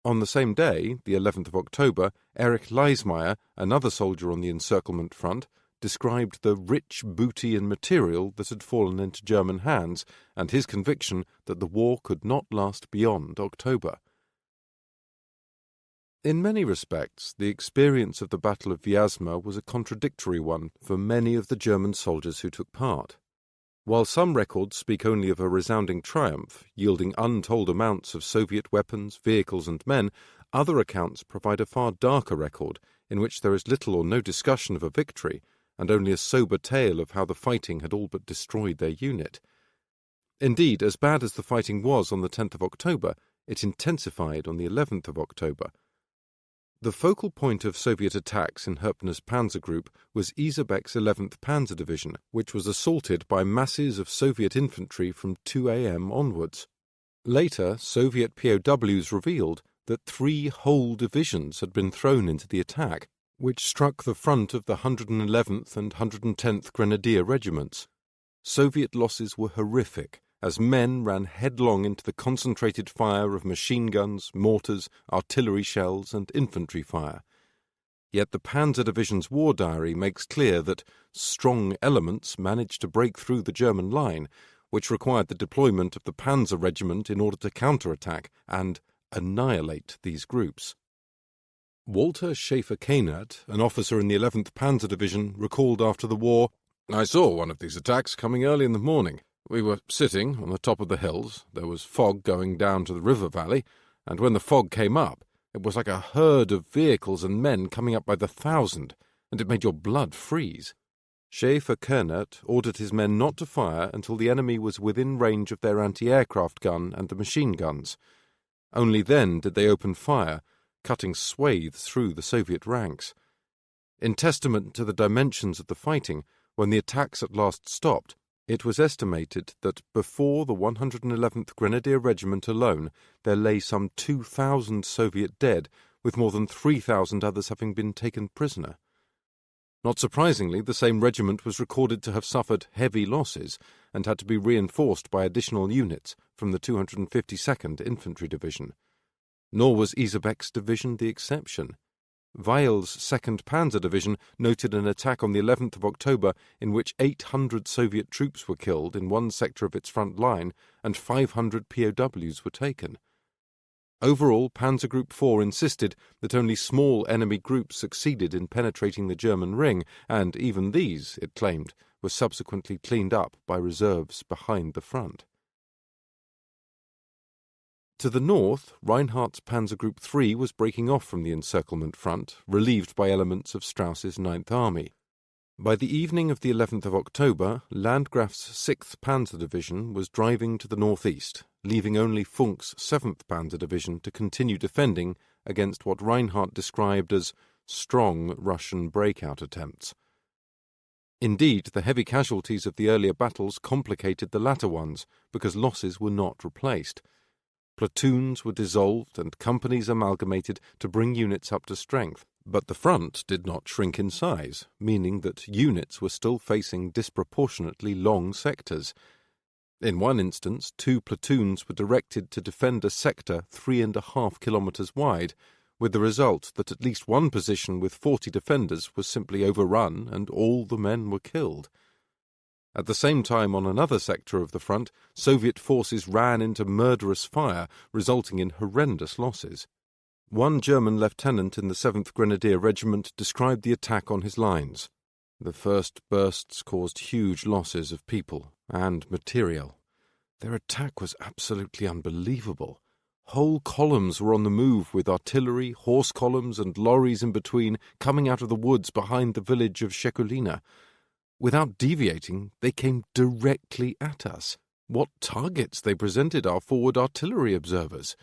Speaker 2: On the same day, the 11th of October, Erich Leismeyer, another soldier on the encirclement front, described the rich booty and material that had fallen into German hands and his conviction that the war could not last beyond October. In many respects, the experience of the Battle of Vyazma was a contradictory one for many of the German soldiers who took part. While some records speak only of a resounding triumph, yielding untold amounts of Soviet weapons, vehicles and men, other accounts provide a far darker record in which there is little or no discussion of a victory, and only a sober tale of how the fighting had all but destroyed their unit. Indeed, as bad as the fighting was on the 10th of October, it intensified on the 11th of October. The focal point of Soviet attacks in Herpner's panzer group was Iserbeck's 11th Panzer Division, which was assaulted by masses of Soviet infantry from 2 a.m. onwards. Later, Soviet POWs revealed that 3 whole divisions had been thrown into the attack, which struck the front of the 111th and 110th Grenadier Regiments. Soviet losses were horrific, as men ran headlong into the concentrated fire of machine guns, mortars, artillery shells, and infantry fire. Yet the Panzer Division's war diary makes clear that strong elements managed to break through the German line, which required the deployment of the Panzer Regiment in order to counterattack and annihilate these groups. Walter Schaefer-Kehnert, an officer in the 11th Panzer Division, recalled after the war, "I saw one of these attacks coming early in the morning. We were sitting on the top of the hills, there was fog going down to the river valley, and when the fog came up, it was like a herd of vehicles and men coming up by the thousand, and it made your blood freeze." Schaefer-Kehnert ordered his men not to fire until the enemy was within range of their anti-aircraft gun and the machine guns. Only then did they open fire, cutting swathes through the Soviet ranks. In testament to the dimensions of the fighting, when the attacks at last stopped, it was estimated that before the 111th Grenadier Regiment alone there lay some 2,000 Soviet dead, with more than 3,000 others having been taken prisoner. Not surprisingly, the same regiment was recorded to have suffered heavy losses and had to be reinforced by additional units from the 252nd Infantry Division. Nor was Isabek's division the exception. Weil's 2nd Panzer Division noted an attack on the 11th of October in which 800 Soviet troops were killed in one sector of its front line and 500 POWs were taken. Overall, Panzer Group 4 insisted that only small enemy groups succeeded in penetrating the German ring, and even these, it claimed, were subsequently cleaned up by reserves behind the front. To the north, Reinhardt's Panzer Group 3 was breaking off from the encirclement front, relieved by elements of Strauss's 9th Army. By the evening of the 11th of October, Landgraf's 6th Panzer Division was driving to the northeast, leaving only Funk's 7th Panzer Division to continue defending against what Reinhardt described as strong Russian breakout attempts. Indeed, the heavy casualties of the earlier battles complicated the latter ones because losses were not replaced. Platoons were dissolved and companies amalgamated to bring units up to strength, but the front did not shrink in size, meaning that units were still facing disproportionately long sectors. In one instance, 2 platoons were directed to defend a sector 3.5 kilometers wide, with the result that at least one position with 40 defenders was simply overrun and all the men were killed. At the same time, on another sector of the front, Soviet forces ran into murderous fire, resulting in horrendous losses. One German lieutenant in the 7th Grenadier Regiment described the attack on his lines. The first bursts caused huge losses of people and material. Their attack was absolutely unbelievable. Whole columns were on the move with artillery, horse columns and lorries in between coming out of the woods behind the village of Shekulina. Without deviating, they came directly at us. What targets they presented our forward artillery observers!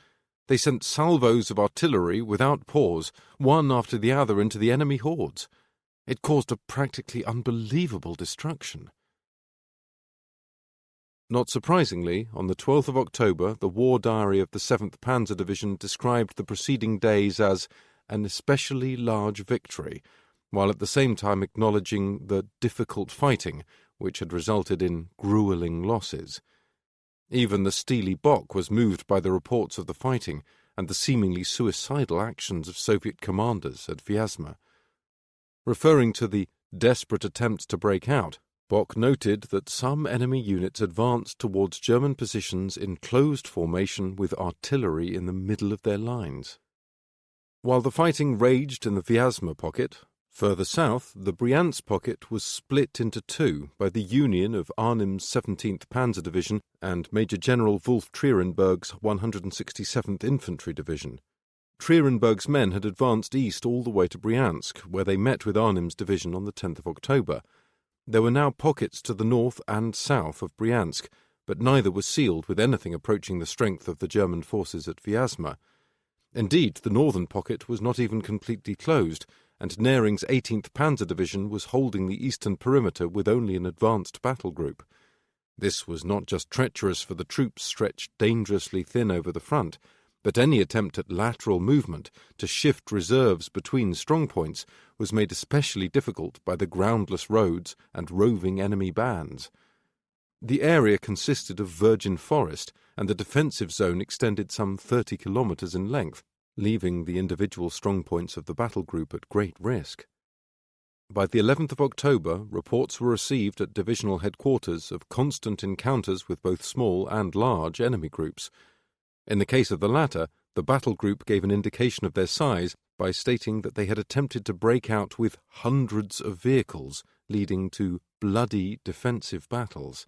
Speaker 2: They sent salvos of artillery without pause, one after the other into the enemy hordes. It caused a practically unbelievable destruction. Not surprisingly, on the 12th of October, the war diary of the 7th Panzer Division described the preceding days as an especially large victory, while at the same time acknowledging the difficult fighting, which had resulted in grueling losses. Even the steely Bock was moved by the reports of the fighting and the seemingly suicidal actions of Soviet commanders at Vyazma. Referring to the desperate attempts to break out, Bock noted that some enemy units advanced towards German positions in closed formation with artillery in the middle of their lines. While the fighting raged in the Vyazma pocket, further south, the Bryansk pocket was split into two by the union of Arnim's 17th Panzer Division and Major General Wolf Trierenberg's 167th Infantry Division. Trierenberg's men had advanced east all the way to Bryansk, where they met with Arnim's division on the 10th of October. There were now pockets to the north and south of Bryansk, but neither was sealed with anything approaching the strength of the German forces at Vyazma. Indeed, the northern pocket was not even completely closed, and Nering's 18th Panzer Division was holding the eastern perimeter with only an advanced battle group. This was not just treacherous for the troops stretched dangerously thin over the front, but any attempt at lateral movement to shift reserves between strongpoints was made especially difficult by the groundless roads and roving enemy bands. The area consisted of virgin forest, and the defensive zone extended some 30 kilometers in length, leaving the individual strongpoints of the battle group at great risk. By the 11th of October, reports were received at divisional headquarters of constant encounters with both small and large enemy groups. In the case of the latter, the battle group gave an indication of their size by stating that they had attempted to break out with hundreds of vehicles, leading to bloody defensive battles.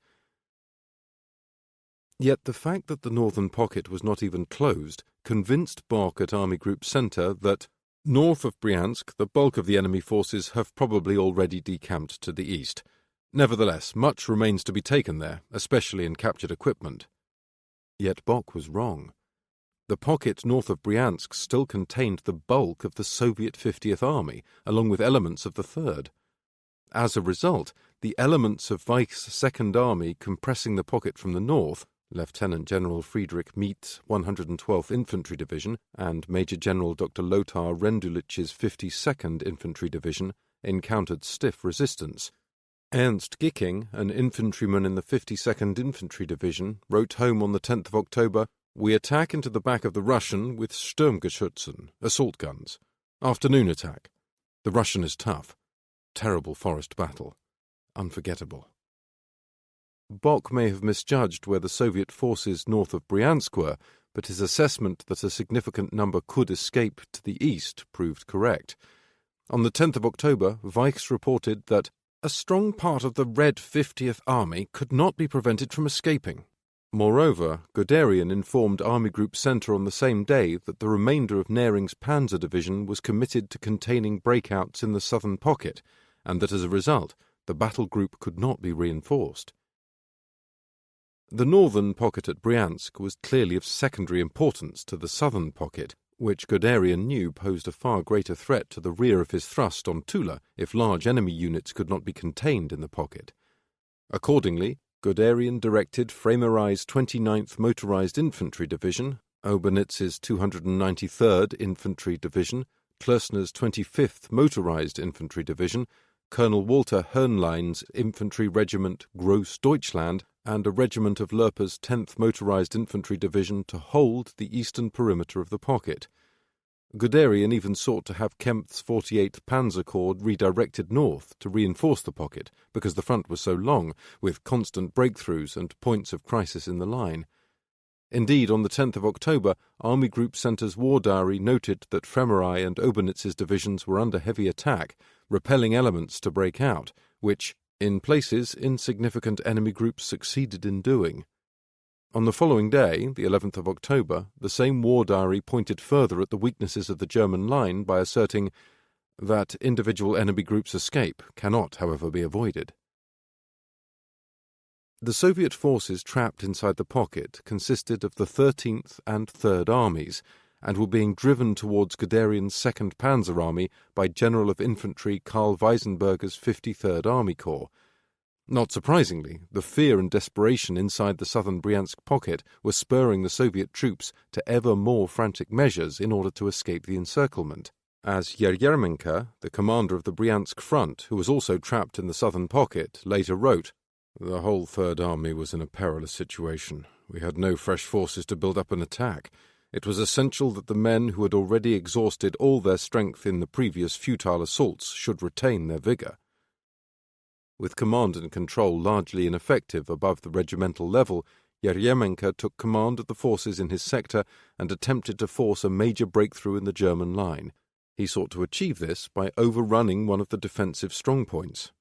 Speaker 2: Yet the fact that the northern pocket was not even closed convinced Bock at Army Group Centre that, north of Bryansk, the bulk of the enemy forces have probably already decamped to the east. Nevertheless, much remains to be taken there, especially in captured equipment. Yet Bock was wrong. The pocket north of Bryansk still contained the bulk of the Soviet 50th Army, along with elements of the 3rd. As a result, the elements of Weich's Second Army compressing the pocket from the north, Lieutenant General Friedrich Miet's 112th Infantry Division and Major General Dr. Lothar Rendulich's 52nd Infantry Division, encountered stiff resistance. Ernst Gicking, an infantryman in the 52nd Infantry Division, wrote home on the 10th of October, We attack into the back of the Russian with Sturmgeschützen, assault guns. Afternoon attack. The Russian is tough. Terrible forest battle. Unforgettable. Bock may have misjudged where the Soviet forces north of Bryansk were, but his assessment that a significant number could escape to the east proved correct. On the 10th of October, Weichs reported that a strong part of the Red 50th Army could not be prevented from escaping. Moreover, Guderian informed Army Group Centre on the same day that the remainder of Nering's Panzer Division was committed to containing breakouts in the southern pocket, and that as a result, the battle group could not be reinforced. The northern pocket at Bryansk was clearly of secondary importance to the southern pocket, which Guderian knew posed a far greater threat to the rear of his thrust on Tula if large enemy units could not be contained in the pocket. Accordingly, Guderian directed Freymerai's 29th Motorized Infantry Division, Obenitz's 293rd Infantry Division, Klössner's 25th Motorized Infantry Division, Colonel Walter Hörnlein's Infantry Regiment Gross Deutschland, and a regiment of Lerper's 10th Motorized Infantry Division to hold the eastern perimeter of the pocket. Guderian even sought to have Kempf's 48th Panzer Corps redirected north to reinforce the pocket, because the front was so long, with constant breakthroughs and points of crisis in the line. Indeed, on the 10th of October, Army Group Centre's War Diary noted that Freymerai and Obenitz's divisions were under heavy attack, repelling elements to break out, which, in places, insignificant enemy groups succeeded in doing. On the following day, the 11th of October, the same war diary pointed further at the weaknesses of the German line by asserting that individual enemy groups' escape cannot, however, be avoided. The Soviet forces trapped inside the pocket consisted of the 13th and 3rd Armies, and were being driven towards Guderian's 2nd Panzer Army by General of Infantry Karl Weisenberger's 53rd Army Corps. Not surprisingly, the fear and desperation inside the southern Bryansk pocket were spurring the Soviet troops to ever more frantic measures in order to escape the encirclement. As Yeryomenko, the commander of the Bryansk front, who was also trapped in the southern pocket, later wrote, "The whole Third Army was in a perilous situation. We had no fresh forces to build up an attack. It was essential that the men who had already exhausted all their strength in the previous futile assaults should retain their vigour." With command and control largely ineffective above the regimental level, Yeryomenko took command of the forces in his sector and attempted to force a major breakthrough in the German line. He sought to achieve this by overrunning one of the defensive strongpoints.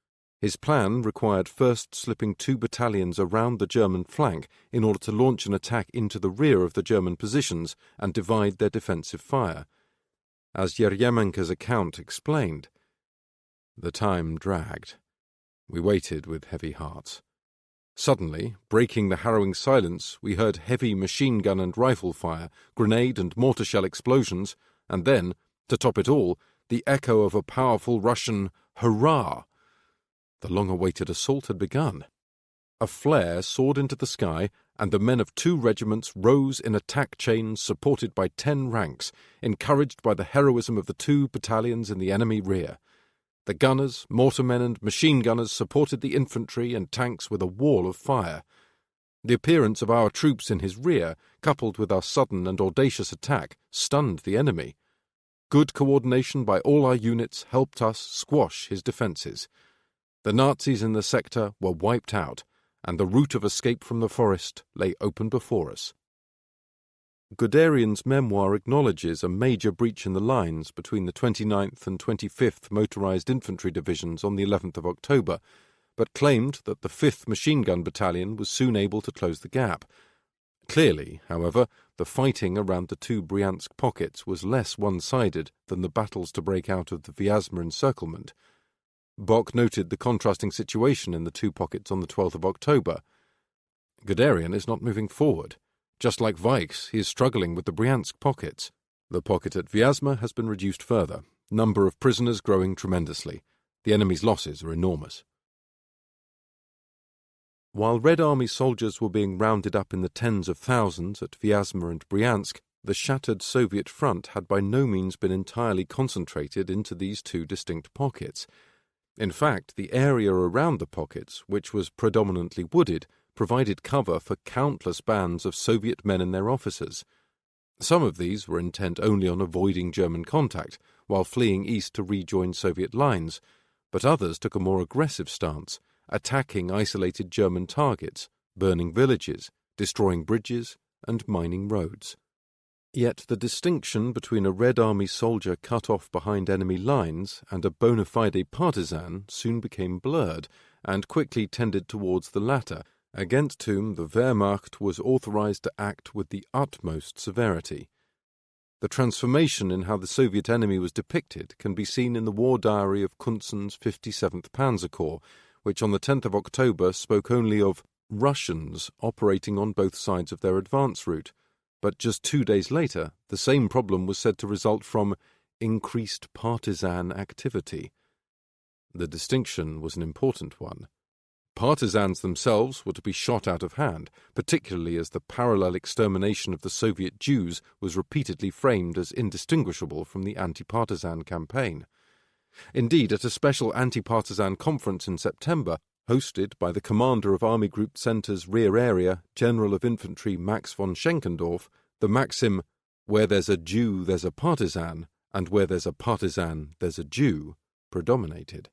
Speaker 2: His plan required first slipping 2 battalions around the German flank in order to launch an attack into the rear of the German positions and divide their defensive fire. As Yeryomenko's account explained, the time dragged. We waited with heavy hearts. Suddenly, breaking the harrowing silence, we heard heavy machine gun and rifle fire, grenade and mortar shell explosions, and then, to top it all, the echo of a powerful Russian hurrah. The long-awaited assault had begun. A flare soared into the sky, and the men of 2 regiments rose in attack chains supported by 10 ranks, encouraged by the heroism of the 2 battalions in the enemy rear. The gunners, mortarmen and machine gunners supported the infantry and tanks with a wall of fire. The appearance of our troops in his rear, coupled with our sudden and audacious attack, stunned the enemy. Good coordination by all our units helped us squash his defences. The Nazis in the sector were wiped out, and the route of escape from the forest lay open before us. Guderian's memoir acknowledges a major breach in the lines between the 29th and 25th Motorized Infantry Divisions on the 11th of October, but claimed that the 5th Machine Gun Battalion was soon able to close the gap. Clearly, however, the fighting around the 2 Bryansk pockets was less one-sided than the battles to break out of the Vyazma encirclement. Bock noted the contrasting situation in the 2 pockets on the 12th of October. Guderian is not moving forward. Just like Weichs, he is struggling with the Bryansk pockets. The pocket at Vyazma has been reduced further, number of prisoners growing tremendously. The enemy's losses are enormous. While Red Army soldiers were being rounded up in the tens of thousands at Vyazma and Bryansk, the shattered Soviet front had by no means been entirely concentrated into these 2 distinct pockets. In fact, the area around the pockets, which was predominantly wooded, provided cover for countless bands of Soviet men and their officers. Some of these were intent only on avoiding German contact while fleeing east to rejoin Soviet lines, but others took a more aggressive stance, attacking isolated German targets, burning villages, destroying bridges, and mining roads. Yet the distinction between a Red Army soldier cut off behind enemy lines and a bona fide partisan soon became blurred and quickly tended towards the latter, against whom the Wehrmacht was authorized to act with the utmost severity. The transformation in how the Soviet enemy was depicted can be seen in the war diary of Kunzen's 57th Panzer Corps, which on the 10th of October spoke only of Russians operating on both sides of their advance route, but just 2 days later the same problem was said to result from increased partisan activity. The distinction was an important one. Partisans themselves were to be shot out of hand, particularly as the parallel extermination of the Soviet Jews was repeatedly framed as indistinguishable from the anti-partisan campaign. Indeed, at a special anti-partisan conference in September, hosted by the commander of Army Group Center's rear area, General of Infantry Max von Schenkendorf, the maxim, "Where there's a Jew, there's a partisan, and where there's a partisan, there's a Jew," predominated.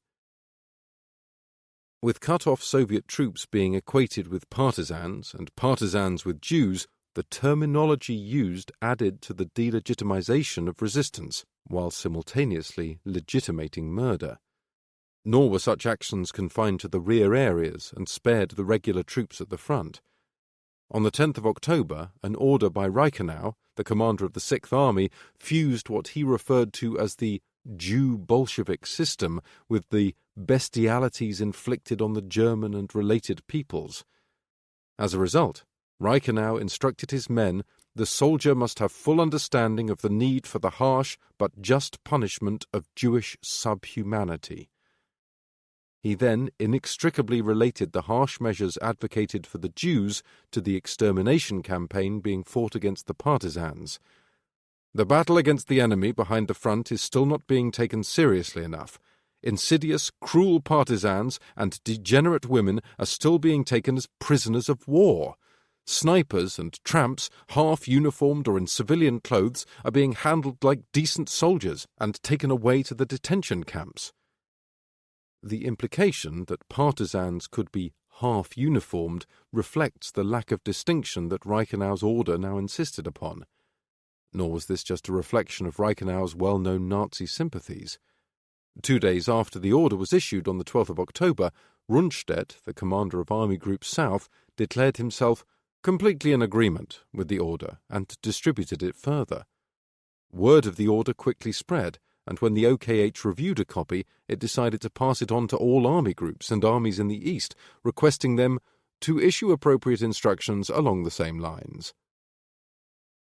Speaker 2: With cut-off Soviet troops being equated with partisans and partisans with Jews, the terminology used added to the delegitimization of resistance, while simultaneously legitimating murder. Nor were such actions confined to the rear areas and spared the regular troops at the front. On the 10th of October, an order by Reichenau, the commander of the 6th Army, fused what he referred to as the Jew-Bolshevik system with the bestialities inflicted on the German and related peoples. As a result, Reichenau instructed his men the soldier must have full understanding of the need for the harsh but just punishment of Jewish subhumanity. He then inextricably related the harsh measures advocated for the Jews to the extermination campaign being fought against the partisans. The battle against the enemy behind the front is still not being taken seriously enough. Insidious, cruel partisans and degenerate women are still being taken as prisoners of war. Snipers and tramps, half-uniformed or in civilian clothes, are being handled like decent soldiers and taken away to the detention camps. The implication that partisans could be half-uniformed reflects the lack of distinction that Reichenau's order now insisted upon. Nor was this just a reflection of Reichenau's well-known Nazi sympathies. 2 days after the order was issued on the 12th of October, Rundstedt, the commander of Army Group South, declared himself completely in agreement with the order and distributed it further. Word of the order quickly spread, and when the OKH reviewed a copy, it decided to pass it on to all army groups and armies in the East, requesting them to issue appropriate instructions along the same lines.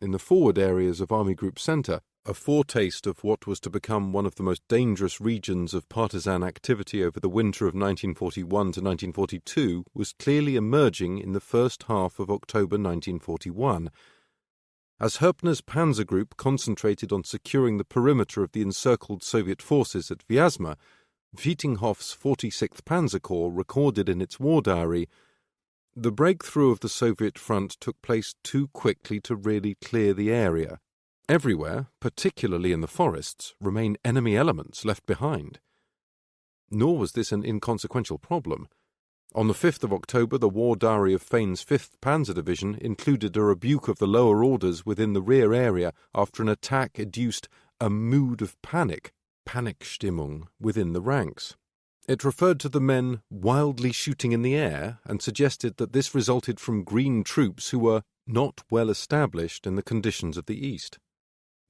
Speaker 2: In the forward areas of Army Group Centre, a foretaste of what was to become one of the most dangerous regions of partisan activity over the winter of 1941 to 1942 was clearly emerging in the first half of October 1941. As Herpner's Panzer Group concentrated on securing the perimeter of the encircled Soviet forces at Vyazma, Vietinghoff's 46th Panzer Corps recorded in its war diary, "The breakthrough of the Soviet front took place too quickly to really clear the area. Everywhere, particularly in the forests, remain enemy elements left behind." Nor was this an inconsequential problem. On the 5th of October, the war diary of Fane's 5th Panzer Division included a rebuke of the lower orders within the rear area after an attack induced a mood of panic, Panikstimmung, within the ranks. It referred to the men wildly shooting in the air and suggested that this resulted from green troops who were not well established in the conditions of the East.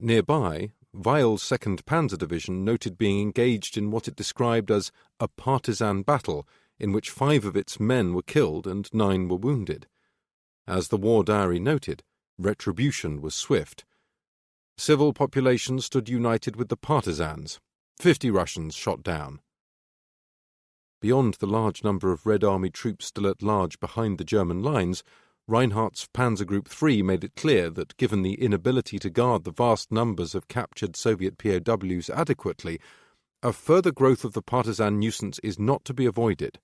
Speaker 2: Nearby, Weil's 2nd Panzer Division noted being engaged in what it described as a partisan battle, in which 5 of its men were killed and 9 were wounded. As the war diary noted, retribution was swift. Civil population stood united with the partisans. 50 Russians shot down. Beyond the large number of Red Army troops still at large behind the German lines, Reinhardt's Panzer Group III made it clear that given the inability to guard the vast numbers of captured Soviet POWs adequately, a further growth of the partisan nuisance is not to be avoided.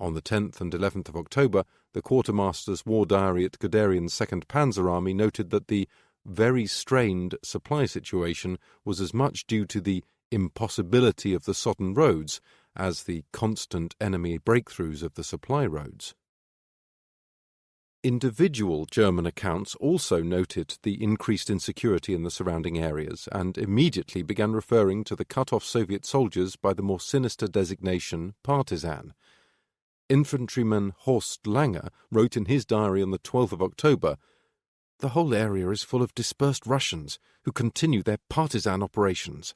Speaker 2: On the 10th and 11th of October, the quartermaster's war diary at Guderian's 2nd Panzer Army noted that the very strained supply situation was as much due to the impossibility of the sodden roads as the constant enemy breakthroughs of the supply roads. Individual German accounts also noted the increased insecurity in the surrounding areas and immediately began referring to the cut-off Soviet soldiers by the more sinister designation partisan. Infantryman Horst Lange wrote in his diary on the 12th of October, "The whole area is full of dispersed Russians who continue their partisan operations."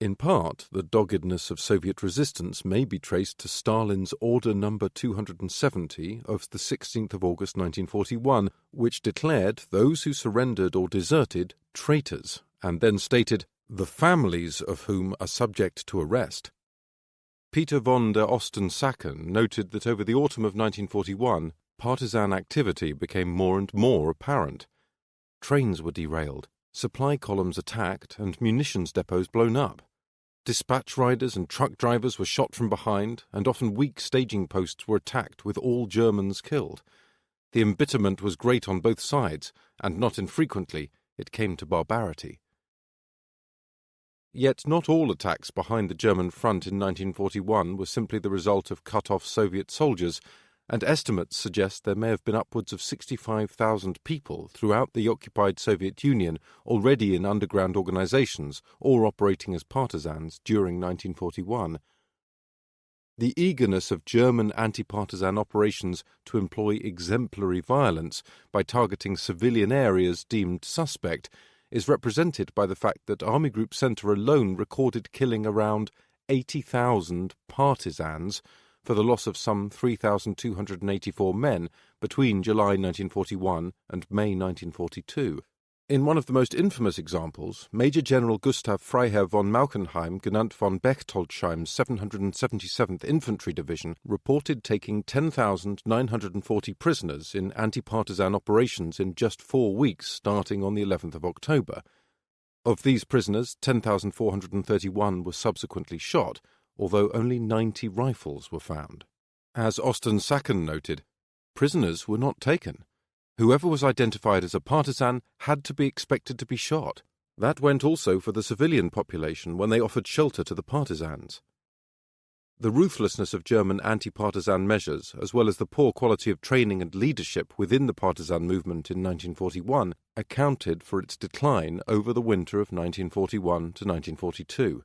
Speaker 2: In part, the doggedness of Soviet resistance may be traced to Stalin's Order No. 270 of the 16th of August 1941, which declared those who surrendered or deserted traitors, and then stated, "the families of whom are subject to arrest." Peter von der Osten-Sacken noted that over the autumn of 1941, partisan activity became more and more apparent. Trains were derailed, supply columns attacked, and munitions depots blown up. Dispatch riders and truck drivers were shot from behind, and often weak staging posts were attacked with all Germans killed. The embitterment was great on both sides, and not infrequently it came to barbarity. Yet not all attacks behind the German front in 1941 were simply the result of cut-off Soviet soldiers, and estimates suggest there may have been upwards of 65,000 people throughout the occupied Soviet Union already in underground organizations or operating as partisans during 1941. The eagerness of German anti-partisan operations to employ exemplary violence by targeting civilian areas deemed suspect is represented by the fact that Army Group Centre alone recorded killing around 80,000 partisans for the loss of some 3,284 men between July 1941 and May 1942. In one of the most infamous examples, Major General Gustav Freiherr von Maukenheim, genannt von Bechtoldsheim's 777th Infantry Division, reported taking 10,940 prisoners in anti-partisan operations in just 4 weeks starting on the 11th of October. Of these prisoners, 10,431 were subsequently shot, although only 90 rifles were found. As Osten-Sacken noted, prisoners were not taken. Whoever was identified as a partisan had to be expected to be shot. That went also for the civilian population when they offered shelter to the partisans. The ruthlessness of German anti-partisan measures, as well as the poor quality of training and leadership within the partisan movement in 1941, accounted for its decline over the winter of 1941 to 1942.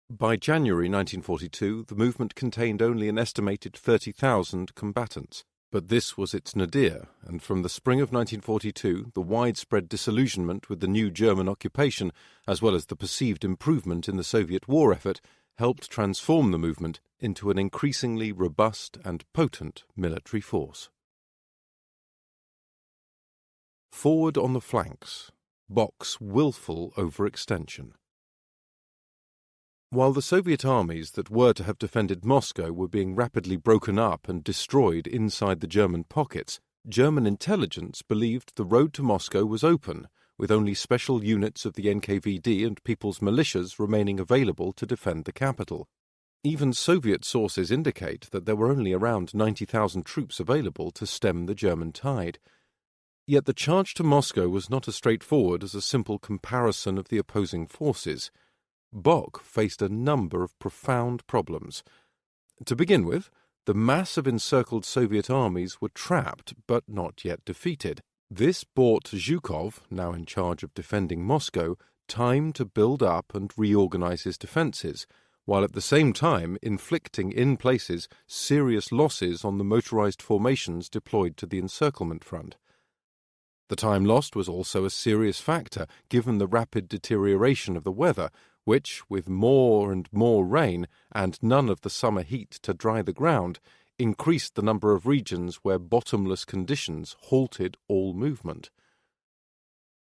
Speaker 2: By January 1942, the movement contained only an estimated 30,000 combatants. But this was its nadir, and from the spring of 1942, the widespread disillusionment with the new German occupation, as well as the perceived improvement in the Soviet war effort, helped transform the movement into an increasingly robust and potent military force. Forward on the flanks. Bock's willful overextension. While the Soviet armies that were to have defended Moscow were being rapidly broken up and destroyed inside the German pockets, German intelligence believed the road to Moscow was open, with only special units of the NKVD and People's Militias remaining available to defend the capital. Even Soviet sources indicate that there were only around 90,000 troops available to stem the German tide. Yet the charge to Moscow was not as straightforward as a simple comparison of the opposing forces. Bock faced a number of profound problems. To begin with, the mass of encircled Soviet armies were trapped but not yet defeated. This bought Zhukov, now in charge of defending Moscow, time to build up and reorganize his defenses, while at the same time inflicting in places serious losses on the motorized formations deployed to the encirclement front. The time lost was also a serious factor, given the rapid deterioration of the weather, which, with more and more rain and none of the summer heat to dry the ground, increased the number of regions where bottomless conditions halted all movement.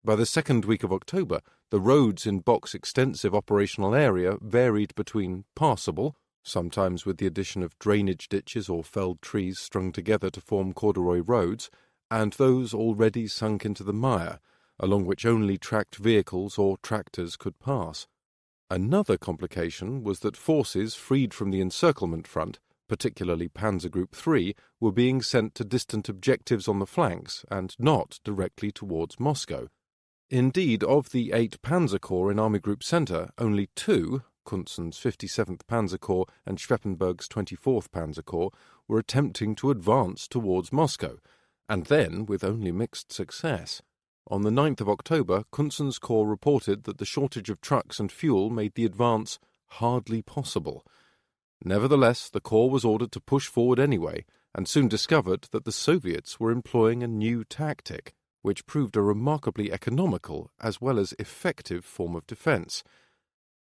Speaker 2: By the second week of October, the roads in Bock's extensive operational area varied between passable, sometimes with the addition of drainage ditches or felled trees strung together to form corduroy roads, and those already sunk into the mire, along which only tracked vehicles or tractors could pass. Another complication was that forces freed from the encirclement front, particularly Panzer Group 3, were being sent to distant objectives on the flanks and not directly towards Moscow. Indeed, of the 8 Panzer Corps in Army Group Centre, only 2, Kunzen's 57th Panzer Corps and Schweppenberg's 24th Panzer Corps, were attempting to advance towards Moscow, and then with only mixed success. On the 9th of October, Kunzen's corps reported that the shortage of trucks and fuel made the advance hardly possible. Nevertheless, the corps was ordered to push forward anyway, and soon discovered that the Soviets were employing a new tactic, which proved a remarkably economical as well as effective form of defence.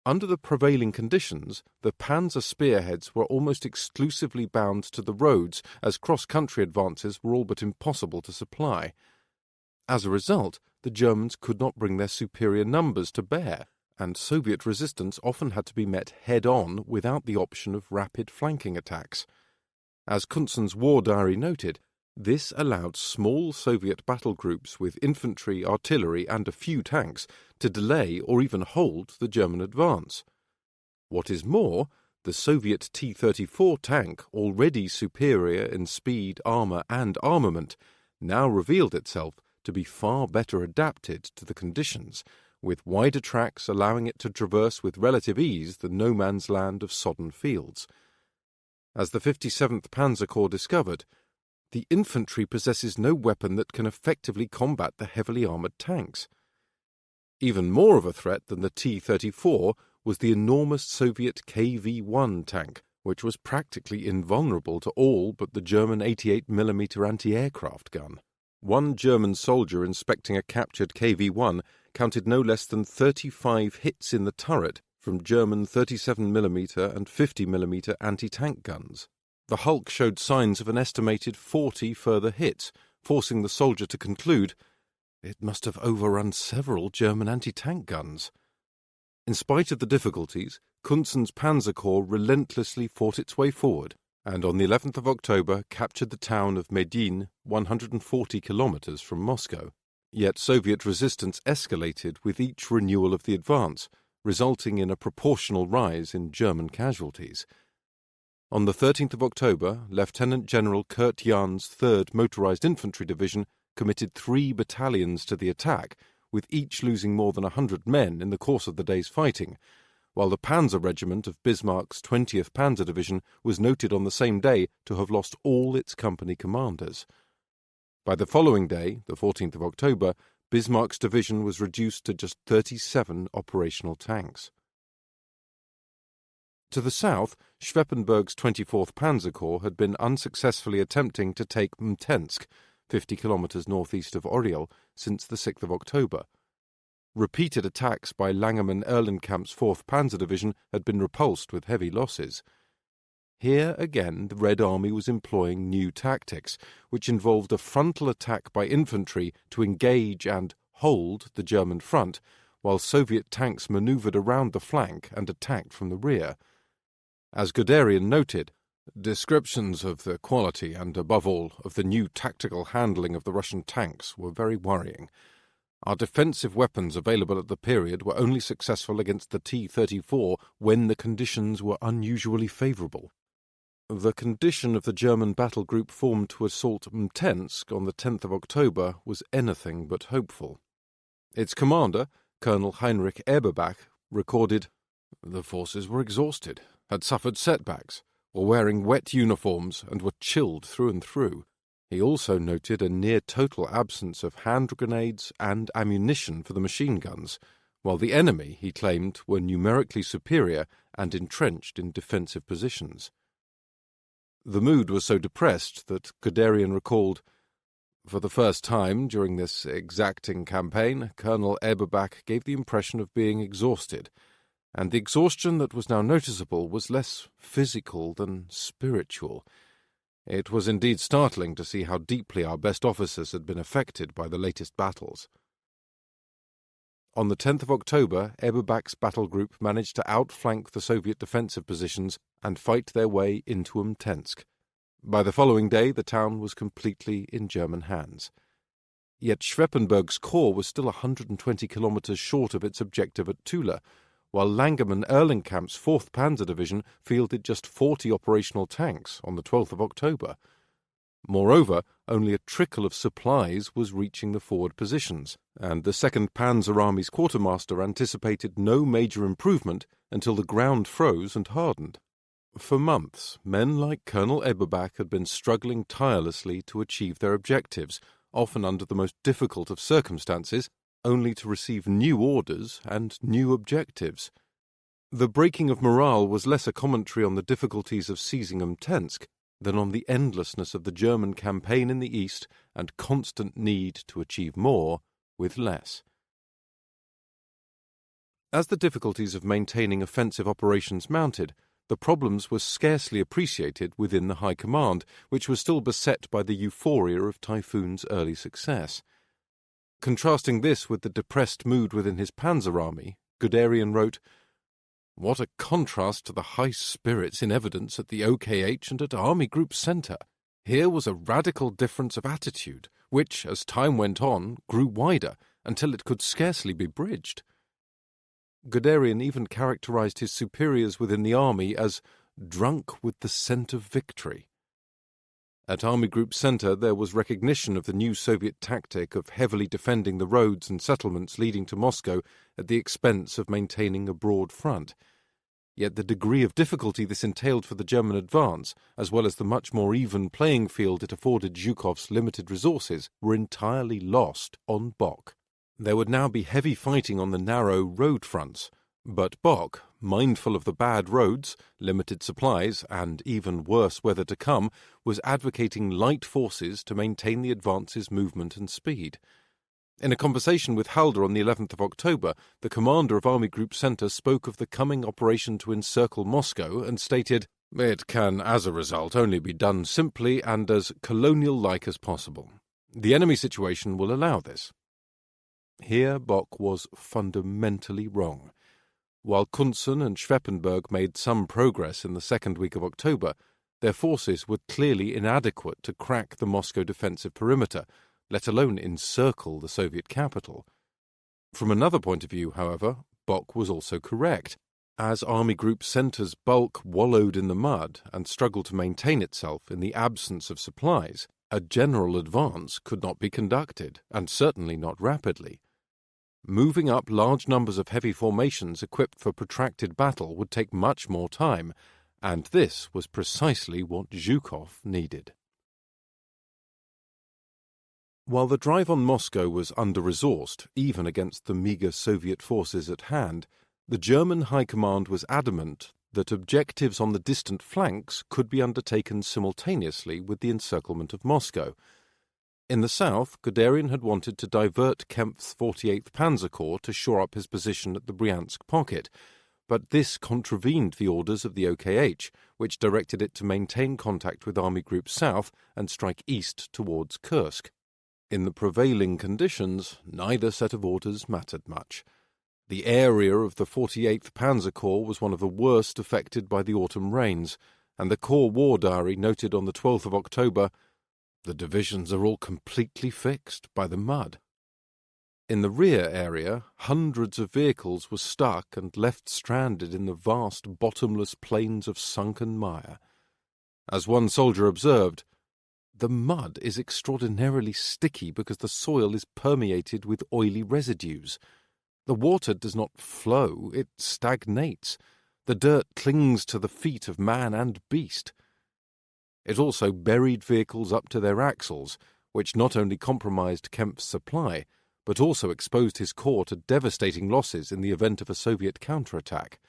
Speaker 2: Under the prevailing conditions, the panzer spearheads were almost exclusively bound to the roads, as cross-country advances were all but impossible to supply. As a result, the Germans could not bring their superior numbers to bear, and Soviet resistance often had to be met head-on without the option of rapid flanking attacks. As Kunzen's war diary noted, this allowed small Soviet battle groups with infantry, artillery, and a few tanks to delay or even hold the German advance. What is more, the Soviet T-34 tank, already superior in speed, armour, and armament, now revealed itself to be far better adapted to the conditions, with wider tracks allowing it to traverse with relative ease the no-man's land of sodden fields. As the 57th Panzer Corps discovered, the infantry possesses no weapon that can effectively combat the heavily armoured tanks. Even more of a threat than the T-34 was the enormous Soviet KV-1 tank, which was practically invulnerable to all but the German 88mm anti-aircraft gun. One German soldier inspecting a captured KV-1 counted no less than 35 hits in the turret from German 37mm and 50mm anti-tank guns. The Hulk showed signs of an estimated 40 further hits, forcing the soldier to conclude it must have overrun several German anti-tank guns. In spite of the difficulties, Kunzen's Panzer Corps relentlessly fought its way forward, and on the 11th of October captured the town of Medin, 140 kilometers from Moscow. Yet Soviet resistance escalated with each renewal of the advance, resulting in a proportional rise in German casualties. On the 13th of October, Lieutenant General Kurt Jahn's 3rd Motorized Infantry Division committed 3 battalions to the attack, with each losing more than 100 men in the course of the day's fighting, while the Panzer Regiment of Bismarck's 20th Panzer Division was noted on the same day to have lost all its company commanders. By the following day, the 14th of October, Bismarck's division was reduced to just 37 operational tanks. To the south, Schweppenberg's 24th Panzer Corps had been unsuccessfully attempting to take Mtensk, 50 kilometers northeast of Oriel, since the 6th of October. Repeated attacks by Langemann-Erlenkamp's 4th Panzer Division had been repulsed with heavy losses. Here again the Red Army was employing new tactics, which involved a frontal attack by infantry to engage and hold the German front, while Soviet tanks manoeuvred around the flank and attacked from the rear. As Guderian noted, descriptions of the quality and, above all, of the new tactical handling of the Russian tanks were very worrying. Our defensive weapons available at the period were only successful against the T-34 when the conditions were unusually favourable. The condition of the German battle group formed to assault Mtensk on the 10th of October was anything but hopeful. Its commander, Colonel Heinrich Eberbach, recorded, "The forces were exhausted, had suffered setbacks, were wearing wet uniforms, and were chilled through and through." He also noted a near-total absence of hand grenades and ammunition for the machine guns, while the enemy, he claimed, were numerically superior and entrenched in defensive positions. The mood was so depressed that Guderian recalled, "For the first time during this exacting campaign, Colonel Eberbach gave the impression of being exhausted, and the exhaustion that was now noticeable was less physical than spiritual. It was indeed startling to see how deeply our best officers had been affected by the latest battles." On the 10th of October, Eberbach's battle group managed to outflank the Soviet defensive positions and fight their way into Mtensk. By the following day, the town was completely in German hands. Yet Schweppenberg's corps was still 120 kilometers short of its objective at Tula, while Langemann-Erlingkamp's 4th Panzer Division fielded just 40 operational tanks on the 12th of October. Moreover, only a trickle of supplies was reaching the forward positions, and the 2nd Panzer Army's quartermaster anticipated no major improvement until the ground froze and hardened. For months, men like Colonel Eberbach had been struggling tirelessly to achieve their objectives, often under the most difficult of circumstances, only to receive new orders and new objectives. The breaking of morale was less a commentary on the difficulties of seizing Mtensk than on the endlessness of the German campaign in the east and constant need to achieve more with less. As the difficulties of maintaining offensive operations mounted, the problems were scarcely appreciated within the High Command, which was still beset by the euphoria of Typhoon's early success. Contrasting this with the depressed mood within his Panzer Army, Guderian wrote, "What a contrast to the high spirits in evidence at the OKH and at Army Group Centre! Here was a radical difference of attitude, which, as time went on, grew wider until it could scarcely be bridged." Guderian even characterized his superiors within the army as drunk with the scent of victory. At Army Group Centre there was recognition of the new Soviet tactic of heavily defending the roads and settlements leading to Moscow at the expense of maintaining a broad front. Yet the degree of difficulty this entailed for the German advance, as well as the much more even playing field it afforded Zhukov's limited resources, were entirely lost on Bock. There would now be heavy fighting on the narrow road fronts, but Bock, mindful of the bad roads, limited supplies, and even worse weather to come, was advocating light forces to maintain the advance's movement and speed. In a conversation with Halder on the 11th of October, the commander of Army Group Centre spoke of the coming operation to encircle Moscow and stated, "It can, as a result, only be done simply and as colonial-like as possible. The enemy situation will allow this." Here Bock was fundamentally wrong. While Kunzen and Schweppenberg made some progress in the second week of October, their forces were clearly inadequate to crack the Moscow defensive perimeter, let alone encircle the Soviet capital. From another point of view, however, Bock was also correct. As Army Group Centre's bulk wallowed in the mud and struggled to maintain itself in the absence of supplies, a general advance could not be conducted, and certainly not rapidly. Moving up large numbers of heavy formations equipped for protracted battle would take much more time, and this was precisely what Zhukov needed. While the drive on Moscow was under-resourced, even against the meagre Soviet forces at hand, the German High Command was adamant that objectives on the distant flanks could be undertaken simultaneously with the encirclement of Moscow. In the south, Guderian had wanted to divert Kempf's 48th Panzer Corps to shore up his position at the Bryansk pocket, but this contravened the orders of the OKH, which directed it to maintain contact with Army Group South and strike east towards Kursk. In the prevailing conditions, neither set of orders mattered much. The area of the 48th Panzer Corps was one of the worst affected by the autumn rains, and the Corps War Diary noted on the 12th of October, "The divisions are all completely fixed by the mud." In the rear area, hundreds of vehicles were stuck and left stranded in the vast bottomless plains of sunken mire. As one soldier observed, "The mud is extraordinarily sticky because the soil is permeated with oily residues. The water does not flow, it stagnates. The dirt clings to the feet of man and beast." It also buried vehicles up to their axles, which not only compromised Kempf's supply, but also exposed his corps to devastating losses in the event of a Soviet counterattack.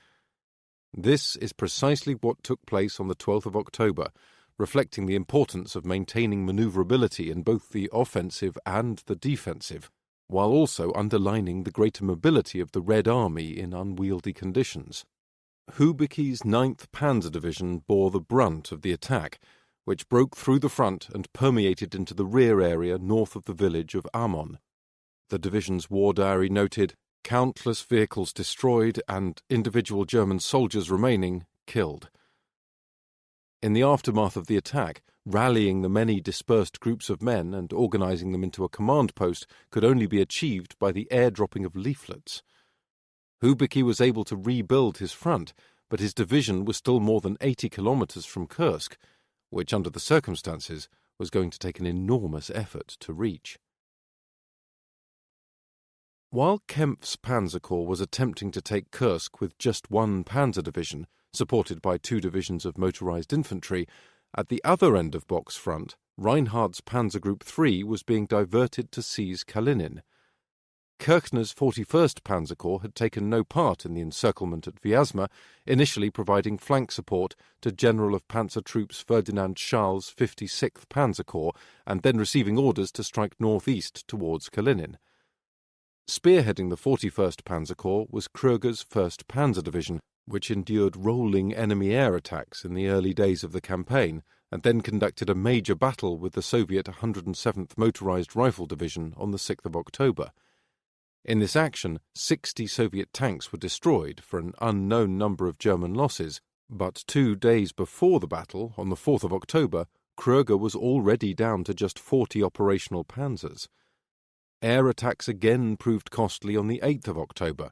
Speaker 2: This is precisely what took place on the 12th of October, reflecting the importance of maintaining maneuverability in both the offensive and the defensive, while also underlining the greater mobility of the Red Army in unwieldy conditions. Hubicki's 9th Panzer Division bore the brunt of the attack, which broke through the front and permeated into the rear area north of the village of Amon. The division's war diary noted, "Countless vehicles destroyed and individual German soldiers remaining killed." In the aftermath of the attack, rallying the many dispersed groups of men and organizing them into a command post could only be achieved by the airdropping of leaflets. Hubicki was able to rebuild his front, but his division was still more than 80 kilometers from Kursk, which under the circumstances was going to take an enormous effort to reach. While Kempf's Panzer Corps was attempting to take Kursk with just one panzer division, supported by 2 divisions of motorized infantry, at the other end of Bock's front, Reinhardt's Panzer Group 3 was being diverted to seize Kalinin. Kirchner's 41st Panzer Corps had taken no part in the encirclement at Vyazma, initially providing flank support to General of Panzer Troops Ferdinand Schal's 56th Panzer Corps, and then receiving orders to strike northeast towards Kalinin. Spearheading the 41st Panzer Corps was Kröger's 1st Panzer Division, which endured rolling enemy air attacks in the early days of the campaign, and then conducted a major battle with the Soviet 107th Motorized Rifle Division on the 6th of October. In this action, 60 Soviet tanks were destroyed for an unknown number of German losses, but 2 days before the battle, on the 4th of October, Kröger was already down to just 40 operational panzers. Air attacks again proved costly on the 8th of October,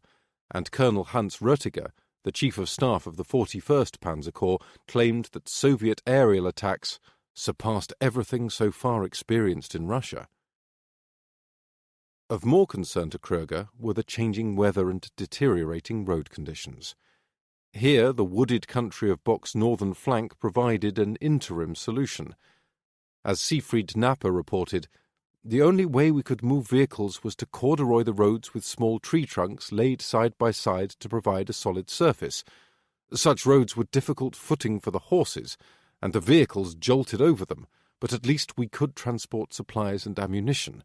Speaker 2: and Colonel Hans Rötiger, the Chief of Staff of the 41st Panzer Corps, claimed that Soviet aerial attacks surpassed everything so far experienced in Russia. Of more concern to Kröger were the changing weather and deteriorating road conditions. Here, the wooded country of Bock's northern flank provided an interim solution. As Siegfried Napper reported, the only way we could move vehicles was to corduroy the roads with small tree trunks laid side by side to provide a solid surface. Such roads were difficult footing for the horses, and the vehicles jolted over them, but at least we could transport supplies and ammunition.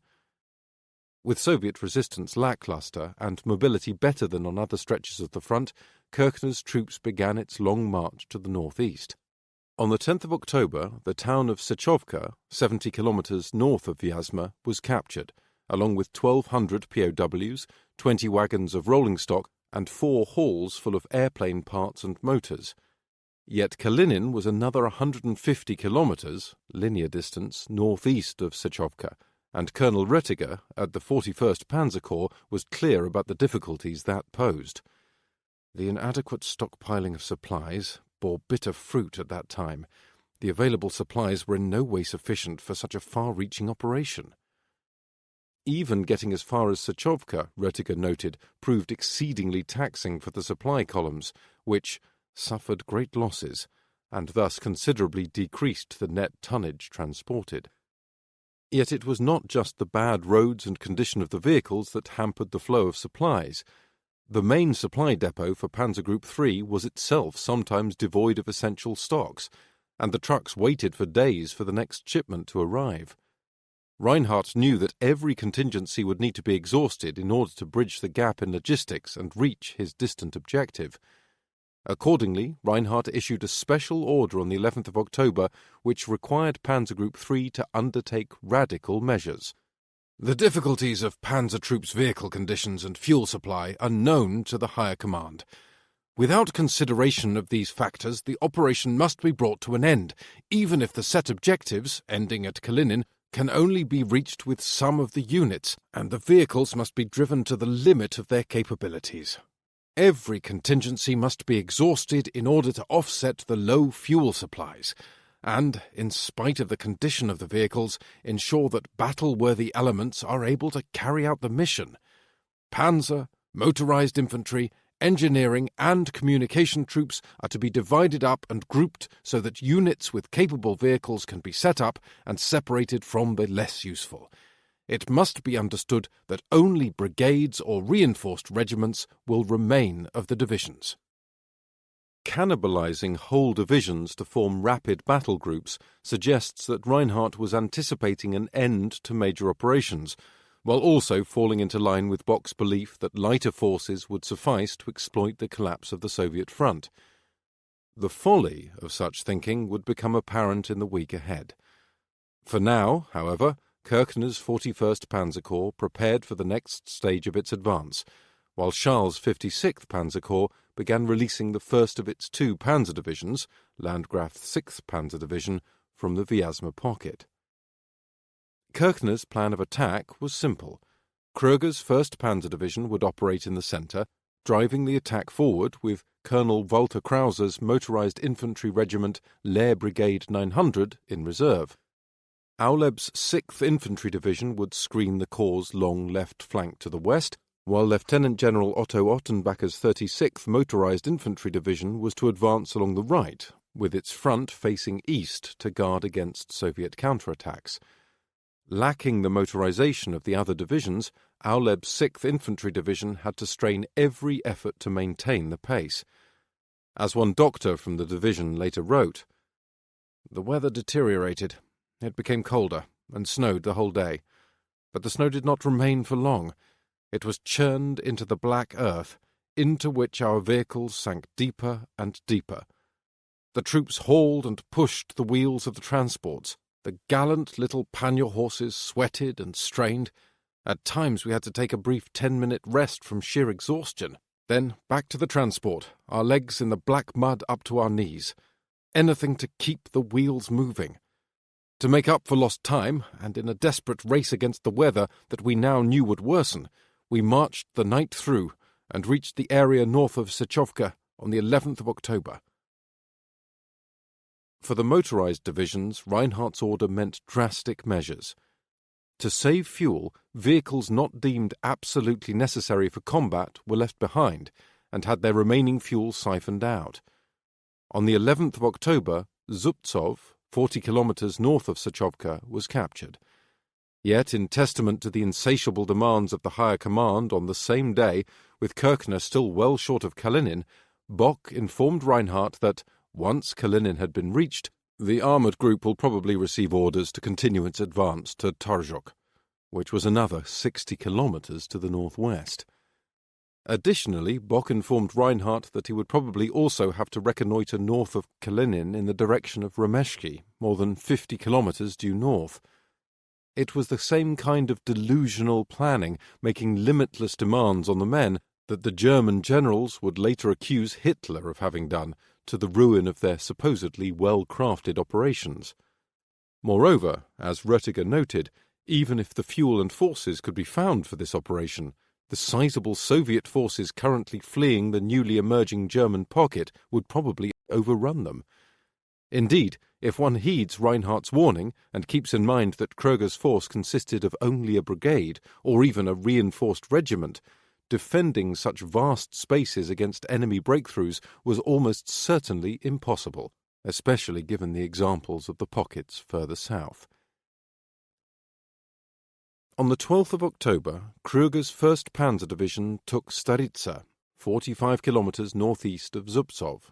Speaker 2: With Soviet resistance lackluster and mobility better than on other stretches of the front, Kirchner's troops began its long march to the northeast. On the 10th of October, the town of Sechovka, 70 kilometers north of Vyazma, was captured, along with 1,200 POWs, 20 wagons of rolling stock, and 4 halls full of airplane parts and motors. Yet Kalinin was another 150 kilometers, linear distance, northeast of Sechovka, and Colonel Rötiger, at the 41st Panzer Corps, was clear about the difficulties that posed. The inadequate stockpiling of supplies bore bitter fruit at that time. The available supplies were in no way sufficient for such a far-reaching operation. Even getting as far as Sechovka, Rötiger noted, proved exceedingly taxing for the supply columns, which suffered great losses, and thus considerably decreased the net tonnage transported. Yet it was not just the bad roads and condition of the vehicles that hampered the flow of supplies. The main supply depot for Panzer Group 3 was itself sometimes devoid of essential stocks, and the trucks waited for days for the next shipment to arrive. Reinhardt knew that every contingency would need to be exhausted in order to bridge the gap in logistics and reach his distant objective. Accordingly, Reinhardt issued a special order on the 11th of October which required Panzer Group 3 to undertake radical measures. The difficulties of panzer troops' vehicle conditions and fuel supply are known to the higher command. Without consideration of these factors, the operation must be brought to an end, even if the set objectives, ending at Kalinin, can only be reached with some of the units, and the vehicles must be driven to the limit of their capabilities. Every contingency must be exhausted in order to offset the low fuel supplies, and, in spite of the condition of the vehicles, ensure that battle-worthy elements are able to carry out the mission. Panzer, motorized infantry, engineering and communication troops are to be divided up and grouped so that units with capable vehicles can be set up and separated from the less useful. It must be understood that only brigades or reinforced regiments will remain of the divisions. Cannibalizing whole divisions to form rapid battle groups suggests that Reinhardt was anticipating an end to major operations, while also falling into line with Bock's belief that lighter forces would suffice to exploit the collapse of the Soviet front. The folly of such thinking would become apparent in the week ahead. For now, however, Kirchner's 41st Panzer Corps prepared for the next stage of its advance, while Schal's 56th Panzer Corps began releasing the first of its 2 panzer divisions, Landgraf's 6th Panzer Division, from the Vyazma pocket. Kirchner's plan of attack was simple. Kröger's 1st Panzer Division would operate in the centre, driving the attack forward with Colonel Walter Krauser's motorized infantry regiment Lehr Brigade 900 in reserve. Auleb's 6th Infantry Division would screen the Corps' long left flank to the west, while Lieutenant General Otto Ottenbacher's 36th Motorized Infantry Division was to advance along the right, with its front facing east to guard against Soviet counterattacks. Lacking the motorization of the other divisions, Auleb's 6th Infantry Division had to strain every effort to maintain the pace. As one doctor from the division later wrote, "The weather deteriorated. It became colder and snowed the whole day. But the snow did not remain for long. It was churned into the black earth, into which our vehicles sank deeper and deeper. The troops hauled and pushed the wheels of the transports. The gallant little pannier horses sweated and strained. At times we had to take a brief 10-minute rest from sheer exhaustion. Then back to the transport, our legs in the black mud up to our knees. Anything to keep the wheels moving. To make up for lost time, and in a desperate race against the weather that we now knew would worsen, we marched the night through and reached the area north of Sechovka on the 11th of October. For the motorized divisions, Reinhardt's order meant drastic measures. To save fuel, vehicles not deemed absolutely necessary for combat were left behind and had their remaining fuel siphoned out. On the 11th of October, Zubtsov, 40 kilometers north of Sechovka, was captured. Yet, in testament to the insatiable demands of the higher command on the same day, with Kirchner still well short of Kalinin, Bock informed Reinhardt that, once Kalinin had been reached, the armoured group will probably receive orders to continue its advance to Torzhok, which was another 60 kilometers to the northwest. Additionally, Bock informed Reinhardt that he would probably also have to reconnoitre north of Kalinin in the direction of Remeshki, more than 50 kilometers due north. It was the same kind of delusional planning, making limitless demands on the men, that the German generals would later accuse Hitler of having done, to the ruin of their supposedly well-crafted operations. Moreover, as Röttiger noted, even if the fuel and forces could be found for this operation, the sizable Soviet forces currently fleeing the newly emerging German pocket would probably overrun them. Indeed, if one heeds Reinhardt's warning and keeps in mind that Kröger's force consisted of only a brigade or even a reinforced regiment, defending such vast spaces against enemy breakthroughs was almost certainly impossible, especially given the examples of the pockets further south. On the 12th of October, Kröger's 1st Panzer Division took Staritsa, 45 kilometers northeast of Zubtsov.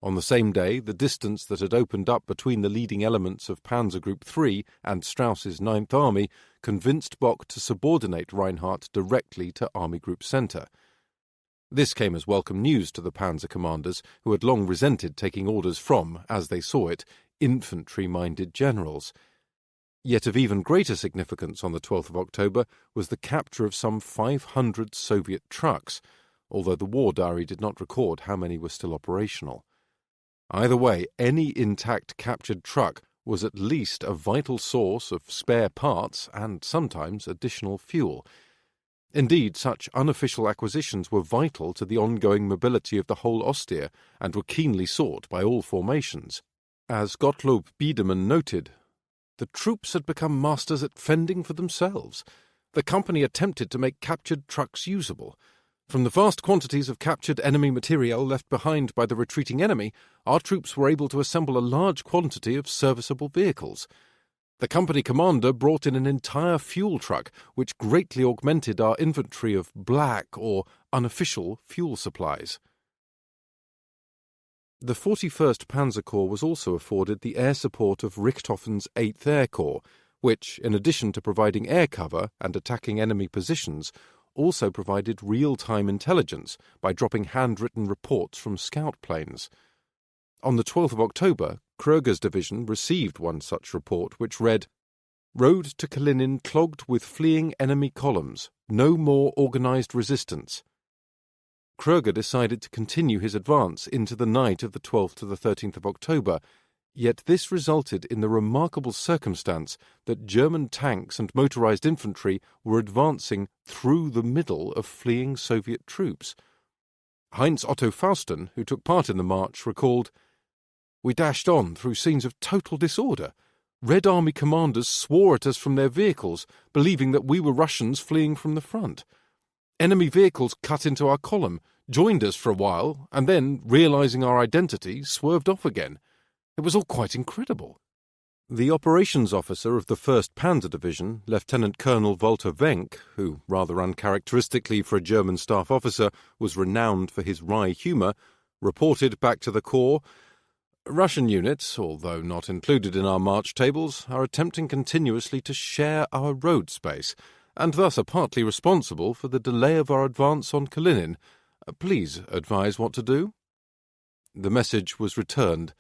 Speaker 2: On the same day, the distance that had opened up between the leading elements of Panzer Group 3 and Strauss's 9th Army convinced Bock to subordinate Reinhardt directly to Army Group Centre. This came as welcome news to the panzer commanders, who had long resented taking orders from, as they saw it, infantry-minded generals. Yet of even greater significance on the 12th of October was the capture of some 500 Soviet trucks, although the war diary did not record how many were still operational. Either way, any intact captured truck was at least a vital source of spare parts and sometimes additional fuel. Indeed, such unofficial acquisitions were vital to the ongoing mobility of the whole Ostia and were keenly sought by all formations. As Gottlob Biedermann noted, the troops had become masters at fending for themselves. The company attempted to make captured trucks usable. From the vast quantities of captured enemy materiel left behind by the retreating enemy, our troops were able to assemble a large quantity of serviceable vehicles. The company commander brought in an entire fuel truck, which greatly augmented our inventory of black or unofficial fuel supplies. The 41st Panzer Corps was also afforded the air support of Richthofen's 8th Air Corps, which, in addition to providing air cover and attacking enemy positions, also provided real-time intelligence by dropping handwritten reports from scout planes. On the 12th of October, Kröger's division received one such report which read, "Road to Kalinin clogged with fleeing enemy columns. No more organized resistance." Kröger decided to continue his advance into the night of the 12th to the 13th of October, yet this resulted in the remarkable circumstance that German tanks and motorized infantry were advancing through the middle of fleeing Soviet troops. Heinz Otto Fausten, who took part in the march, recalled, "We dashed on through scenes of total disorder. Red Army commanders swore at us from their vehicles, believing that we were Russians fleeing from the front. Enemy vehicles cut into our column, joined us for a while, and then, realizing our identity, swerved off again. It was all quite incredible." The operations officer of the 1st Panzer Division, Lieutenant Colonel Walter Wenck, who, rather uncharacteristically for a German staff officer, was renowned for his wry humour, reported back to the Corps, "Russian units, although not included in our march tables, are attempting continuously to share our road space, and thus are partly responsible for the delay of our advance on Kalinin. Please advise what to do." The message was returned.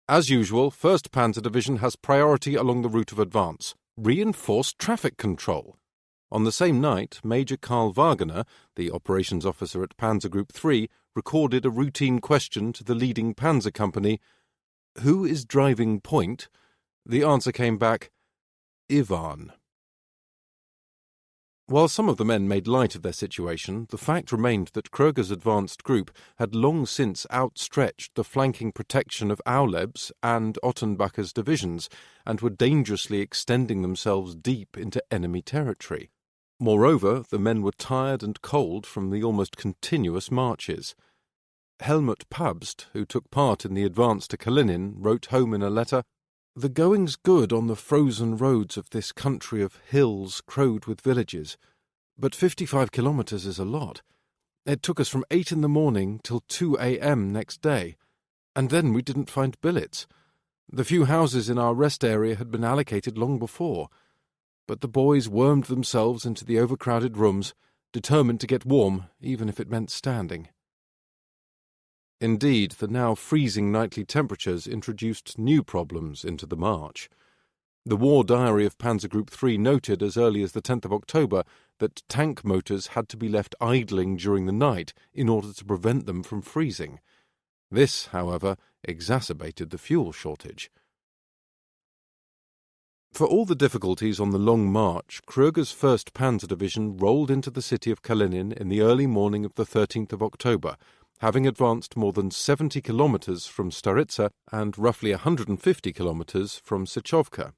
Speaker 2: "As usual, 1st Panzer Division has priority along the route of advance. Reinforce traffic control." On the same night, Major Karl Wagener, the operations officer at Panzer Group 3, recorded a routine question to the leading panzer company, "Who is driving point?" The answer came back, "Ivan." While some of the men made light of their situation, the fact remained that Kröger's advanced group had long since outstretched the flanking protection of Auleb's and Ottenbacher's divisions, and were dangerously extending themselves deep into enemy territory. Moreover, the men were tired and cold from the almost continuous marches. Helmut Pabst, who took part in the advance to Kalinin, wrote home in a letter, "The going's good on the frozen roads of this country of hills crowed with villages, but 55 kilometres is a lot. It took us from 8 in the morning till 2 a.m. next day, and then we didn't find billets. The few houses in our rest area had been allocated long before, but the boys wormed themselves into the overcrowded rooms, determined to get warm, even if it meant standing." Indeed, the now freezing nightly temperatures introduced new problems into the march. The war diary of Panzer Group 3 noted as early as the 10th of October that tank motors had to be left idling during the night in order to prevent them from freezing. This, however, exacerbated the fuel shortage. For all the difficulties on the long march, Kröger's 1st Panzer Division rolled into the city of Kalinin in the early morning of the 13th of October, having advanced more than 70 kilometres from Staritsa and roughly 150 kilometres from Sychovka.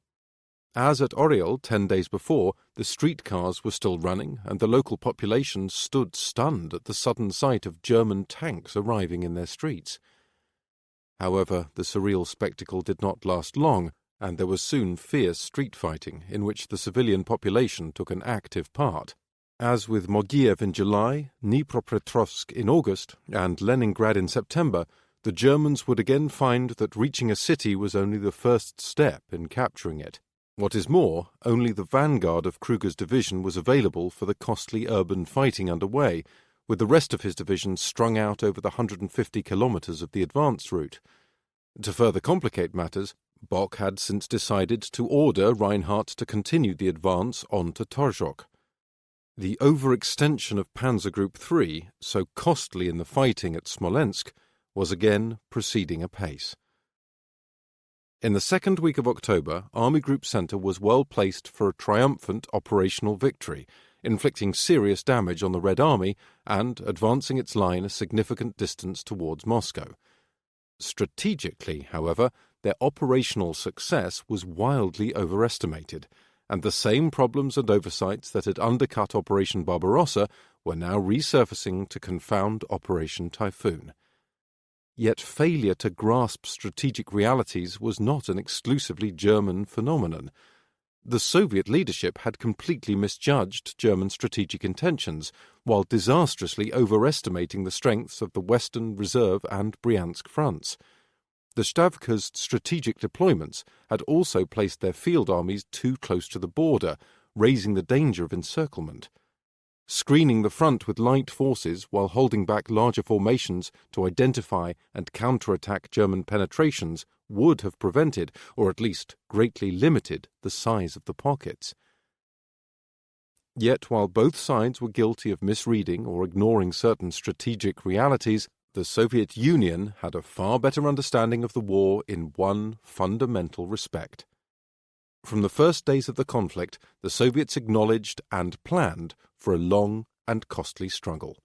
Speaker 2: As at Oriel 10 days before, the streetcars were still running, and the local population stood stunned at the sudden sight of German tanks arriving in their streets. However, the surreal spectacle did not last long, and there was soon fierce street fighting, in which the civilian population took an active part. As with Mogiev in July, Dnipropetrovsk in August, and Leningrad in September, the Germans would again find that reaching a city was only the first step in capturing it. What is more, only the vanguard of Krüger's division was available for the costly urban fighting underway, with the rest of his division strung out over the 150 kilometres of the advance route. To further complicate matters, Bock had since decided to order Reinhardt to continue the advance on to Torzhok. The overextension of Panzer Group 3, so costly in the fighting at Smolensk, was again proceeding apace. In the second week of October, Army Group Centre was well placed for a triumphant operational victory, inflicting serious damage on the Red Army and advancing its line a significant distance towards Moscow. Strategically, however, their operational success was wildly overestimated, and the same problems and oversights that had undercut Operation Barbarossa were now resurfacing to confound Operation Typhoon. Yet failure to grasp strategic realities was not an exclusively German phenomenon. The Soviet leadership had completely misjudged German strategic intentions, while disastrously overestimating the strengths of the Western Reserve and Bryansk fronts. The Stavka's strategic deployments had also placed their field armies too close to the border, raising the danger of encirclement. Screening the front with light forces while holding back larger formations to identify and counterattack German penetrations would have prevented, or at least greatly limited, the size of the pockets. Yet while both sides were guilty of misreading or ignoring certain strategic realities, the Soviet Union had a far better understanding of the war in one fundamental respect. From the first days of the conflict, the Soviets acknowledged and planned for a long and costly struggle.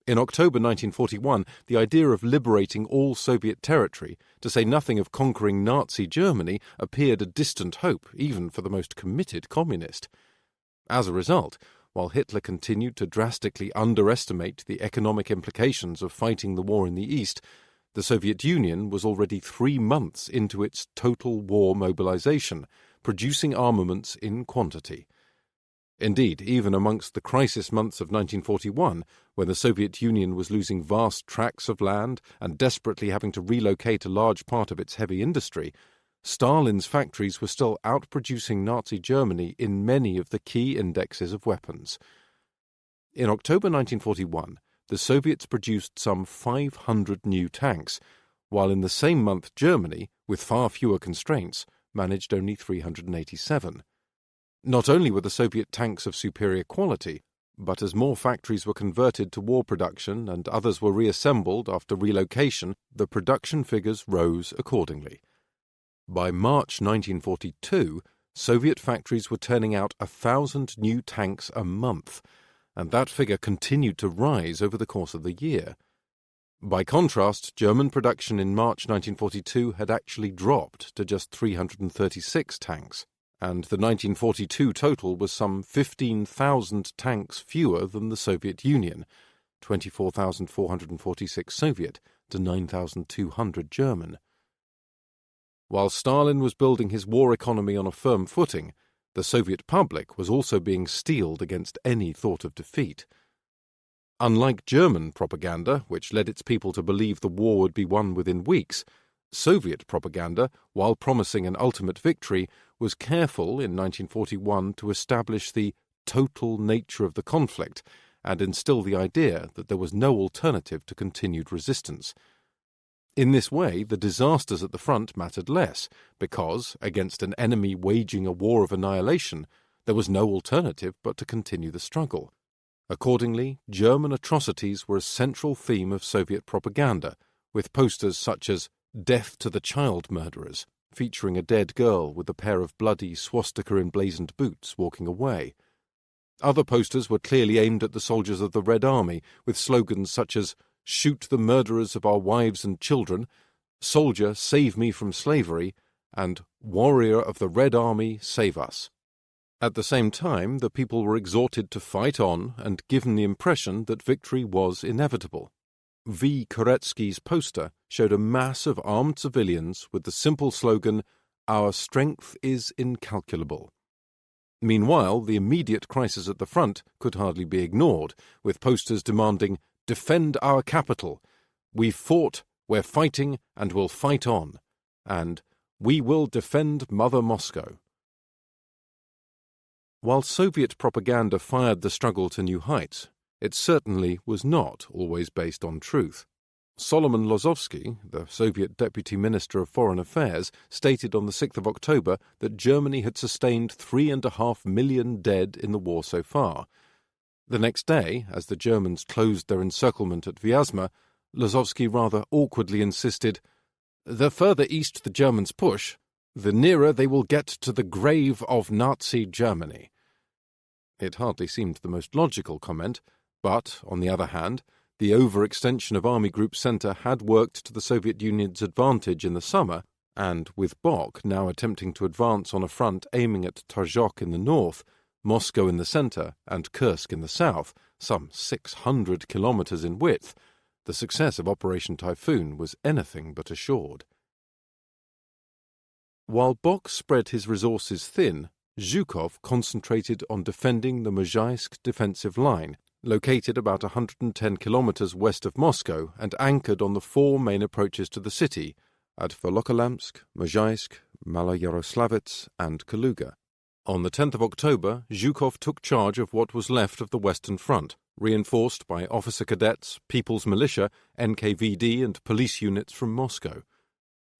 Speaker 1: In October 1941, the idea of liberating all Soviet territory, to say nothing of conquering Nazi Germany, appeared a distant hope, even for the most committed communist. As a result, while Hitler continued to drastically underestimate the economic implications of fighting the war in the East, the Soviet Union was already 3 months into its total war mobilization, producing armaments in quantity. Indeed, even amongst the crisis months of 1941, when the Soviet Union was losing vast tracts of land and desperately having to relocate a large part of its heavy industry, Stalin's factories were still outproducing Nazi Germany in many of the key indexes of weapons. In October 1941, the Soviets produced some 500 new tanks, while in the same month Germany, with far fewer constraints, managed only 387. Not only were the Soviet tanks of superior quality, but as more factories were converted to war production and others were reassembled after relocation, the production figures rose accordingly. By March 1942, Soviet factories were turning out 1,000 new tanks a month, and that figure continued to rise over the course of the year. By contrast, German production in March 1942 had actually dropped to just 336 tanks, and the 1942 total was some 15,000 tanks fewer than the Soviet Union, 24,446 Soviet to 9,200 German. While Stalin was building his war economy on a firm footing, the Soviet public was also being steeled against any thought of defeat. Unlike German propaganda, which led its people to believe the war would be won within weeks, Soviet propaganda, while promising an ultimate victory, was careful in 1941 to establish the total nature of the conflict and instill the idea that there was no alternative to continued resistance. In this way, the disasters at the front mattered less, because, against an enemy waging a war of annihilation, there was no alternative but to continue the struggle. Accordingly, German atrocities were a central theme of Soviet propaganda, with posters such as "Death to the Child Murderers," featuring a dead girl with a pair of bloody swastika-emblazoned boots walking away. Other posters were clearly aimed at the soldiers of the Red Army, with slogans such as "Shoot the murderers of our wives and children," "Soldier, save me from slavery," and "Warrior of the Red Army, save us." At the same time, the people were exhorted to fight on and given the impression that victory was inevitable. V. Koretsky's poster showed a mass of armed civilians with the simple slogan, "Our strength is incalculable." Meanwhile, the immediate crisis at the front could hardly be ignored, with posters demanding, "Defend our capital," "We've fought, we're fighting, and we'll fight on," and "We will defend Mother Moscow." While Soviet propaganda fired the struggle to new heights, it certainly was not always based on truth. Solomon Lozovsky, the Soviet Deputy Minister of Foreign Affairs, stated on the 6th of October that Germany had sustained 3.5 million dead in the war so far. The next day, as the Germans closed their encirclement at Vyazma, Lozovsky rather awkwardly insisted, "The further east the Germans push, the nearer they will get to the grave of Nazi Germany." It hardly seemed the most logical comment, but, on the other hand, the overextension of Army Group Centre had worked to the Soviet Union's advantage in the summer, and with Bock now attempting to advance on a front aiming at Torzhok in the north, Moscow in the centre, and Kursk in the south, some 600 kilometres in width, the success of Operation Typhoon was anything but assured. While Bock spread his resources thin, Zhukov concentrated on defending the Mozhaisk defensive line, located about 110 kilometres west of Moscow and anchored on the 4 main approaches to the city, at Volokholamsk, Mozhaisk, Maloyaroslavets, and Kaluga. On the 10th of October, Zhukov took charge of what was left of the Western Front, reinforced by officer cadets, People's Militia, NKVD, and police units from Moscow.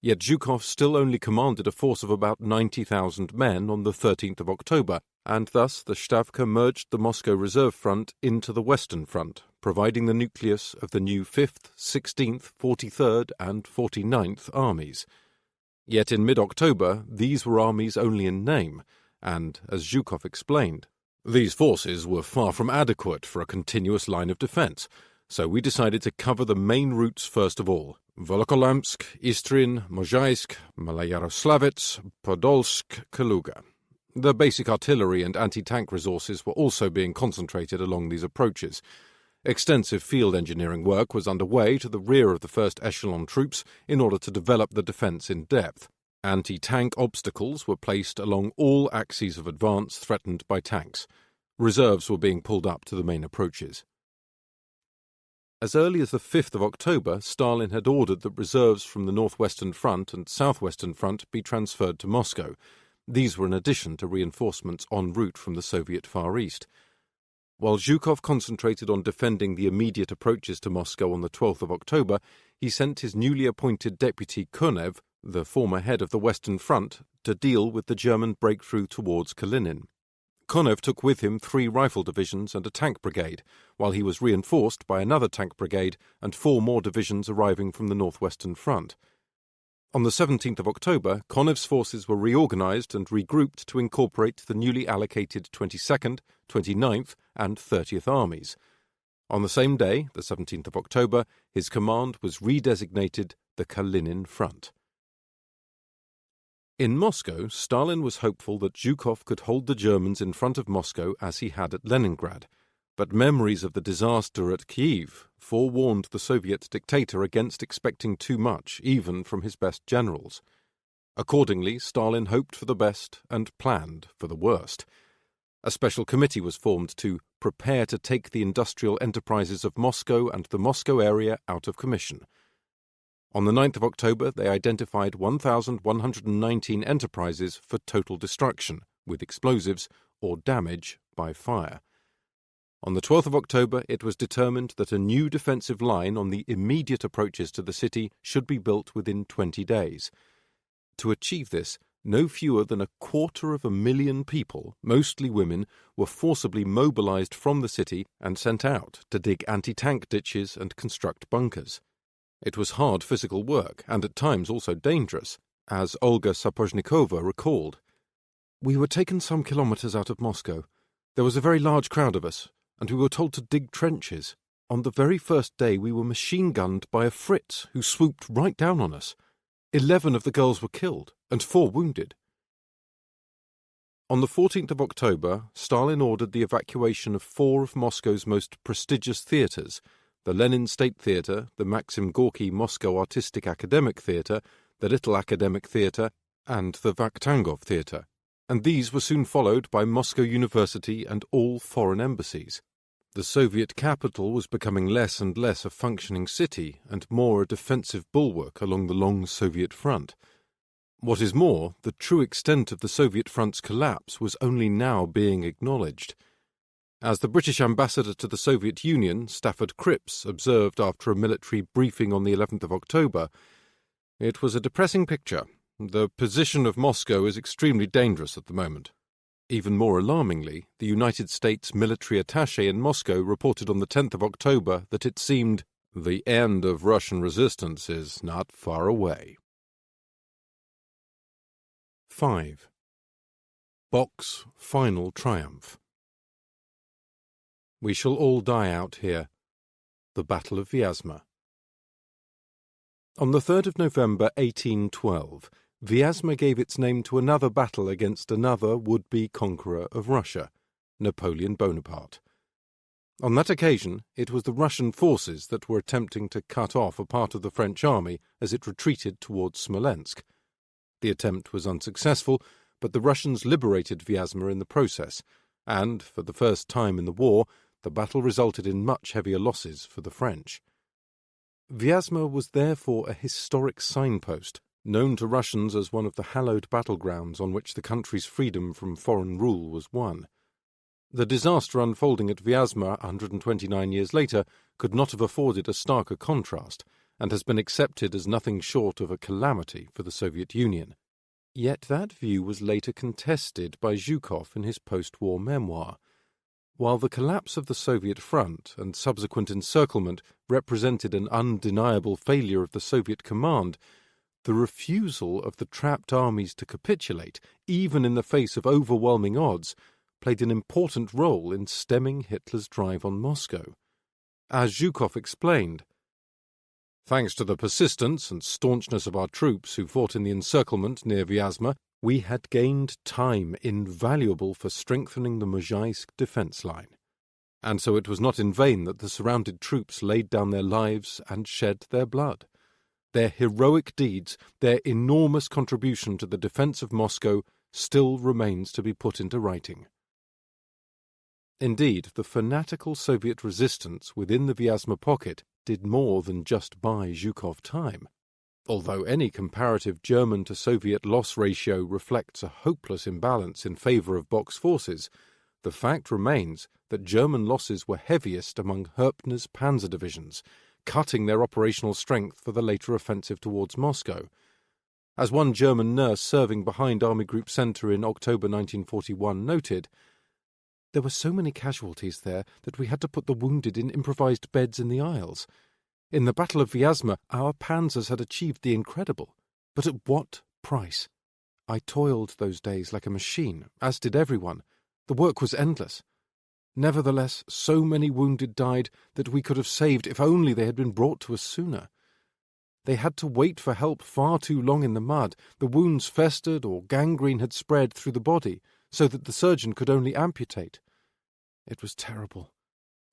Speaker 1: Yet Zhukov still only commanded a force of about 90,000 men on the 13th of October, and thus the Stavka merged the Moscow Reserve Front into the Western Front, providing the nucleus of the new 5th, 16th, 43rd, and 49th Armies. Yet in mid-October, these were armies only in name, and, as Zhukov explained, these forces were far from adequate for a continuous line of defence.
Speaker 2: so we decided to cover the main routes first of all: Volokholamsk, Istrin, Mozhaisk, Maloyaroslavets, Podolsk, Kaluga. The basic artillery and anti-tank resources were also being concentrated along these approaches. Extensive field engineering work was underway to the rear of the first echelon troops in order to develop the defence in depth. Anti-tank obstacles were placed along all axes of advance threatened by tanks. Reserves were being pulled up to the main approaches. As early as the 5th of October, Stalin had ordered that reserves from the Northwestern Front and Southwestern Front be transferred to Moscow. These were in addition to reinforcements en route from the Soviet Far East. While Zhukov concentrated on defending the immediate approaches to Moscow on the 12th of October, he sent his newly appointed deputy Konev, the former head of the Western Front, to deal with the German breakthrough towards Kalinin. Konev took with him 3 rifle divisions and a tank brigade, while he was reinforced by another tank brigade and 4 more divisions arriving from the Northwestern Front. On the 17th of October, Konev's forces were reorganized and regrouped to incorporate the newly allocated 22nd, 29th, and 30th Armies. On the same day, the 17th of October, his command was redesignated the Kalinin Front. In Moscow, Stalin was hopeful that Zhukov could hold the Germans in front of Moscow as he had at Leningrad, but memories of the disaster at Kyiv forewarned the Soviet dictator against expecting too much, even from his best generals. Accordingly, Stalin hoped for the best and planned for the worst. A special committee was formed to prepare to take the industrial enterprises of Moscow and the Moscow area out of commission. On the 9th of October, they identified 1,119 enterprises for total destruction, with explosives, or damage by fire. On the 12th of October, it was determined that a new defensive line on the immediate approaches to the city should be built within 20 days. To achieve this, no fewer than 250,000 people, mostly women, were forcibly mobilized from the city and sent out to dig anti-tank ditches and construct bunkers. It was hard physical work, and at times also dangerous, as Olga Sapozhnikova recalled. "We were taken some kilometers out of Moscow. There was a very large crowd of us, and we were told to dig trenches. On the very first day we were machine-gunned by a Fritz who swooped right down on us. 11 of the girls were killed, and 4 wounded." On the 14th of October, Stalin ordered the evacuation of 4 of Moscow's most prestigious theatres: the Lenin State Theatre, the Maxim Gorky Moscow Artistic Academic Theatre, the Little Academic Theatre, and the Vakhtangov Theatre, and these were soon followed by Moscow University and all foreign embassies. The Soviet capital was becoming less and less a functioning city and more a defensive bulwark along the long Soviet front. What is more, the true extent of the Soviet front's collapse was only now being acknowledged. As the British ambassador to the Soviet Union, Stafford Cripps, observed after a military briefing on the 11th of October, "It was a depressing picture. The position of Moscow is extremely dangerous at the moment." Even more alarmingly, the United States military attaché in Moscow reported on the 10th of October that it seemed, "the end of Russian resistance is not far away." 5. Bock's final triumph. We shall all die out here. The Battle of Vyazma. On the 3rd of November 1812, Vyazma gave its name to another battle against another would-be conqueror of Russia, Napoleon Bonaparte. On that occasion, it was the Russian forces that were attempting to cut off a part of the French army as it retreated towards Smolensk. The attempt was unsuccessful, but the Russians liberated Vyazma in the process, and, for the first time in the war, the battle resulted in much heavier losses for the French. Vyazma was therefore a historic signpost, known to Russians as one of the hallowed battlegrounds on which the country's freedom from foreign rule was won. The disaster unfolding at Vyazma 129 years later could not have afforded a starker contrast, and has been accepted as nothing short of a calamity for the Soviet Union. Yet that view was later contested by Zhukov in his post-war memoir. While the collapse of the Soviet front and subsequent encirclement represented an undeniable failure of the Soviet command, the refusal of the trapped armies to capitulate, even in the face of overwhelming odds, played an important role in stemming Hitler's drive on Moscow. As Zhukov explained, "Thanks to the persistence and staunchness of our troops who fought in the encirclement near Vyazma, we had gained time invaluable for strengthening the Mozhaisk defence line. And so it was not in vain that the surrounded troops laid down their lives and shed their blood. Their heroic deeds, their enormous contribution to the defence of Moscow, still remains to be put into writing." Indeed, the fanatical Soviet resistance within the Vyazma pocket did more than just buy Zhukov time. Although any comparative German to Soviet loss ratio reflects a hopeless imbalance in favour of Bock's forces, the fact remains that German losses were heaviest among Herpner's panzer divisions, cutting their operational strength for the later offensive towards Moscow. As one German nurse serving behind Army Group Centre in October 1941 noted, "There were so many casualties there that we had to put the wounded in improvised beds in the aisles. In the Battle of Vyazma, our panzers had achieved the incredible, but at what price? I toiled those days like a machine, as did everyone. The work was endless. Nevertheless, so many wounded died that we could have saved if only they had been brought to us sooner. They had to wait for help far too long in the mud. The wounds festered or gangrene had spread through the body, so that the surgeon could only amputate. It was terrible,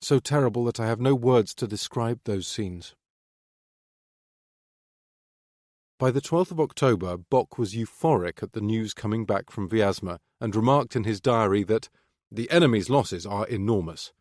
Speaker 2: so terrible that I have no words to describe those scenes." By the 12th of October, Bock was euphoric at the news coming back from Vyazma and remarked in his diary that "the enemy's losses are enormous."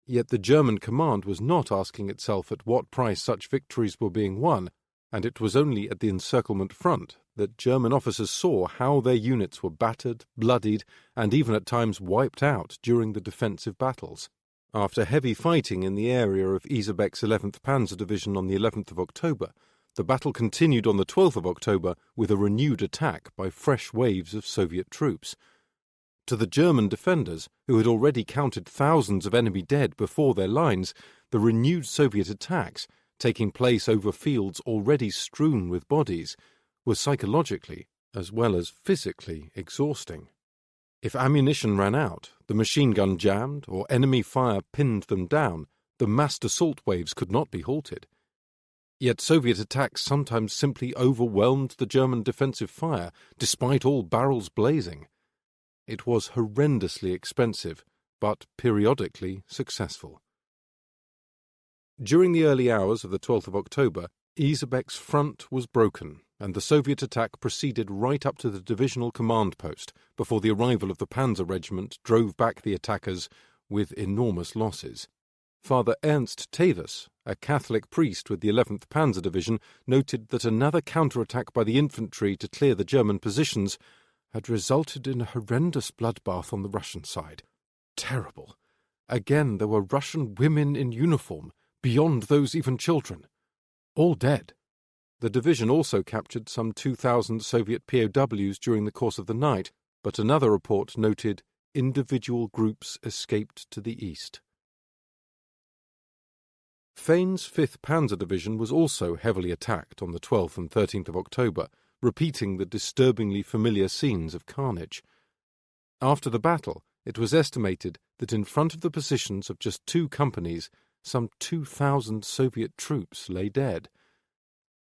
Speaker 2: Yet the German command was not asking itself at what price such victories were being won, and it was only at the encirclement front that German officers saw how their units were battered, bloodied, and even at times wiped out during the defensive battles. After heavy fighting in the area of Izebek's 11th Panzer Division on the 11th of October, the battle continued on the 12th of October with a renewed attack by fresh waves of Soviet troops. To the German defenders, who had already counted thousands of enemy dead before their lines, the renewed Soviet attacks, taking place over fields already strewn with bodies, was psychologically as well as physically exhausting. If ammunition ran out, the machine gun jammed, or enemy fire pinned them down, the massed assault waves could not be halted. Yet Soviet attacks sometimes simply overwhelmed the German defensive fire, despite all barrels blazing. It was horrendously expensive, but periodically successful. During the early hours of the 12th of October, Izebek's front was broken, and the Soviet attack proceeded right up to the divisional command post before the arrival of the Panzer Regiment drove back the attackers with enormous losses. Father Ernst Teves, a Catholic priest with the 11th Panzer Division, noted that another counterattack by the infantry to clear the German positions had resulted in a horrendous bloodbath on the Russian side. Terrible. Again, there were Russian women in uniform, beyond those even children. All dead. The division also captured some 2,000 Soviet POWs during the course of the night, but another report noted individual groups escaped to the east. Fane's 5th Panzer Division was also heavily attacked on the 12th and 13th of October, repeating the disturbingly familiar scenes of carnage. After the battle, it was estimated that in front of the positions of just 2 companies, some 2,000 Soviet troops lay dead.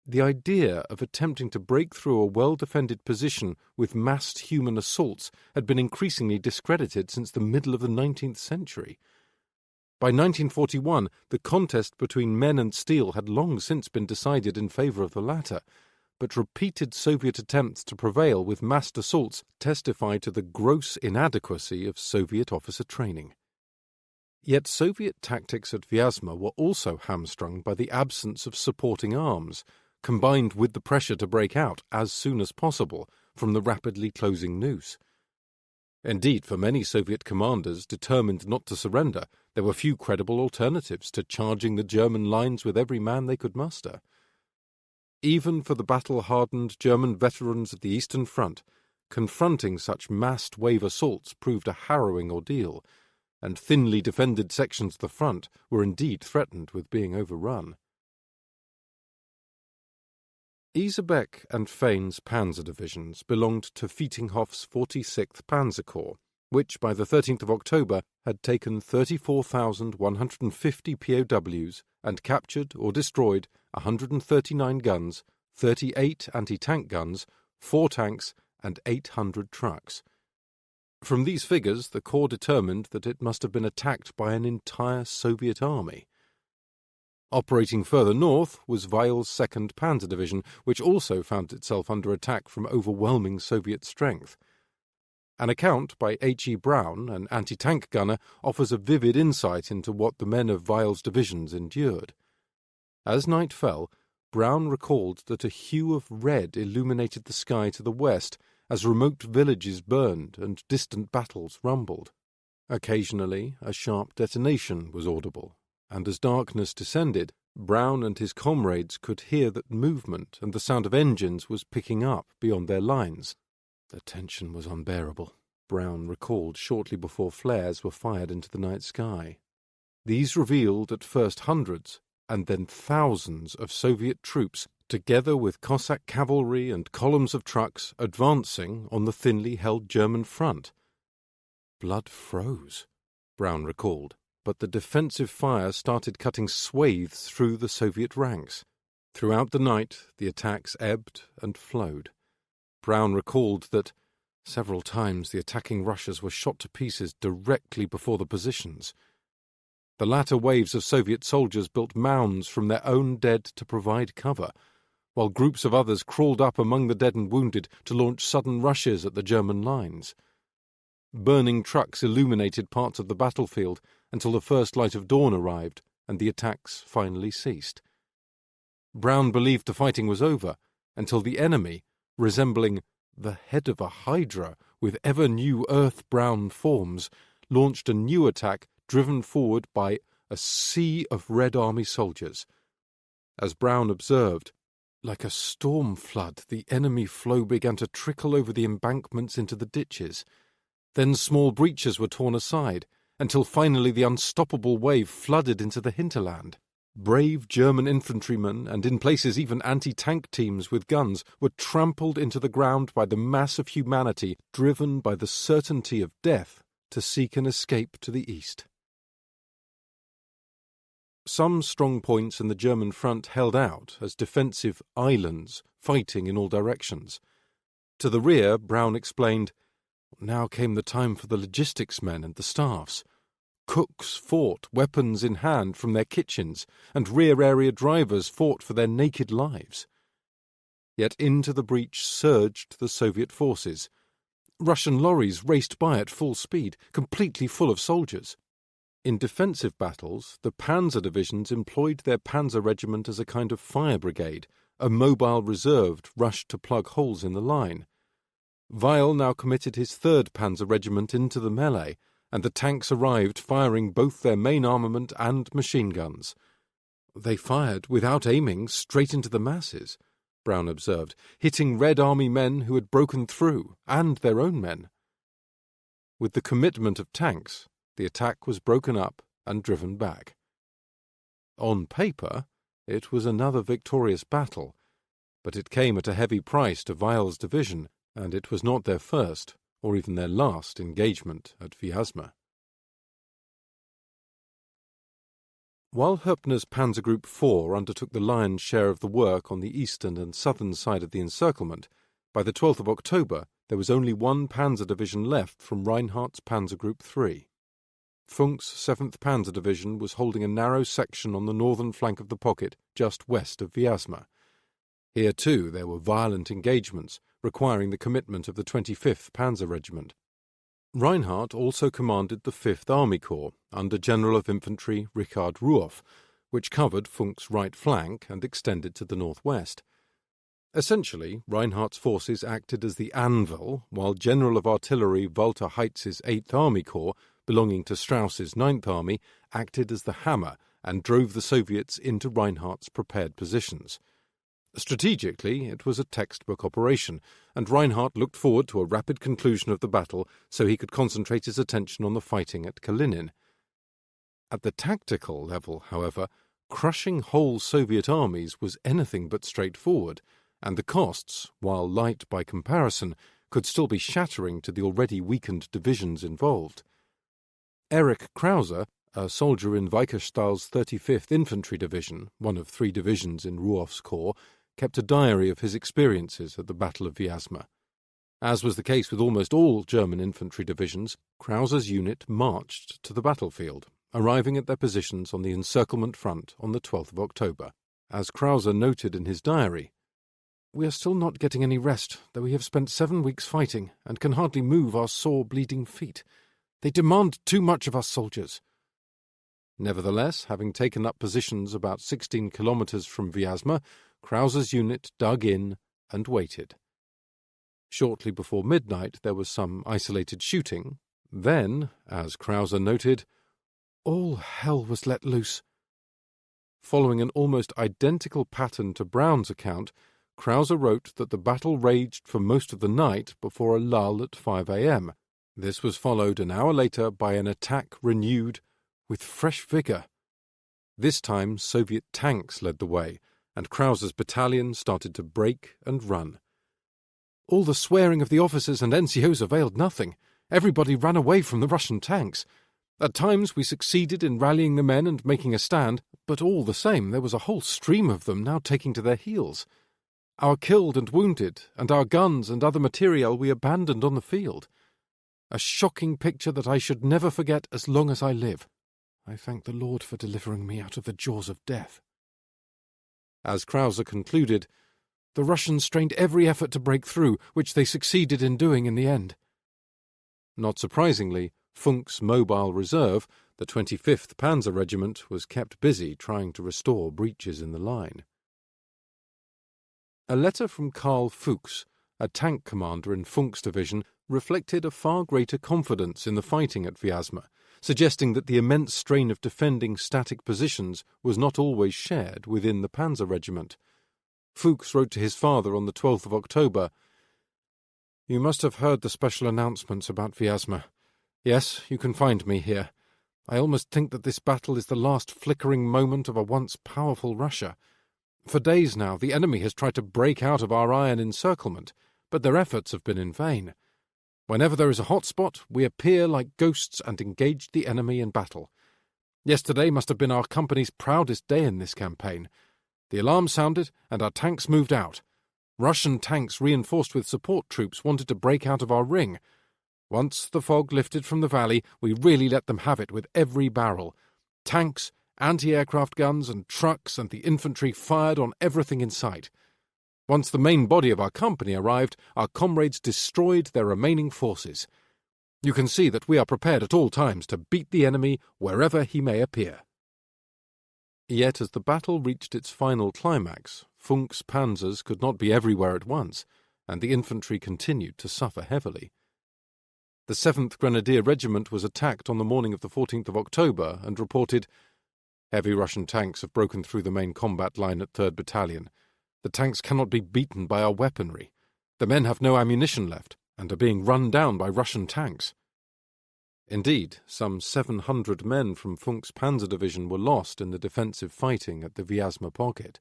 Speaker 2: The idea of attempting to break through a well-defended position with massed human assaults had been increasingly discredited since the middle of the 19th century. By 1941, the contest between men and steel had long since been decided in favour of the latter, but repeated Soviet attempts to prevail with massed assaults testify to the gross inadequacy of Soviet officer training. Yet Soviet tactics at Vyazma were also hamstrung by the absence of supporting arms, combined with the pressure to break out as soon as possible from the rapidly closing noose. Indeed, for many Soviet commanders determined not to surrender, there were few credible alternatives to charging the German lines with every man they could muster. Even for the battle-hardened German veterans of the Eastern Front, confronting such massed wave assaults proved a harrowing ordeal, and thinly defended sections of the front were indeed threatened with being overrun. Izebek and Fane's panzer divisions belonged to Vietinghoff's 46th Panzer Corps, which by the 13th of October had taken 34,150 POWs and captured or destroyed 139 guns, 38 anti-tank guns, 4 tanks, and 800 trucks. From these figures, the Corps determined that it must have been attacked by an entire Soviet army. Operating further north was Weil's 2nd Panzer Division, which also found itself under attack from overwhelming Soviet strength. An account by H.E. Brown, an anti-tank gunner, offers a vivid insight into what the men of Weil's divisions endured. As night fell, Brown recalled that a hue of red illuminated the sky to the west as remote villages burned and distant battles rumbled. Occasionally, a sharp detonation was audible, and as darkness descended, Brown and his comrades could hear that movement and the sound of engines was picking up beyond their lines. The tension was unbearable, Brown recalled shortly before flares were fired into the night sky. These revealed at first hundreds, and then thousands of Soviet troops, together with Cossack cavalry and columns of trucks, advancing on the thinly held German front. Blood froze, Brown recalled, but the defensive fire started cutting swathes through the Soviet ranks. Throughout the night, the attacks ebbed and flowed. Brown recalled that several times the attacking Russians were shot to pieces directly before the positions. The latter waves of Soviet soldiers built mounds from their own dead to provide cover, while groups of others crawled up among the dead and wounded to launch sudden rushes at the German lines. Burning trucks illuminated parts of the battlefield until the first light of dawn arrived and the attacks finally ceased. Brown believed the fighting was over until the enemy, resembling the head of a hydra with ever-new earth-brown forms, launched a new attack driven forward by a sea of Red Army soldiers. As Brown observed, like a storm flood, the enemy flow began to trickle over the embankments into the ditches. Then small breaches were torn aside, until finally the unstoppable wave flooded into the hinterland. Brave German infantrymen, and in places even anti-tank teams with guns, were trampled into the ground by the mass of humanity driven by the certainty of death to seek an escape to the east. Some strong points in the German front held out as defensive islands, fighting in all directions. To the rear, Brown explained, now came the time for the logistics men and the staffs. Cooks fought, weapons in hand, from their kitchens, and rear-area drivers fought for their naked lives. Yet into the breach surged the Soviet forces. Russian lorries raced by at full speed, completely full of soldiers. In defensive battles, the panzer divisions employed their panzer regiment as a kind of fire brigade, a mobile reserve rushed to plug holes in the line. Weil now committed his 3rd Panzer Regiment into the melee, and the tanks arrived firing both their main armament and machine guns. They fired, without aiming, straight into the masses, Brown observed, hitting Red Army men who had broken through, and their own men. With the commitment of tanks, the attack was broken up and driven back. On paper, it was another victorious battle, but it came at a heavy price to Weil's division, and it was not their first, or even their last, engagement at Vyazma. While Höppner's Panzer Group 4 undertook the lion's share of the work on the eastern and southern side of the encirclement, by the 12th of October there was only one panzer division left from Reinhardt's Panzer Group 3. Funk's 7th Panzer Division was holding a narrow section on the northern flank of the pocket just west of Vyazma. Here, too, there were violent engagements, requiring the commitment of the 25th Panzer Regiment. Reinhardt also commanded the 5th Army Corps, under General of Infantry Richard Ruoff, which covered Funk's right flank and extended to the northwest. Essentially, Reinhardt's forces acted as the anvil, while General of Artillery Walter Heitz's 8th Army Corps, belonging to Strauss's 9th Army, acted as the hammer and drove the Soviets into Reinhardt's prepared positions. Strategically, it was a textbook operation, and Reinhardt looked forward to a rapid conclusion of the battle so he could concentrate his attention on the fighting at Kalinin. At the tactical level, however, crushing whole Soviet armies was anything but straightforward, and the costs, while light by comparison, could still be shattering to the already weakened divisions involved. Erich Krause, a soldier in Weickerstahl's 35th Infantry Division, one of 3 divisions in Ruoff's corps, kept a diary of his experiences at the Battle of Vyazma. As was the case with almost all German infantry divisions, Krause's unit marched to the battlefield, arriving at their positions on the encirclement front on the 12th of October. As Krause noted in his diary, "We are still not getting any rest, though we have spent 7 weeks fighting and can hardly move our sore, bleeding feet. They demand too much of us soldiers." Nevertheless, having taken up positions about 16 kilometres from Vyazma, Krause's unit dug in and waited. Shortly before midnight there was some isolated shooting. Then, as Krause noted, all hell was let loose. Following an almost identical pattern to Brown's account, Krause wrote that the battle raged for most of the night before a lull at 5 a.m. This was followed an hour later by an attack renewed with fresh vigour. This time Soviet tanks led the way, and Krause's battalion started to break and run. All the swearing of the officers and NCOs availed nothing. Everybody ran away from the Russian tanks. At times we succeeded in rallying the men and making a stand, but all the same there was a whole stream of them now taking to their heels. Our killed and wounded, and our guns and other material we abandoned on the field. A shocking picture that I should never forget as long as I live. I thank the Lord for delivering me out of the jaws of death." As Krause concluded, the Russians strained every effort to break through, which they succeeded in doing in the end. Not surprisingly, Funk's mobile reserve, the 25th Panzer Regiment, was kept busy trying to restore breaches in the line. A letter from Karl Fuchs, a tank commander in Funk's division, reflected a far greater confidence in the fighting at Vyazma, suggesting that the immense strain of defending static positions was not always shared within the Panzer Regiment. Fuchs wrote to his father on the 12th of October, "You must have heard the special announcements about Vyazma. Yes, you can find me here. I almost think that this battle is the last flickering moment of a once powerful Russia. For days now the enemy has tried to break out of our iron encirclement, but their efforts have been in vain. Whenever there is a hot spot, we appear like ghosts and engage the enemy in battle. Yesterday must have been our company's proudest day in this campaign. The alarm sounded, and our tanks moved out. Russian tanks reinforced with support troops wanted to break out of our ring. Once the fog lifted from the valley, we really let them have it with every barrel. Tanks, anti-aircraft guns and trucks and the infantry fired on everything in sight. Once the main body of our company arrived, our comrades destroyed their remaining forces. You can see that we are prepared at all times to beat the enemy wherever he may appear." Yet as the battle reached its final climax, Funk's panzers could not be everywhere at once, and the infantry continued to suffer heavily. The 7th Grenadier Regiment was attacked on the morning of the 14th of October and reported, "Heavy Russian tanks have broken through the main combat line at 3rd Battalion. The tanks cannot be beaten by our weaponry. The men have no ammunition left and are being run down by Russian tanks." Indeed, some 700 men from Funk's Panzer Division were lost in the defensive fighting at the Vyazma pocket.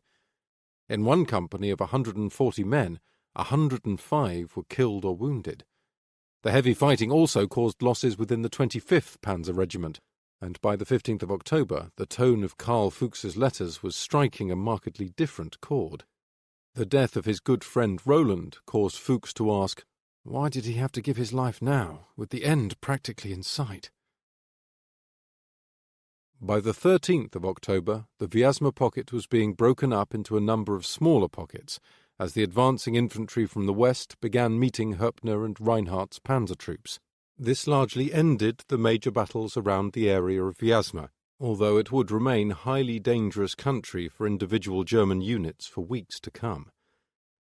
Speaker 2: In one company of 140 men, 105 were killed or wounded. The heavy fighting also caused losses within the 25th Panzer Regiment, and by the 15th of October the tone of Karl Fuchs's letters was striking a markedly different chord. The death of his good friend Roland caused Fuchs to ask, why did he have to give his life now, with the end practically in sight? By the 13th of October, the Vyazma pocket was being broken up into a number of smaller pockets, as the advancing infantry from the west began meeting Höppner and Reinhardt's panzer troops. This largely ended the major battles around the area of Vyazma, although it would remain highly dangerous country for individual German units for weeks to come.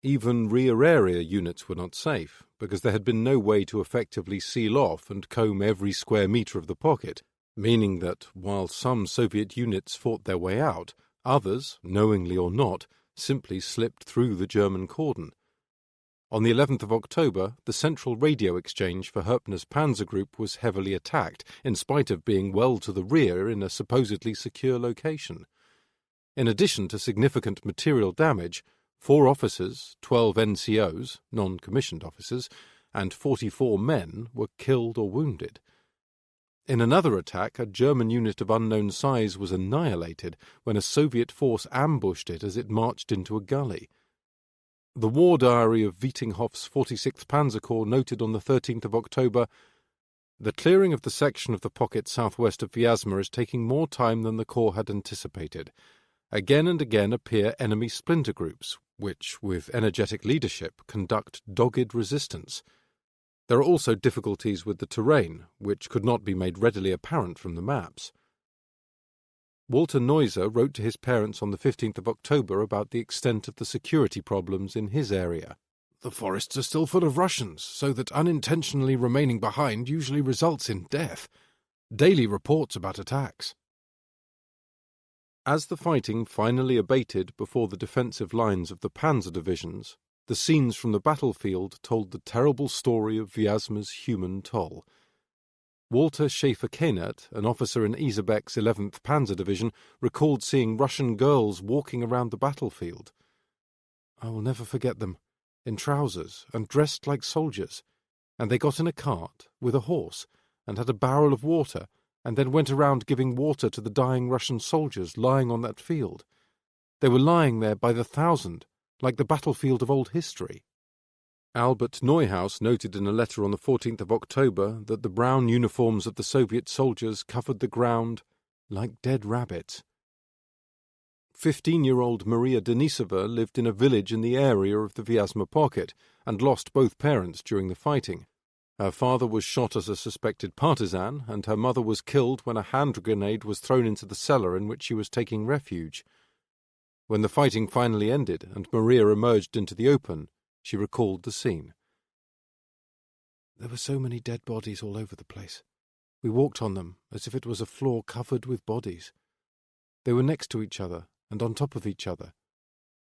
Speaker 2: Even rear area units were not safe, because there had been no way to effectively seal off and comb every square metre of the pocket, meaning that, while some Soviet units fought their way out, others, knowingly or not, simply slipped through the German cordon. On the 11th of October, the central radio exchange for Höppner's panzer group was heavily attacked, in spite of being well to the rear in a supposedly secure location. In addition to significant material damage, 4 officers, 12 NCOs, non-commissioned officers, and 44 men were killed or wounded. In another attack, a German unit of unknown size was annihilated when a Soviet force ambushed it as it marched into a gully. The war diary of Vietinghoff's 46th Panzer Corps noted on the 13th of October, "The clearing of the section of the pocket southwest of Vyazma is taking more time than the Corps had anticipated. Again and again appear enemy splinter groups, which, with energetic leadership, conduct dogged resistance. There are also difficulties with the terrain, which could not be made readily apparent from the maps." Walter Neuser wrote to his parents on the 15th of October about the extent of the security problems in his area. "The forests are still full of Russians, so that unintentionally remaining behind usually results in death. Daily reports about attacks." As the fighting finally abated before the defensive lines of the panzer divisions, the scenes from the battlefield told the terrible story of Vyazma's human toll. Walter Schaefer-Kehnert, an officer in Isebeck's 11th Panzer Division, recalled seeing Russian girls walking around the battlefield. "I will never forget them, in trousers and dressed like soldiers, and they got in a cart with a horse and had a barrel of water and then went around giving water to the dying Russian soldiers lying on that field. They were lying there by the thousand, like the battlefield of old history." Albert Neuhaus noted in a letter on the 14th of October that the brown uniforms of the Soviet soldiers covered the ground like dead rabbits. 15-year-old Maria Denisova lived in a village in the area of the Vyazma pocket and lost both parents during the fighting. Her father was shot as a suspected partisan, and her mother was killed when a hand grenade was thrown into the cellar in which she was taking refuge. When the fighting finally ended and Maria emerged into the open, she recalled the scene. "There were so many dead bodies all over the place. We walked on them as if it was a floor covered with bodies. They were next to each other and on top of each other.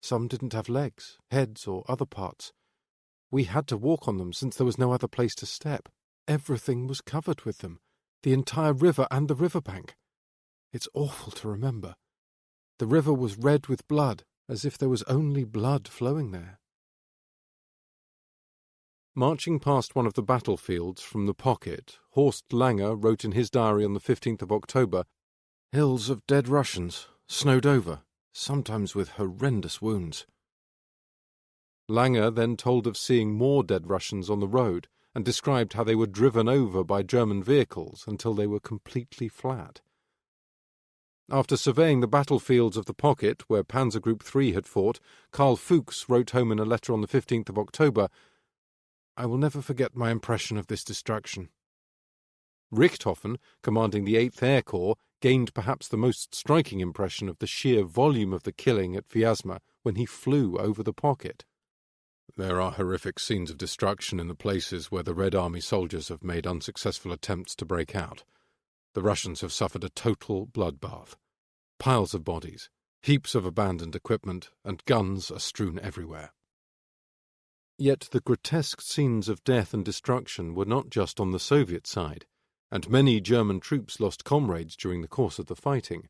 Speaker 2: Some didn't have legs, heads, or other parts. We had to walk on them since there was no other place to step. Everything was covered with them, the entire river and the riverbank. It's awful to remember. The river was red with blood, as if there was only blood flowing there." Marching past one of the battlefields from the pocket, Horst Langer wrote in his diary on the 15th of October, "Hills of dead Russians, snowed over, sometimes with horrendous wounds." Langer then told of seeing more dead Russians on the road and described how they were driven over by German vehicles until they were completely flat. After surveying the battlefields of the pocket where Panzer Group 3 had fought, Karl Fuchs wrote home in a letter on the 15th of October, "I will never forget my impression of this destruction." Richthofen, commanding the 8th Air Corps, gained perhaps the most striking impression of the sheer volume of the killing at Vyazma when he flew over the pocket. "There are horrific scenes of destruction in the places where the Red Army soldiers have made unsuccessful attempts to break out. The Russians have suffered a total bloodbath. Piles of bodies, heaps of abandoned equipment, and guns are strewn everywhere." Yet the grotesque scenes of death and destruction were not just on the Soviet side, and many German troops lost comrades during the course of the fighting.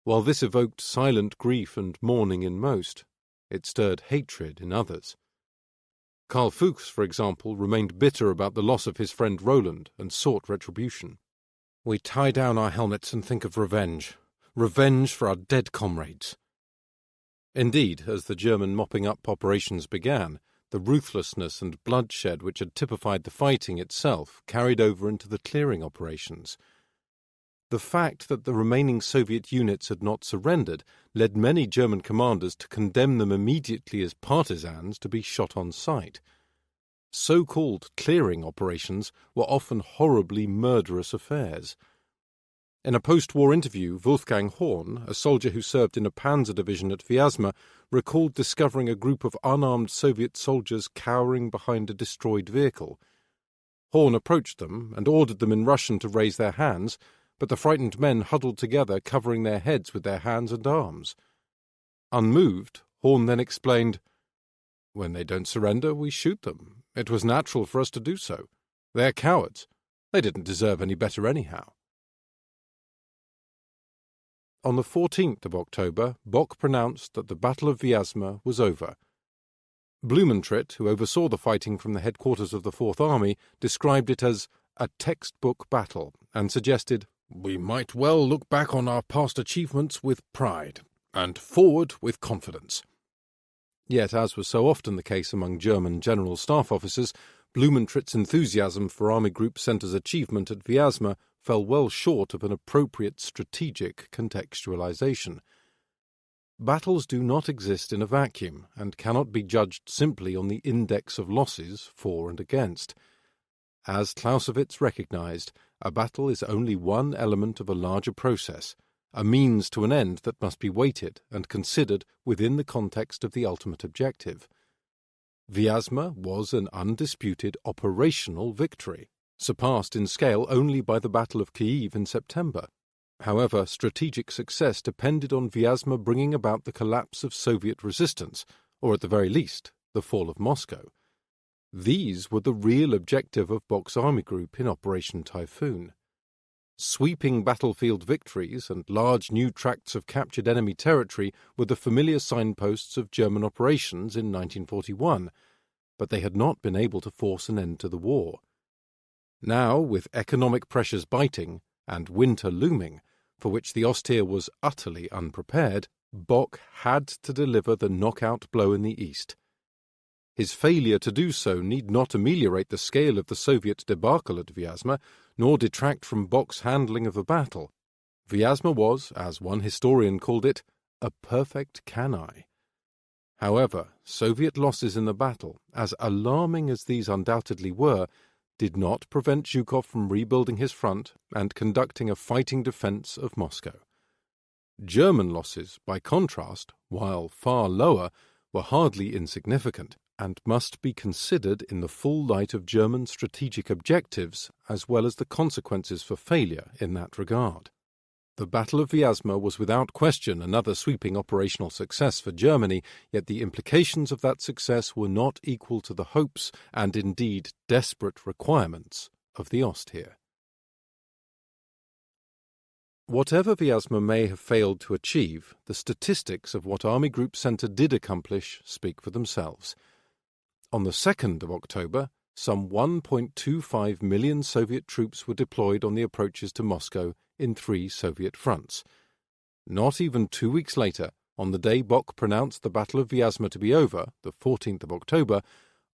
Speaker 2: While this evoked silent grief and mourning in most, it stirred hatred in others. Karl Fuchs, for example, remained bitter about the loss of his friend Roland and sought retribution. "We tie down our helmets and think of revenge. Revenge for our dead comrades." Indeed, as the German mopping-up operations began, the ruthlessness and bloodshed which had typified the fighting itself carried over into the clearing operations. The fact that the remaining Soviet units had not surrendered led many German commanders to condemn them immediately as partisans to be shot on sight. So-called clearing operations were often horribly murderous affairs. In a post-war interview, Wolfgang Horn, a soldier who served in a panzer division at Vyazma, recalled discovering a group of unarmed Soviet soldiers cowering behind a destroyed vehicle. Horn approached them and ordered them in Russian to raise their hands, but the frightened men huddled together, covering their heads with their hands and arms. Unmoved, Horn then explained, "When they don't surrender, we shoot them. It was natural for us to do so. They are cowards. They didn't deserve any better anyhow." On the 14th of October, Bock pronounced that the Battle of Vyazma was over. Blumentritt, who oversaw the fighting from the headquarters of the Fourth Army, described it as a textbook battle and suggested, "We might well look back on our past achievements with pride and forward with confidence." Yet, as was so often the case among German general staff officers, Blumentritt's enthusiasm for Army Group Centre's achievement at Vyazma fell well short of an appropriate strategic contextualization. Battles do not exist in a vacuum and cannot be judged simply on the index of losses for and against. As Clausewitz recognized, a battle is only one element of a larger process, a means to an end that must be weighted and considered within the context of the ultimate objective. Vyazma was an undisputed operational victory, surpassed in scale only by the Battle of Kyiv in September. However, strategic success depended on Vyazma bringing about the collapse of Soviet resistance, or at the very least, the fall of Moscow. These were the real objective of Bock's Army Group in Operation Typhoon. Sweeping battlefield victories and large new tracts of captured enemy territory were the familiar signposts of German operations in 1941, but they had not been able to force an end to the war. Now, with economic pressures biting and winter looming, for which the Ostheer was utterly unprepared, Bock had to deliver the knockout blow in the east. His failure to do so need not ameliorate the scale of the Soviet debacle at Vyazma, nor detract from Bock's handling of the battle. Vyazma was, as one historian called it, a perfect canaille. However, Soviet losses in the battle, as alarming as these undoubtedly were, did not prevent Zhukov from rebuilding his front and conducting a fighting defence of Moscow. German losses, by contrast, while far lower, were hardly insignificant, and must be considered in the full light of German strategic objectives as well as the consequences for failure in that regard. The Battle of Vyazma was without question another sweeping operational success for Germany, yet the implications of that success were not equal to the hopes and indeed desperate requirements of the Ostheer. Whatever Vyazma may have failed to achieve, the statistics of what Army Group Centre did accomplish speak for themselves. On the 2nd of October, some 1.25 million Soviet troops were deployed on the approaches to Moscow in 3 Soviet fronts. Not even 2 weeks later, on the day Bock pronounced the Battle of Vyazma to be over, the 14th of October,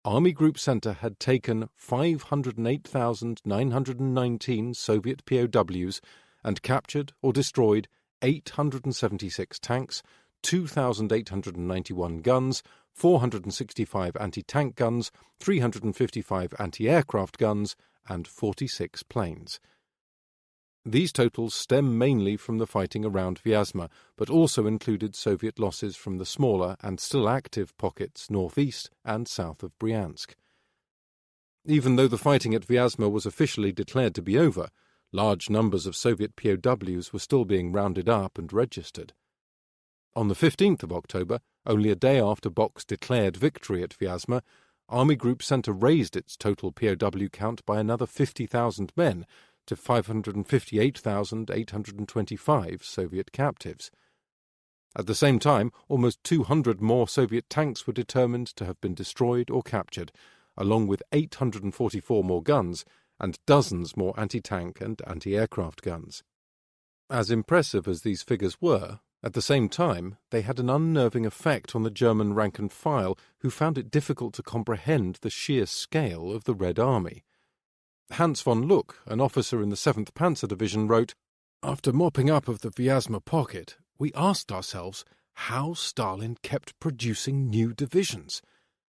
Speaker 2: Army Group Centre had taken 508,919 Soviet POWs and captured or destroyed 876 tanks, 2,891 guns, 465 anti-tank guns, 355 anti-aircraft guns, and 46 planes. These totals stem mainly from the fighting around Vyazma, but also included Soviet losses from the smaller and still active pockets northeast and south of Bryansk. Even though the fighting at Vyazma was officially declared to be over, large numbers of Soviet POWs were still being rounded up and registered. On the 15th of October, only a day after Bock's declared victory at Vyazma, Army Group Centre raised its total POW count by another 50,000 men to 558,825 Soviet captives. At the same time, almost 200 more Soviet tanks were determined to have been destroyed or captured, along with 844 more guns and dozens more anti-tank and anti-aircraft guns. As impressive as these figures were, at the same time, they had an unnerving effect on the German rank and file, who found it difficult to comprehend the sheer scale of the Red Army. Hans von Luck, an officer in the 7th Panzer Division, wrote, "After mopping up of the Vyazma pocket, we asked ourselves how Stalin kept producing new divisions,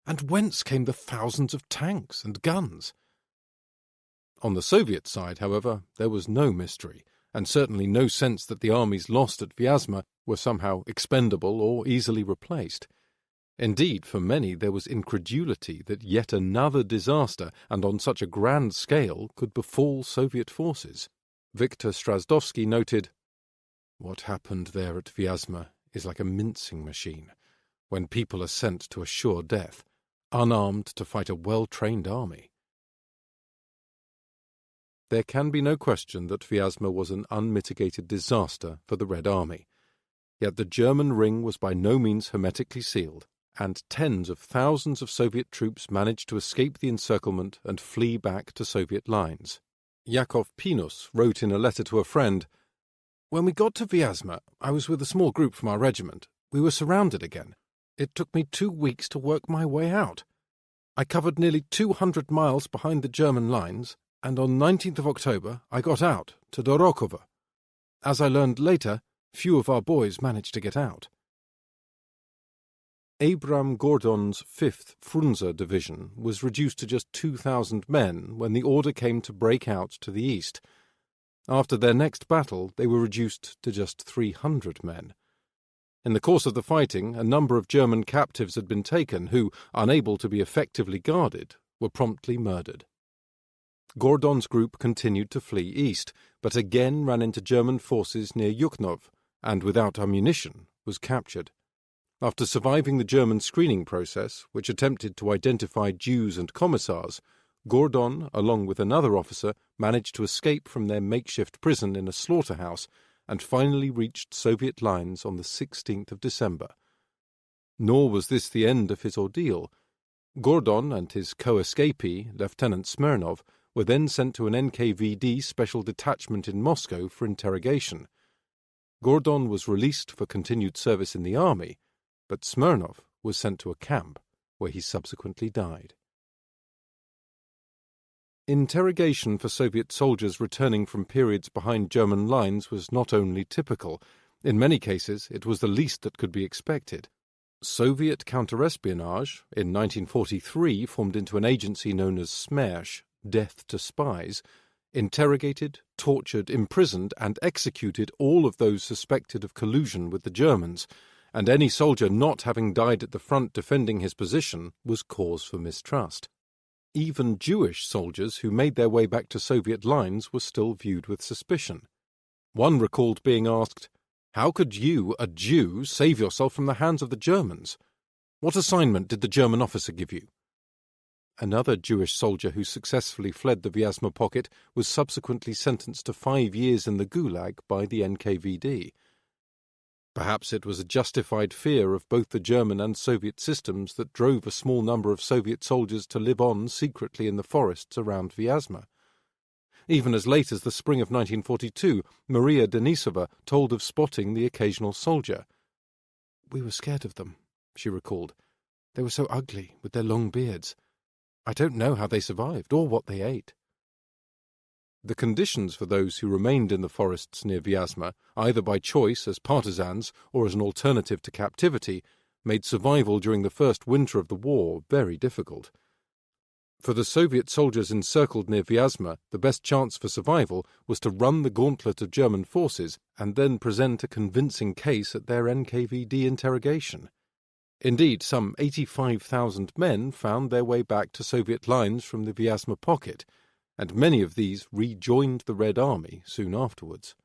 Speaker 2: and whence came the thousands of tanks and guns." On the Soviet side, however, there was no mystery, and certainly no sense that the armies lost at Vyazma were somehow expendable or easily replaced. Indeed, for many there was incredulity that yet another disaster, and on such a grand scale, could befall Soviet forces. Viktor Strazdowski noted, "What happened there at Vyazma is like a mincing machine, when people are sent to a sure death, unarmed to fight a well-trained army." There can be no question that Vyazma was an unmitigated disaster for the Red Army. Yet the German ring was by no means hermetically sealed, and tens of thousands of Soviet troops managed to escape the encirclement and flee back to Soviet lines. Yakov Pinus wrote in a letter to a friend, "When we got to Vyazma, I was with a small group from our regiment. We were surrounded again. It took me 2 weeks to work my way out. I covered nearly 200 miles behind the German lines, and on 19th of October I got out to Dorokovo. As I learned later, few of our boys managed to get out." Abram Gordon's 5th Frunze Division was reduced to just 2,000 men when the order came to break out to the east. After their next battle, they were reduced to just 300 men. In the course of the fighting, a number of German captives had been taken who, unable to be effectively guarded, were promptly murdered. Gordon's group continued to flee east, but again ran into German forces near Yuknov, and without ammunition was captured. After surviving the German screening process, which attempted to identify Jews and commissars, Gordon, along with another officer, managed to escape from their makeshift prison in a slaughterhouse and finally reached Soviet lines on the 16th of December. Nor was this the end of his ordeal. Gordon and his co-escapee, Lieutenant Smirnov, were then sent to an NKVD special detachment in Moscow for interrogation. Gordon was released for continued service in the army, but Smirnov was sent to a camp where he subsequently died. Interrogation for Soviet soldiers returning from periods behind German lines was not only typical, in many cases it was the least that could be expected. Soviet counterespionage, in 1943 formed into an agency known as SMERSH, Death to Spies, interrogated, tortured, imprisoned, and executed all of those suspected of collusion with the Germans, and any soldier not having died at the front defending his position was cause for mistrust. Even Jewish soldiers who made their way back to Soviet lines were still viewed with suspicion. One recalled being asked, "How could you, a Jew, save yourself from the hands of the Germans? What assignment did the German officer give you?" Another Jewish soldier who successfully fled the Vyazma pocket was subsequently sentenced to 5 years in the Gulag by the NKVD. Perhaps it was a justified fear of both the German and Soviet systems that drove a small number of Soviet soldiers to live on secretly in the forests around Vyazma. Even as late as the spring of 1942, Maria Denisova told of spotting the occasional soldier. "We were scared of them," she recalled. "They were so ugly, with their long beards. I don't know how they survived or what they ate." The conditions for those who remained in the forests near Vyazma, either by choice as partisans or as an alternative to captivity, made survival during the first winter of the war very difficult. For the Soviet soldiers encircled near Vyazma, the best chance for survival was to run the gauntlet of German forces and then present a convincing case at their NKVD interrogation. Indeed, some 85,000 men found their way back to Soviet lines from the Vyazma pocket, and many of these rejoined the Red Army soon afterwards.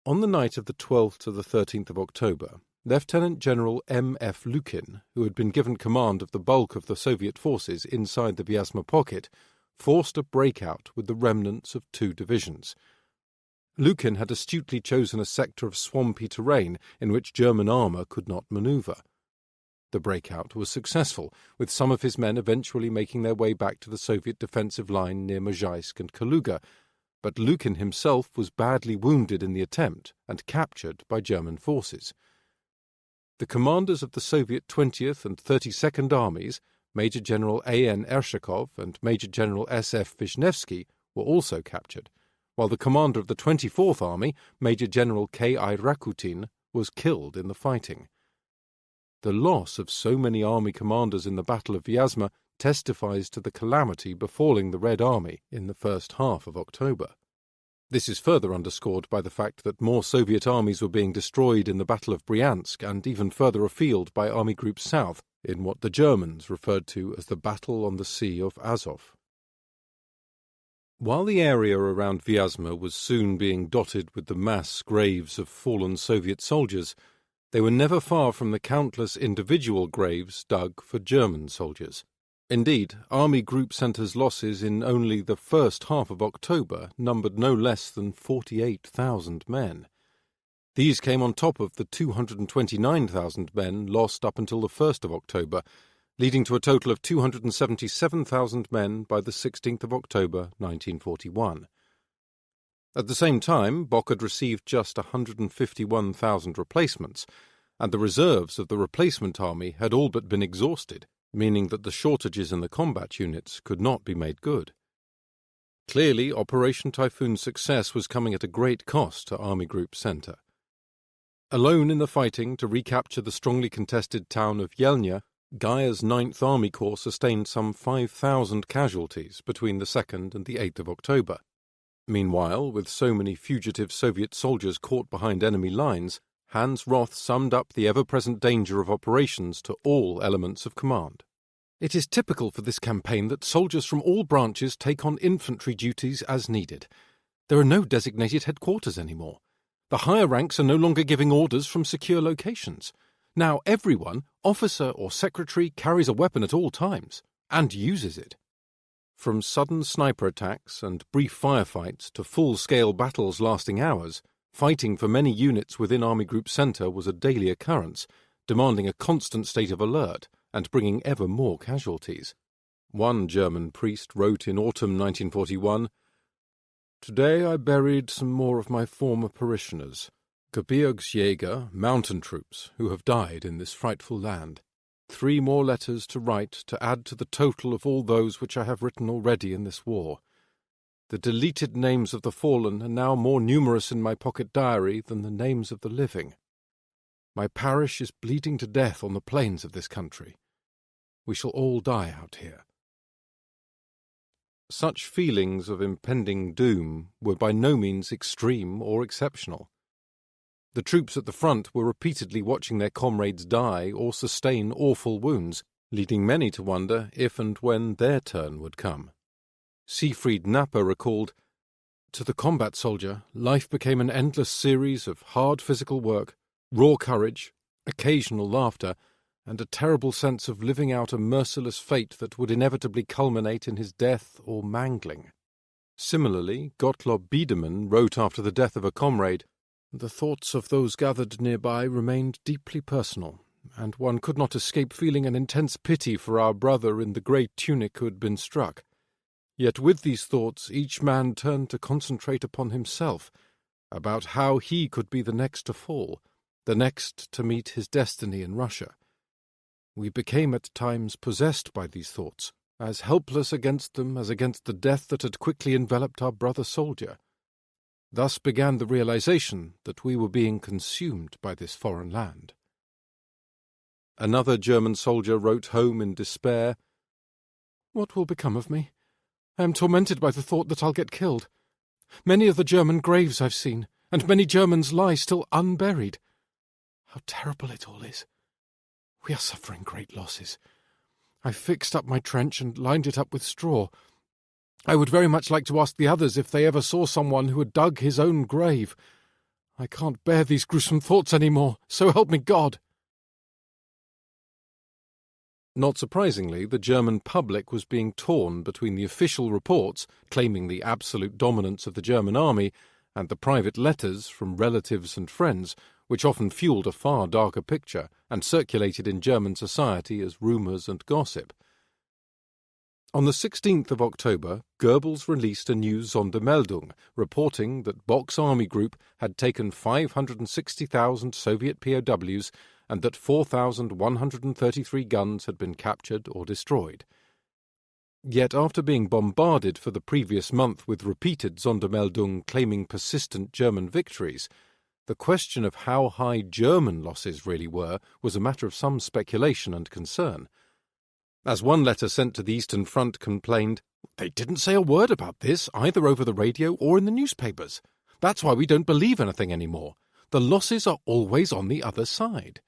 Speaker 2: On the night of the 12th to the 13th of October, Lieutenant General M.F. Lukin, who had been given command of the bulk of the Soviet forces inside the Vyazma pocket, forced a breakout with the remnants of 2 divisions. Lukin had astutely chosen a sector of swampy terrain in which German armour could not manoeuvre. The breakout was successful, with some of his men eventually making their way back to the Soviet defensive line near Mozhaisk and Kaluga, but Lukin himself was badly wounded in the attempt and captured by German forces. The commanders of the Soviet 20th and 32nd Armies, Major General A.N. Ershakov and Major General S.F. Vishnevsky, were also captured, while the commander of the 24th Army, Major General K.I. Rakutin, was killed in the fighting. The loss of so many army commanders in the Battle of Vyazma testifies to the calamity befalling the Red Army in the first half of October. This is further underscored by the fact that more Soviet armies were being destroyed in the Battle of Bryansk and even further afield by Army Group South in what the Germans referred to as the Battle on the Sea of Azov. While the area around Vyazma was soon being dotted with the mass graves of fallen Soviet soldiers, they were never far from the countless individual graves dug for German soldiers. Indeed, Army Group Centre's losses in only the first half of October numbered no less than 48,000 men. These came on top of the 229,000 men lost up until the 1st of October, leading to a total of 277,000 men by the 16th of October 1941. At the same time, Bock had received just 151,000 replacements, and the reserves of the replacement army had all but been exhausted, meaning that the shortages in the combat units could not be made good. Clearly, Operation Typhoon's success was coming at a great cost to Army Group Centre. Alone in the fighting to recapture the strongly contested town of Yelnya, Guy's 9th Army Corps sustained some 5,000 casualties between the 2nd and the 8th of October. Meanwhile, with so many fugitive Soviet soldiers caught behind enemy lines, Hans Roth summed up the ever-present danger of operations to all elements of command. It is typical for this campaign that soldiers from all branches take on infantry duties as needed. There are no designated headquarters anymore. The higher ranks are no longer giving orders from secure locations. Now everyone, officer or secretary, carries a weapon at all times, and uses it. From sudden sniper attacks and brief firefights to full-scale battles lasting hours, fighting for many units within Army Group Centre was a daily occurrence, demanding a constant state of alert and bringing ever more casualties. One German priest wrote in autumn 1941, "Today I buried some more of my former parishioners, Gebirgsjäger, mountain troops, who have died in this frightful land. 3 more letters to write to add to the total of all those which I have written already in this war. The deleted names of the fallen are now more numerous in my pocket diary than the names of the living. My parish is bleeding to death on the plains of this country. We shall all die out here." Such feelings of impending doom were by no means extreme or exceptional. The troops at the front were repeatedly watching their comrades die or sustain awful wounds, leading many to wonder if and when their turn would come. Siegfried Napper recalled, "To the combat soldier, life became an endless series of hard physical work, raw courage, occasional laughter, and a terrible sense of living out a merciless fate that would inevitably culminate in his death or mangling." Similarly, Gottlob Biedermann wrote after the death of a comrade, "The thoughts of those gathered nearby remained deeply personal, and one could not escape feeling an intense pity for our brother in the grey tunic who had been struck. Yet with these thoughts each man turned to concentrate upon himself, about how he could be the next to fall, the next to meet his destiny in Russia. We became at times possessed by these thoughts, as helpless against them as against the death that had quickly enveloped our brother soldier. Thus began the realization that we were being consumed by this foreign land." Another German soldier wrote home in despair, "What will become of me? I am tormented by the thought that I'll get killed. Many of the German graves I've seen, and many Germans lie still unburied. How terrible it all is. We are suffering great losses. I fixed up my trench and lined it up with straw. I would very much like to ask the others if they ever saw someone who had dug his own grave. I can't bear these gruesome thoughts any more, so help me God." Not surprisingly, the German public was being torn between the official reports claiming the absolute dominance of the German army and the private letters from relatives and friends, which often fueled a far darker picture and circulated in German society as rumours and gossip. On the 16th of October, Goebbels released a new Sondermeldung reporting that Bock's army group had taken 560,000 Soviet POWs and that 4,133 guns had been captured or destroyed. Yet after being bombarded for the previous month with repeated Sondermeldungen claiming persistent German victories, the question of how high German losses really were was a matter of some speculation and concern. As one letter sent to the Eastern Front complained, "They didn't say a word about this, either over the radio or in the newspapers. That's why we don't believe anything anymore. The losses are always on the other side."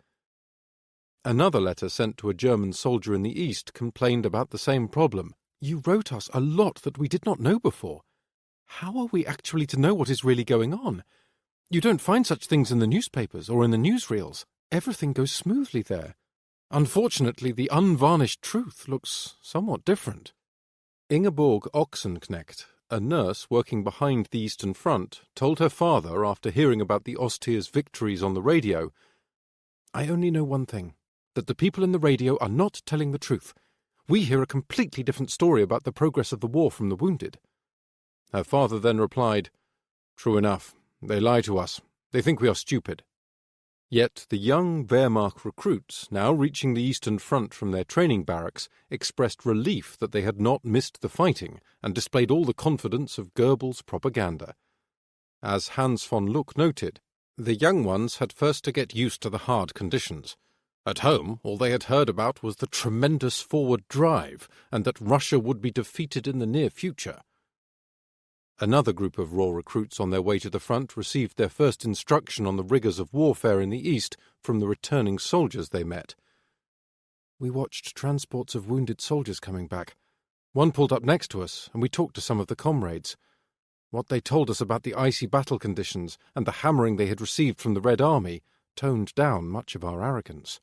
Speaker 2: Another letter sent to a German soldier in the East complained about the same problem. "You wrote us a lot that we did not know before. How are we actually to know what is really going on? You don't find such things in the newspapers or in the newsreels. Everything goes smoothly there. Unfortunately, the unvarnished truth looks somewhat different." Ingeborg Ochsenknecht, a nurse working behind the Eastern Front, told her father after hearing about the Austrians' victories on the radio, "I only know one thing, that the people in the radio are not telling the truth. We hear a completely different story about the progress of the war from the wounded." Her father then replied, "True enough, they lie to us. They think we are stupid." Yet the young Wehrmacht recruits, now reaching the Eastern Front from their training barracks, expressed relief that they had not missed the fighting and displayed all the confidence of Goebbels' propaganda. As Hans von Luck noted, the young ones had first to get used to the hard conditions. At home, all they had heard about was the tremendous forward drive and that Russia would be defeated in the near future. Another group of raw recruits on their way to the front received their first instruction on the rigours of warfare in the East from the returning soldiers they met. "We watched transports of wounded soldiers coming back. One pulled up next to us, and we talked to some of the comrades. What they told us about the icy battle conditions and the hammering they had received from the Red Army toned down much of our arrogance."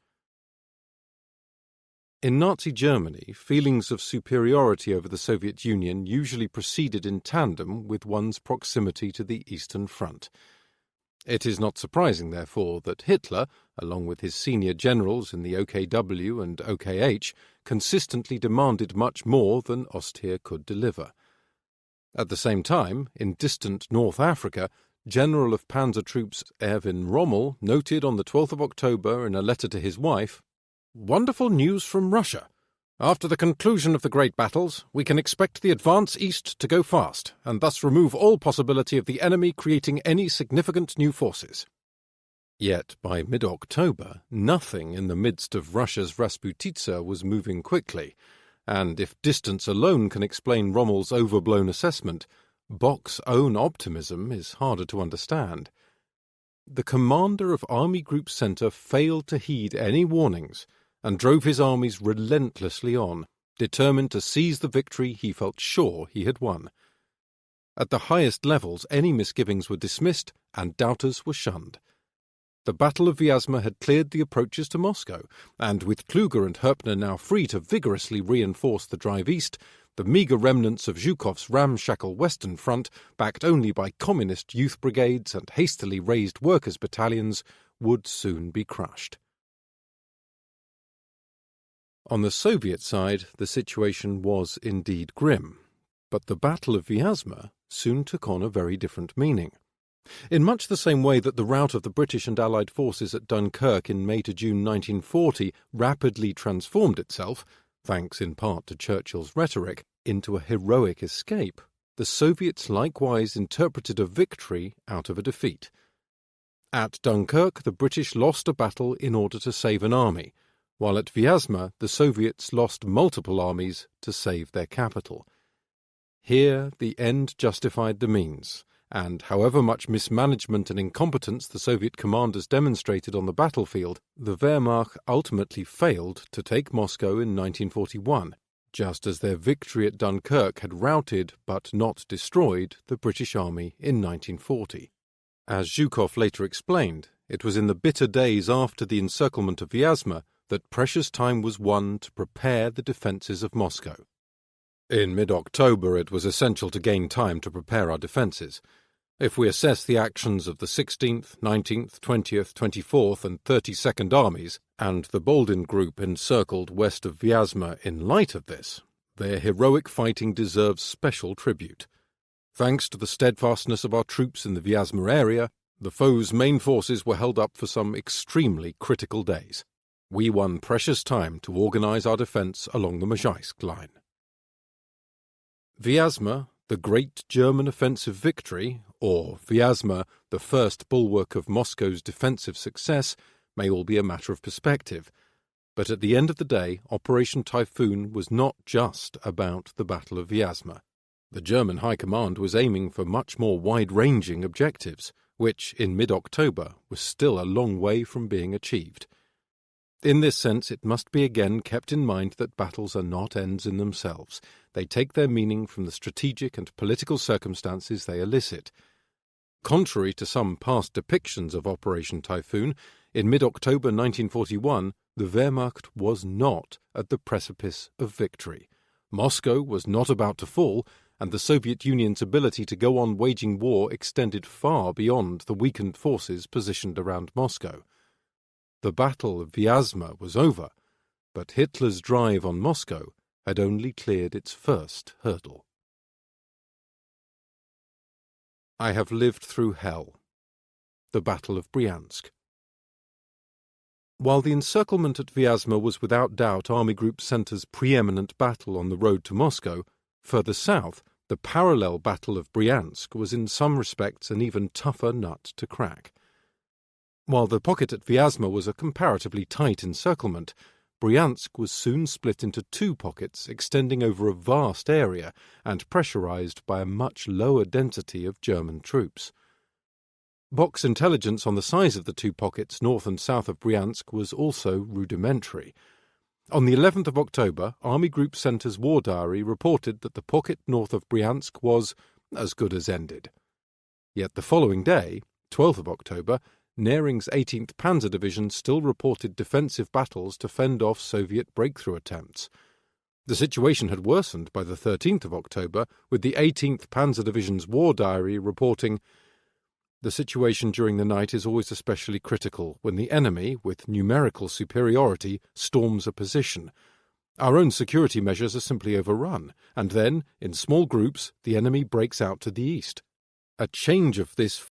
Speaker 2: In Nazi Germany, feelings of superiority over the Soviet Union usually proceeded in tandem with one's proximity to the Eastern Front. It is not surprising, therefore, that Hitler, along with his senior generals in the OKW and OKH, consistently demanded much more than Austria could deliver. At the same time, in distant North Africa, General of Panzer Troops Erwin Rommel noted on the 12th of October in a letter to his wife, "Wonderful news from Russia. After the conclusion of the great battles, we can expect the advance east to go fast, and thus remove all possibility of the enemy creating any significant new forces." Yet by mid-October, nothing in the midst of Russia's Rasputitsa was moving quickly, and if distance alone can explain Rommel's overblown assessment, Bock's own optimism is harder to understand. The commander of Army Group Centre failed to heed any warnings and drove his armies relentlessly on, determined to seize the victory he felt sure he had won. At the highest levels, any misgivings were dismissed and doubters were shunned. The Battle of Vyazma had cleared the approaches to Moscow, and with Kluger and Herpner now free to vigorously reinforce the drive east, the meagre remnants of Zhukov's ramshackle western front, backed only by communist youth brigades and hastily raised workers' battalions, would soon be crushed. On the Soviet side, the situation was indeed grim, but the Battle of Vyazma soon took on a very different meaning. In much the same way that the rout of the British and Allied forces at Dunkirk in May to June 1940 rapidly transformed itself, thanks in part to Churchill's rhetoric, into a heroic escape, the Soviets likewise interpreted a victory out of a defeat. At Dunkirk, the British lost a battle in order to save an army, while at Vyazma the Soviets lost multiple armies to save their capital. Here the end justified the means, and however much mismanagement and incompetence the Soviet commanders demonstrated on the battlefield, the Wehrmacht ultimately failed to take Moscow in 1941, just as their victory at Dunkirk had routed but not destroyed the British Army in 1940. As Zhukov later explained, it was in the bitter days after the encirclement of Vyazma that precious time was won to prepare the defences of Moscow. In mid-October it was essential to gain time to prepare our defences. If we assess the actions of the 16th, 19th, 20th, 24th and 32nd Armies, and the Boldin Group encircled west of Vyazma in light of this, their heroic fighting deserves special tribute. Thanks to the steadfastness of our troops in the Vyazma area, the foe's main forces were held up for some extremely critical days. We won precious time to organise our defence along the Mozhaisk line. Vyazma, the great German offensive victory, or Vyazma, the first bulwark of Moscow's defensive success, may all be a matter of perspective. But at the end of the day, Operation Typhoon was not just about the Battle of Vyazma. The German High Command was aiming for much more wide-ranging objectives, which, in mid-October, was still a long way from being achieved. In this sense, it must be again kept in mind that battles are not ends in themselves. They take their meaning from the strategic and political circumstances they elicit. Contrary to some past depictions of Operation Typhoon, in mid-October 1941, the Wehrmacht was not at the precipice of victory. Moscow was not about to fall, and the Soviet Union's ability to go on waging war extended far beyond the weakened forces positioned around Moscow. The Battle of Vyazma was over, but Hitler's drive on Moscow had only cleared its first hurdle. I have lived through hell. The Battle of Bryansk. While the encirclement at Vyazma was without doubt Army Group Centre's preeminent battle on the road to Moscow, further south, the parallel Battle of Bryansk was in some respects an even tougher nut to crack. While the pocket at Vyazma was a comparatively tight encirclement, Bryansk was soon split into two pockets extending over a vast area and pressurized by a much lower density of German troops. Bock's intelligence on the size of the two pockets north and south of Bryansk was also rudimentary. On the 11th of October, Army Group Centre's War Diary reported that the pocket north of Bryansk was as good as ended. Yet the following day, 12th of October, Nering's 18th Panzer Division still reported defensive battles to fend off Soviet breakthrough attempts. The situation had worsened by the 13th of October, with the 18th Panzer Division's War Diary reporting, "The situation during the night is always especially critical when the enemy, with numerical superiority, storms a position. Our own security measures are simply overrun, and then, in small groups, the enemy breaks out to the east. A change of this